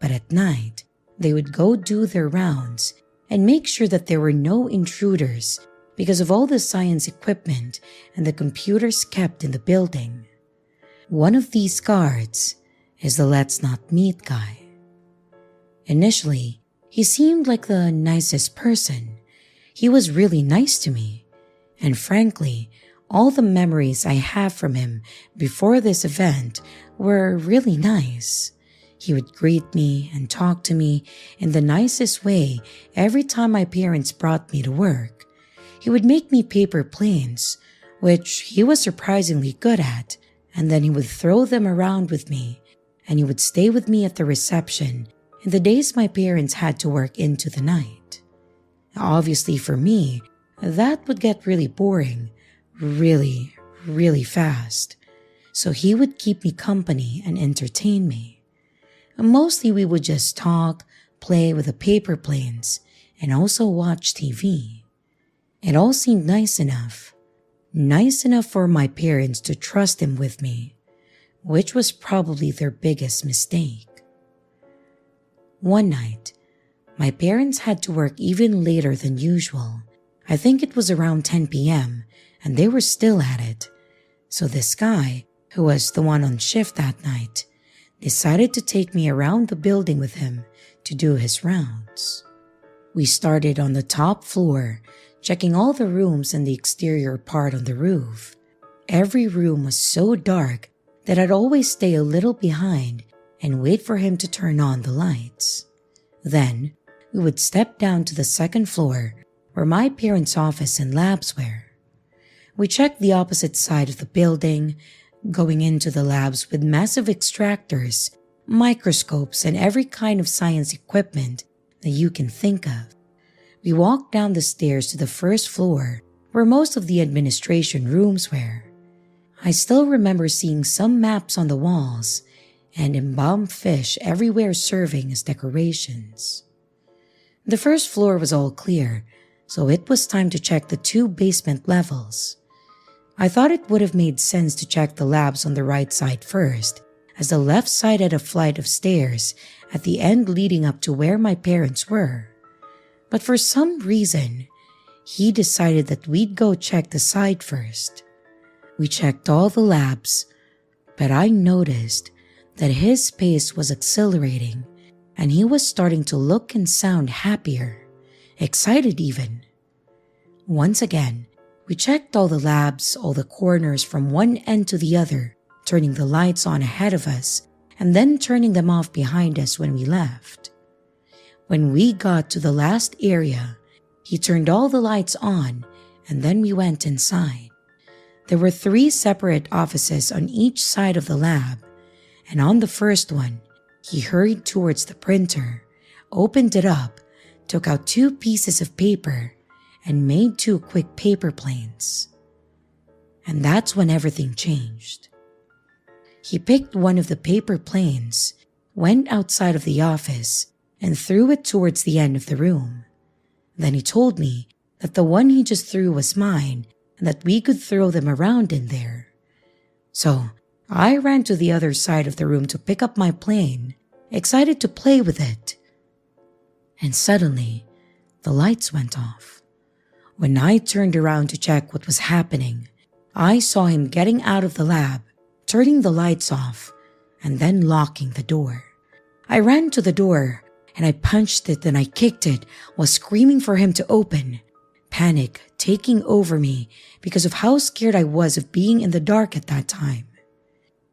[SPEAKER 1] But at night, they would go do their rounds and make sure that there were no intruders because of all the science equipment and the computers kept in the building. One of these guards is the let's not meet guy. Initially, he seemed like the nicest person. He was really nice to me, and frankly, all the memories I have from him before this event were really nice. He would greet me and talk to me in the nicest way every time my parents brought me to work. He would make me paper planes, which he was surprisingly good at, and then he would throw them around with me, and he would stay with me at the reception in the days my parents had to work into the night. Obviously for me, that would get really boring, really fast. So he would keep me company and entertain me. Mostly we would just talk, play with the paper planes, and also watch TV. It all seemed nice enough for my parents to trust him with me, which was probably their biggest mistake. One night, my parents had to work even later than usual. I think it was around 10 p.m., and they were still at it. So this guy, who was the one on shift that night, decided to take me around the building with him to do his rounds. We started on the top floor, checking all the rooms and the exterior part on the roof. Every room was so dark that I'd always stay a little behind and wait for him to turn on the lights. Then, we would step down to the second floor where my parents' office and labs were. We checked the opposite side of the building, going into the labs with massive extractors, microscopes, and every kind of science equipment that you can think of. We walked down the stairs to the first floor where most of the administration rooms were. I still remember seeing some maps on the walls and embalmed fish everywhere serving as decorations. The first floor was all clear, so it was time to check the 2 basement levels. I thought it would have made sense to check the labs on the right side first, as the left side had a flight of stairs at the end leading up to where my parents were. But for some reason, he decided that we'd go check the side first. We checked all the labs, but I noticed that his pace was accelerating and he was starting to look and sound happier, excited even. Once again, we checked all the labs, all the corners from one end to the other, turning the lights on ahead of us and then turning them off behind us when we left. When we got to the last area, he turned all the lights on and then we went inside. There were 3 separate offices on each side of the lab, and on the first one, he hurried towards the printer, opened it up, took out 2 pieces of paper, and made 2 quick paper planes. And that's when everything changed. He picked one of the paper planes, went outside of the office, and threw it towards the end of the room. Then he told me that the one he just threw was mine and that we could throw them around in there. So I ran to the other side of the room to pick up my plane, excited to play with it. And suddenly, the lights went off. When I turned around to check what was happening, I saw him getting out of the lab, turning the lights off, and then locking the door. I ran to the door, and I punched it and I kicked it while screaming for him to open, panic taking over me because of how scared I was of being in the dark at that time.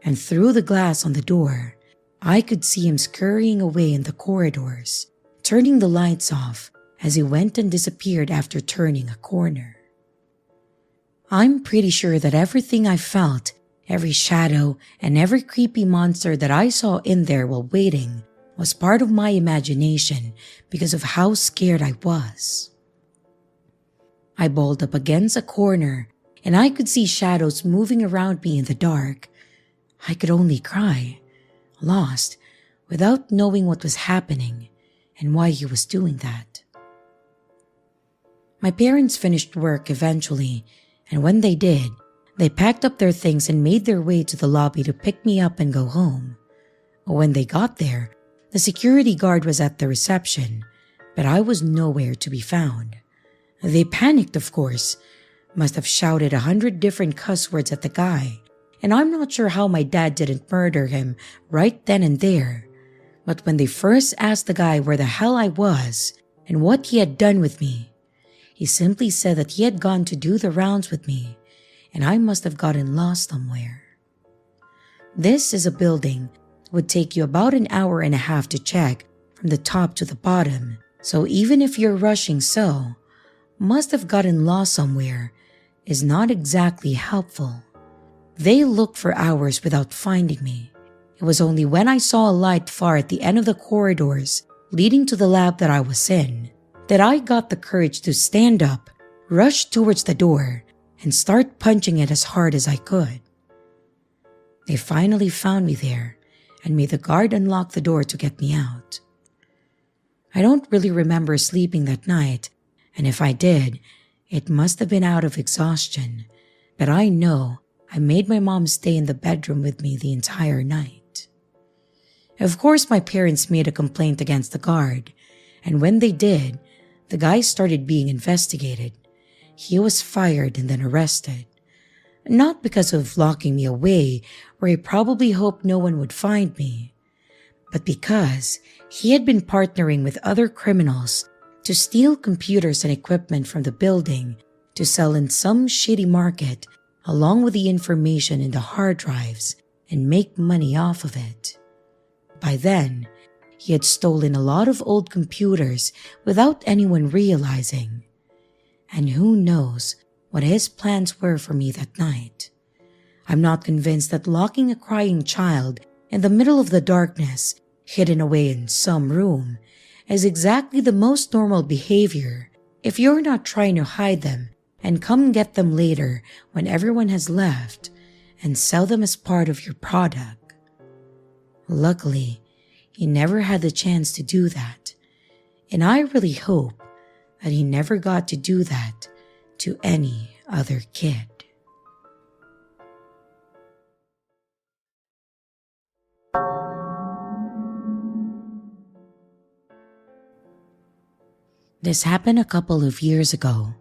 [SPEAKER 1] And through the glass on the door, I could see him scurrying away in the corridors, turning the lights off as he went and disappeared after turning a corner. I'm pretty sure that everything I felt, every shadow, and every creepy monster that I saw in there while waiting was part of my imagination because of how scared I was. I balled up against a corner and I could see shadows moving around me in the dark. I could only cry, lost, without knowing what was happening and why he was doing that. My parents finished work eventually, and when they did, they packed up their things and made their way to the lobby to pick me up and go home. When they got there, the security guard was at the reception, but I was nowhere to be found. They panicked, of course, must have shouted 100 different cuss words at the guy, and I'm not sure how my dad didn't murder him right then and there. But when they first asked the guy where the hell I was and what he had done with me, he simply said that he had gone to do the rounds with me, and I must have gotten lost somewhere. This is a building that would take you about an hour and a half to check from the top to the bottom, so even if you're rushing must have gotten lost somewhere is not exactly helpful. They looked for hours without finding me. It was only when I saw a light far at the end of the corridors leading to the lab that I was in that I got the courage to stand up, rush towards the door, and start punching it as hard as I could. They finally found me there and made the guard unlock the door to get me out. I don't really remember sleeping that night, and if I did, it must have been out of exhaustion, but I know I made my mom stay in the bedroom with me the entire night. Of course, my parents made a complaint against the guard, and when they did, the guy started being investigated. He was fired and then arrested. Not because of locking me away, where he probably hoped no one would find me, but because he had been partnering with other criminals to steal computers and equipment from the building to sell in some shady market along with the information in the hard drives and make money off of it. By then, he had stolen a lot of old computers without anyone realizing. And who knows what his plans were for me that night. I'm not convinced that locking a crying child in the middle of the darkness, hidden away in some room, is exactly the most normal behavior if you're not trying to hide them and come get them later when everyone has left and sell them as part of your product. Luckily, he never had the chance to do that, and I really hope that he never got to do that to any other kid. This happened a couple of years ago.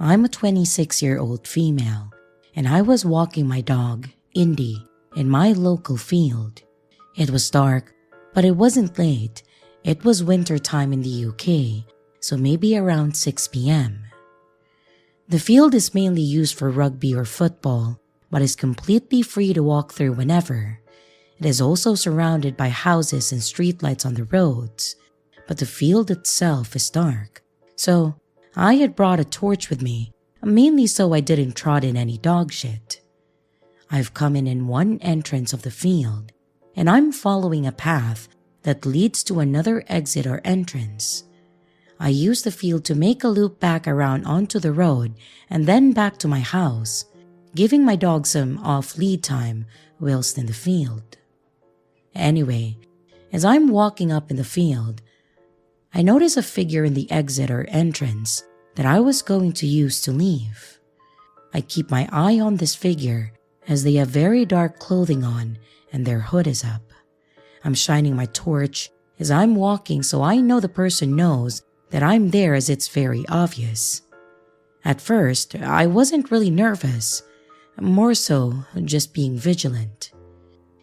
[SPEAKER 1] I'm a 26-year-old female, and I was walking my dog, Indy, in my local field. It was dark, but it wasn't late. It was winter time in the UK, so maybe around 6 p.m. The field is mainly used for rugby or football, but is completely free to walk through whenever. It is also surrounded by houses and streetlights on the roads, but the field itself is dark. So I had brought a torch with me, mainly so I didn't trot in any dog shit. I've come in one entrance of the field, and I'm following a path that leads to another exit or entrance. I use the field to make a loop back around onto the road and then back to my house, giving my dog some off-lead time whilst in the field. Anyway, as I'm walking up in the field, I notice a figure in the exit or entrance that I was going to use to leave. I keep my eye on this figure as they have very dark clothing on and their hood is up. I'm shining my torch as I'm walking so I know the person knows that I'm there, as it's very obvious. At first, I wasn't really nervous, more so just being vigilant.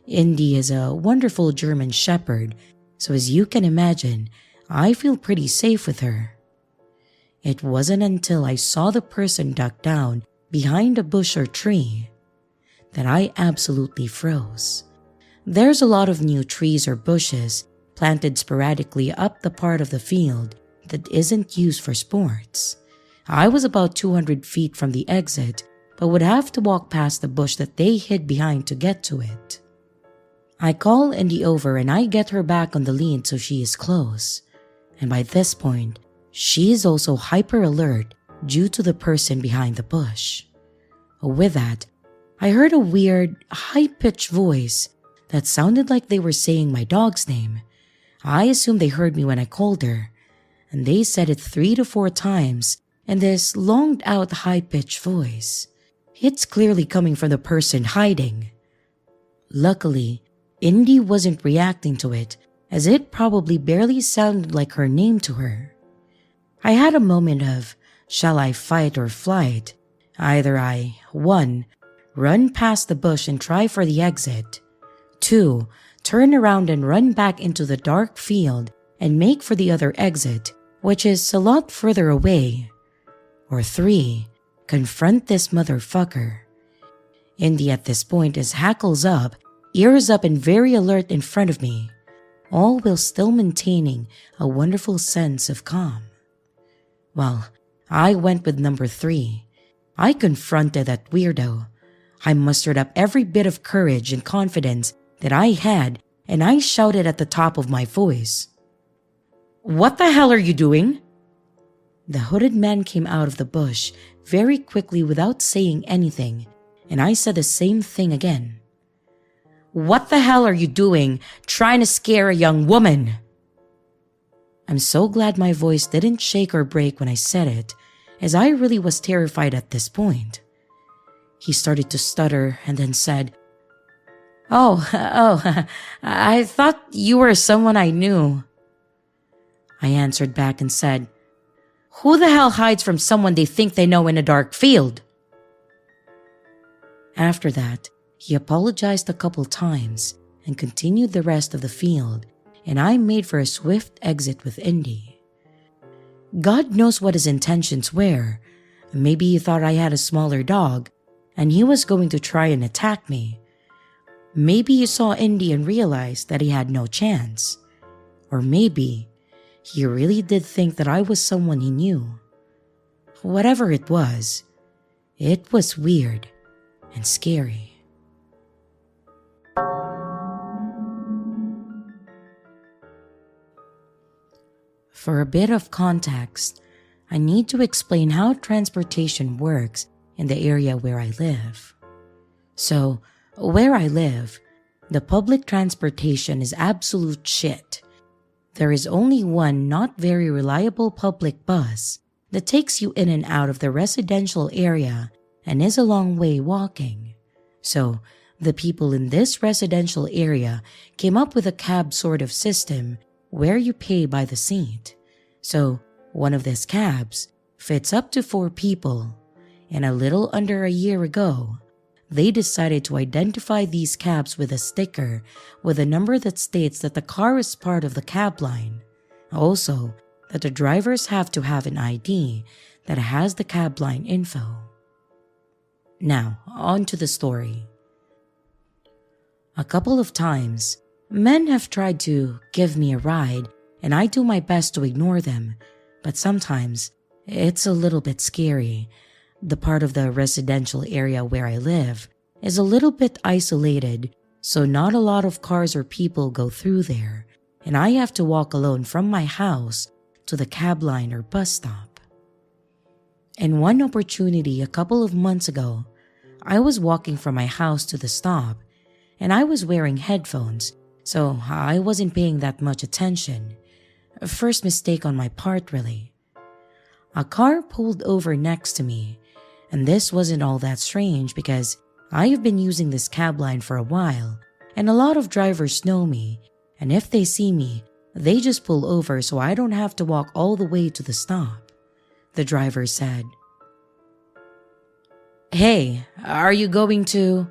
[SPEAKER 1] Indy is a wonderful German shepherd, so as you can imagine, I feel pretty safe with her. It wasn't until I saw the person duck down behind a bush or tree that I absolutely froze. There's a lot of new trees or bushes planted sporadically up the part of the field that isn't used for sports. I was about 200 feet from the exit, but would have to walk past the bush that they hid behind to get to it. I call Indy over and I get her back on the lead so she is close. And by this point, she is also hyper alert due to the person behind the bush. With that, I heard a weird, high-pitched voice that sounded like they were saying my dog's name. I assumed they heard me when I called her, and they said it 3 to 4 times in this longed-out high-pitched voice. It's clearly coming from the person hiding. Luckily, Indy wasn't reacting to it, as it probably barely sounded like her name to her. I had a moment of, shall I fight or flight? Either I, 1, run past the bush and try for the exit, 2, turn around and run back into the dark field and make for the other exit, which is a lot further away, or 3, confront this motherfucker. Indy at this point is hackles up, ears up and very alert in front of me, all while still maintaining a wonderful sense of calm. Well, I went with number 3. I confronted that weirdo. I mustered up every bit of courage and confidence that I had, and I shouted at the top of my voice, "What the hell are you doing?" The hooded man came out of the bush very quickly without saying anything, and I said the same thing again. "What the hell are you doing, trying to scare a young woman?" I'm so glad my voice didn't shake or break when I said it, as I really was terrified at this point. He started to stutter and then said, Oh, I thought you were someone I knew." I answered back and said, "Who the hell hides from someone they think they know in a dark field?" After that, he apologized a couple times and continued the rest of the field, and I made for a swift exit with Indy. God knows what his intentions were. Maybe he thought I had a smaller dog, and he was going to try and attack me. Maybe he saw Indy and realized that he had no chance. Or maybe he really did think that I was someone he knew. Whatever it was weird and scary. For a bit of context, I need to explain how transportation works in the area where I live. So, where I live, the public transportation is absolute shit. There is only one not very reliable public bus that takes you in and out of the residential area and is a long way walking. So, the people in this residential area came up with a cab sort of system where you pay by the seat. So, one of these cabs fits up to 4 people, and a little under a year ago, they decided to identify these cabs with a sticker with a number that states that the car is part of the cab line. Also, that the drivers have to have an ID that has the cab line info. Now, on to the story. A couple of times, men have tried to give me a ride and I do my best to ignore them, but sometimes it's a little bit scary. The part of the residential area where I live is a little bit isolated, so not a lot of cars or people go through there, and I have to walk alone from my house to the cab line or bus stop. In one opportunity a couple of months ago, I was walking from my house to the stop, and I was wearing headphones, so I wasn't paying that much attention. A first mistake on my part, really. A car pulled over next to me, and this wasn't all that strange because I have been using this cab line for a while, and a lot of drivers know me, and if they see me, they just pull over so I don't have to walk all the way to the stop. The driver said, "Hey, are you going to..."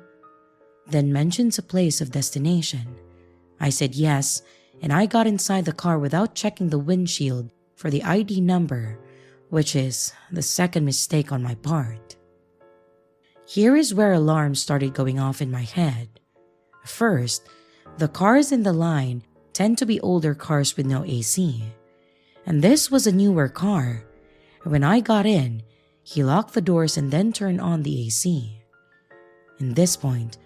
[SPEAKER 1] Then mentions a place of destination. I said yes, and I got inside the car without checking the windshield for the ID number, which is the second mistake on my part. Here is where alarms started going off in my head. First, the cars in the line tend to be older cars with no AC, and this was a newer car. When I got in, he locked the doors and then turned on the AC. In this point,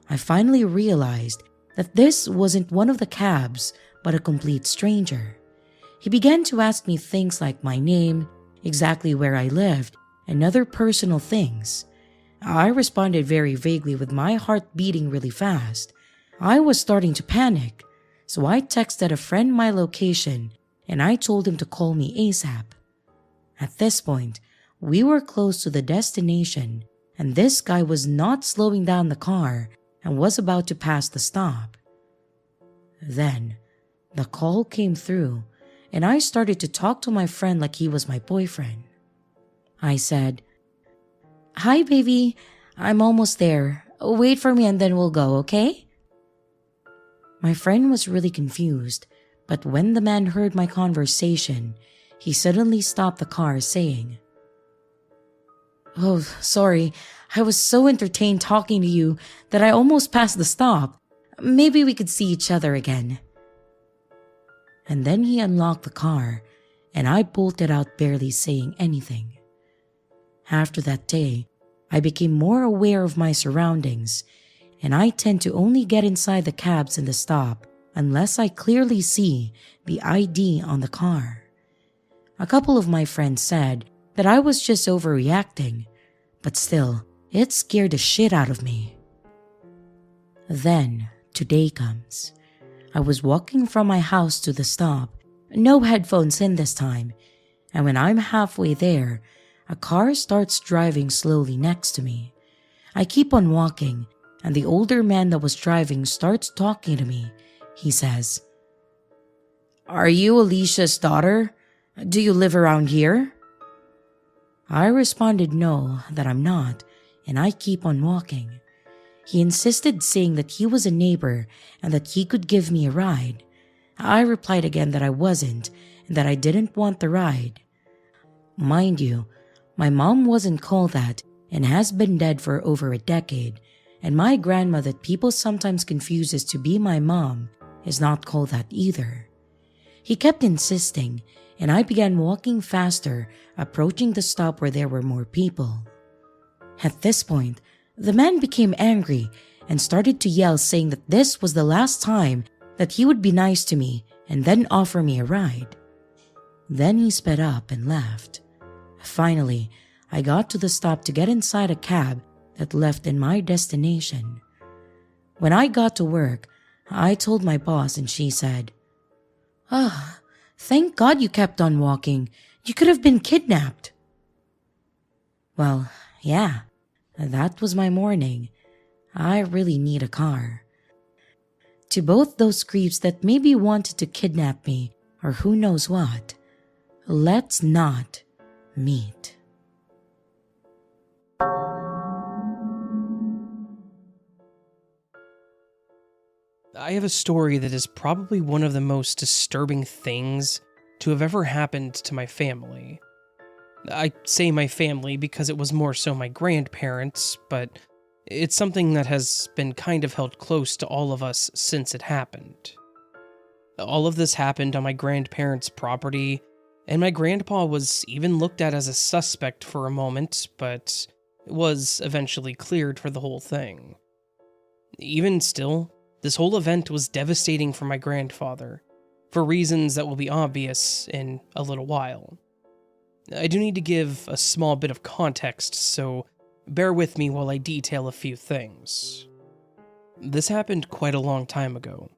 [SPEAKER 1] I finally realized that this wasn't one of the cabs, but a complete stranger. He began to ask me things like my name, exactly where I lived, and other personal things. I responded very vaguely with my heart beating really fast. I was starting to panic, so I texted a friend my location and I told him to call me ASAP. At this point, we were close to the destination and this guy was not slowing down the car and was about to pass the stop. Then, the call came through and I started to talk to my friend like he was my boyfriend. I said, "Hi baby, I'm almost there. Wait for me and then we'll go, okay?" My friend was really confused, but when the man heard my conversation, he suddenly stopped the car saying, "Oh, sorry, I was so entertained talking to you that I almost passed the stop. Maybe we could see each other again." And then he unlocked the car, and I bolted out barely saying anything. After that day, I became more aware of my surroundings, and I tend to only get inside the cabs in the stop unless I clearly see the ID on the car. A couple of my friends said that I was just overreacting, but still, it scared the shit out of me. Then, today comes. I was walking from my house to the stop, no headphones in this time, and when I'm halfway there, a car starts driving slowly next to me. I keep on walking, and the older man that was driving starts talking to me. He says, "Are you Alicia's daughter? Do you live around here?" I responded no, that I'm not, and I keep on walking. He insisted, saying that he was a neighbor and that he could give me a ride. I replied again that I wasn't and that I didn't want the ride. Mind you, my mom wasn't called that and has been dead for over a decade, and my grandma that people sometimes confuses to be my mom is not called that either. He kept insisting, and I began walking faster, approaching the stop where there were more people. At this point, the man became angry and started to yell, saying that this was the last time that he would be nice to me and then offer me a ride. Then he sped up and left. Finally, I got to the stop to get inside a cab that left in my destination. When I got to work, I told my boss and she said, "Ah, thank God you kept on walking. You could have been kidnapped." Well, yeah, that was my morning. I really need a car. To both those creeps that maybe wanted to kidnap me or who knows what, let's not meet.
[SPEAKER 5] I have a story that is probably one of the most disturbing things to have ever happened to my family. I say my family because it was more so my grandparents, but it's something that has been kind of held close to all of us since it happened. All of this happened on my grandparents' property, and my grandpa was even looked at as a suspect for a moment, but was eventually cleared for the whole thing. Even still, this whole event was devastating for my grandfather, for reasons that will be obvious in a little while. I do need to give a small bit of context, so bear with me while I detail a few things. This happened quite a long time ago.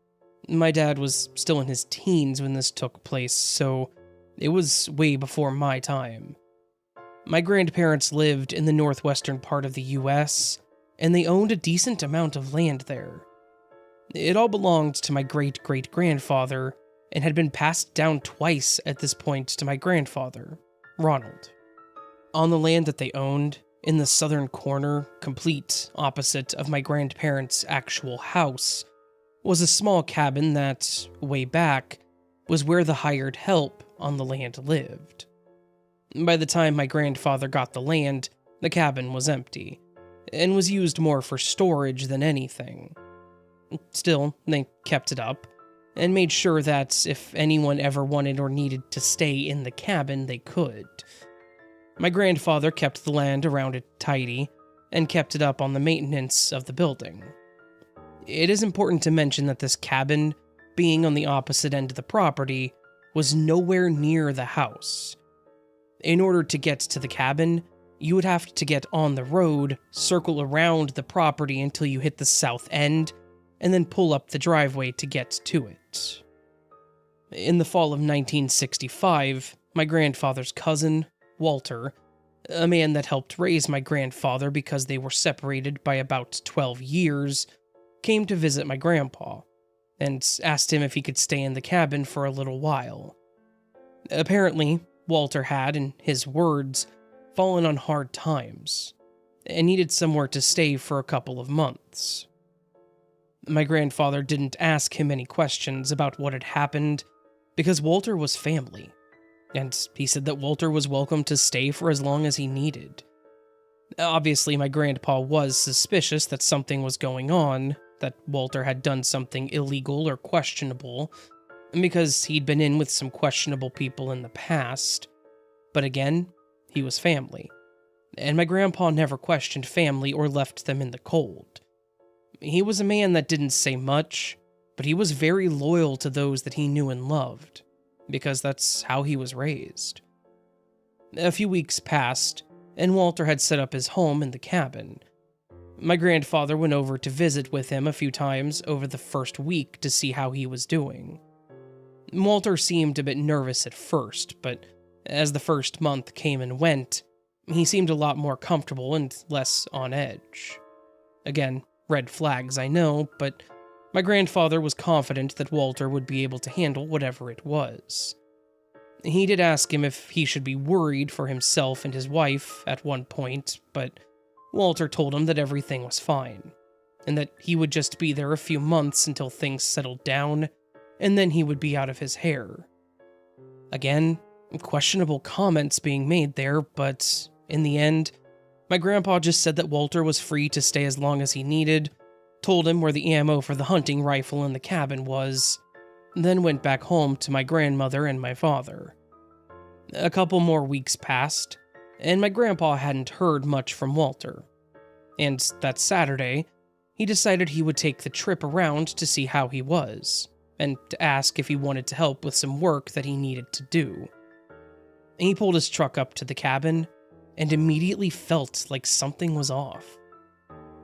[SPEAKER 5] My dad was still in his teens when this took place, so it was way before my time. My grandparents lived in the northwestern part of the US, and they owned a decent amount of land there. It all belonged to my great-great-grandfather and had been passed down twice at this point to my grandfather, Ronald. On the land that they owned, in the southern corner, complete opposite of my grandparents' actual house, was a small cabin that, way back, was where the hired help on the land lived. By the time my grandfather got the land, the cabin was empty, and was used more for storage than anything. Still, they kept it up, and made sure that if anyone ever wanted or needed to stay in the cabin, they could. My grandfather kept the land around it tidy, and kept it up on the maintenance of the building. It is important to mention that this cabin, being on the opposite end of the property, was nowhere near the house. In order to get to the cabin, you would have to get on the road, circle around the property until you hit the south end, and then pull up the driveway to get to it. In the fall of 1965, my grandfather's cousin, Walter, a man that helped raise my grandfather because they were separated by about 12 years, came to visit my grandpa, and asked him if he could stay in the cabin for a little while. Apparently, Walter had, in his words, fallen on hard times, and needed somewhere to stay for a couple of months. My grandfather didn't ask him any questions about what had happened, because Walter was family, and he said that Walter was welcome to stay for as long as he needed. Obviously, my grandpa was suspicious that something was going on, that Walter had done something illegal or questionable, because he'd been in with some questionable people in the past. But again, he was family, and my grandpa never questioned family or left them in the cold. He was a man that didn't say much, but he was very loyal to those that he knew and loved, because that's how he was raised. A few weeks passed, and Walter had set up his home in the cabin. My grandfather went over to visit with him a few times over the first week to see how he was doing. Walter seemed a bit nervous at first, but as the first month came and went, he seemed a lot more comfortable and less on edge. Again, red flags, I know, but my grandfather was confident that Walter would be able to handle whatever it was. He did ask him if he should be worried for himself and his wife at one point, but Walter told him that everything was fine, and that he would just be there a few months until things settled down, and then he would be out of his hair. Again, questionable comments being made there, but in the end, my grandpa just said that Walter was free to stay as long as he needed, told him where the ammo for the hunting rifle in the cabin was, then went back home to my grandmother and my father. A couple more weeks passed, and my grandpa hadn't heard much from Walter. And that Saturday, he decided he would take the trip around to see how he was, and to ask if he wanted to help with some work that he needed to do. He pulled his truck up to the cabin, and immediately felt like something was off.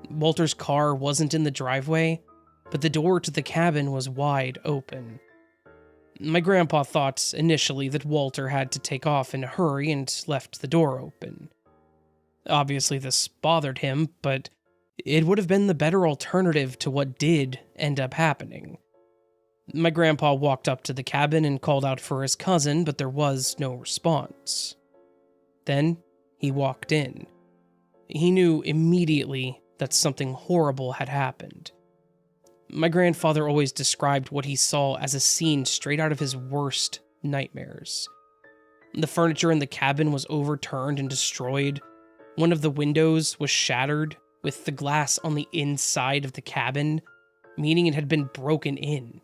[SPEAKER 5] Walter's car wasn't in the driveway, but the door to the cabin was wide open. My grandpa thought initially that Walter had to take off in a hurry and left the door open. Obviously this bothered him, but it would have been the better alternative to what did end up happening. My grandpa walked up to the cabin and called out for his cousin, but there was no response. Then he walked in. He knew immediately that something horrible had happened. My grandfather always described what he saw as a scene straight out of his worst nightmares. The furniture in the cabin was overturned and destroyed. One of the windows was shattered, with the glass on the inside of the cabin, meaning it had been broken in,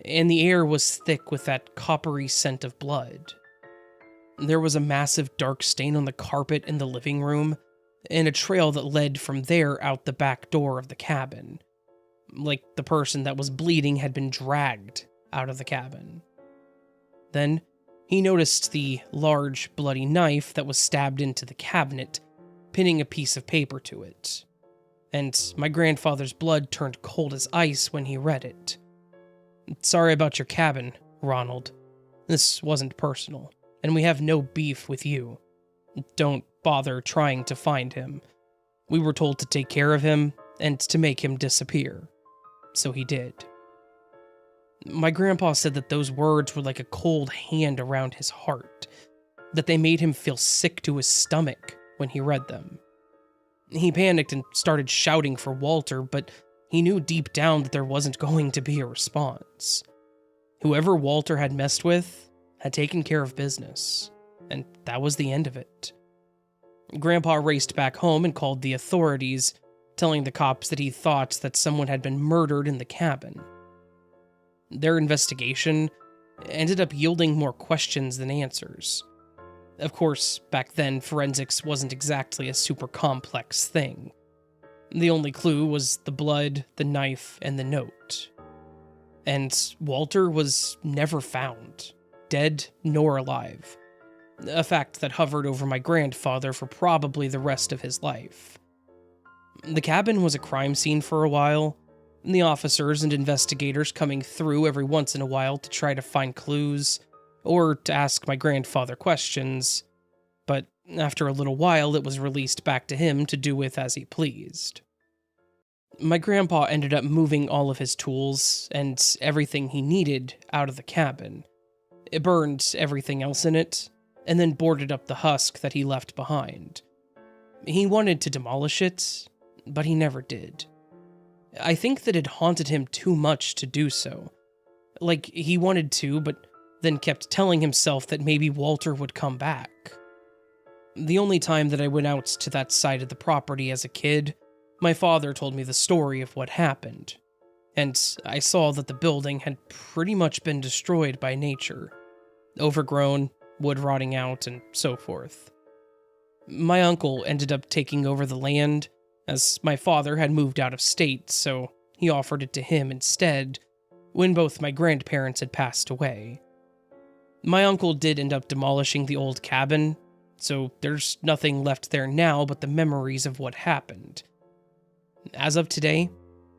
[SPEAKER 5] and the air was thick with that coppery scent of blood. There was a massive dark stain on the carpet in the living room, and a trail that led from there out the back door of the cabin, like the person that was bleeding had been dragged out of the cabin. Then, he noticed the large, bloody knife that was stabbed into the cabinet, pinning a piece of paper to it. And my grandfather's blood turned cold as ice when he read it. "Sorry about your cabin, Ronald. This wasn't personal, and we have no beef with you. Don't bother trying to find him. We were told to take care of him and to make him disappear. So he did." My grandpa said that those words were like a cold hand around his heart, that they made him feel sick to his stomach when he read them. He panicked and started shouting for Walter, but he knew deep down that there wasn't going to be a response. Whoever Walter had messed with had taken care of business, and that was the end of it. Grandpa raced back home and called the authorities, telling the cops that he thought that someone had been murdered in the cabin. Their investigation ended up yielding more questions than answers. Of course, back then, forensics wasn't exactly a super complex thing. The only clue was the blood, the knife, and the note. And Walter was never found, dead nor alive. A fact that hovered over my grandfather for probably the rest of his life. The cabin was a crime scene for a while, the officers and investigators coming through every once in a while to try to find clues, or to ask my grandfather questions, but after a little while it was released back to him to do with as he pleased. My grandpa ended up moving all of his tools and everything he needed out of the cabin. It burned everything else in it, and then boarded up the husk that he left behind. He wanted to demolish it, but he never did. I think that it haunted him too much to do so. Like, he wanted to, but then kept telling himself that maybe Walter would come back. The only time that I went out to that side of the property as a kid, my father told me the story of what happened, and I saw that the building had pretty much been destroyed by nature. Overgrown, wood rotting out, and so forth. My uncle ended up taking over the land, as my father had moved out of state, so he offered it to him instead, when both my grandparents had passed away. My uncle did end up demolishing the old cabin, so there's nothing left there now but the memories of what happened. As of today,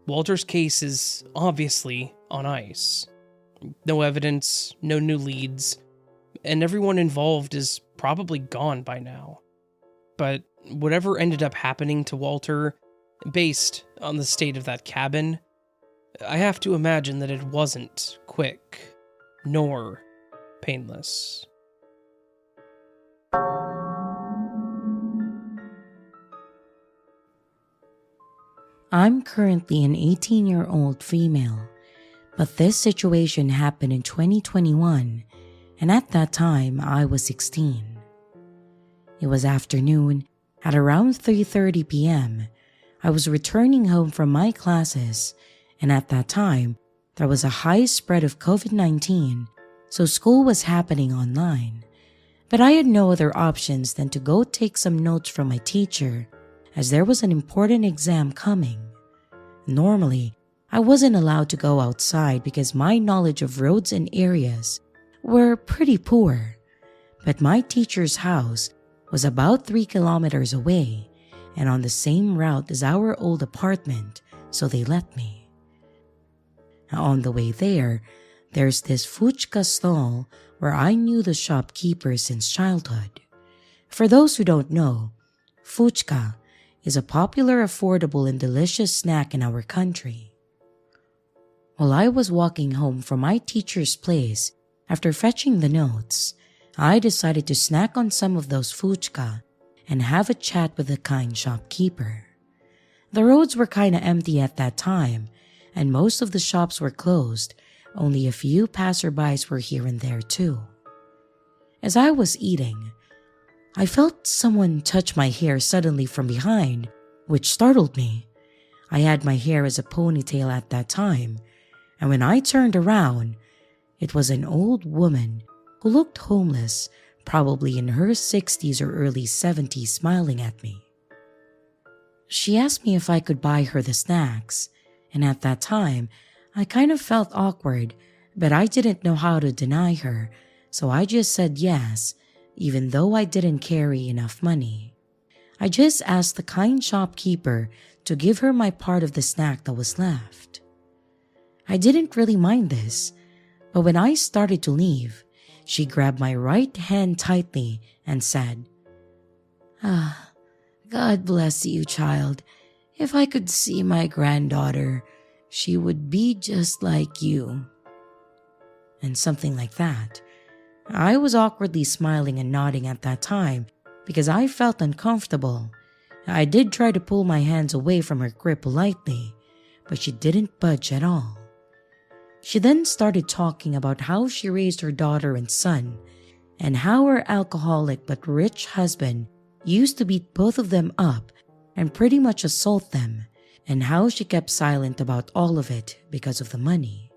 [SPEAKER 5] Walter's case is obviously on ice. No evidence, no new leads, and everyone involved is probably gone by now. But whatever ended up happening to Walter, based on the state of that cabin, I have to imagine that it wasn't quick, nor painless.
[SPEAKER 1] I'm currently an 18-year-old female, but this situation happened in 2021, and at that time I was 16. It was afternoon. At around 3:30 p.m., I was returning home from my classes, and at that time, there was a high spread of COVID-19, so school was happening online. But I had no other options than to go take some notes from my teacher, as there was an important exam coming. Normally, I wasn't allowed to go outside because my knowledge of roads and areas were pretty poor, but my teacher's house was about 3 kilometers away and on the same route as our old apartment, so they let me. Now, on the way there's this fuchka stall where I knew the shopkeeper since childhood. For those who don't know, fuchka is a popular, affordable, and delicious snack in our country. While I was walking home from my teacher's place after fetching the notes, I decided to snack on some of those fuchka and have a chat with the kind shopkeeper. The roads were kinda empty at that time, and most of the shops were closed. Only a few passerbys were here and there too. As I was eating, I felt someone touch my hair suddenly from behind, which startled me. I had my hair as a ponytail at that time, and when I turned around, it was an old woman who looked homeless, probably in her 60s or early 70s, smiling at me. She asked me if I could buy her the snacks, and at that time, I kind of felt awkward, but I didn't know how to deny her, so I just said yes, even though I didn't carry enough money. I just asked the kind shopkeeper to give her my part of the snack that was left. I didn't really mind this, but when I started to leave, she grabbed my right hand tightly and said, God bless you, child. If I could see my granddaughter, she would be just like you. And something like that. I was awkwardly smiling and nodding at that time because I felt uncomfortable. I did try to pull my hands away from her grip politely, but she didn't budge at all. She then started talking about how she raised her daughter and son, and how her alcoholic but rich husband used to beat both of them up and pretty much assault them, and how she kept silent about all of it because of the money.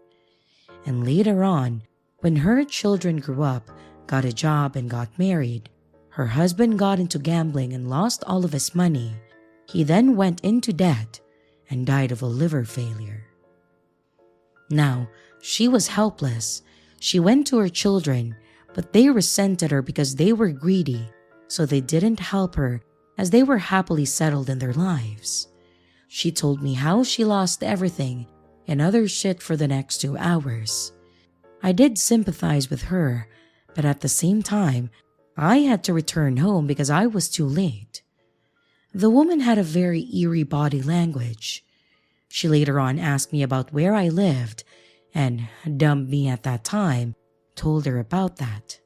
[SPEAKER 1] And later on, when her children grew up, got a job and got married, her husband got into gambling and lost all of his money. He then went into debt and died of a liver failure. Now, she was helpless. She went to her children, but they resented her because they were greedy, so they didn't help her as they were happily settled in their lives. She told me how she lost everything and other shit for the next 2 hours. I did sympathize with her, but at the same time, I had to return home because I was too late. The woman had a very eerie body language. She later on asked me about where I lived, and dumb me at that time told her about that.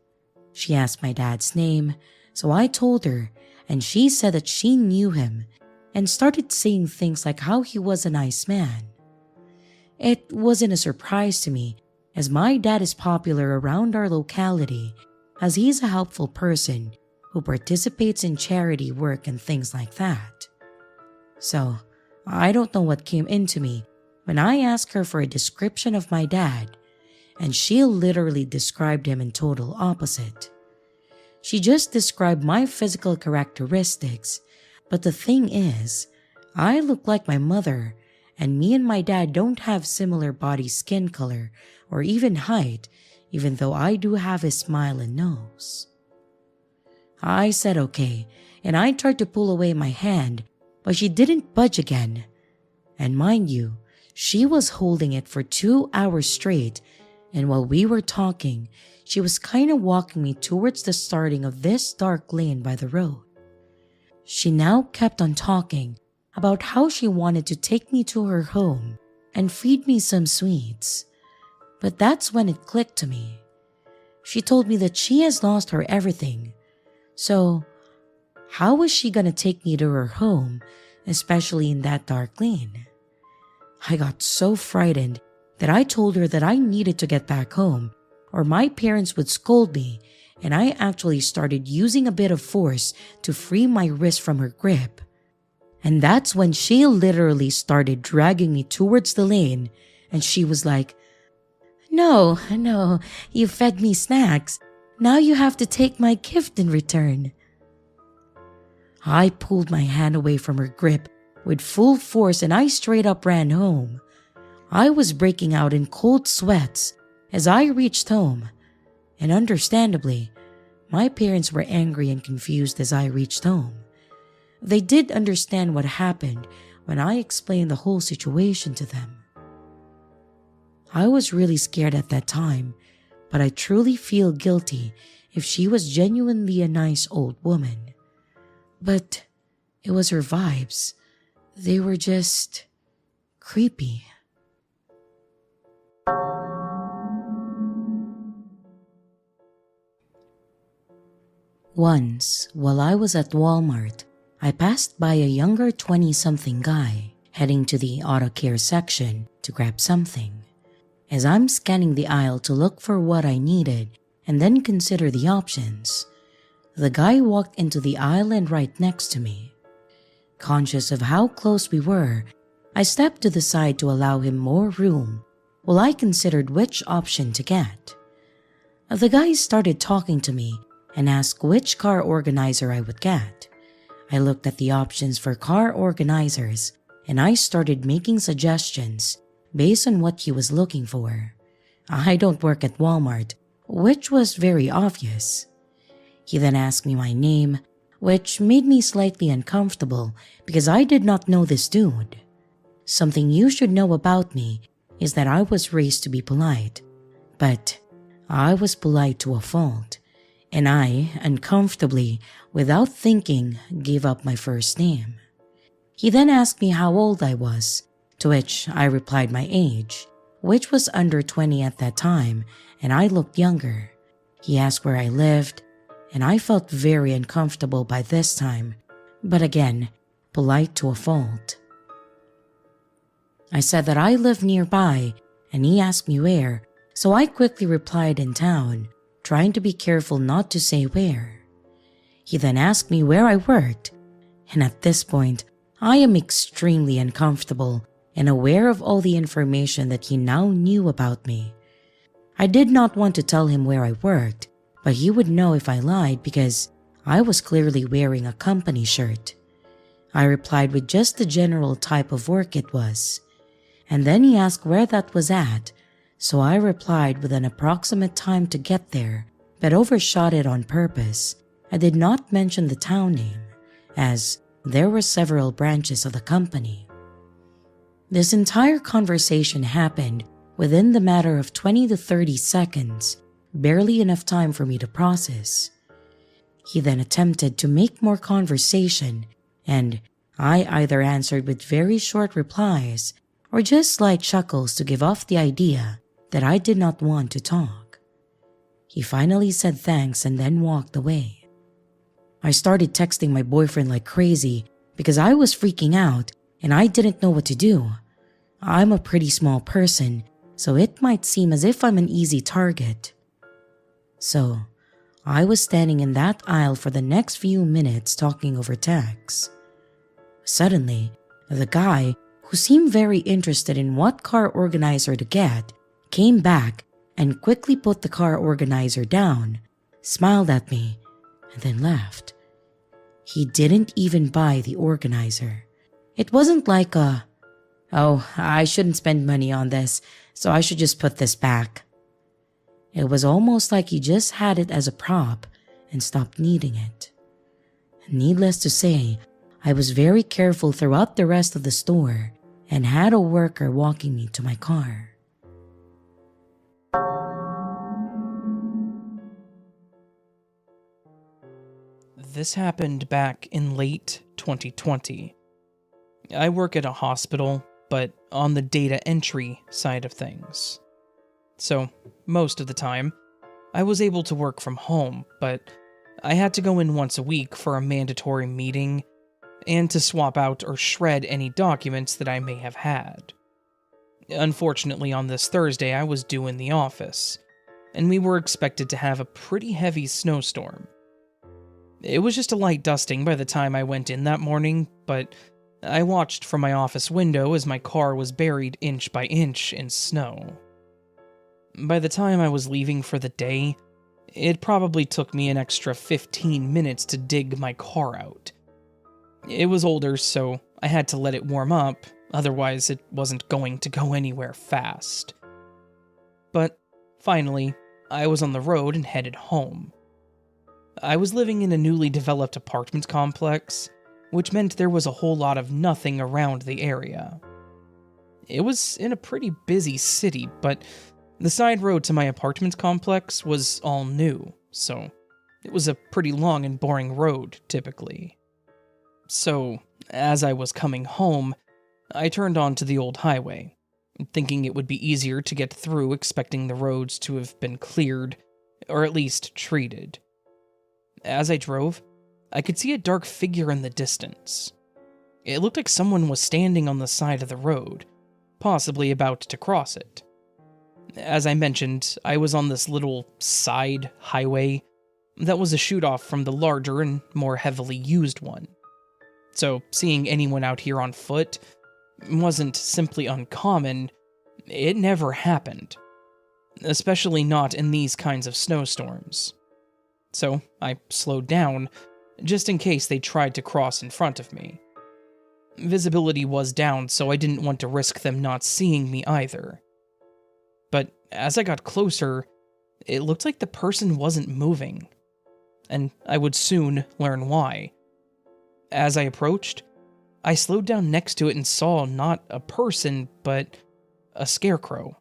[SPEAKER 1] She asked my dad's name, so I told her, and she said that she knew him and started saying things like how he was a nice man. It wasn't a surprise to me, as my dad is popular around our locality, as he's a helpful person who participates in charity work and things like that. So, I don't know what came into me when I asked her for a description of my dad, and she literally described him in total opposite. She just described my physical characteristics, but the thing is, I look like my mother, and me and my dad don't have similar body skin color or even height, even though I do have his smile and nose. I said okay, and I tried to pull away my hand, but she didn't budge again. And mind you, she was holding it for 2 hours straight, and while we were talking, she was kind of walking me towards the starting of this dark lane by the road. She now kept on talking about how she wanted to take me to her home and feed me some sweets. But that's when it clicked to me. She told me that she has lost her everything. So, how was she gonna take me to her home, especially in that dark lane? I got so frightened that I told her that I needed to get back home or my parents would scold me, and I actually started using a bit of force to free my wrist from her grip. And that's when she literally started dragging me towards the lane, and she was like, No, you fed me snacks. Now you have to take my gift in return. I pulled my hand away from her grip with full force and I straight up ran home. I was breaking out in cold sweats as I reached home, and understandably, my parents were angry and confused as I reached home. They did understand what happened when I explained the whole situation to them. I was really scared at that time, but I truly feel guilty if she was genuinely a nice old woman. But it was her vibes. They were just creepy. Once, while I was at Walmart, I passed by a younger 20-something guy heading to the auto care section to grab something. As I'm scanning the aisle to look for what I needed, and then consider the options. The guy walked into the island right next to me. Conscious of how close we were, I stepped to the side to allow him more room while I considered which option to get. The guy started talking to me and asked which car organizer I would get. I looked at the options for car organizers and I started making suggestions based on what he was looking for. I don't work at Walmart, which was very obvious. He then asked me my name, which made me slightly uncomfortable because I did not know this dude. Something you should know about me is that I was raised to be polite, but I was polite to a fault, and I, uncomfortably, without thinking, gave up my first name. He then asked me how old I was, to which I replied my age, which was under 20 at that time, and I looked younger. He asked where I lived, and I felt very uncomfortable by this time, but again, polite to a fault. I said that I lived nearby, and he asked me where, so I quickly replied in town, trying to be careful not to say where. He then asked me where I worked, and at this point, I am extremely uncomfortable and aware of all the information that he now knew about me. I did not want to tell him where I worked, but he would know if I lied because I was clearly wearing a company shirt. I replied with just the general type of work it was, and then he asked where that was at, so I replied with an approximate time to get there, but overshot it on purpose. I did not mention the town name, as there were several branches of the company. This entire conversation happened within the matter of 20 to 30 seconds, barely enough time for me to process. He then attempted to make more conversation, and I either answered with very short replies or just slight chuckles to give off the idea that I did not want to talk. He finally said thanks and then walked away. I started texting my boyfriend like crazy because I was freaking out and I didn't know what to do. I'm a pretty small person, so it might seem as if I'm an easy target. So, I was standing in that aisle for the next few minutes talking over text. Suddenly, the guy, who seemed very interested in what car organizer to get, came back and quickly put the car organizer down, smiled at me, and then left. He didn't even buy the organizer. It wasn't like oh, I shouldn't spend money on this, so I should just put this back. It was almost like he just had it as a prop and stopped needing it. Needless to say, I was very careful throughout the rest of the store and had a worker walking me to my car.
[SPEAKER 5] This happened back in late 2020. I work at a hospital, but on the data entry side of things. So, most of the time, I was able to work from home, but I had to go in once a week for a mandatory meeting and to swap out or shred any documents that I may have had. Unfortunately, on this Thursday, I was due in the office, and we were expected to have a pretty heavy snowstorm. It was just a light dusting by the time I went in that morning, but I watched from my office window as my car was buried inch by inch in snow. By the time I was leaving for the day, it probably took me an extra 15 minutes to dig my car out. It was older, so I had to let it warm up, otherwise it wasn't going to go anywhere fast. But finally, I was on the road and headed home. I was living in a newly developed apartment complex, which meant there was a whole lot of nothing around the area. It was in a pretty busy city, but the side road to my apartment complex was all new, so it was a pretty long and boring road, typically. So, as I was coming home, I turned onto the old highway, thinking it would be easier to get through, expecting the roads to have been cleared, or at least treated. As I drove, I could see a dark figure in the distance. It looked like someone was standing on the side of the road, possibly about to cross it. As I mentioned, I was on this little side highway that was a shoot-off from the larger and more heavily used one. So seeing anyone out here on foot wasn't simply uncommon, it never happened. Especially not in these kinds of snowstorms. So I slowed down, just in case they tried to cross in front of me. Visibility was down, so I didn't want to risk them not seeing me either. But as I got closer, it looked like the person wasn't moving. And I would soon learn why. As I approached, I slowed down next to it and saw not a person, but a scarecrow.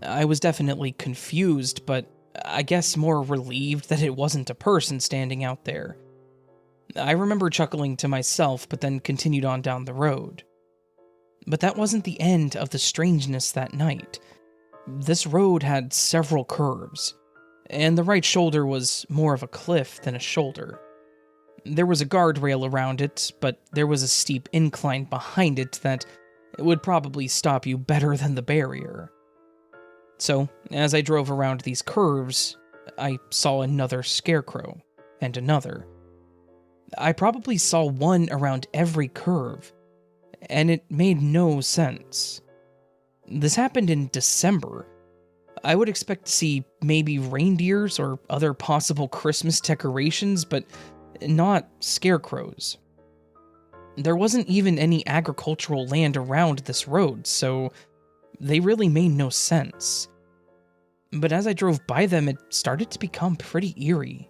[SPEAKER 5] I was definitely confused, but I guess more relieved that it wasn't a person standing out there. I remember chuckling to myself, but then continued on down the road. But that wasn't the end of the strangeness that night. This road had several curves, and the right shoulder was more of a cliff than a shoulder. There was a guardrail around it, but there was a steep incline behind it that would probably stop you better than the barrier. So, as I drove around these curves, I saw another scarecrow, and another. I probably saw one around every curve, and it made no sense. This happened in December. I would expect to see maybe reindeers or other possible Christmas decorations, but not scarecrows. There wasn't even any agricultural land around this road, so they really made no sense. But as I drove by them, it started to become pretty eerie.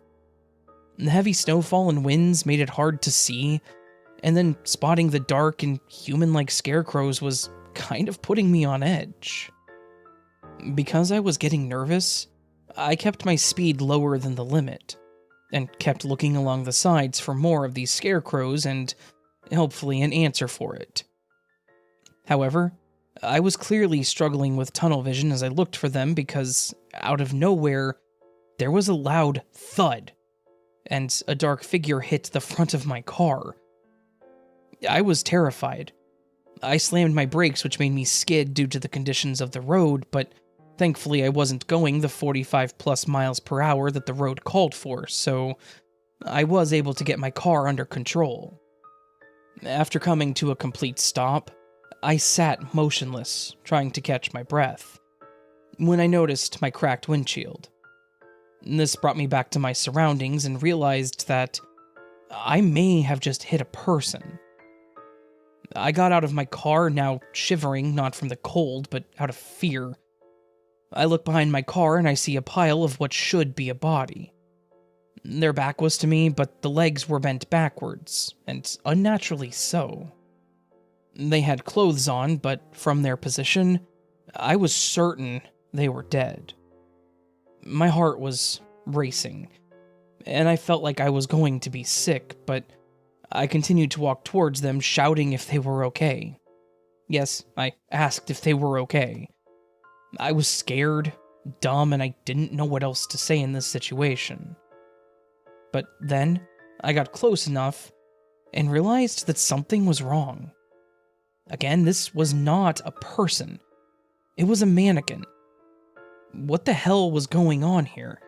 [SPEAKER 5] The heavy snowfall and winds made it hard to see, and then spotting the dark and human-like scarecrows was kind of putting me on edge. Because I was getting nervous, I kept my speed lower than the limit, and kept looking along the sides for more of these scarecrows and hopefully an answer for it. However, I was clearly struggling with tunnel vision as I looked for them because, out of nowhere, there was a loud thud, and a dark figure hit the front of my car. I was terrified. I slammed my brakes, which made me skid due to the conditions of the road, but thankfully I wasn't going the 45+ miles per hour that the road called for, so I was able to get my car under control. After coming to a complete stop, I sat motionless, trying to catch my breath, when I noticed my cracked windshield. This brought me back to my surroundings and realized that I may have just hit a person. I got out of my car, now shivering, not from the cold, but out of fear. I look behind my car and I see a pile of what should be a body. Their back was to me, but the legs were bent backwards, and unnaturally so. They had clothes on, but from their position, I was certain they were dead. My heart was racing, and I felt like I was going to be sick, but I continued to walk towards them, shouting if they were okay. Yes, I asked if they were okay. I was scared, dumb, and I didn't know what else to say in this situation. But then, I got close enough and realized that something was wrong. Again, this was not a person. It was a mannequin. What the hell was going on here?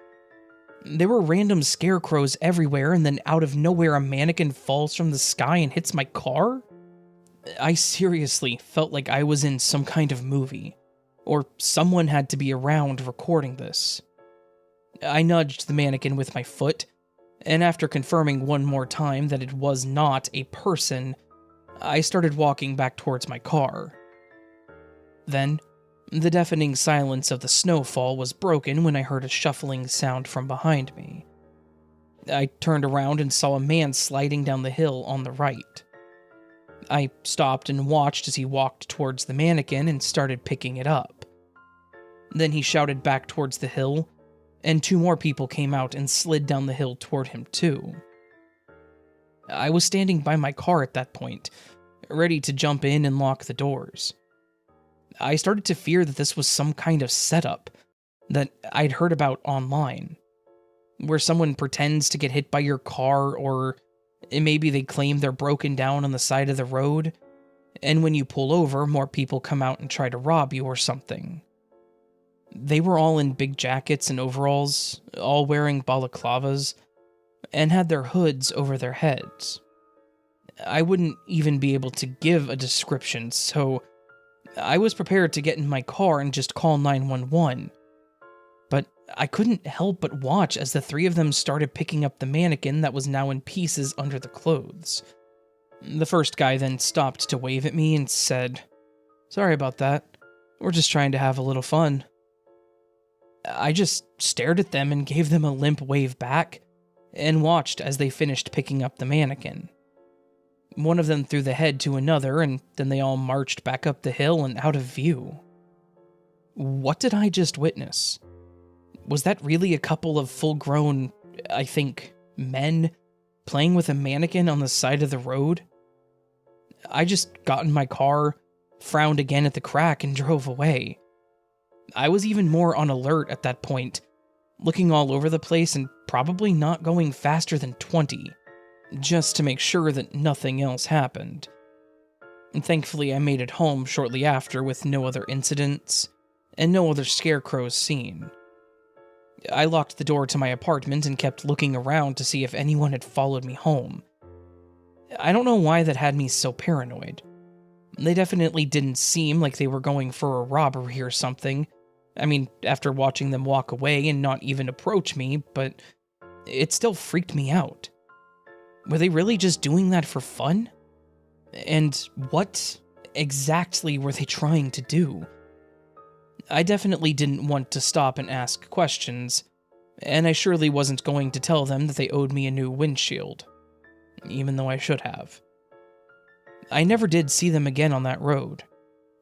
[SPEAKER 5] There were random scarecrows everywhere, and then out of nowhere a mannequin falls from the sky and hits my car? I seriously felt like I was in some kind of movie, or someone had to be around recording this. I nudged the mannequin with my foot, and after confirming one more time that it was not a person, I started walking back towards my car. Then, the deafening silence of the snowfall was broken when I heard a shuffling sound from behind me. I turned around and saw a man sliding down the hill on the right. I stopped and watched as he walked towards the mannequin and started picking it up. Then he shouted back towards the hill, and 2 more people came out and slid down the hill toward him too. I was standing by my car at that point, ready to jump in and lock the doors. I started to fear that this was some kind of setup that I'd heard about online, where someone pretends to get hit by your car, or maybe they claim they're broken down on the side of the road, and when you pull over, more people come out and try to rob you or something. They were all in big jackets and overalls, all wearing balaclavas, and had their hoods over their heads. I wouldn't even be able to give a description, so I was prepared to get in my car and just call 911. But I couldn't help but watch as the three of them started picking up the mannequin that was now in pieces under the clothes. The first guy then stopped to wave at me and said, "Sorry about that. We're just trying to have a little fun." I just stared at them and gave them a limp wave back, and watched as they finished picking up the mannequin. One of them threw the head to another, and then they all marched back up the hill and out of view. What did I just witness? Was that really a couple of full-grown, I think, men playing with a mannequin on the side of the road? I just got in my car, frowned again at the crack, and drove away. I was even more on alert at that point, looking all over the place and probably not going faster than 20, just to make sure that nothing else happened. And thankfully I made it home shortly after with no other incidents, and no other scarecrows seen. I locked the door to my apartment and kept looking around to see if anyone had followed me home. I don't know why that had me so paranoid. They definitely didn't seem like they were going for a robbery or something. I mean, after watching them walk away and not even approach me, but it still freaked me out. Were they really just doing that for fun? And what exactly were they trying to do? I definitely didn't want to stop and ask questions, and I surely wasn't going to tell them that they owed me a new windshield, even though I should have. I never did see them again on that road,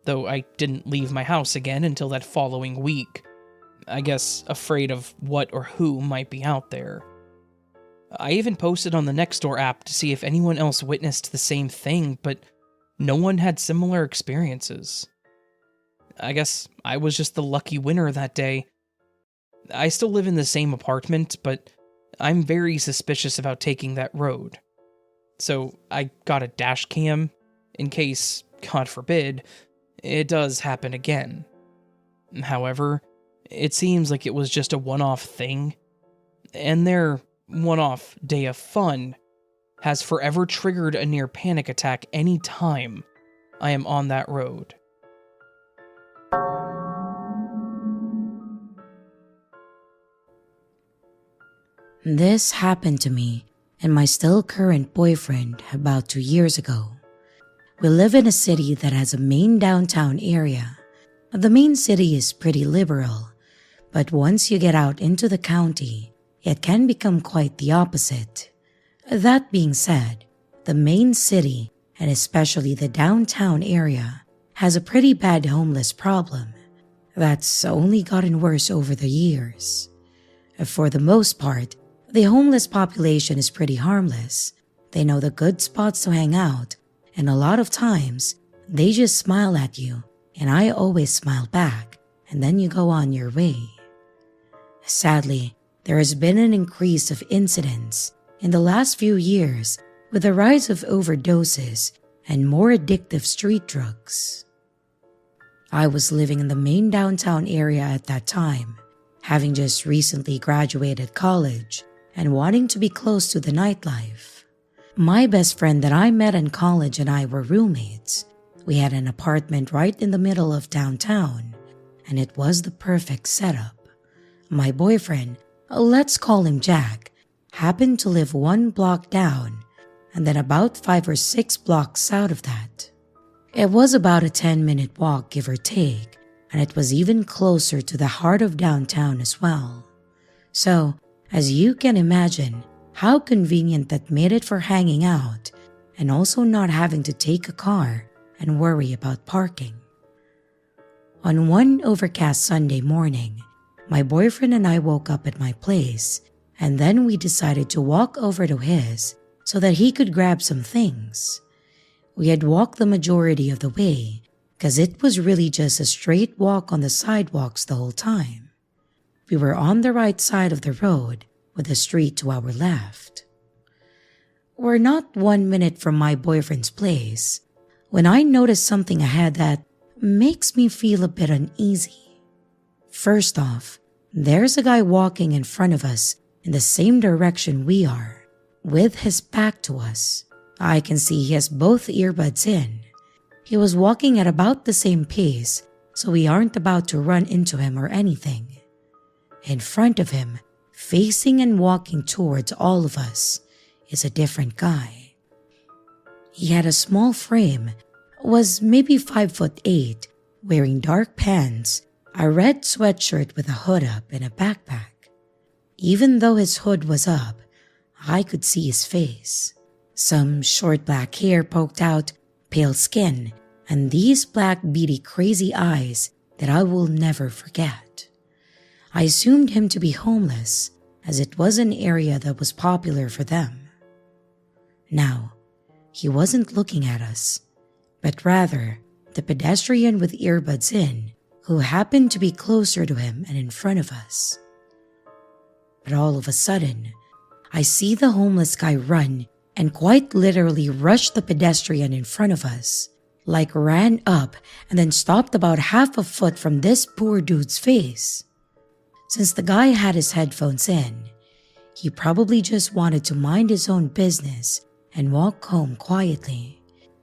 [SPEAKER 5] though I didn't leave my house again until that following week, I guess afraid of what or who might be out there. I even posted on the Nextdoor app to see if anyone else witnessed the same thing, but no one had similar experiences. I guess I was just the lucky winner that day. I still live in the same apartment, but I'm very suspicious about taking that road. So I got a dash cam, in case, God forbid, it does happen again. However, it seems like it was just a one-off thing, and their one-off day of fun has forever triggered a near panic attack any time I am on that road.
[SPEAKER 1] This happened to me and my still current boyfriend about 2 years ago. We live in a city that has a main downtown area. The main city is pretty liberal, but once you get out into the county, it can become quite the opposite. That being said, the main city, and especially the downtown area, has a pretty bad homeless problem that's only gotten worse over the years. For the most part, the homeless population is pretty harmless. They know the good spots to hang out, and a lot of times, they just smile at you, and I always smile back, and then you go on your way. Sadly, there has been an increase of incidents in the last few years with the rise of overdoses and more addictive street drugs. I was living in the main downtown area at that time, having just recently graduated college and wanting to be close to the nightlife. My best friend that I met in college and I were roommates. We had an apartment right in the middle of downtown, and it was the perfect setup. My boyfriend, let's call him Jack, happened to live 1 block down, and then about 5 or 6 blocks out of that. It was about a 10-minute walk, give or take, and it was even closer to the heart of downtown as well. So, as you can imagine, how convenient that made it for hanging out, and also not having to take a car and worry about parking. On one overcast Sunday morning, my boyfriend and I woke up at my place, and then we decided to walk over to his so that he could grab some things. We had walked the majority of the way because it was really just a straight walk on the sidewalks the whole time. We were on the right side of the road with the street to our left. We're not 1 minute from my boyfriend's place when I noticed something ahead that makes me feel a bit uneasy. First off, there's a guy walking in front of us in the same direction we are, with his back to us. I can see he has both earbuds in. He was walking at about the same pace, so we aren't about to run into him or anything. In front of him, facing and walking towards all of us, is a different guy. He had a small frame, was maybe 5'8", wearing dark pants, a red sweatshirt with a hood up and a backpack. Even though his hood was up, I could see his face. Some short black hair poked out, pale skin, and these black beady crazy eyes that I will never forget. I assumed him to be homeless, as it was an area that was popular for them. Now, he wasn't looking at us, but rather the pedestrian with earbuds in who happened to be closer to him and in front of us. But all of a sudden, I see the homeless guy run and quite literally rush the pedestrian in front of us, like ran up and then stopped about half a foot from this poor dude's face. Since the guy had his headphones in, he probably just wanted to mind his own business and walk home quietly.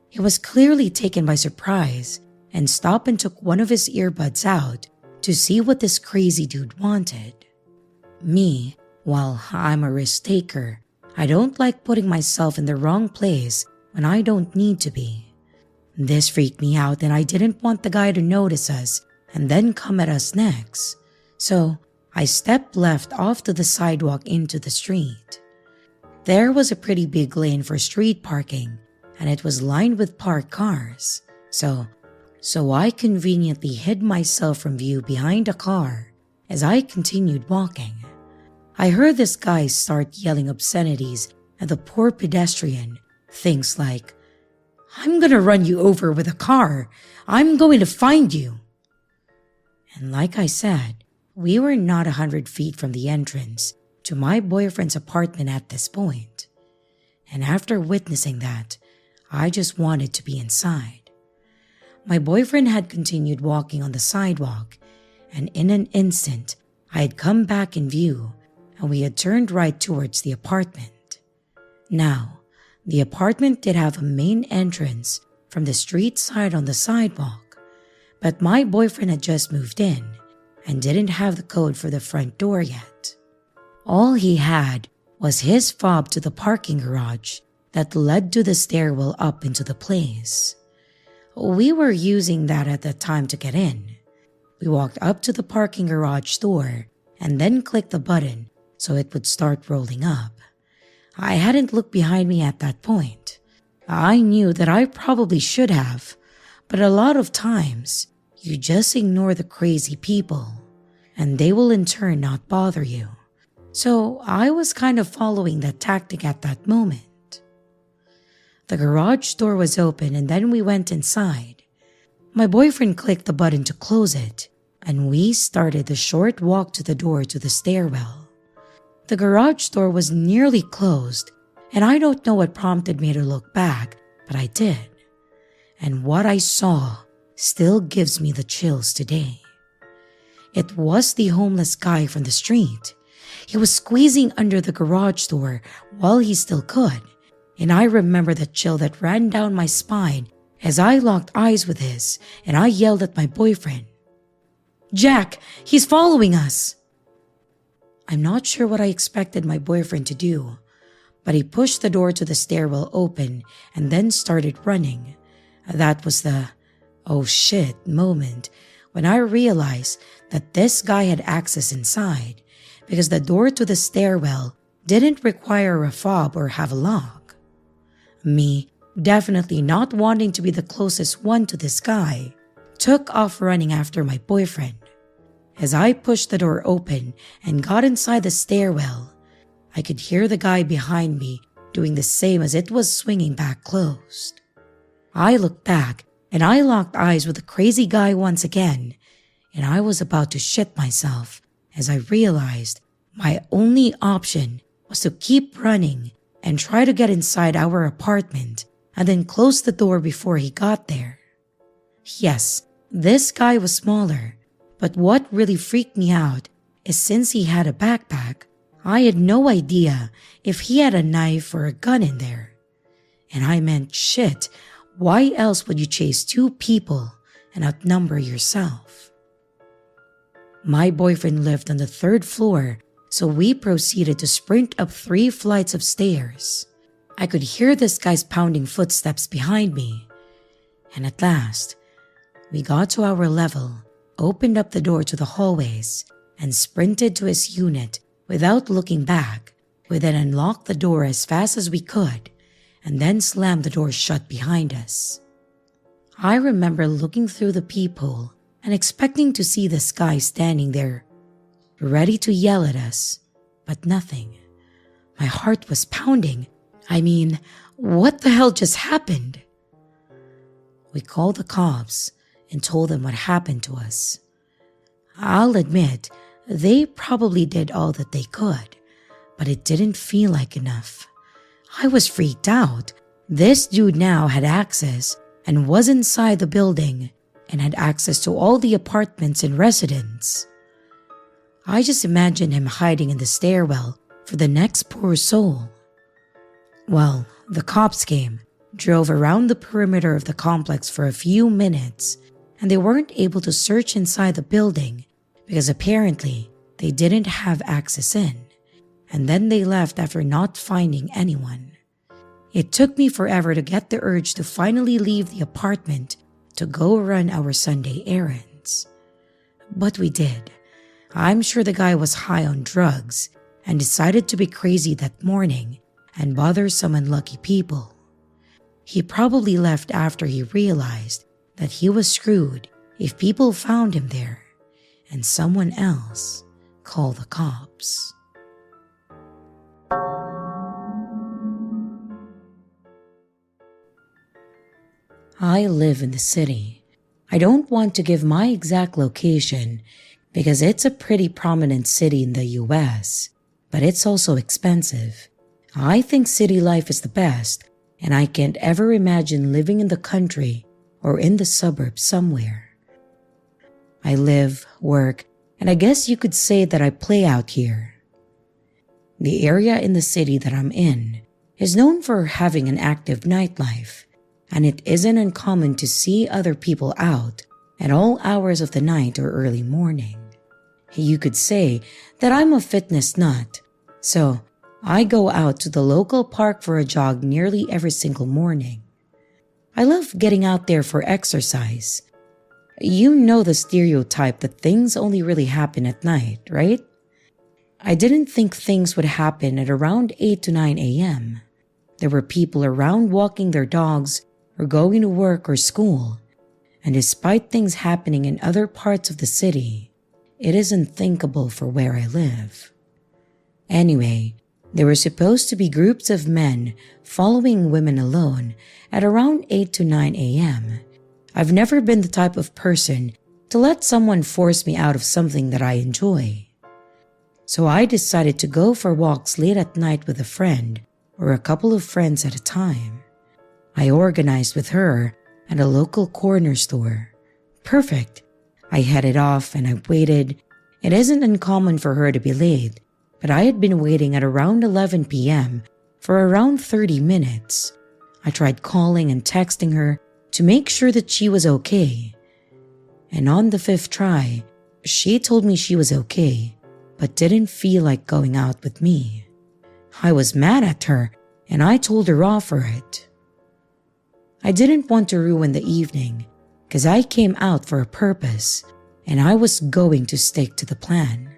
[SPEAKER 1] He was clearly taken by surprise and stopped and took one of his earbuds out to see what this crazy dude wanted. Me, while I'm a risk taker, I don't like putting myself in the wrong place when I don't need to be. This freaked me out and I didn't want the guy to notice us and then come at us next. So I stepped left off to the sidewalk into the street. There was a pretty big lane for street parking and it was lined with parked cars. So I conveniently hid myself from view behind a car as I continued walking. I heard this guy start yelling obscenities at the poor pedestrian, things like, "I'm gonna run you over with a car. I'm going to find you." And like I said, we were not 100 feet from the entrance to my boyfriend's apartment at this point. And after witnessing that, I just wanted to be inside. My boyfriend had continued walking on the sidewalk, and in an instant, I had come back in view, and we had turned right towards the apartment. Now, the apartment did have a main entrance from the street side on the sidewalk, but my boyfriend had just moved in and didn't have the code for the front door yet. All he had was his fob to the parking garage that led to the stairwell up into the place. We were using that at the time to get in. We walked up to the parking garage door and then clicked the button so it would start rolling up. I hadn't looked behind me at that point. I knew that I probably should have, but a lot of times you just ignore the crazy people and they will in turn not bother you. So I was kind of following that tactic at that moment. The garage door was open and then we went inside. My boyfriend clicked the button to close it and we started the short walk to the door to the stairwell. The garage door was nearly closed and I don't know what prompted me to look back, but I did. And what I saw still gives me the chills today. It was the homeless guy from the street. He was squeezing under the garage door while he still could. And I remember the chill that ran down my spine as I locked eyes with his and I yelled at my boyfriend, "Jack, he's following us!" I'm not sure what I expected my boyfriend to do, but he pushed the door to the stairwell open and then started running. That was the "oh shit" moment when I realized that this guy had access inside because the door to the stairwell didn't require a fob or have a lock. Me, definitely not wanting to be the closest one to this guy, took off running after my boyfriend. As I pushed the door open and got inside the stairwell, I could hear the guy behind me doing the same as it was swinging back closed. I looked back and I locked eyes with the crazy guy once again, and I was about to shit myself as I realized my only option was to keep running and try to get inside our apartment and then close the door before he got there. Yes, this guy was smaller, But what really freaked me out is since he had a backpack, I had no idea if he had a knife or a gun in there. And I meant, shit, why else would you chase two people and outnumber yourself? My boyfriend lived on the 3rd floor, so we proceeded to sprint up 3 flights of stairs. I could hear this guy's pounding footsteps behind me. And at last, we got to our level, opened up the door to the hallways, and sprinted to his unit without looking back. We then unlocked the door as fast as we could, and then slammed the door shut behind us. I remember looking through the peephole and expecting to see this guy standing there, ready to yell at us, but nothing. My heart was pounding. I mean, what the hell just happened? We called the cops and told them what happened to us. I'll admit, they probably did all that they could, but it didn't feel like enough. I was freaked out. This dude now had access and was inside the building and had access to all the apartments and residents. I just imagined him hiding in the stairwell for the next poor soul. Well, the cops came, drove around the perimeter of the complex for a few minutes, and they weren't able to search inside the building because apparently they didn't have access in, and then they left after not finding anyone. It took me forever to get the urge to finally leave the apartment to go run our Sunday errands. But we did. I'm sure the guy was high on drugs and decided to be crazy that morning and bother some unlucky people. He probably left after he realized that he was screwed if people found him there, and someone else called the cops. I live in the city. I don't want to give my exact location because it's a pretty prominent city in the US, but it's also expensive. I think city life is the best, and I can't ever imagine living in the country or in the suburbs somewhere. I live, work, and I guess you could say that I play out here. The area in the city that I'm in is known for having an active nightlife, and it isn't uncommon to see other people out at all hours of the night or early morning. You could say that I'm a fitness nut, so I go out to the local park for a jog nearly every single morning. I love getting out there for exercise. You know the stereotype that things only really happen at night, right? I didn't think things would happen at around 8 to 9 a.m. There were people around walking their dogs or going to work or school, and despite things happening in other parts of the city, it is unthinkable for where I live. Anyway, there were supposed to be groups of men following women alone at around 8 to 9 a.m. I've never been the type of person to let someone force me out of something that I enjoy. So I decided to go for walks late at night with a friend or a couple of friends at a time. I organized with her at a local corner store. Perfect. I headed off and I waited. It isn't uncommon for her to be late, but I had been waiting at around 11 p.m. for around 30 minutes. I tried calling and texting her to make sure that she was okay. And on the 5th try, she told me she was okay, but didn't feel like going out with me. I was mad at her and I told her off for it. I didn't want to ruin the evening because I came out for a purpose and I was going to stick to the plan.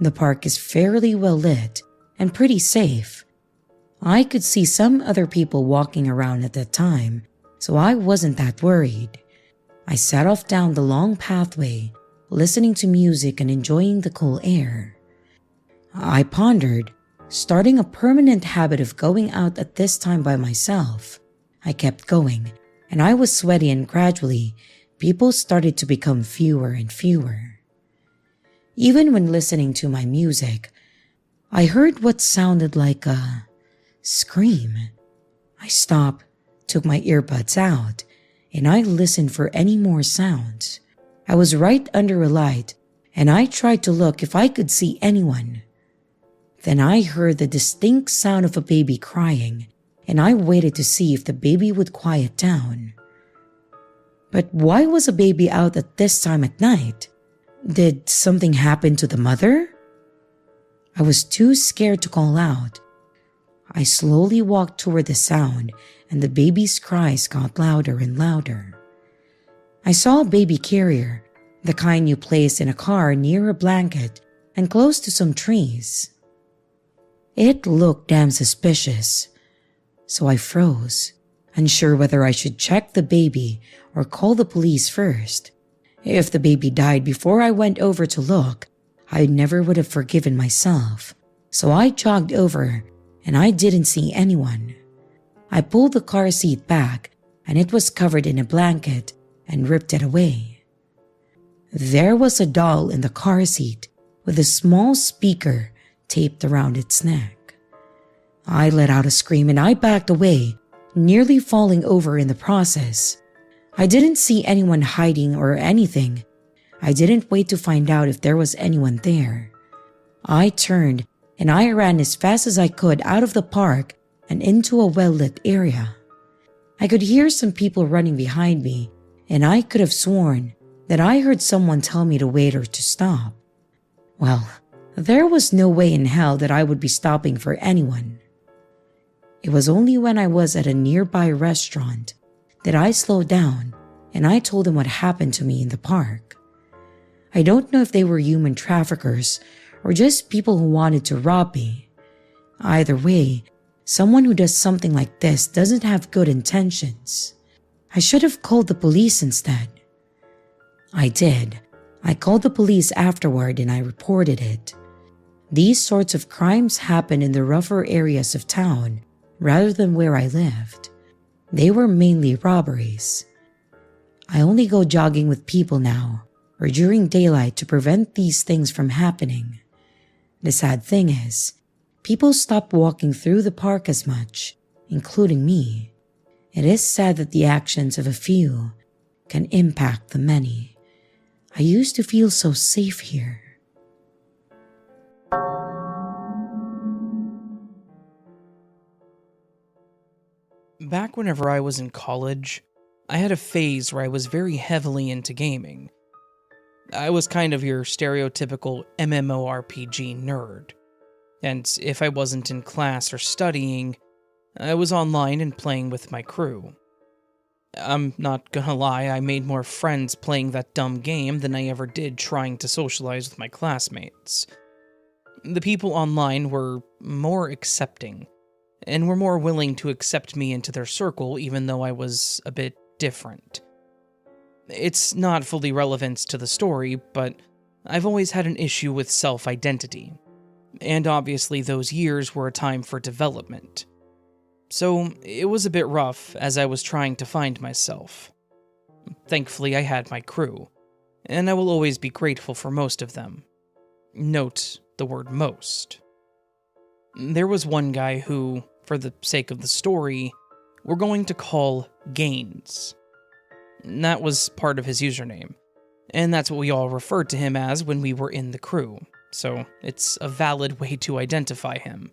[SPEAKER 1] The park is fairly well lit and pretty safe. I could see some other people walking around at that time, so I wasn't that worried. I set off down the long pathway, listening to music and enjoying the cool air. I pondered, starting a permanent habit of going out at this time by myself. I kept going, and I was sweaty, and gradually, people started to become fewer and fewer. Even when listening to my music, I heard what sounded like a scream. I stopped, took my earbuds out, and I listened for any more sounds. I was right under a light, and I tried to look if I could see anyone. Then I heard the distinct sound of a baby crying, and I waited to see if the baby would quiet down. But why was a baby out at this time at night? Did something happen to the mother? I was too scared to call out. I slowly walked toward the sound, and the baby's cries got louder and louder. I saw a baby carrier, the kind you place in a car near a blanket and close to some trees. It looked damn suspicious, so I froze, unsure whether I should check the baby or call the police first. If the baby died before I went over to look, I never would have forgiven myself, so I jogged over and I didn't see anyone. I pulled the car seat back and it was covered in a blanket and ripped it away. There was a doll in the car seat with a small speaker taped around its neck. I let out a scream and I backed away, nearly falling over in the process. I didn't see anyone hiding or anything. I didn't wait to find out if there was anyone there. I turned and I ran as fast as I could out of the park and into a well-lit area. I could hear some people running behind me, and I could have sworn that I heard someone tell me to wait or to stop. Well, there was no way in hell that I would be stopping for anyone. It was only when I was at a nearby restaurant that I slowed down and I told them what happened to me in the park. I don't know if they were human traffickers or just people who wanted to rob me. Either way, someone who does something like this doesn't have good intentions. I should have called the police instead. I did. I called the police afterward and I reported it. These sorts of crimes happen in the rougher areas of town rather than where I lived. They were mainly robberies. I only go jogging with people now, or during daylight to prevent these things from happening. The sad thing is, people stop walking through the park as much, including me. It is sad that the actions of a few can impact the many. I used to feel so safe here.
[SPEAKER 5] Back whenever I was in college, I had a phase where I was very heavily into gaming. I was kind of your stereotypical MMORPG nerd. And if I wasn't in class or studying, I was online and playing with my crew. I'm not gonna lie, I made more friends playing that dumb game than I ever did trying to socialize with my classmates. The people online were more accepting, and were more willing to accept me into their circle even though I was a bit different. It's not fully relevant to the story, but I've always had an issue with self-identity, and obviously those years were a time for development. So it was a bit rough as I was trying to find myself. Thankfully, I had my crew, and I will always be grateful for most of them. Note the word most. There was one guy who, for the sake of the story, we're going to call Gaines. That was part of his username, and that's what we all referred to him as when we were in the crew, so it's a valid way to identify him.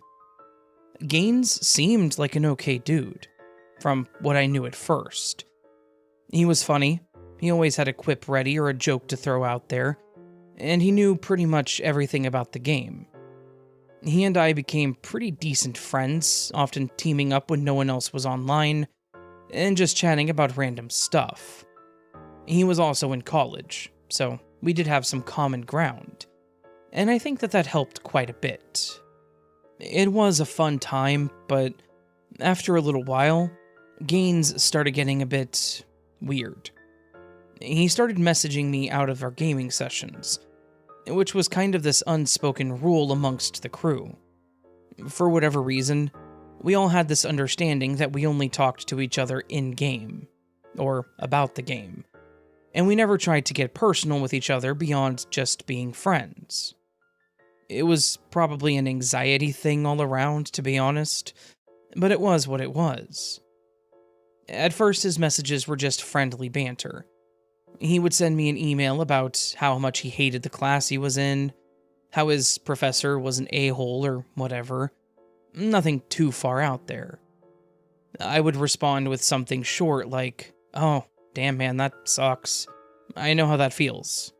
[SPEAKER 5] Gaines seemed like an okay dude, from what I knew at first. He was funny, he always had a quip ready or a joke to throw out there, and he knew pretty much everything about the game. He and I became pretty decent friends, often teaming up when no one else was online, and just chatting about random stuff. He was also in college, so we did have some common ground, and I think that helped quite a bit. It was a fun time, but after a little while, Gaines started getting a bit weird. He started messaging me out of our gaming sessions, which was kind of this unspoken rule amongst the crew. For whatever reason, we all had this understanding that we only talked to each other in-game, or about the game, and we never tried to get personal with each other beyond just being friends. It was probably an anxiety thing all around, to be honest, but it was what it was. At first, his messages were just friendly banter. He would send me an email about how much he hated the class he was in, how his professor was an a-hole or whatever. Nothing too far out there. I would respond with something short like, "Oh, damn man, that sucks. I know how that feels."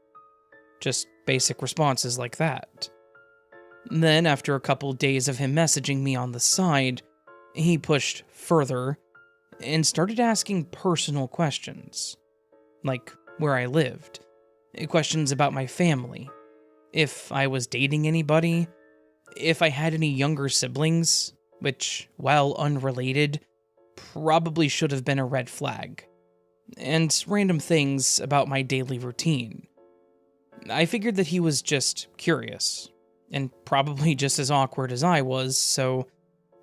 [SPEAKER 5] Just basic responses like that. Then, after a couple days of him messaging me on the side, he pushed further and started asking personal questions. Like where I lived, questions about my family, if I was dating anybody, if I had any younger siblings, which, while unrelated, probably should have been a red flag, and random things about my daily routine. I figured that he was just curious, and probably just as awkward as I was, so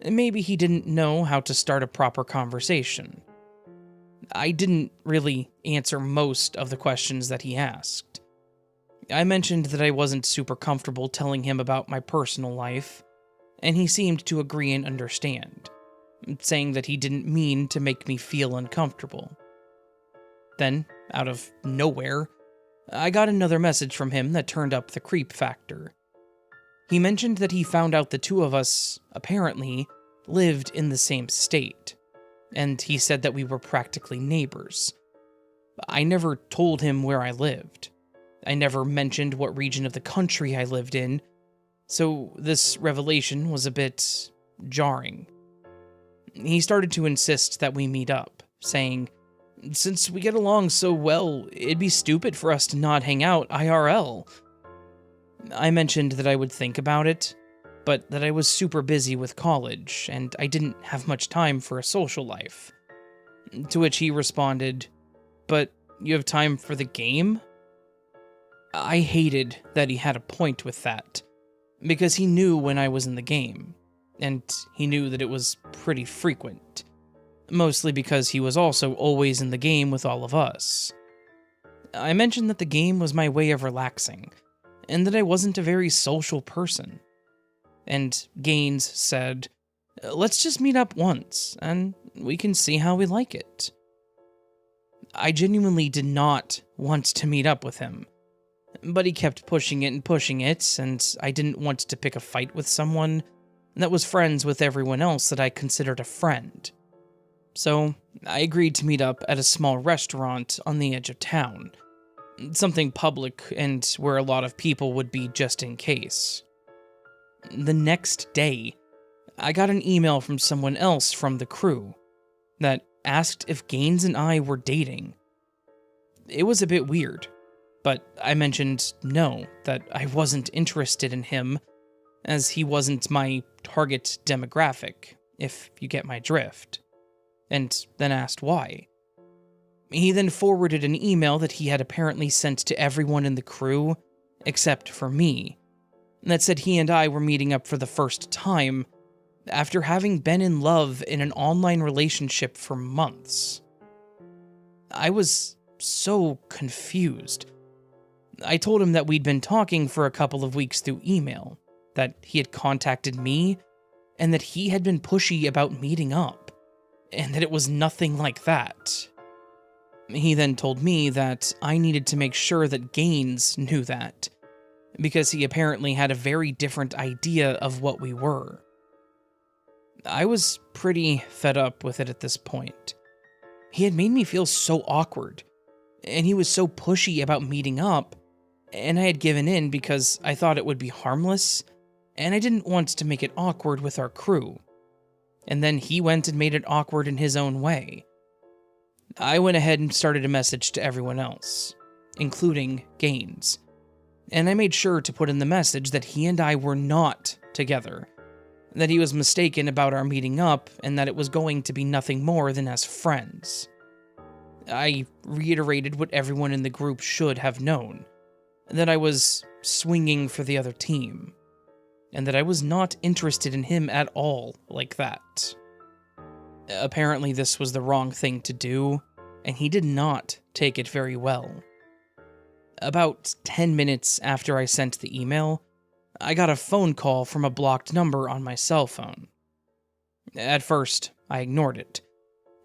[SPEAKER 5] maybe he didn't know how to start a proper conversation. I didn't really answer most of the questions that he asked. I mentioned that I wasn't super comfortable telling him about my personal life, and he seemed to agree and understand, saying that he didn't mean to make me feel uncomfortable. Then, out of nowhere, I got another message from him that turned up the creep factor. He mentioned that he found out the two of us, apparently, lived in the same state, and he said that we were practically neighbors. I never told him where I lived. I never mentioned what region of the country I lived in, so this revelation was a bit jarring. He started to insist that we meet up, saying, "Since we get along so well, it'd be stupid for us to not hang out IRL." I mentioned that I would think about it, but that I was super busy with college, and I didn't have much time for a social life. To which he responded, "But you have time for the game?" I hated that he had a point with that, because he knew when I was in the game, and he knew that it was pretty frequent, mostly because he was also always in the game with all of us. I mentioned that the game was my way of relaxing, and that I wasn't a very social person. And Gaines said, "Let's just meet up once, and we can see how we like it." I genuinely did not want to meet up with him, but he kept pushing it, and I didn't want to pick a fight with someone that was friends with everyone else that I considered a friend. So I agreed to meet up at a small restaurant on the edge of town, something public and where a lot of people would be just in case. The next day, I got an email from someone else from the crew that asked if Gaines and I were dating. It was a bit weird, but I mentioned no, that I wasn't interested in him, as he wasn't my target demographic, if you get my drift, and then asked why. He then forwarded an email that he had apparently sent to everyone in the crew, except for me, that said he and I were meeting up for the first time after having been in love in an online relationship for months. I was so confused. I told him that we'd been talking for a couple of weeks through email, that he had contacted me, and that he had been pushy about meeting up, and that it was nothing like that. He then told me that I needed to make sure that Gaines knew that, because he apparently had a very different idea of what we were. I was pretty fed up with it at this point. He had made me feel so awkward, and he was so pushy about meeting up, and I had given in because I thought it would be harmless, and I didn't want to make it awkward with our crew. And then he went and made it awkward in his own way. I went ahead and started a message to everyone else, including Gaines, and I made sure to put in the message that he and I were not together, that he was mistaken about our meeting up, and that it was going to be nothing more than as friends. I reiterated what everyone in the group should have known, that I was swinging for the other team, and that I was not interested in him at all like that. Apparently this was the wrong thing to do, and he did not take it very well. About 10 minutes after I sent the email, I got a phone call from a blocked number on my cell phone. At first, I ignored it,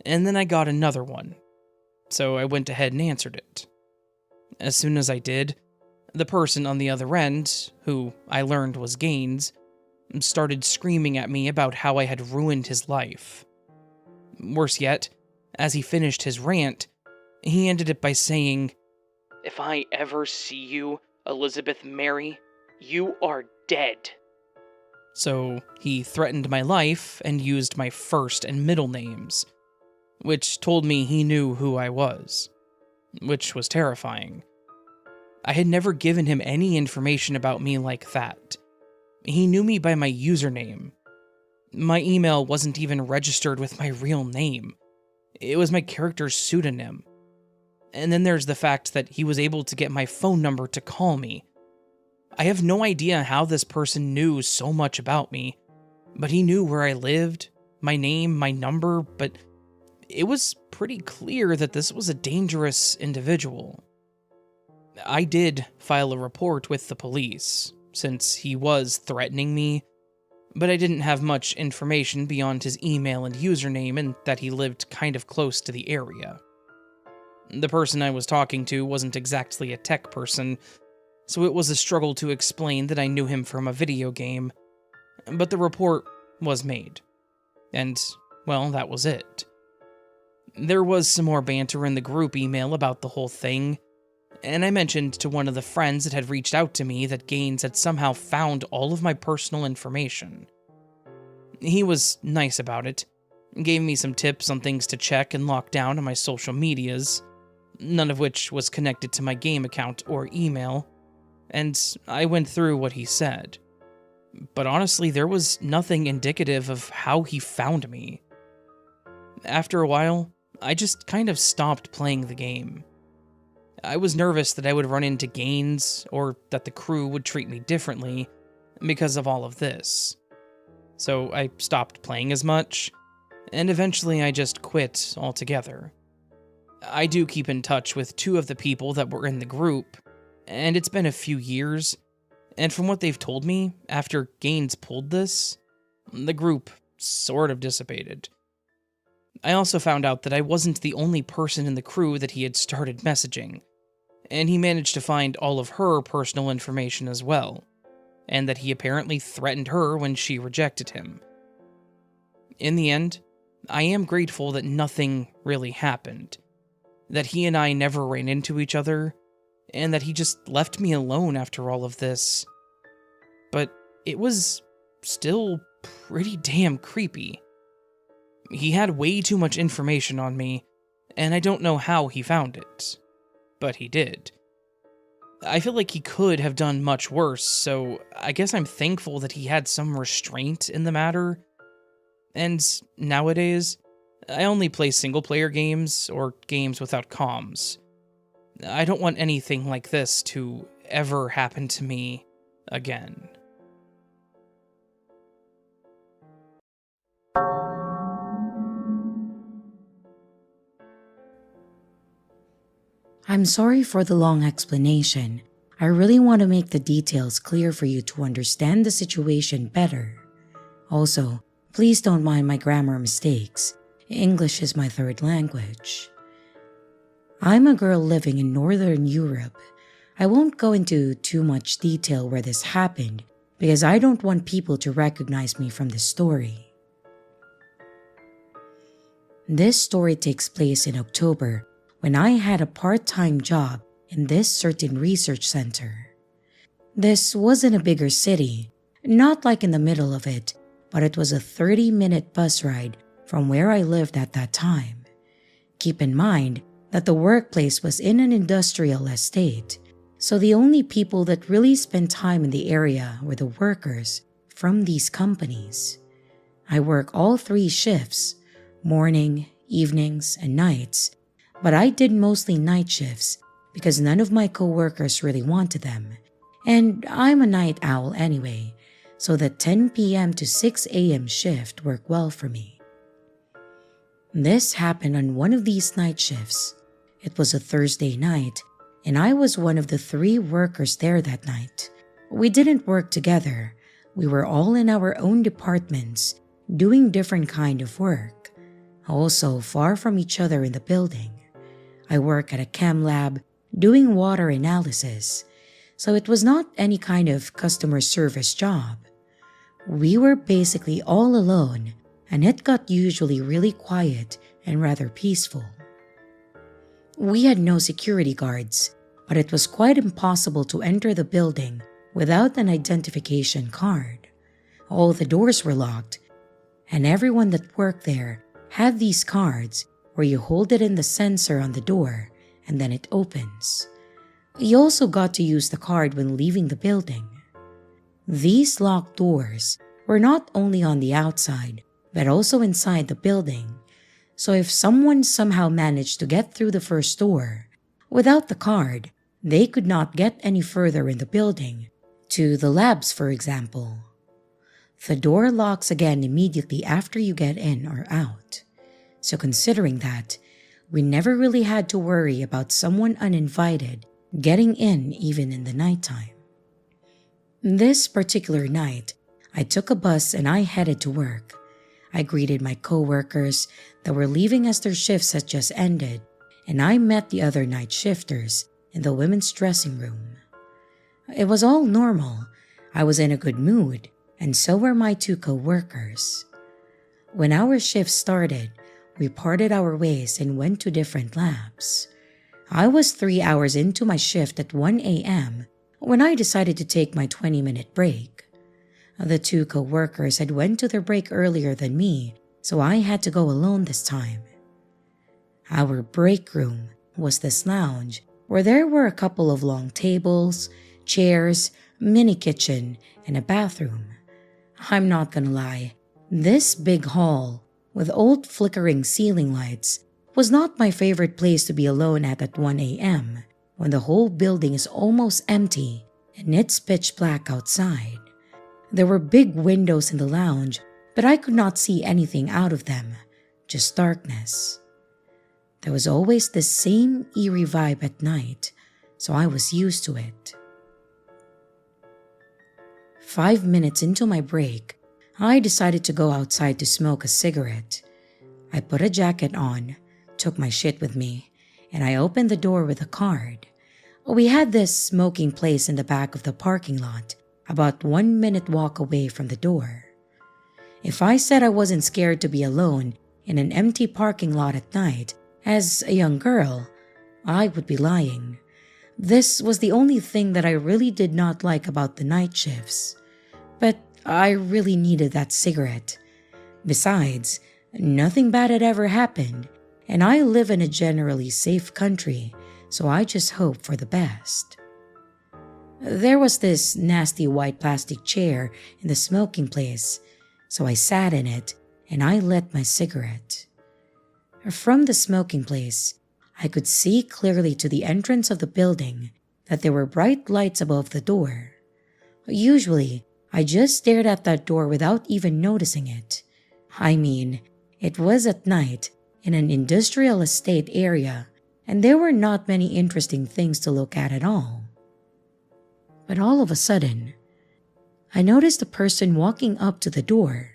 [SPEAKER 5] and then I got another one, so I went ahead and answered it. As soon as I did, the person on the other end, who I learned was Gaines, started screaming at me about how I had ruined his life. Worse yet, as he finished his rant, he ended it by saying, "If I ever see you, Elizabeth Mary, you are dead." So he threatened my life and used my first and middle names, which told me he knew who I was, which was terrifying. I had never given him any information about me like that. He knew me by my username. My email wasn't even registered with my real name. It was my character's pseudonym. And then there's the fact that he was able to get my phone number to call me. I have no idea how this person knew so much about me, but he knew where I lived, my name, my number, but it was pretty clear that this was a dangerous individual. I did file a report with the police, since he was threatening me, but I didn't have much information beyond his email and username and that he lived kind of close to the area. The person I was talking to wasn't exactly a tech person, so it was a struggle to explain that I knew him from a video game, but the report was made. And, well, that was it. There was some more banter in the group email about the whole thing, and I mentioned to one of the friends that had reached out to me that Gaines had somehow found all of my personal information. He was nice about it, gave me some tips on things to check and lock down on my social medias, none of which was connected to my game account or email, and I went through what he said. But honestly, there was nothing indicative of how he found me. After a while, I just kind of stopped playing the game. I was nervous that I would run into Gaines, or that the crew would treat me differently because of all of this. So I stopped playing as much, and eventually I just quit altogether. I do keep in touch with two of the people that were in the group, and it's been a few years, and from what they've told me, after Gaines pulled this, the group sort of dissipated. I also found out that I wasn't the only person in the crew that he had started messaging, and he managed to find all of her personal information as well, and that he apparently threatened her when she rejected him. In the end, I am grateful that nothing really happened, that he and I never ran into each other, and that he just left me alone after all of this. But it was still pretty damn creepy. He had way too much information on me, and I don't know how he found it. But he did. I feel like he could have done much worse, so I guess I'm thankful that he had some restraint in the matter. And nowadays, I only play single-player games or games without comms. I don't want anything like this to ever happen to me again.
[SPEAKER 1] I'm sorry for the long explanation. I really want to make the details clear for you to understand the situation better. Also, please don't mind my grammar mistakes. English is my third language. I'm a girl living in Northern Europe. I won't go into too much detail where this happened because I don't want people to recognize me from this story. This story takes place in October when I had a part-time job in this certain research center. This wasn't a bigger city, not like in the middle of it, but it was a 30-minute bus ride from where I lived at that time. Keep in mind that the workplace was in an industrial estate, so the only people that really spent time in the area were the workers from these companies. I work all 3 shifts, morning, evenings, and nights, but I did mostly night shifts because none of my co-workers really wanted them, and I'm a night owl anyway, so the 10 p.m. to 6 a.m. shift worked well for me. This happened on one of these night shifts. It was a Thursday night, and I was one of the 3 workers there that night. We didn't work together. We were all in our own departments, doing different kind of work, also far from each other in the building. I work at a chem lab, doing water analysis, so it was not any kind of customer service job. We were basically all alone, and it got usually really quiet and rather peaceful. We had no security guards, but it was quite impossible to enter the building without an identification card. All the doors were locked, and everyone that worked there had these cards where you hold it in the sensor on the door and then it opens. You also got to use the card when leaving the building. These locked doors were not only on the outside, but also inside the building. So if someone somehow managed to get through the first door, without the card, they could not get any further in the building, to the labs for example. The door locks again immediately after you get in or out. So considering that, we never really had to worry about someone uninvited getting in even in the nighttime. This particular night, I took a bus and I headed to work. I greeted my co-workers that were leaving as their shifts had just ended, and I met the other night shifters in the women's dressing room. It was all normal. I was in a good mood, and so were my two co-workers. When our shift started, we parted our ways and went to different labs. I was 3 hours into my shift at 1 a.m. when I decided to take my 20-minute break. The two co-workers had went to their break earlier than me, so I had to go alone this time. Our break room was this lounge where there were a couple of long tables, chairs, mini kitchen, and a bathroom. I'm not gonna lie, this big hall with old flickering ceiling lights was not my favorite place to be alone at 1 a.m. when the whole building is almost empty and it's pitch black outside. There were big windows in the lounge, but I could not see anything out of them, just darkness. There was always the same eerie vibe at night, so I was used to it. 5 minutes into my break, I decided to go outside to smoke a cigarette. I put a jacket on, took my shit with me, and I opened the door with a card. We had this smoking place in the back of the parking lot, about 1 minute walk away from the door. If I said I wasn't scared to be alone in an empty parking lot at night as a young girl, I would be lying. This was the only thing that I really did not like about the night shifts. But I really needed that cigarette. Besides, nothing bad had ever happened, and I live in a generally safe country, so I just hope for the best. There was this nasty white plastic chair in the smoking place, so I sat in it and I lit my cigarette. From the smoking place, I could see clearly to the entrance of the building that there were bright lights above the door. Usually, I just stared at that door without even noticing it. I mean, it was at night in an industrial estate area, and there were not many interesting things to look at all. But all of a sudden, I noticed a person walking up to the door.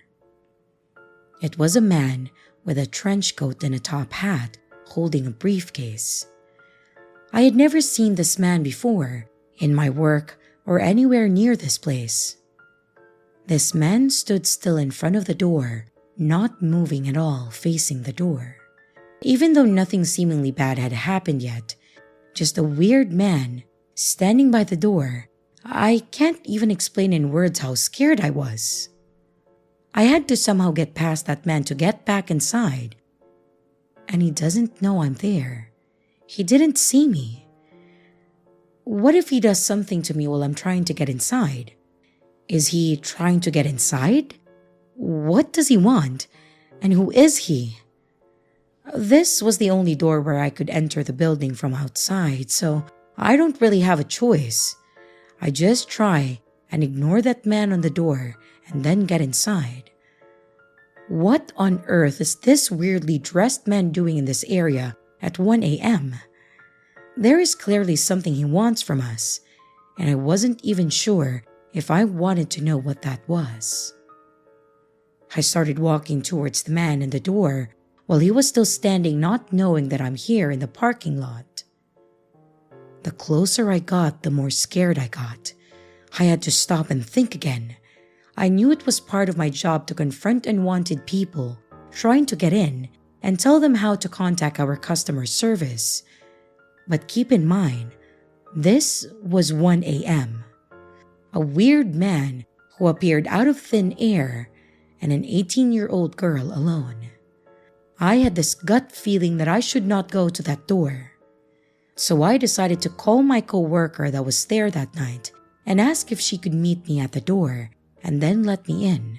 [SPEAKER 1] It was a man with a trench coat and a top hat holding a briefcase. I had never seen this man before, in my work or anywhere near this place. This man stood still in front of the door, not moving at all, facing the door. Even though nothing seemingly bad had happened yet, just a weird man standing by the door. I can't even explain in words how scared I was. I had to somehow get past that man to get back inside. And he doesn't know I'm there. He didn't see me. What if he does something to me while I'm trying to get inside? Is he trying to get inside? What does he want? And who is he? This was the only door where I could enter the building from outside, so I don't really have a choice. I just try and ignore that man on the door and then get inside. What on earth is this weirdly dressed man doing in this area at 1 a.m.? There is clearly something he wants from us, and I wasn't even sure if I wanted to know what that was. I started walking towards the man in the door while he was still standing, not knowing that I'm here in the parking lot. The closer I got, the more scared I got. I had to stop and think again. I knew it was part of my job to confront unwanted people trying to get in and tell them how to contact our customer service. But keep in mind, this was 1 a.m. A weird man who appeared out of thin air and an 18-year-old girl alone. I had this gut feeling that I should not go to that door. So I decided to call my coworker that was there that night and ask if she could meet me at the door and then let me in,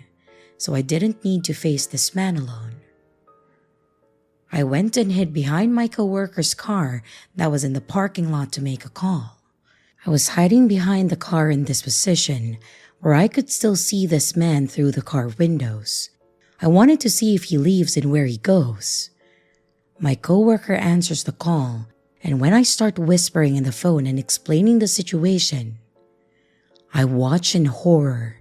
[SPEAKER 1] so I didn't need to face this man alone. I went and hid behind my coworker's car that was in the parking lot to make a call. I was hiding behind the car in this position where I could still see this man through the car windows. I wanted to see if he leaves and where he goes. My coworker answers the call, and when I start whispering in the phone and explaining the situation, I watch in horror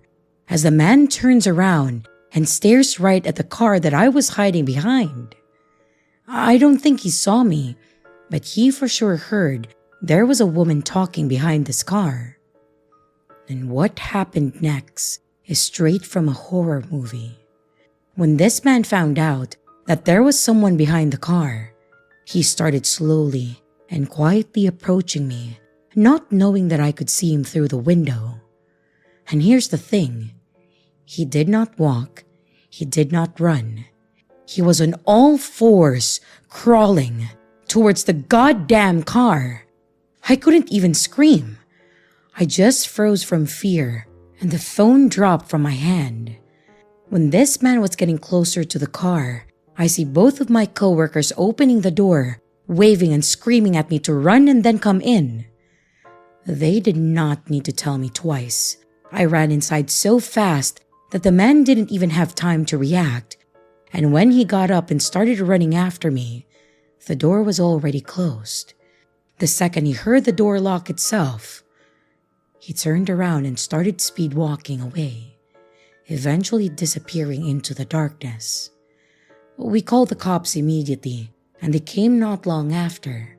[SPEAKER 1] as the man turns around and stares right at the car that I was hiding behind. I don't think he saw me, but he for sure heard there was a woman talking behind this car. And what happened next is straight from a horror movie. When this man found out that there was someone behind the car, he started slowly and quietly approaching me, not knowing that I could see him through the window. And here's the thing, he did not walk, he did not run. He was on all fours, crawling towards the goddamn car. I couldn't even scream. I just froze from fear, and the phone dropped from my hand. When this man was getting closer to the car, I see both of my coworkers opening the door, waving and screaming at me to run and then come in. They did not need to tell me twice. I ran inside so fast that the man didn't even have time to react, and when he got up and started running after me, the door was already closed. The second he heard the door lock itself, he turned around and started speed walking away, eventually disappearing into the darkness. We called the cops immediately, and they came not long after.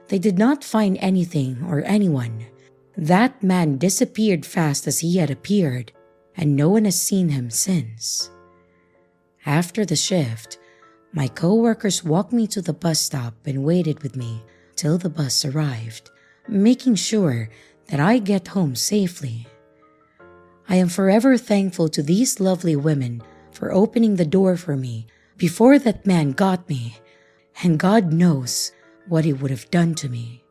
[SPEAKER 1] They did not find anything or anyone. That man disappeared fast as he had appeared, and no one has seen him since. After the shift, my coworkers walked me to the bus stop and waited with me till the bus arrived, making sure that I get home safely. I am forever thankful to these lovely women for opening the door for me before that man got me, and God knows what he would have done to me.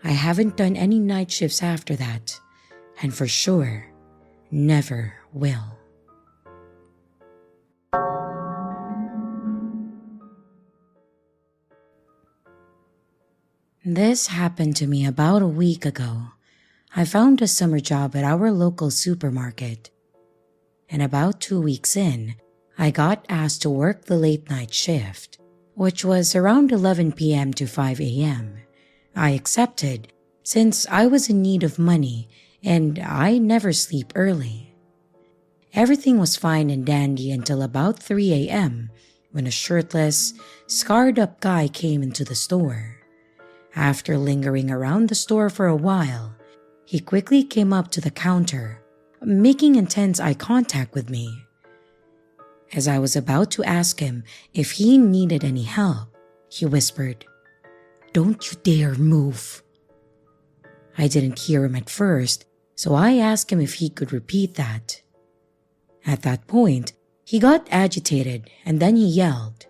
[SPEAKER 1] I haven't done any night shifts after that, and for sure, never will. This happened to me about a week ago. I found a summer job at our local supermarket. And about 2 weeks in, I got asked to work the late night shift, which was around 11 p.m. to 5 a.m. I accepted since I was in need of money and I never sleep early. Everything was fine and dandy until about 3 a.m. when a shirtless, scarred-up guy came into the store. After lingering around the store for a while, he quickly came up to the counter, making intense eye contact with me. As I was about to ask him if he needed any help, he whispered, "Don't you dare move." I didn't hear him at first, so I asked him if he could repeat that. At that point, he got agitated and then he yelled,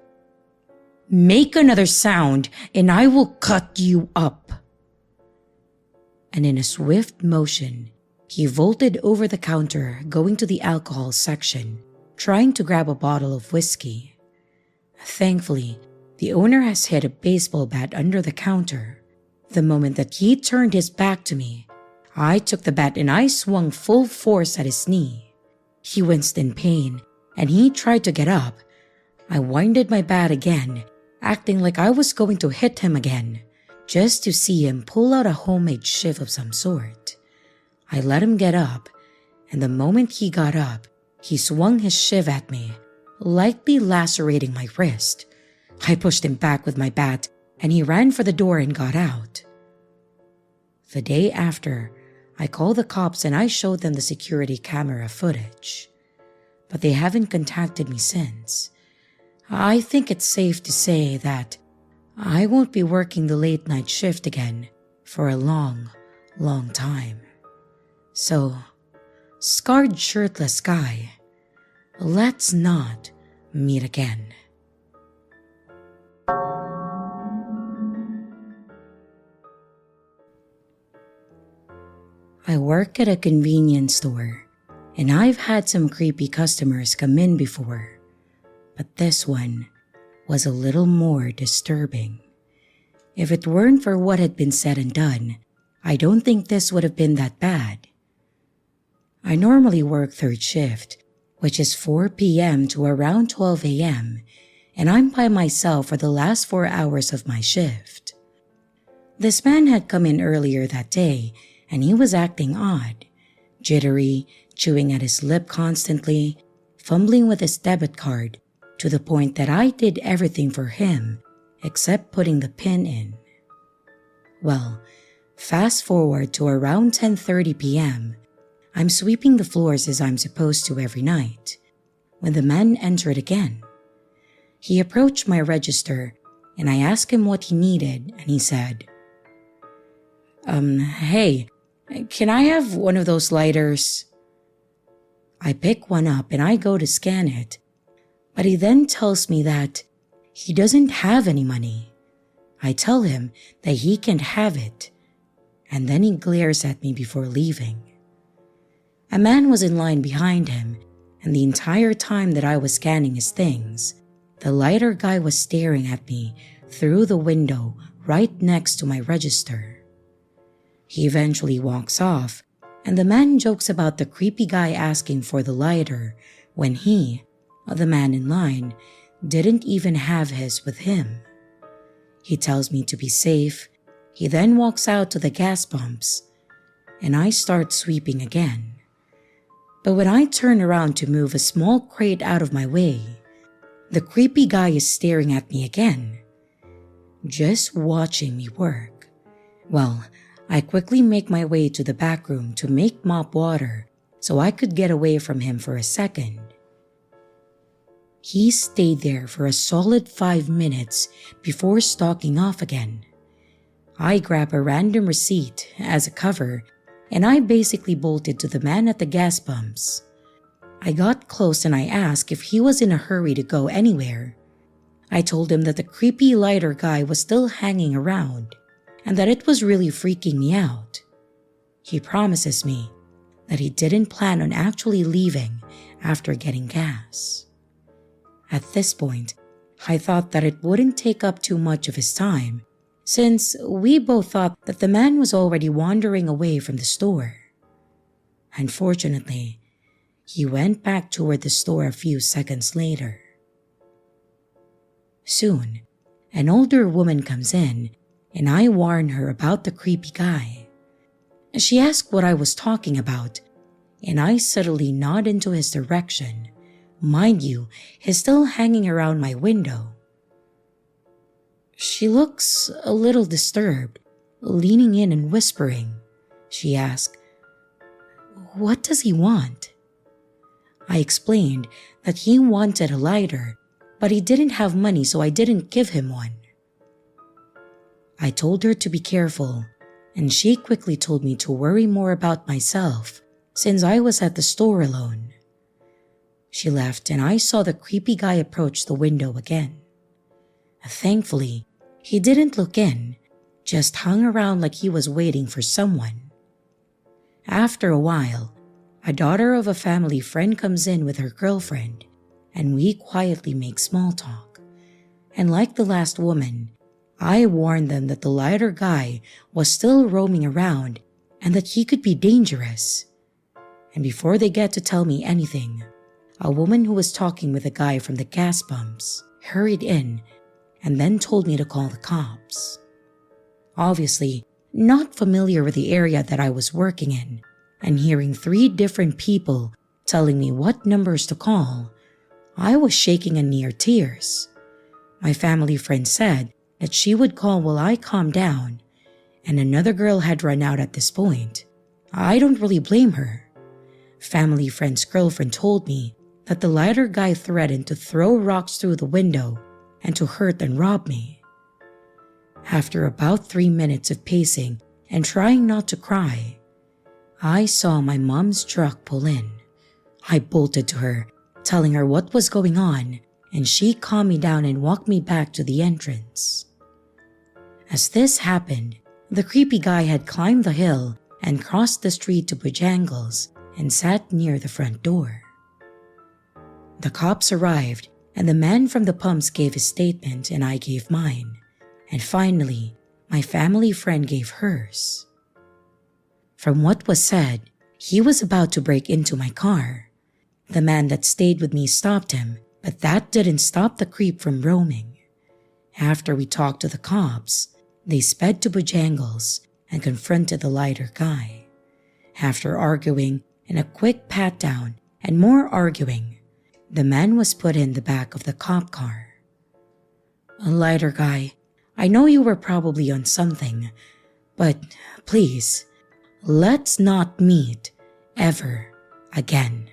[SPEAKER 1] "Make another sound and I will cut you up." And in a swift motion, he vaulted over the counter, going to the alcohol section, trying to grab a bottle of whiskey. Thankfully, the owner has hid a baseball bat under the counter. The moment that he turned his back to me, I took the bat and I swung full force at his knee. He winced in pain and he tried to get up. I winded my bat again, acting like I was going to hit him again, just to see him pull out a homemade shiv of some sort. I let him get up, and the moment he got up, he swung his shiv at me, lightly lacerating my wrist. I pushed him back with my bat, and he ran for the door and got out. The day after, I called the cops and I showed them the security camera footage. But they haven't contacted me since. I think it's safe to say that I won't be working the late night shift again for a long, long time. So, scarred shirtless guy, let's not meet again. I work at a convenience store, and I've had some creepy customers come in before, but this one was a little more disturbing. If it weren't for what had been said and done, I don't think this would have been that bad. I normally work third shift, which is 4 p.m. to around 12 a.m., and I'm by myself for the last 4 hours of my shift. This man had come in earlier that day, and he was acting odd, jittery, chewing at his lip constantly, fumbling with his debit card, to the point that I did everything for him except putting the pin in. Well, fast forward to around 10:30 p.m., I'm sweeping the floors as I'm supposed to every night, when the man entered again. He approached my register, and I asked him what he needed, and he said, Hey, can I have one of those lighters? I pick one up and I go to scan it, but he then tells me that he doesn't have any money. I tell him that he can't have it, and then he glares at me before leaving. A man was in line behind him, and the entire time that I was scanning his things, the lighter guy was staring at me through the window right next to my register. He eventually walks off, and the man jokes about the creepy guy asking for the lighter when he, the man in line, didn't even have his with him. He tells me to be safe. He then walks out to the gas pumps, and I start sweeping again. But when I turn around to move a small crate out of my way, the creepy guy is staring at me again, just watching me work. Well, I quickly make my way to the back room to make mop water so I could get away from him for a second. He stayed there for a solid 5 minutes before stalking off again. I grab a random receipt as a cover, and I basically bolted to the man at the gas pumps. I got close and I asked if he was in a hurry to go anywhere. I told him that the creepy lighter guy was still hanging around, and that it was really freaking me out. He promises me that he didn't plan on actually leaving after getting gas. At this point, I thought that it wouldn't take up too much of his time, since we both thought that the man was already wandering away from the store. Unfortunately, he went back toward the store a few seconds later. Soon, an older woman comes in, and I warn her about the creepy guy. She asked what I was talking about, and I subtly nod into his direction. Mind you, he's still hanging around my window. She looks a little disturbed, leaning in and whispering. She asked, "What does he want?" I explained that he wanted a lighter, but he didn't have money, so I didn't give him one. I told her to be careful, and she quickly told me to worry more about myself since I was at the store alone. She left, and I saw the creepy guy approach the window again. Thankfully, he didn't look in, just hung around like he was waiting for someone. After a while, a daughter of a family friend comes in with her girlfriend, and we quietly make small talk. And like the last woman, I warned them that the lighter guy was still roaming around and that he could be dangerous. And before they get to tell me anything, a woman who was talking with a guy from the gas pumps hurried in and then told me to call the cops. Obviously, not familiar with the area that I was working in, and hearing 3 different people telling me what numbers to call, I was shaking in near tears. My family friend said that she would call while I calmed down, and another girl had run out at this point. I don't really blame her. Family friend's girlfriend told me that the lighter guy threatened to throw rocks through the window and to hurt and rob me. After about 3 minutes of pacing and trying not to cry, I saw my mom's truck pull in. I bolted to her, telling her what was going on, and she calmed me down and walked me back to the entrance. As this happened, the creepy guy had climbed the hill and crossed the street to Bojangles and sat near the front door. The cops arrived, and the man from the pumps gave his statement and I gave mine. And finally, my family friend gave hers. From what was said, he was about to break into my car. The man that stayed with me stopped him, but that didn't stop the creep from roaming. After we talked to the cops, they sped to Bojangles and confronted the lighter guy. After arguing and a quick pat down and more arguing, the man was put in the back of the cop car. Lighter guy, I know you were probably on something, but please, let's not meet ever again.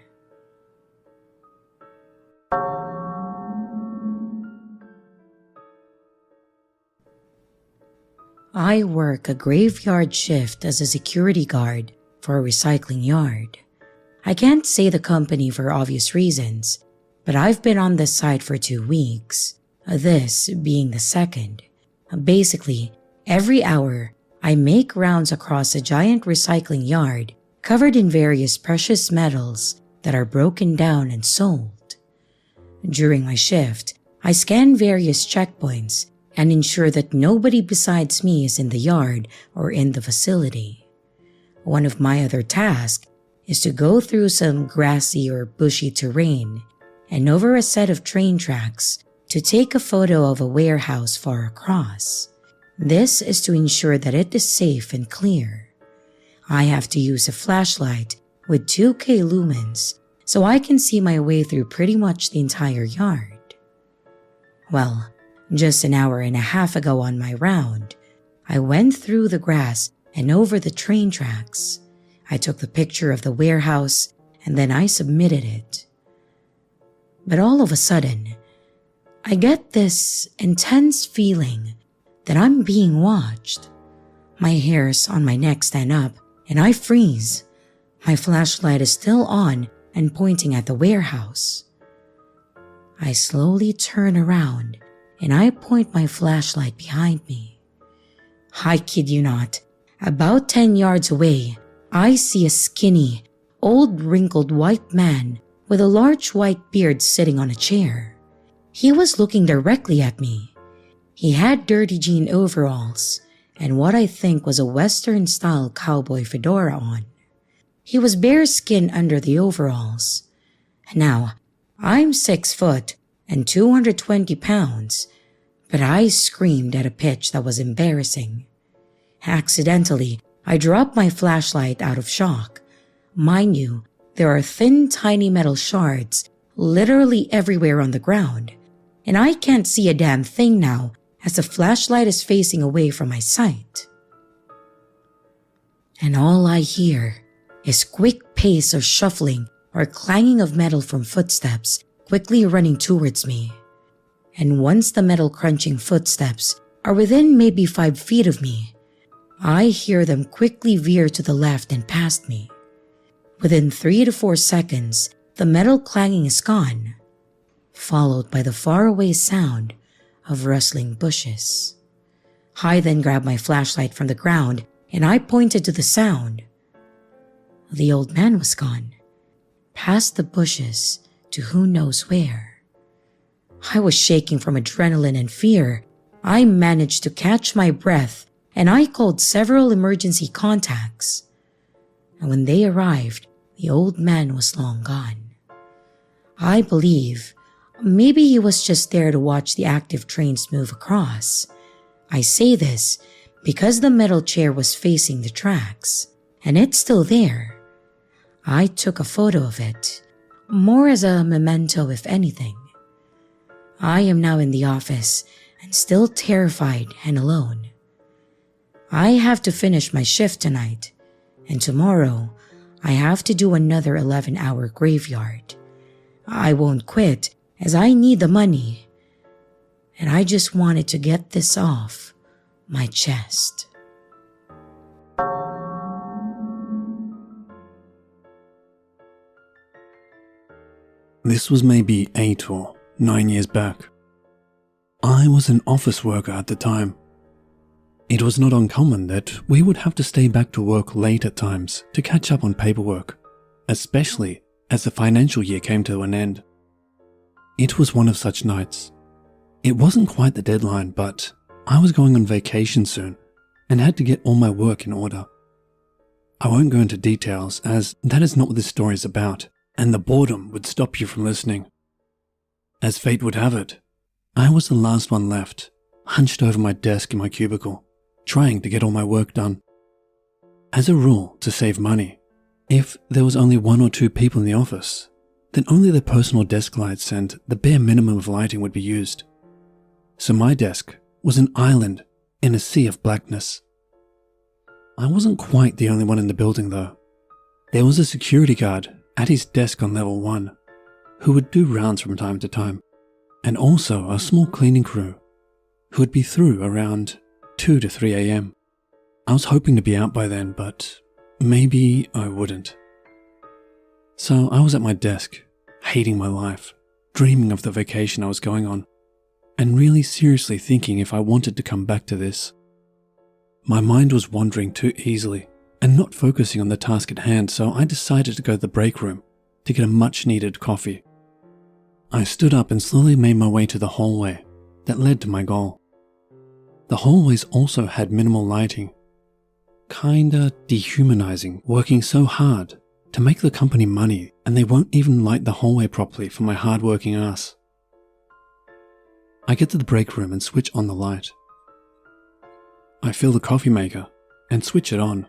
[SPEAKER 1] I work a graveyard shift as a security guard for a recycling yard. I can't say the company for obvious reasons, but I've been on this site for 2 weeks, this being the second. Basically, every hour, I make rounds across a giant recycling yard covered in various precious metals that are broken down and sold. During my shift, I scan various checkpoints and ensure that nobody besides me is in the yard or in the facility. One of my other tasks is to go through some grassy or bushy terrain and over a set of train tracks to take a photo of a warehouse far across. This is to ensure that it is safe and clear. I have to use a flashlight with 2K lumens so I can see my way through pretty much the entire yard. Well, just an hour and a half ago on my round, I went through the grass and over the train tracks. I took the picture of the warehouse and then I submitted it. But all of a sudden, I get this intense feeling that I'm being watched. My hairs on my neck stand up and I freeze. My flashlight is still on and pointing at the warehouse. I slowly turn around and I point my flashlight behind me. I kid you not, about 10 yards away, I see a skinny, old wrinkled white man with a large white beard sitting on a chair. He was looking directly at me. He had dirty jean overalls and what I think was a Western-style cowboy fedora on. He was bare skin under the overalls. Now, I'm 6 foot and 220 pounds, but I screamed at a pitch that was embarrassing. Accidentally, I dropped my flashlight out of shock. Mind you, there are thin, tiny metal shards literally everywhere on the ground, and I can't see a damn thing now as the flashlight is facing away from my sight. And all I hear is quick pace of shuffling or clanging of metal from footsteps quickly running towards me. And once the metal crunching footsteps are within maybe 5 feet of me, I hear them quickly veer to the left and past me. Within 3 to 4 seconds, the metal clanging is gone, followed by the faraway sound of rustling bushes. I then grabbed my flashlight from the ground and I pointed to the sound. The old man was gone, past the bushes to who knows where. I was shaking from adrenaline and fear. I managed to catch my breath and I called several emergency contacts. And when they arrived, the old man was long gone. I believe maybe he was just there to watch the active trains move across. I say this because the metal chair was facing the tracks, and it's still there. I took a photo of it, more as a memento if anything. I am now in the office and still terrified and alone. I have to finish my shift tonight, and tomorrow I have to do another 11-hour graveyard. I won't quit as I need the money, and I just wanted to get this off my chest.
[SPEAKER 2] This was maybe 8 or 9 years back. I was an office worker at the time. It was not uncommon that we would have to stay back to work late at times to catch up on paperwork, especially as the financial year came to an end. It was one of such nights. It wasn't quite the deadline, but I was going on vacation soon and had to get all my work in order. I won't go into details as that is not what this story is about, and the boredom would stop you from listening. As fate would have it, I was the last one left, hunched over my desk in my cubicle, trying to get all my work done. As a rule, to save money, if there was only 1 or 2 people in the office, then only their personal desk lights and the bare minimum of lighting would be used. So my desk was an island in a sea of blackness. I wasn't quite the only one in the building though. There was a security guard at his desk on level 1 who would do rounds from time to time, and also a small cleaning crew who would be through around 2 to 3 a.m. I was hoping to be out by then, but maybe I wouldn't. So I was at my desk, hating my life, dreaming of the vacation I was going on, and really seriously thinking if I wanted to come back to this. My mind was wandering too easily and not focusing on the task at hand, so I decided to go to the break room to get a much-needed coffee. I stood up and slowly made my way to the hallway that led to my goal. The hallways also had minimal lighting, kinda dehumanizing, working so hard to make the company money and they won't even light the hallway properly for my hard-working ass. I get to the break room and switch on the light. I fill the coffee maker and switch it on.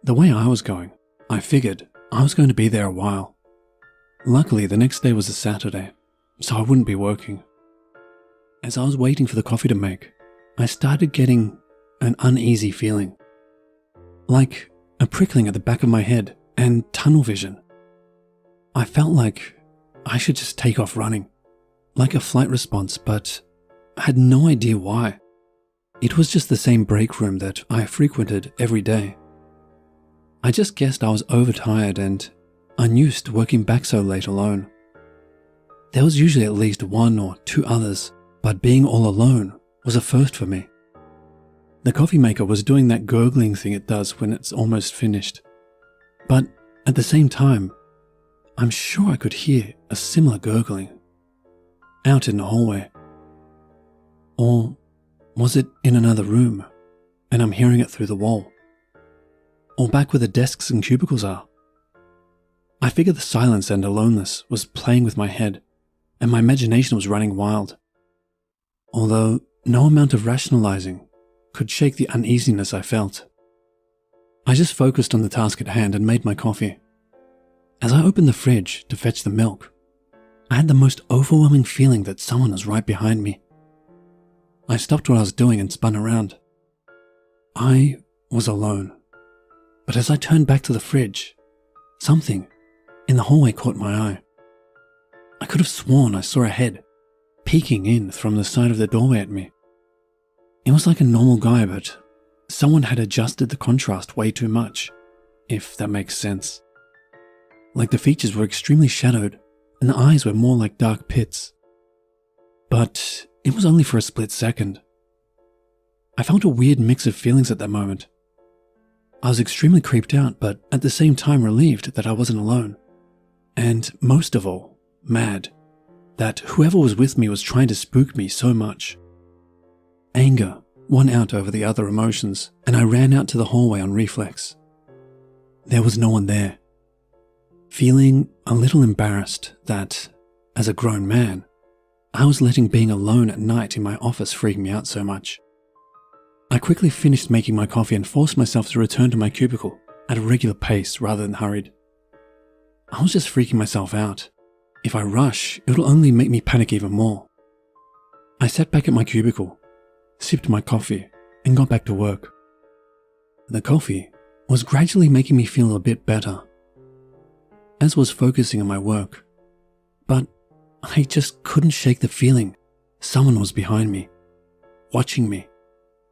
[SPEAKER 2] The way I was going, I figured I was going to be there a while. Luckily, the next day was a Saturday, so I wouldn't be working. As I was waiting for the coffee to make, I started getting an uneasy feeling, like a prickling at the back of my head and tunnel vision. I felt like I should just take off running, like a flight response, but I had no idea why. It was just the same break room that I frequented every day. I just guessed I was overtired and unused to working back so late alone. There was usually at least 1 or 2 others, but being all alone was a first for me. The coffee maker was doing that gurgling thing it does when it's almost finished. But at the same time, I'm sure I could hear a similar gurgling out in the hallway. Or was it in another room and I'm hearing it through the wall? Or back where the desks and cubicles are? I figured the silence and aloneness was playing with my head and my imagination was running wild. Although no amount of rationalizing could shake the uneasiness I felt. I just focused on the task at hand and made my coffee. As I opened the fridge to fetch the milk, I had the most overwhelming feeling that someone was right behind me. I stopped what I was doing and spun around. I was alone. But as I turned back to the fridge, something in the hallway caught my eye. I could have sworn I saw a head peeking in from the side of the doorway at me. It was like a normal guy, but someone had adjusted the contrast way too much, if that makes sense. Like the features were extremely shadowed and the eyes were more like dark pits. But it was only for a split second. I felt a weird mix of feelings at that moment. I was extremely creeped out, but at the same time relieved that I wasn't alone. And most of all, mad that whoever was with me was trying to spook me so much. Anger won out over the other emotions, and I ran out to the hallway on reflex. There was no one there. Feeling a little embarrassed that, as a grown man, I was letting being alone at night in my office freak me out so much. I quickly finished making my coffee and forced myself to return to my cubicle at a regular pace rather than hurried. I was just freaking myself out. If I rush, it'll only make me panic even more. I sat back at my cubicle, sipped my coffee, and got back to work. The coffee was gradually making me feel a bit better, as was focusing on my work, but I just couldn't shake the feeling someone was behind me, watching me,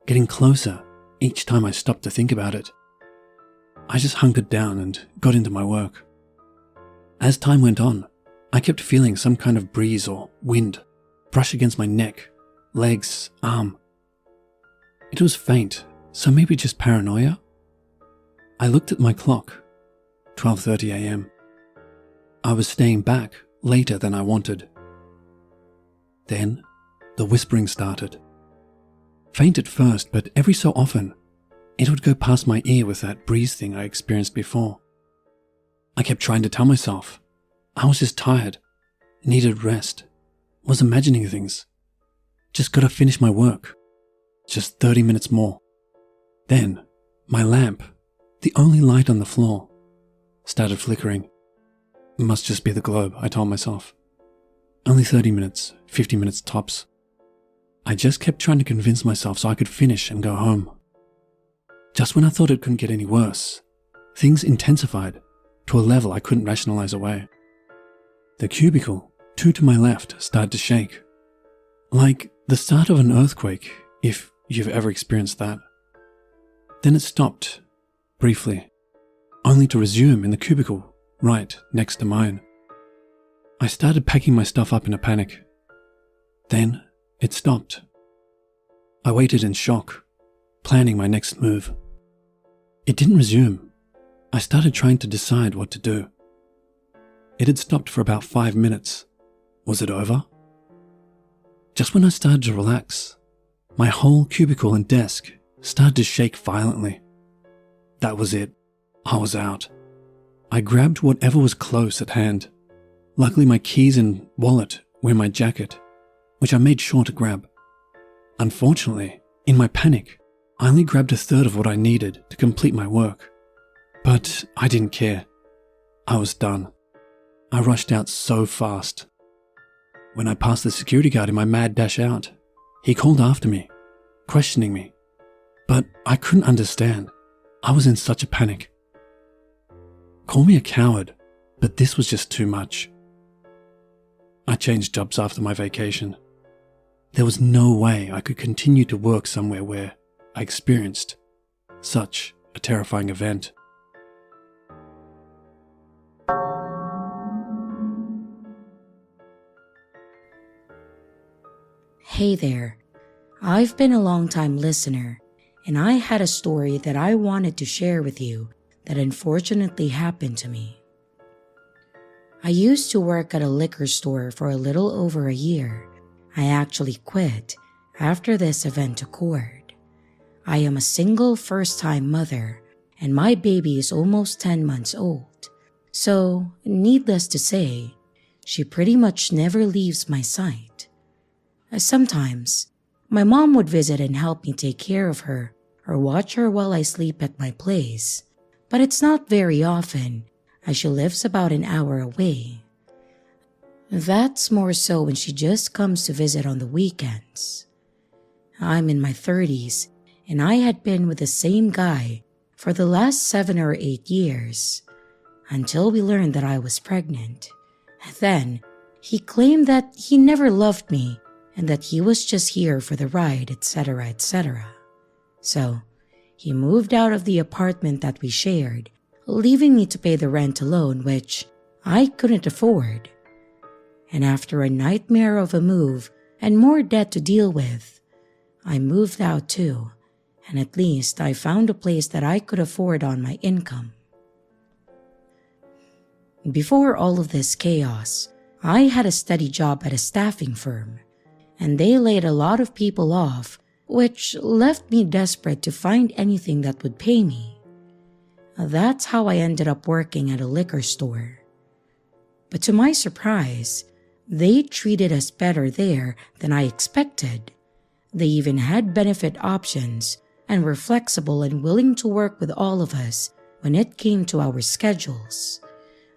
[SPEAKER 2] getting closer each time I stopped to think about it. I just hunkered down and got into my work. As time went on, I kept feeling some kind of breeze or wind brush against my neck, legs, arm. It was faint, so maybe just paranoia? I looked at my clock, 12:30 a.m. I was staying back later than I wanted. Then, the whispering started. Faint at first, but every so often, it would go past my ear with that breeze thing I experienced before. I kept trying to tell myself I was just tired, needed rest, was imagining things. Just gotta finish my work. Just 30 minutes more. Then, my lamp, the only light on the floor, started flickering. It must just be the globe, I told myself. Only 30 minutes, 50 minutes tops. I just kept trying to convince myself so I could finish and go home. Just when I thought it couldn't get any worse, things intensified to a level I couldn't rationalize away. The cubicle, 2 to my left, started to shake. Like the start of an earthquake, if you've ever experienced that. Then it stopped, briefly, only to resume in the cubicle right next to mine. I started packing my stuff up in a panic. Then it stopped. I waited in shock, planning my next move. It didn't resume. I started trying to decide what to do. It had stopped for about 5 minutes. Was it over? Just when I started to relax, my whole cubicle and desk started to shake violently. That was it. I was out. I grabbed whatever was close at hand. Luckily, my keys and wallet were in my jacket, which I made sure to grab. Unfortunately, in my panic, I only grabbed a third of what I needed to complete my work. But I didn't care. I was done. I rushed out so fast. When I passed the security guard in my mad dash out, he called after me, questioning me. But I couldn't understand. I was in such a panic. Call me a coward, but this was just too much. I changed jobs after my vacation. There was no way I could continue to work somewhere where I experienced such a terrifying event.
[SPEAKER 1] Hey there, I've been a long-time listener, and I had a story that I wanted to share with you that unfortunately happened to me. I used to work at a liquor store for a little over a year. I actually quit after this event occurred. I am a single first-time mother, and my baby is almost 10 months old. So, needless to say, she pretty much never leaves my sight. Sometimes, my mom would visit and help me take care of her or watch her while I sleep at my place, but it's not very often as she lives about an hour away. That's more so when she just comes to visit on the weekends. I'm in my 30s, and I had been with the same guy for the last 7 or 8 years, until we learned that I was pregnant. Then, he claimed that he never loved me and that he was just here for the ride, etc., etc. So, he moved out of the apartment that we shared, leaving me to pay the rent alone, which I couldn't afford. And after a nightmare of a move and more debt to deal with, I moved out too, and at least I found a place that I could afford on my income. Before all of this chaos, I had a steady job at a staffing firm, and they laid a lot of people off, which left me desperate to find anything that would pay me. That's how I ended up working at a liquor store. But to my surprise, they treated us better there than I expected. They even had benefit options and were flexible and willing to work with all of us when it came to our schedules.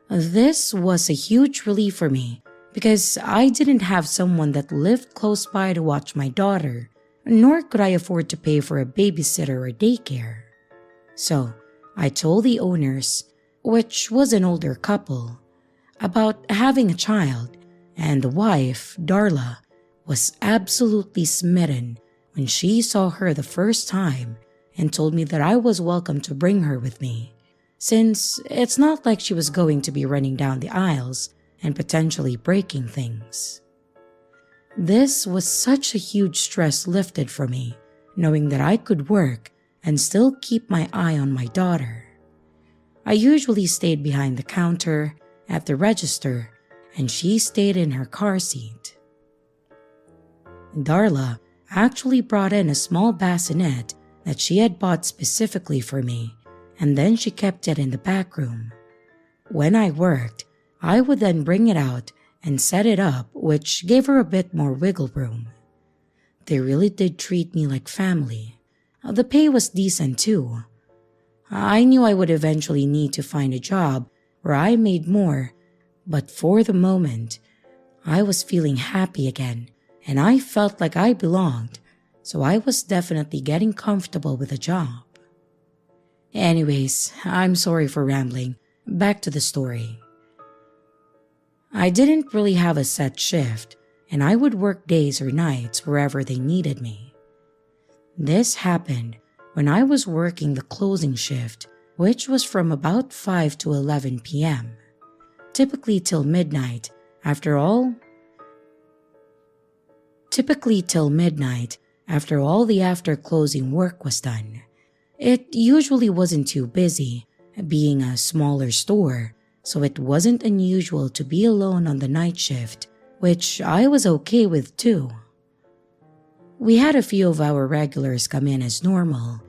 [SPEAKER 1] This was a huge relief for me because I didn't have someone that lived close by to watch my daughter, nor could I afford to pay for a babysitter or daycare. So I told the owners, which was an older couple, about having a child, and the wife, Darla, was absolutely smitten when she saw her the first time and told me that I was welcome to bring her with me, since it's not like she was going to be running down the aisles and potentially breaking things. This was such a huge stress lifted from me, knowing that I could work and still keep my eye on my daughter. I usually stayed behind the counter at the register, and she stayed in her car seat. Darla actually brought in a small bassinet that she had bought specifically for me, and then she kept it in the back room. When I worked, I would then bring it out and set it up, which gave her a bit more wiggle room. They really did treat me like family. The pay was decent too. I knew I would eventually need to find a job where I made more, but for the moment, I was feeling happy again, and I felt like I belonged, so I was definitely getting comfortable with the job. Anyways, I'm sorry for rambling. Back to the story. I didn't really have a set shift, and I would work days or nights wherever they needed me. This happened when I was working the closing shift, which was from about 5 to 11 p.m., typically till midnight after all the after-closing work was done. It usually wasn't too busy, being a smaller store, so it wasn't unusual to be alone on the night shift, which I was okay with too. We had a few of our regulars come in as normal,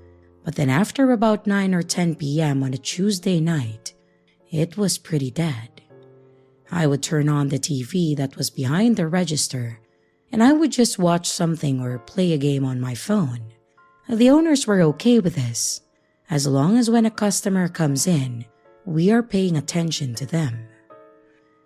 [SPEAKER 1] but then after about 9 or 10 p.m. on a Tuesday night, it was pretty dead. I would turn on the TV that was behind the register, and I would just watch something or play a game on my phone. The owners were okay with this, as long as when a customer comes in, we are paying attention to them.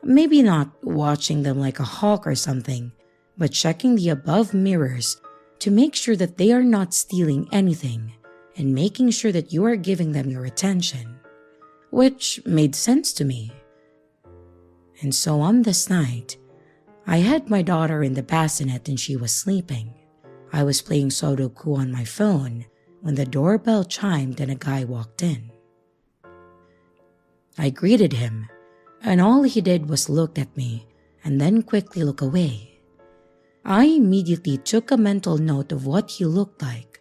[SPEAKER 1] Maybe not watching them like a hawk or something, but checking the above mirrors to make sure that they are not stealing anything and making sure that you are giving them your attention, which made sense to me. And so on this night, I had my daughter in the bassinet and she was sleeping. I was playing Sudoku on my phone when the doorbell chimed and a guy walked in. I greeted him, and all he did was look at me and then quickly look away. I immediately took a mental note of what he looked like.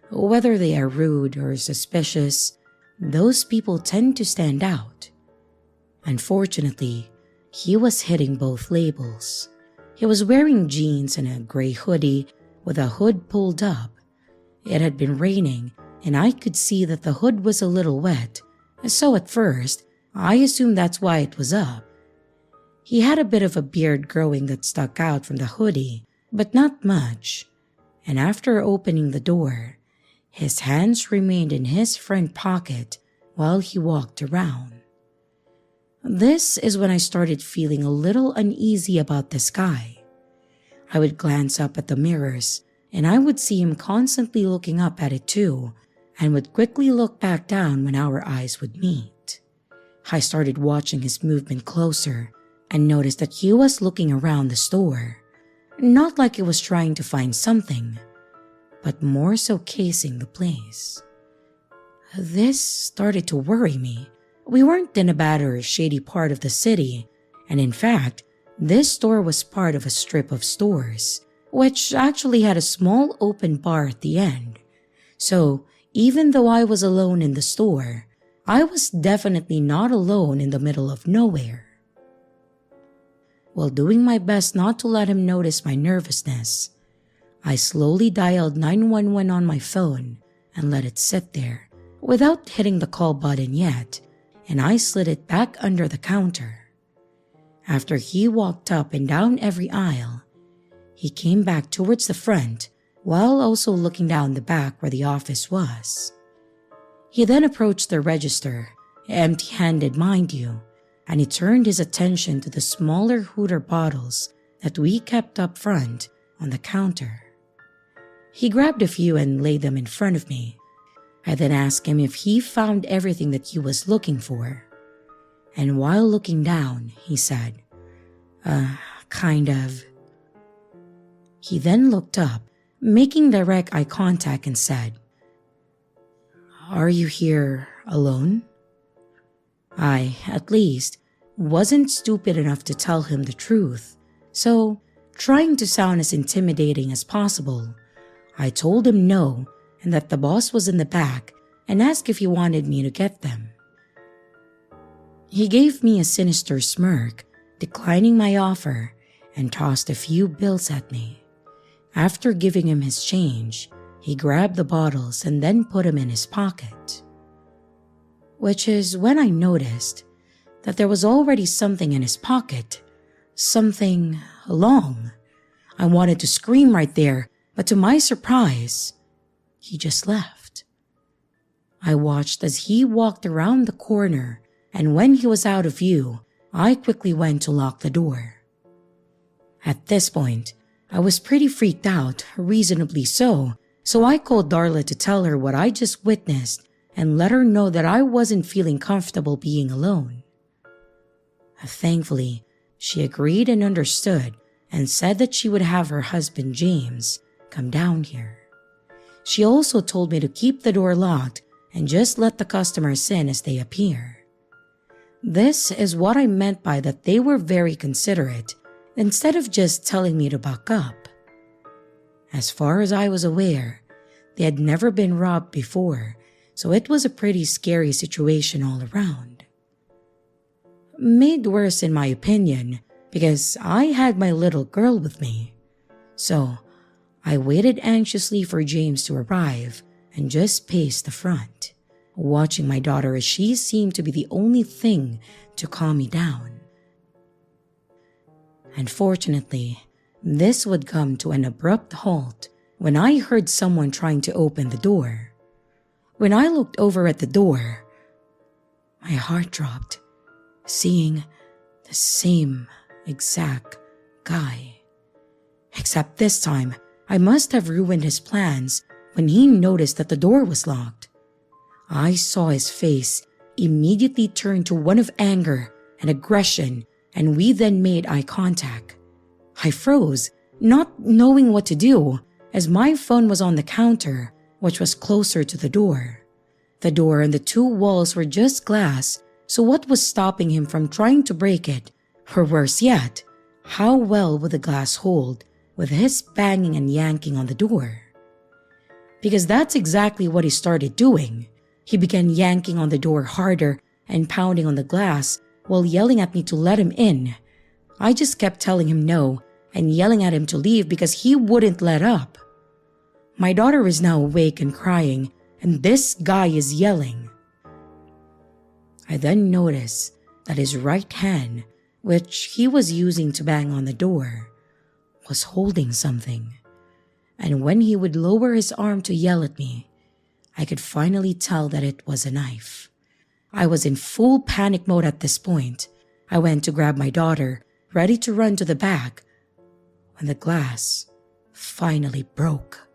[SPEAKER 1] Whether they are rude or suspicious, those people tend to stand out. Unfortunately, he was hitting both labels. He was wearing jeans and a gray hoodie with a hood pulled up. It had been raining, and I could see that the hood was a little wet, so at first, I assumed that's why it was up. He had a bit of a beard growing that stuck out from the hoodie, but not much, and after opening the door, his hands remained in his front pocket while he walked around. This is when I started feeling a little uneasy about this guy. I would glance up at the mirrors, and I would see him constantly looking up at it too, and would quickly look back down when our eyes would meet. I started watching his movement closer and noticed that he was looking around the store, not like he was trying to find something, but more so casing the place. This started to worry me. We weren't in a bad or shady part of the city, and in fact, this store was part of a strip of stores, which actually had a small open bar at the end. So even though I was alone in the store, I was definitely not alone in the middle of nowhere. While doing my best not to let him notice my nervousness, I slowly dialed 911 on my phone and let it sit there without hitting the call button yet, and I slid it back under the counter. After he walked up and down every aisle, he came back towards the front while also looking down the back where the office was. He then approached the register, empty-handed mind you, and he turned his attention to the smaller Hooter bottles that we kept up front on the counter. He grabbed a few and laid them in front of me. I then asked him if he found everything that he was looking for. And while looking down, he said, kind of. He then looked up, making direct eye contact, and said, "Are you here alone?" I, at least, wasn't stupid enough to tell him the truth, so, trying to sound as intimidating as possible, I told him no and that the boss was in the back and asked if he wanted me to get them. He gave me a sinister smirk, declining my offer, and tossed a few bills at me. After giving him his change, he grabbed the bottles and then put them in his pocket. Which is when I noticed that there was already something in his pocket, something long. I wanted to scream right there, but to my surprise, he just left. I watched as he walked around the corner, and when he was out of view, I quickly went to lock the door. At this point, I was pretty freaked out, reasonably so I called Darla to tell her what I just witnessed and let her know that I wasn't feeling comfortable being alone. Thankfully, she agreed and understood and said that she would have her husband James come down here. She also told me to keep the door locked and just let the customers in as they appear. This is what I meant by that they were very considerate instead of just telling me to buck up. As far as I was aware, they had never been robbed before, so it was a pretty scary situation all around. Made worse in my opinion because I had my little girl with me. So I waited anxiously for James to arrive and just paced the front, watching my daughter as she seemed to be the only thing to calm me down. Unfortunately, this would come to an abrupt halt when I heard someone trying to open the door. When I looked over at the door, my heart dropped, seeing the same exact guy. Except this time, I must have ruined his plans when he noticed that the door was locked. I saw his face immediately turn to one of anger and aggression, and we then made eye contact. I froze, not knowing what to do, as my phone was on the counter, which was closer to the door. The door and the two walls were just glass, so what was stopping him from trying to break it? Or worse yet, how well would the glass hold with his banging and yanking on the door? Because that's exactly what he started doing. He began yanking on the door harder and pounding on the glass while yelling at me to let him in. I just kept telling him no and yelling at him to leave because he wouldn't let up. My daughter is now awake and crying, and this guy is yelling. I then noticed that his right hand, which he was using to bang on the door, was holding something. And when he would lower his arm to yell at me, I could finally tell that it was a knife. I was in full panic mode at this point. I went to grab my daughter, ready to run to the back, when the glass finally broke.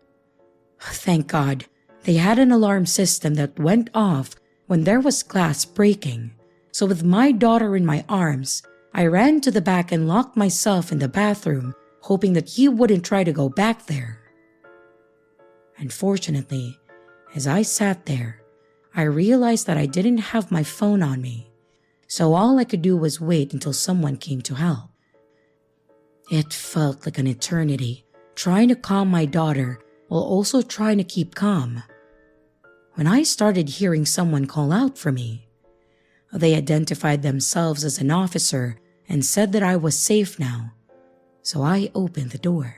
[SPEAKER 1] Thank God, they had an alarm system that went off when there was glass breaking. So with my daughter in my arms, I ran to the back and locked myself in the bathroom, hoping that he wouldn't try to go back there. Unfortunately, as I sat there, I realized that I didn't have my phone on me, so all I could do was wait until someone came to help. It felt like an eternity, trying to calm my daughter while also trying to keep calm, when I started hearing someone call out for me. They identified themselves as an officer and said that I was safe now, so I opened the door.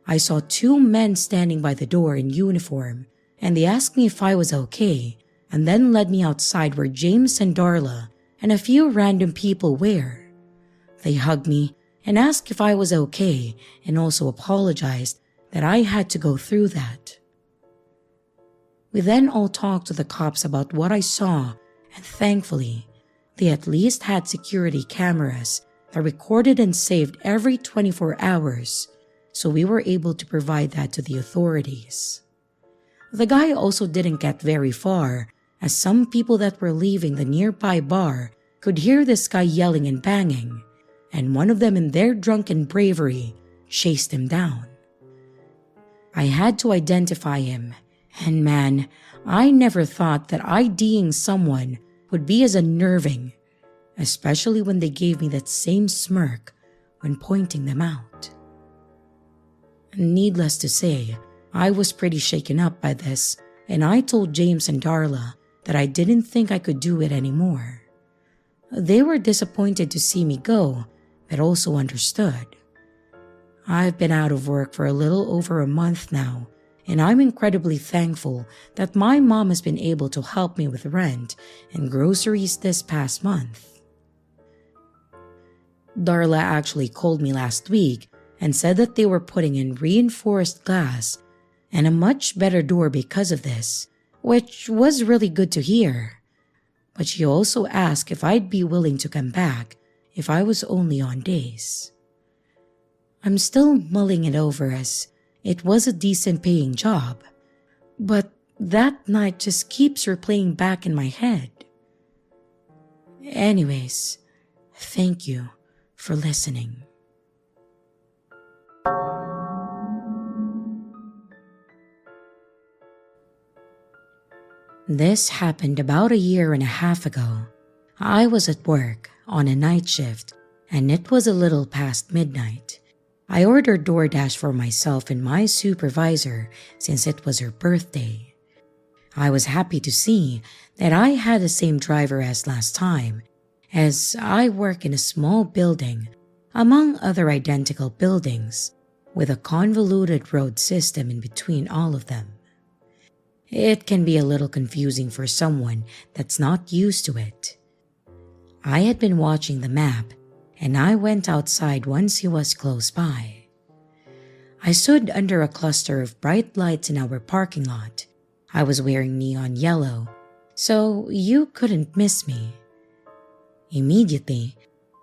[SPEAKER 1] I saw two men standing by the door in uniform, and they asked me if I was okay, and then led me outside where James and Darla and a few random people were. They hugged me and asked if I was okay, and also apologized that I had to go through that. We then all talked to the cops about what I saw, and thankfully, they at least had security cameras that recorded and saved every 24 hours, so we were able to provide that to the authorities. The guy also didn't get very far, as some people that were leaving the nearby bar could hear this guy yelling and banging, and one of them in their drunken bravery chased him down. I had to identify him, and man, I never thought that IDing someone would be as unnerving, especially when they gave me that same smirk when pointing them out. Needless to say, I was pretty shaken up by this, and I told James and Darla that I didn't think I could do it anymore. They were disappointed to see me go, but also understood. I've been out of work for a little over a month now, and I'm incredibly thankful that my mom has been able to help me with rent and groceries this past month. Darla actually called me last week and said that they were putting in reinforced glass and a much better door because of this, which was really good to hear. But she also asked if I'd be willing to come back if I was only on days. I'm still mulling it over as it was a decent paying job, but that night just keeps replaying back in my head. Anyways, thank you for listening. This happened about a year and a half ago. I was at work on a night shift, and it was a little past midnight. I ordered DoorDash for myself and my supervisor since it was her birthday. I was happy to see that I had the same driver as last time, as I work in a small building among other identical buildings with a convoluted road system in between all of them. It can be a little confusing for someone that's not used to it. I had been watching the map, and I went outside once he was close by. I stood under a cluster of bright lights in our parking lot. I was wearing neon yellow, so you couldn't miss me. Immediately,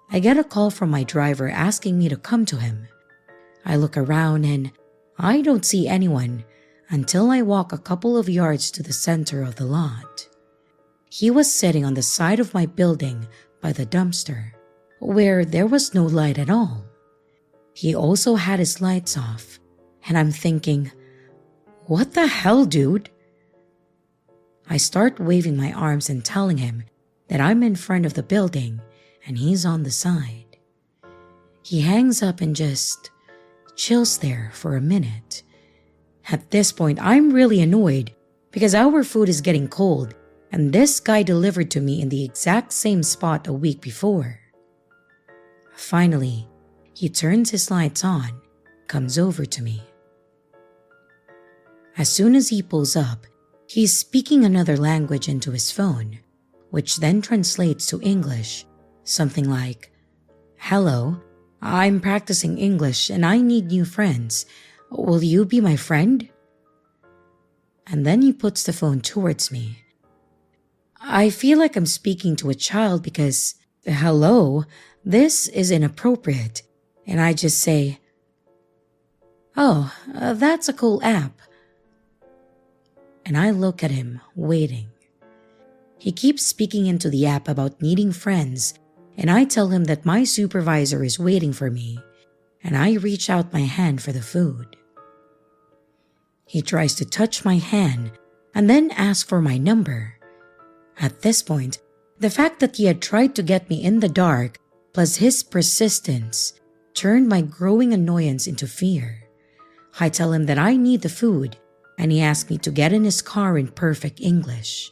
[SPEAKER 1] I get a call from my driver asking me to come to him. I look around and I don't see anyone until I walk a couple of yards to the center of the lot. He was sitting on the side of my building by the dumpster, where there was no light at all. He also had his lights off, and I'm thinking, what the hell, dude? I start waving my arms and telling him that I'm in front of the building and he's on the side. He hangs up and just chills there for a minute. At this point, I'm really annoyed because our food is getting cold and this guy delivered to me in the exact same spot a week before. Finally, he turns his lights on, comes over to me. As soon as he pulls up, he's speaking another language into his phone, which then translates to English, something like, "Hello, I'm practicing English and I need new friends. Will you be my friend?" And then he puts the phone towards me. I feel like I'm speaking to a child because, hello, this is inappropriate, and I just say, "Oh, that's a cool app." And I look at him, waiting. He keeps speaking into the app about needing friends, and I tell him that my supervisor is waiting for me, and I reach out my hand for the food. He tries to touch my hand and then asks for my number. At this point, the fact that he had tried to get me in the dark, plus his persistence, turned my growing annoyance into fear. I tell him that I need the food, and he asks me to get in his car in perfect English.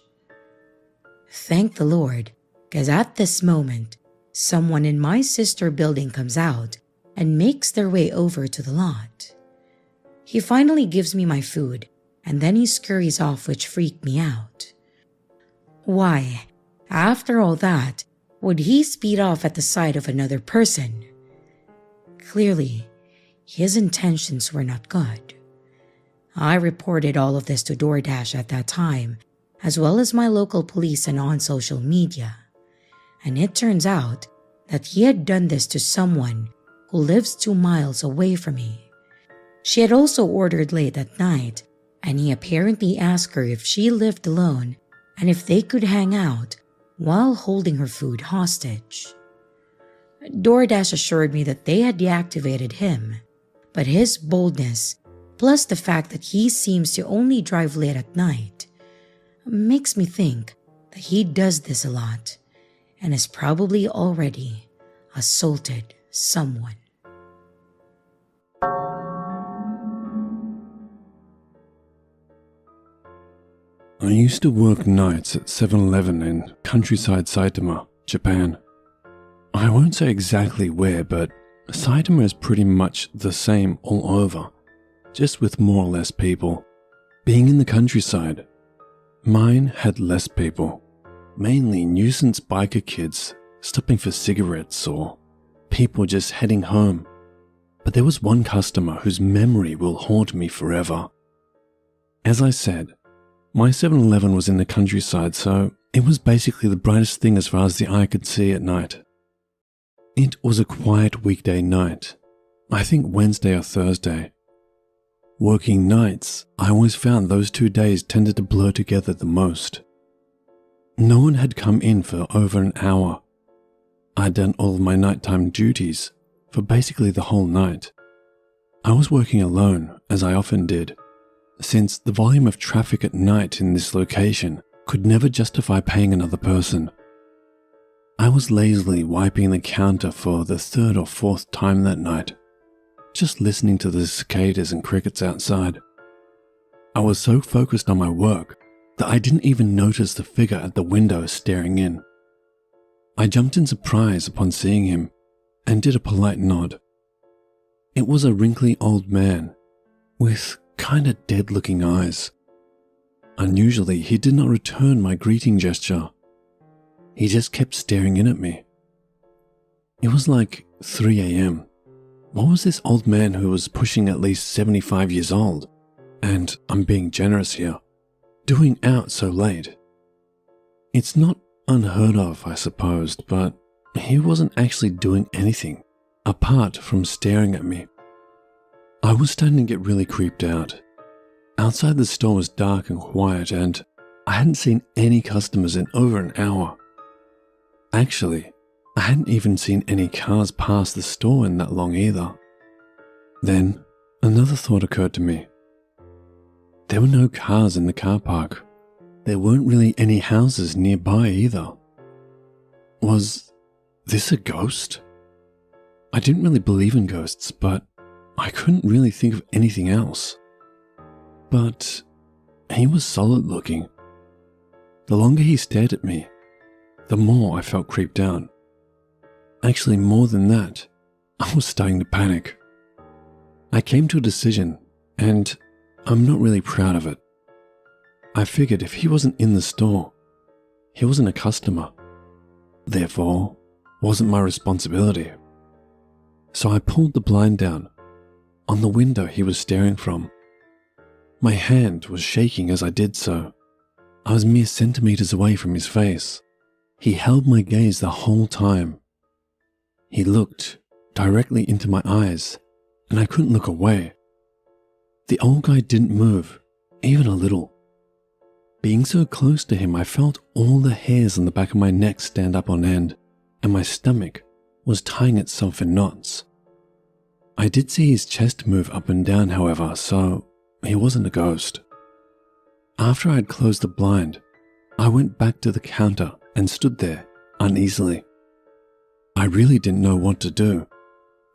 [SPEAKER 1] Thank the Lord, because at this moment, someone in my sister building comes out and makes their way over to the lot. He finally gives me my food, and then he scurries off, which freaked me out. Why, after all that, would he speed off at the sight of another person? Clearly, his intentions were not good. I reported all of this to DoorDash at that time, as well as my local police and on social media. And it turns out that he had done this to someone who lives 2 miles away from me. She had also ordered late at night, and he apparently asked her if she lived alone and if they could hang out while holding her food hostage. DoorDash assured me that they had deactivated him, but his boldness, plus the fact that he seems to only drive late at night, makes me think that he does this a lot and has probably already assaulted someone.
[SPEAKER 2] I used to work nights at 7-Eleven in countryside Saitama, Japan. I won't say exactly where, but Saitama is pretty much the same all over, just with more or less people. Being in the countryside, mine had less people, mainly nuisance biker kids stopping for cigarettes or people just heading home. But there was one customer whose memory will haunt me forever. As I said, my 7-Eleven was in the countryside, so it was basically the brightest thing as far as the eye could see at night. It was a quiet weekday night, I think Wednesday or Thursday. Working nights, I always found those 2 days tended to blur together the most. No one had come in for over an hour. I'd done all of my nighttime duties for basically the whole night. I was working alone, as I often did, since the volume of traffic at night in this location could never justify paying another person. I was lazily wiping the counter for the 3rd or 4th time that night, just listening to the cicadas and crickets outside. I was so focused on my work that I didn't even notice the figure at the window staring in. I jumped in surprise upon seeing him and did a polite nod. It was a wrinkly old man with kinda dead-looking eyes. Unusually, he did not return my greeting gesture. He just kept staring in at me. It was like 3 a.m. What was this old man who was pushing at least 75 years old, and I'm being generous here, doing out so late? It's not unheard of, I supposed, but he wasn't actually doing anything apart from staring at me. I was starting to get really creeped out. Outside the store was dark and quiet, and I hadn't seen any customers in over an hour. Actually, I hadn't even seen any cars pass the store in that long either. Then, another thought occurred to me. There were no cars in the car park. There weren't really any houses nearby either. Was this a ghost? I didn't really believe in ghosts, but I couldn't really think of anything else. But he was solid looking. The longer he stared at me, the more I felt creeped out. Actually, more than that, I was starting to panic. I came to a decision, and I'm not really proud of it. I figured if he wasn't in the store, he wasn't a customer. Therefore, wasn't my responsibility. So I pulled the blind down on the window he was staring from. My hand was shaking as I did so. I was mere centimeters away from his face. He held my gaze the whole time. He looked directly into my eyes, and I couldn't look away. The old guy didn't move, even a little. Being so close to him, I felt all the hairs on the back of my neck stand up on end, and my stomach was tying itself in knots. I did see his chest move up and down, however, so he wasn't a ghost. After I had closed the blind, I went back to the counter and stood there uneasily. I really didn't know what to do.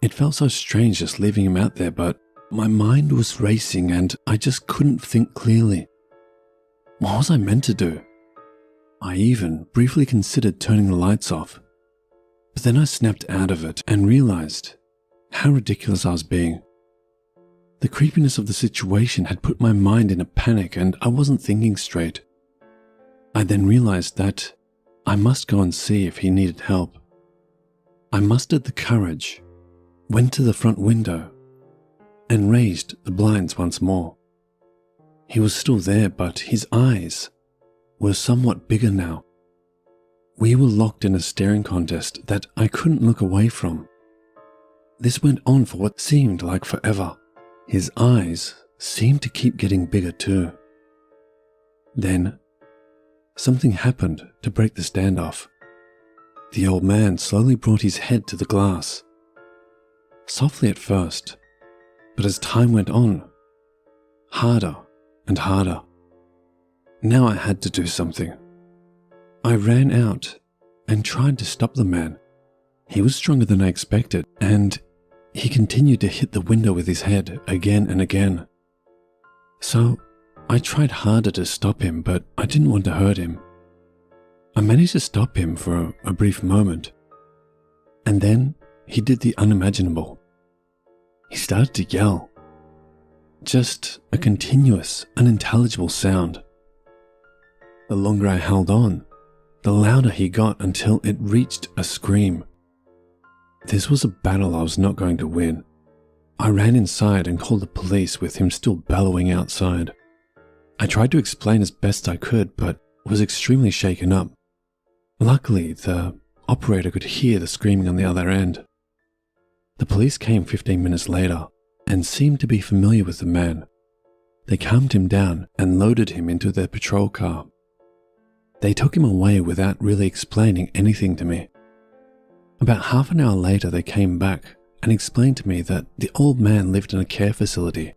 [SPEAKER 2] It felt so strange just leaving him out there, but my mind was racing and I just couldn't think clearly. What was I meant to do? I even briefly considered turning the lights off, but then I snapped out of it and realized how ridiculous I was being. The creepiness of the situation had put my mind in a panic and I wasn't thinking straight. I then realized that I must go and see if he needed help. I mustered the courage, went to the front window, and raised the blinds once more. He was still there, but his eyes were somewhat bigger now. We were locked in a staring contest that I couldn't look away from. This went on for what seemed like forever. His eyes seemed to keep getting bigger too. Then, something happened to break the standoff. The old man slowly brought his head to the glass. Softly at first, but as time went on, harder and harder. Now I had to do something. I ran out and tried to stop the man. He was stronger than I expected, and he continued to hit the window with his head again and again. So I tried harder to stop him, but I didn't want to hurt him. I managed to stop him for a brief moment, and then he did the unimaginable. He started to yell. Just a continuous, unintelligible sound. The longer I held on, the louder he got until it reached a scream. This was a battle I was not going to win. I ran inside and called the police with him still bellowing outside. I tried to explain as best I could, but was extremely shaken up. Luckily, the operator could hear the screaming on the other end. The police came 15 minutes later and seemed to be familiar with the man. They calmed him down and loaded him into their patrol car. They took him away without really explaining anything to me. About half an hour later, they came back and explained to me that the old man lived in a care facility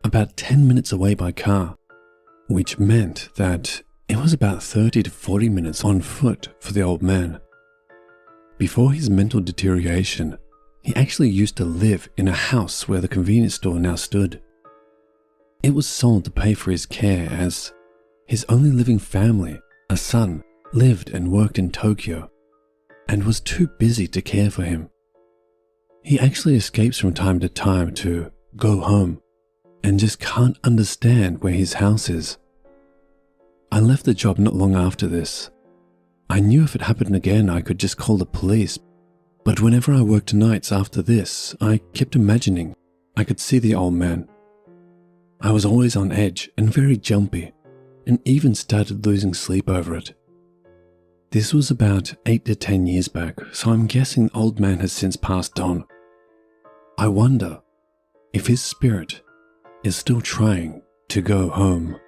[SPEAKER 2] about 10 minutes away by car, which meant that it was about 30 to 40 minutes on foot for the old man. Before his mental deterioration, he actually used to live in a house where the convenience store now stood. It was sold to pay for his care, as his only living family, a son, lived and worked in Tokyo and was too busy to care for him. He actually escapes from time to time to go home and just can't understand where his house is. I left the job not long after this. I knew if it happened again I could just call the police, but whenever I worked nights after this, I kept imagining I could see the old man. I was always on edge and very jumpy, and even started losing sleep over it. This was about 8 to 10 years back, so I'm guessing the old man has since passed on. I wonder if his spirit is still trying to go home.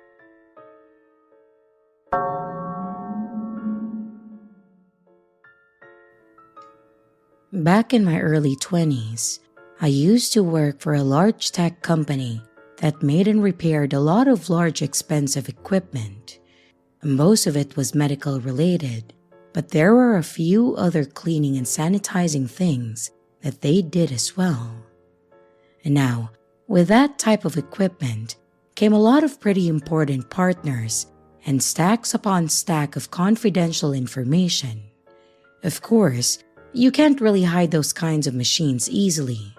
[SPEAKER 1] Back in my early 20s, I used to work for a large tech company that made and repaired a lot of large expensive equipment. Most of it was medical related, but there were a few other cleaning and sanitizing things that they did as well. And now, with that type of equipment came a lot of pretty important partners and stacks upon stack of confidential information. Of course, you can't really hide those kinds of machines easily,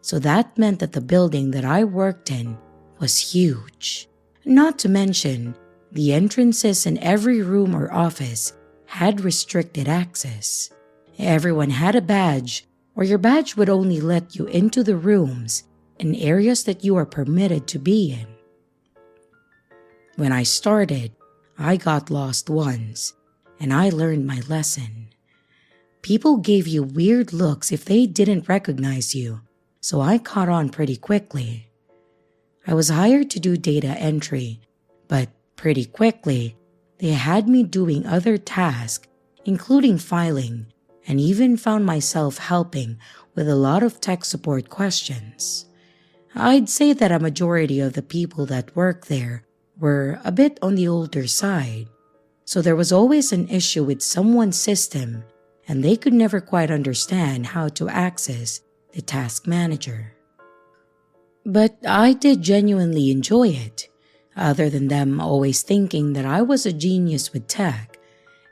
[SPEAKER 1] so that meant that the building that I worked in was huge. Not to mention, the entrances in every room or office had restricted access. Everyone had a badge, or your badge would only let you into the rooms and areas that you are permitted to be in. When I started, I got lost once, and I learned my lesson. People gave you weird looks if they didn't recognize you, so I caught on pretty quickly. I was hired to do data entry, but pretty quickly, they had me doing other tasks, including filing, and even found myself helping with a lot of tech support questions. I'd say that a majority of the people that work there were a bit on the older side, so there was always an issue with someone's system, and they could never quite understand how to access the task manager. But I did genuinely enjoy it. Other than them always thinking that I was a genius with tech,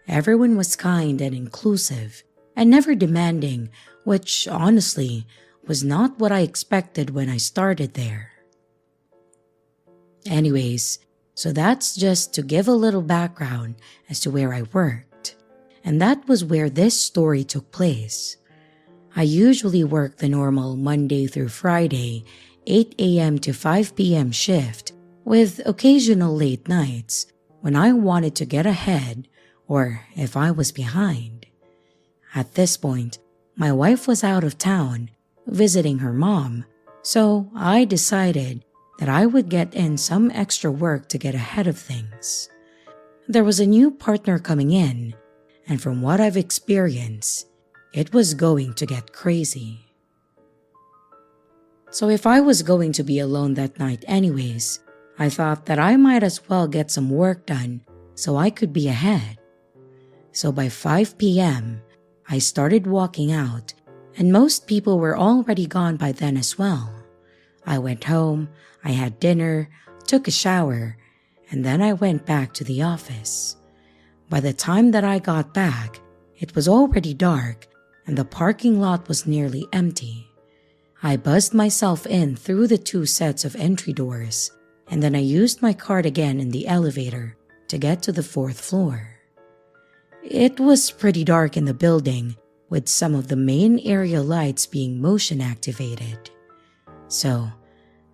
[SPEAKER 1] everyone was kind and inclusive and never demanding, which honestly was not what I expected when I started there. Anyways, so that's just to give a little background as to where I worked, and that was where this story took place. I usually work the normal Monday through Friday, 8 a.m. to 5 p.m. shift, with occasional late nights when I wanted to get ahead or if I was behind. At this point, my wife was out of town visiting her mom, so I decided that I would get in some extra work to get ahead of things. There was a new partner coming in, and from what I've experienced, it was going to get crazy. So if I was going to be alone that night anyways, I thought that I might as well get some work done so I could be ahead. So by 5 p.m., I started walking out, and most people were already gone by then as well. I went home, I had dinner, took a shower, and then I went back to the office. By the time that I got back, it was already dark and the parking lot was nearly empty. I buzzed myself in through the 2 sets of entry doors, and then I used my card again in the elevator to get to the 4th floor. It was pretty dark in the building, with some of the main area lights being motion activated. So,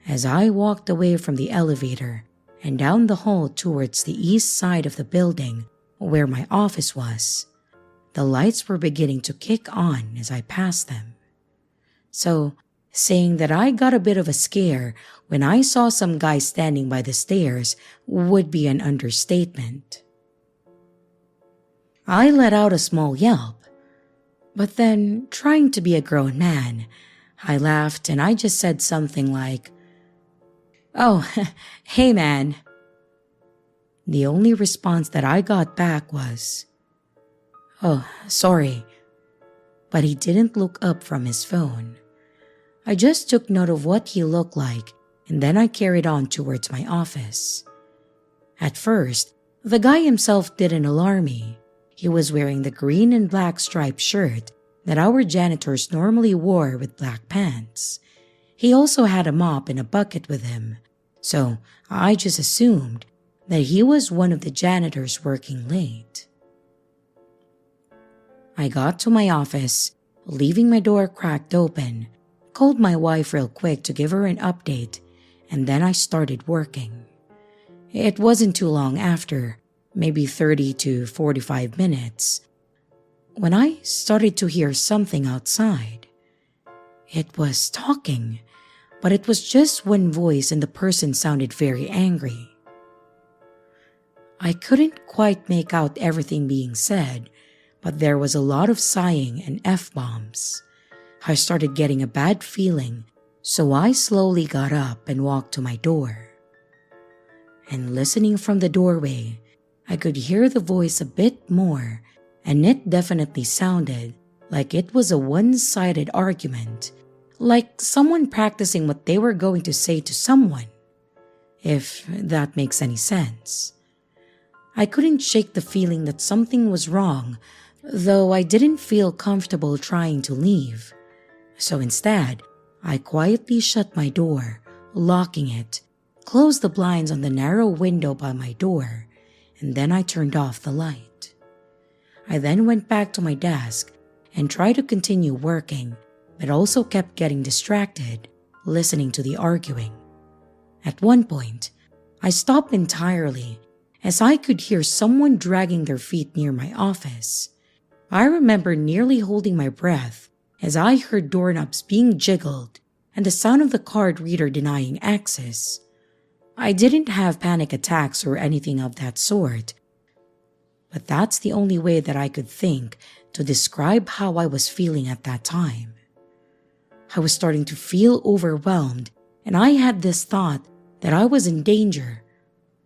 [SPEAKER 1] as I walked away from the elevator and down the hall towards the east side of the building where my office was, the lights were beginning to kick on as I passed them. So, saying that I got a bit of a scare when I saw some guy standing by the stairs would be an understatement. I let out a small yelp, but then, trying to be a grown man, I laughed and I just said something like, "Oh, hey man." The only response that I got back was, "Oh, sorry." But he didn't look up from his phone. I just took note of what he looked like, and then I carried on towards my office. At first, the guy himself didn't alarm me. He was wearing the green and black striped shirt that our janitors normally wore with black pants. He also had a mop and a bucket with him, so I just assumed that he was one of the janitors working late. I got to my office, leaving my door cracked open, called my wife real quick to give her an update, and then I started working. It wasn't too long after, maybe 30 to 45 minutes, when I started to hear something outside. It was talking, but it was just one voice and the person sounded very angry. I couldn't quite make out everything being said, but there was a lot of sighing and F-bombs. I started getting a bad feeling, so I slowly got up and walked to my door. And listening from the doorway, I could hear the voice a bit more, and it definitely sounded like it was a one-sided argument, like someone practicing what they were going to say to someone, if that makes any sense. I couldn't shake the feeling that something was wrong, though I didn't feel comfortable trying to leave. So instead, I quietly shut my door, locking it, closed the blinds on the narrow window by my door, and then I turned off the light. I then went back to my desk and tried to continue working, but also kept getting distracted, listening to the arguing. At one point, I stopped entirely as I could hear someone dragging their feet near my office. I remember nearly holding my breath as I heard doorknobs being jiggled and the sound of the card reader denying access. I didn't have panic attacks or anything of that sort, but that's the only way that I could think to describe how I was feeling at that time. I was starting to feel overwhelmed, and I had this thought that I was in danger,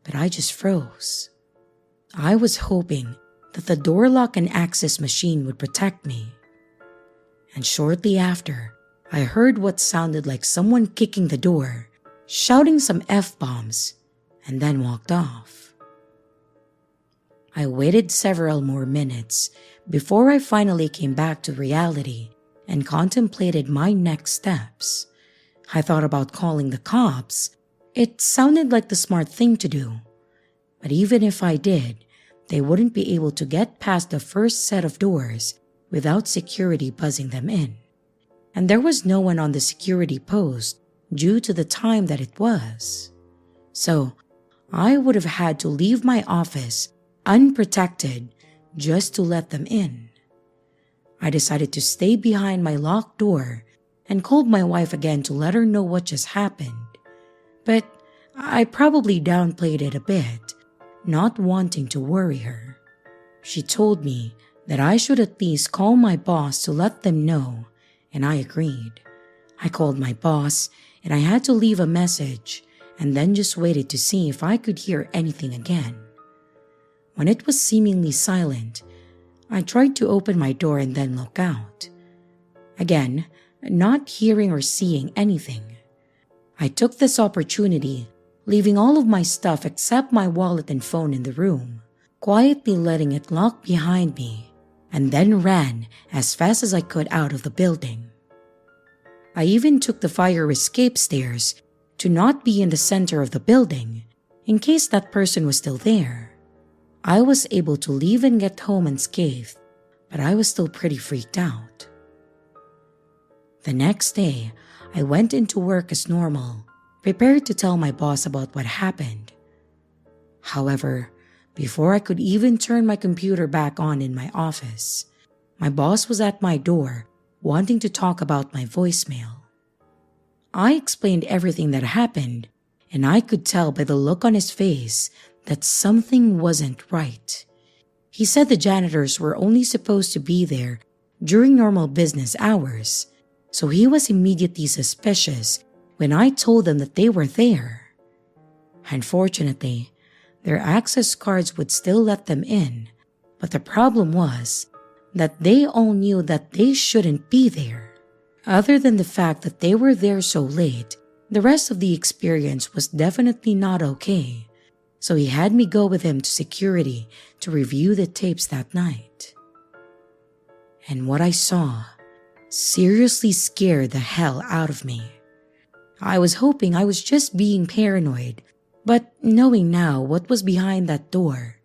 [SPEAKER 1] but I just froze. I was hoping that the door lock and access machine would protect me. And shortly after, I heard what sounded like someone kicking the door, shouting some F-bombs, and then walked off. I waited several more minutes before I finally came back to reality and contemplated my next steps. I thought about calling the cops. It sounded like the smart thing to do. But even if I did, they wouldn't be able to get past the first set of doors without security buzzing them in. And there was no one on the security post due to the time that it was. So I would have had to leave my office unprotected just to let them in. I decided to stay behind my locked door and called my wife again to let her know what just happened. but I probably downplayed it a bit, not wanting to worry her. She told me that I should at least call my boss to let them know, and I agreed. I called my boss, and I had to leave a message, and then just waited to see if I could hear anything again. When it was seemingly silent, I tried to open my door and then look out. Again, not hearing or seeing anything. I took this opportunity, leaving all of my stuff except my wallet and phone in the room, quietly letting it lock behind me, and then ran as fast as I could out of the building. I even took the fire escape stairs to not be in the center of the building in case that person was still there. I was able to leave and get home unscathed, but I was still pretty freaked out. The next day, I went into work as normal, prepared to tell my boss about what happened. However, before I could even turn my computer back on in my office, my boss was at my door wanting to talk about my voicemail. I explained everything that happened, and I could tell by the look on his face that something wasn't right. He said the janitors were only supposed to be there during normal business hours, so he was immediately suspicious when I told them that they were there. Unfortunately, their access cards would still let them in, but the problem was that they all knew that they shouldn't be there. Other than the fact that they were there so late, the rest of the experience was definitely not okay, so he had me go with him to security to review the tapes that night. And what I saw seriously scared the hell out of me. I was hoping I was just being paranoid, but knowing now what was behind that door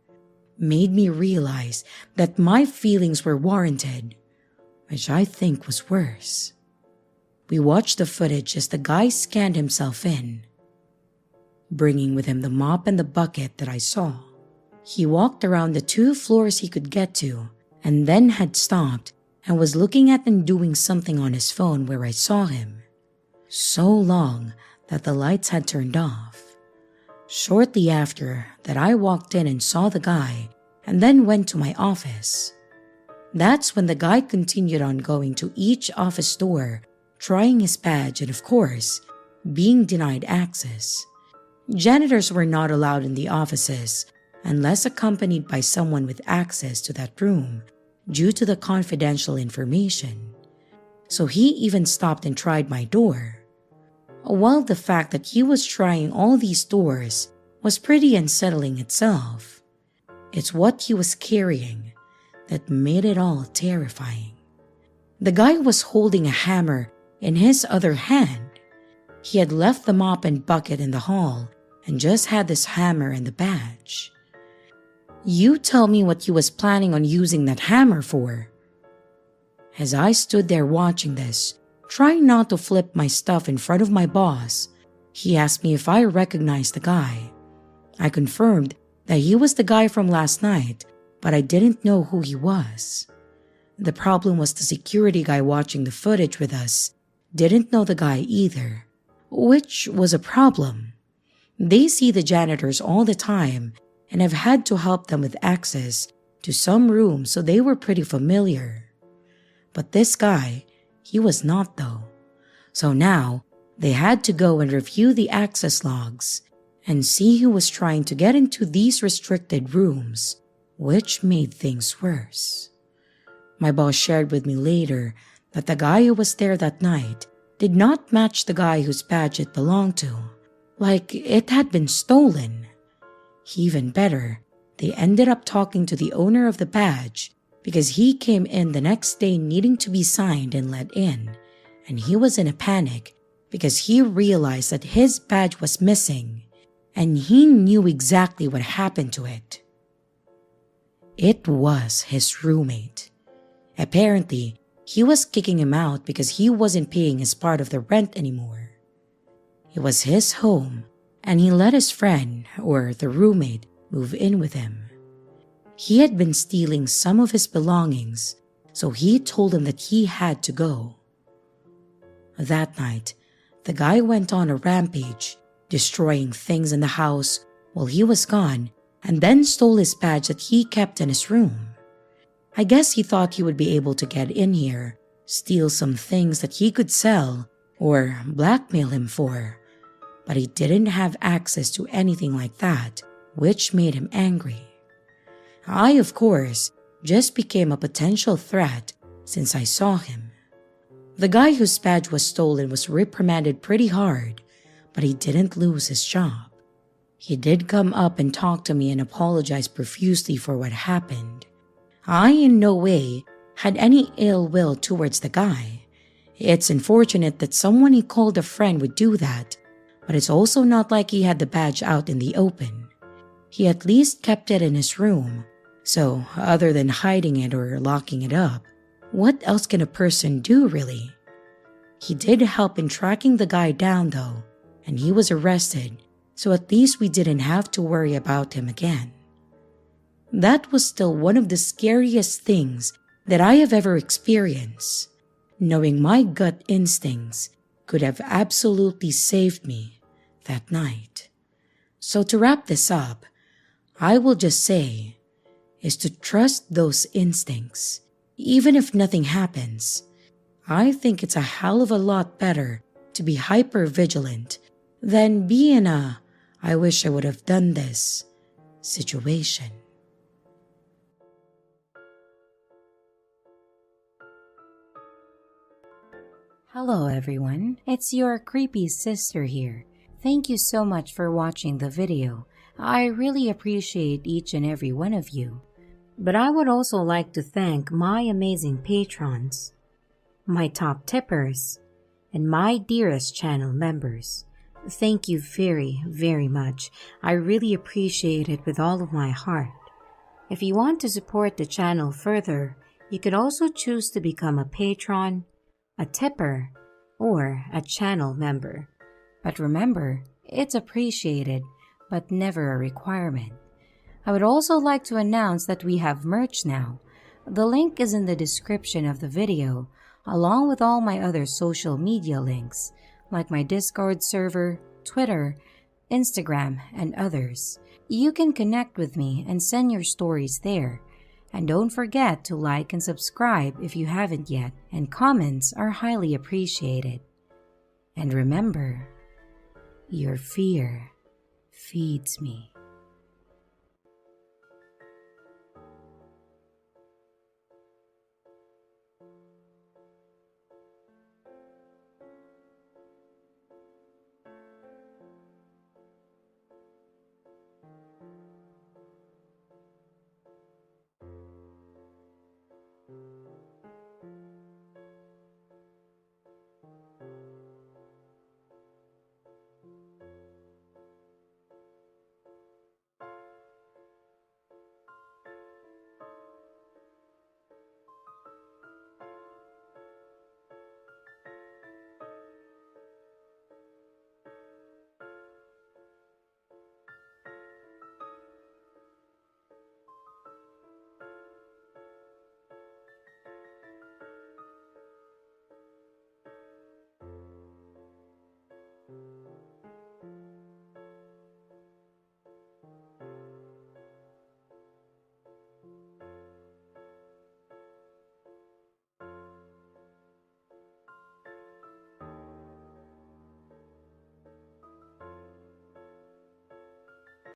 [SPEAKER 1] made me realize that my feelings were warranted, which I think was worse. We watched the footage as the guy scanned himself in, bringing with him the mop and the bucket that I saw. He walked around the 2 floors he could get to, and then had stopped and was looking at and doing something on his phone where I saw him. So long that the lights had turned off. Shortly after that, I walked in and saw the guy and then went to my office. That's when the guy continued on going to each office door, trying his badge and of course, being denied access. Janitors were not allowed in the offices unless accompanied by someone with access to that room due to the confidential information. So he even stopped and tried my door. While the fact that he was trying all these doors was pretty unsettling itself, it's what he was carrying that made it all terrifying. The guy was holding a hammer in his other hand. He had left the mop and bucket in the hall and just had this hammer and the badge. You tell me what he was planning on using that hammer for. As I stood there watching this, trying not to flip my stuff in front of my boss, he asked me if I recognized the guy. I confirmed that he was the guy from last night, but I didn't know who he was. The problem was the security guy watching the footage with us didn't know the guy either, which was a problem. They see the janitors all the time and have had to help them with access to some rooms, so they were pretty familiar. But this guy, he was not though. So now, they had to go and review the access logs and see who was trying to get into these restricted rooms, which made things worse. My boss shared with me later that the guy who was there that night did not match the guy whose badge it belonged to, like it had been stolen. Even better, they ended up talking to the owner of the badge because he came in the next day needing to be signed and let in, and he was in a panic because he realized that his badge was missing and he knew exactly what happened to it. It was his roommate. Apparently, he was kicking him out because he wasn't paying his part of the rent anymore. It was his home, and he let his friend, or the roommate, move in with him. He had been stealing some of his belongings, so he told him that he had to go. That night, the guy went on a rampage, destroying things in the house while he was gone, and then stole his badge that he kept in his room. I guess he thought he would be able to get in here, steal some things that he could sell, or blackmail him for. But he didn't have access to anything like that, which made him angry. I, of course, just became a potential threat since I saw him. The guy whose badge was stolen was reprimanded pretty hard, but he didn't lose his job. He did come up and talk to me and apologize profusely for what happened. I in no way had any ill will towards the guy. It's unfortunate that someone he called a friend would do that, but it's also not like he had the badge out in the open. He at least kept it in his room, so other than hiding it or locking it up, what else can a person do really? He did help in tracking the guy down though, and he was arrested, so at least we didn't have to worry about him again. That was still one of the scariest things that I have ever experienced. Knowing my gut instincts could have absolutely saved me that night. So to wrap this up, I will just say is to trust those instincts. Even if nothing happens, I think it's a hell of a lot better to be hyper vigilant than be in a "I wish I would have done this" situation.
[SPEAKER 6] Hello everyone, it's your creepy sister here. Thank you so much for watching the video. I really appreciate each and every one of you. But I would also like to thank my amazing patrons, my top tippers, and my dearest channel members. Thank you very, very much. I really appreciate it with all of my heart. If you want to support the channel further, you could also choose to become a patron, a tipper, or a channel member. But remember, it's appreciated, but never a requirement. I would also like to announce that we have merch now. The link is in the description of the video, along with all my other social media links, like my Discord server, Twitter, Instagram, and others. You can connect with me and send your stories there. And don't forget to like and subscribe if you haven't yet, and comments are highly appreciated. And remember, your fear feeds me.